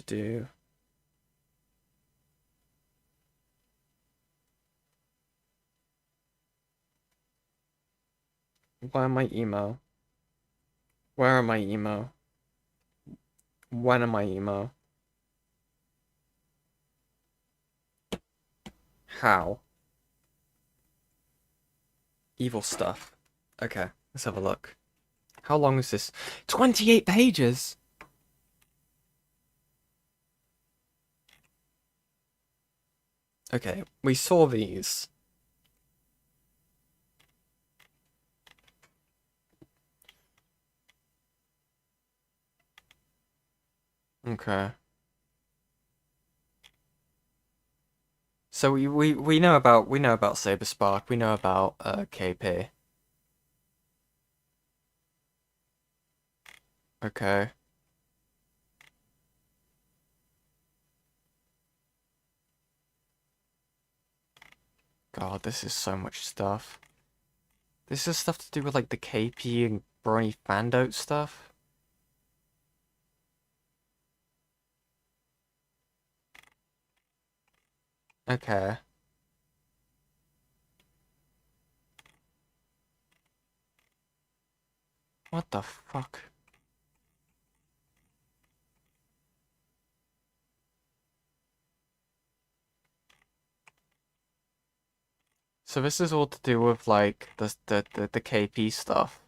Speaker 1: Do. Where am I emo? Where am I emo? When am I emo? How? Evil stuff. Okay, let's have a look. How long is this? 28 pages! Okay, we saw these. Okay. So we know about Saber Spark, we know about KP. Okay. God, this is so much stuff. This is stuff to do with like the KP and Brony Fandote stuff. Okay. What the fuck? So this is all to do with like the KP stuff.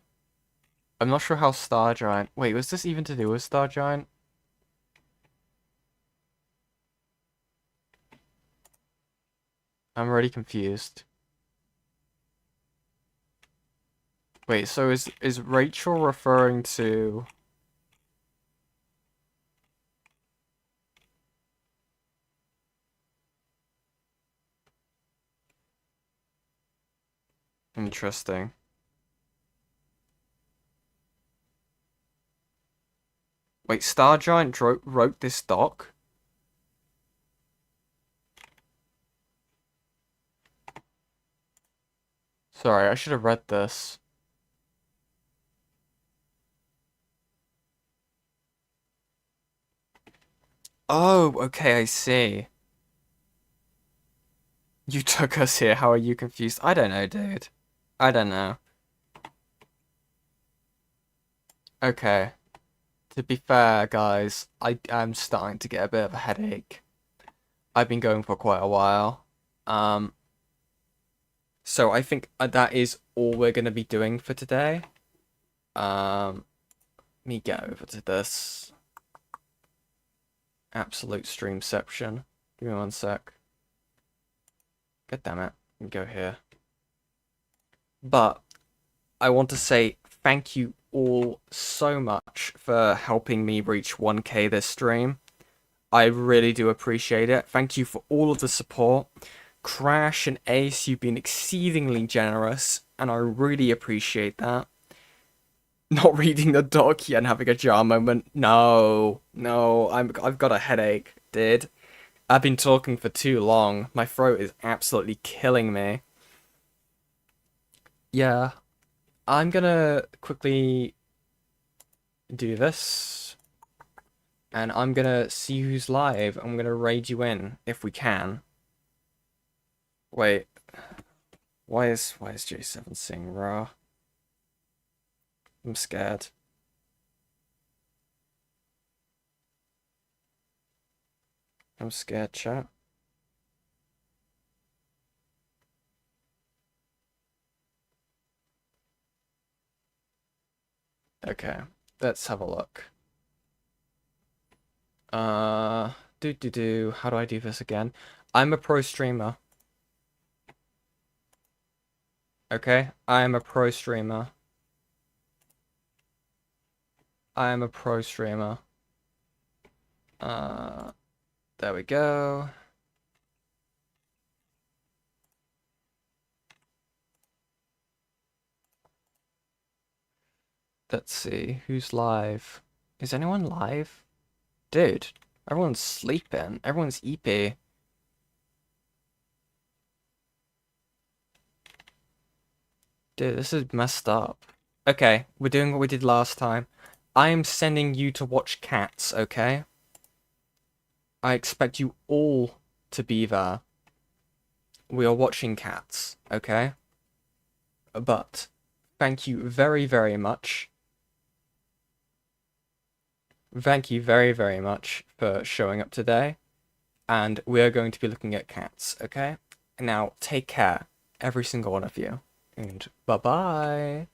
Speaker 1: I'm not sure how Stargiant. Wait, was this even to do with Stargiant? I'm already confused. Wait, so is Rachel referring to... Interesting. Wait, Stargiant wrote this doc? Sorry, I should have read this. Oh, okay, I see. You took us here, how are you confused? I don't know, dude. I don't know. Okay. To be fair, guys, I am starting to get a bit of a headache. I've been going for quite a while. So I think that is all we're going to be doing for today. Let me get over to this. Absolute streamception. Give me one sec. God damn it. Let me go here. But I want to say thank you all so much for helping me reach 1K this stream. I really do appreciate it. Thank you for all of the support. Crash and Ace, you've been exceedingly generous, and I really appreciate that. Not reading the doc yet and having a jar moment. No, I've got a headache, dude. I've been talking for too long. My throat is absolutely killing me. Yeah, I'm gonna quickly do this, and I'm gonna see who's live. I'm gonna raid you in if we can. Wait, why is J7 saying raw? I'm scared. I'm scared, chat. Okay, let's have a look. How do I do this again? I'm a pro streamer. Okay, I am a pro streamer. I am a pro streamer. There we go. Let's see, who's live? Is anyone live? Dude, everyone's sleeping. Everyone's EP. Dude, this is messed up. Okay, we're doing what we did last time. I am sending you to watch Cats, okay? I expect you all to be there. We are watching Cats, okay? But thank you very, very much. Thank you very, very much for showing up today. And we're going to be looking at cats, okay? Now, take care, every single one of you. And bye-bye.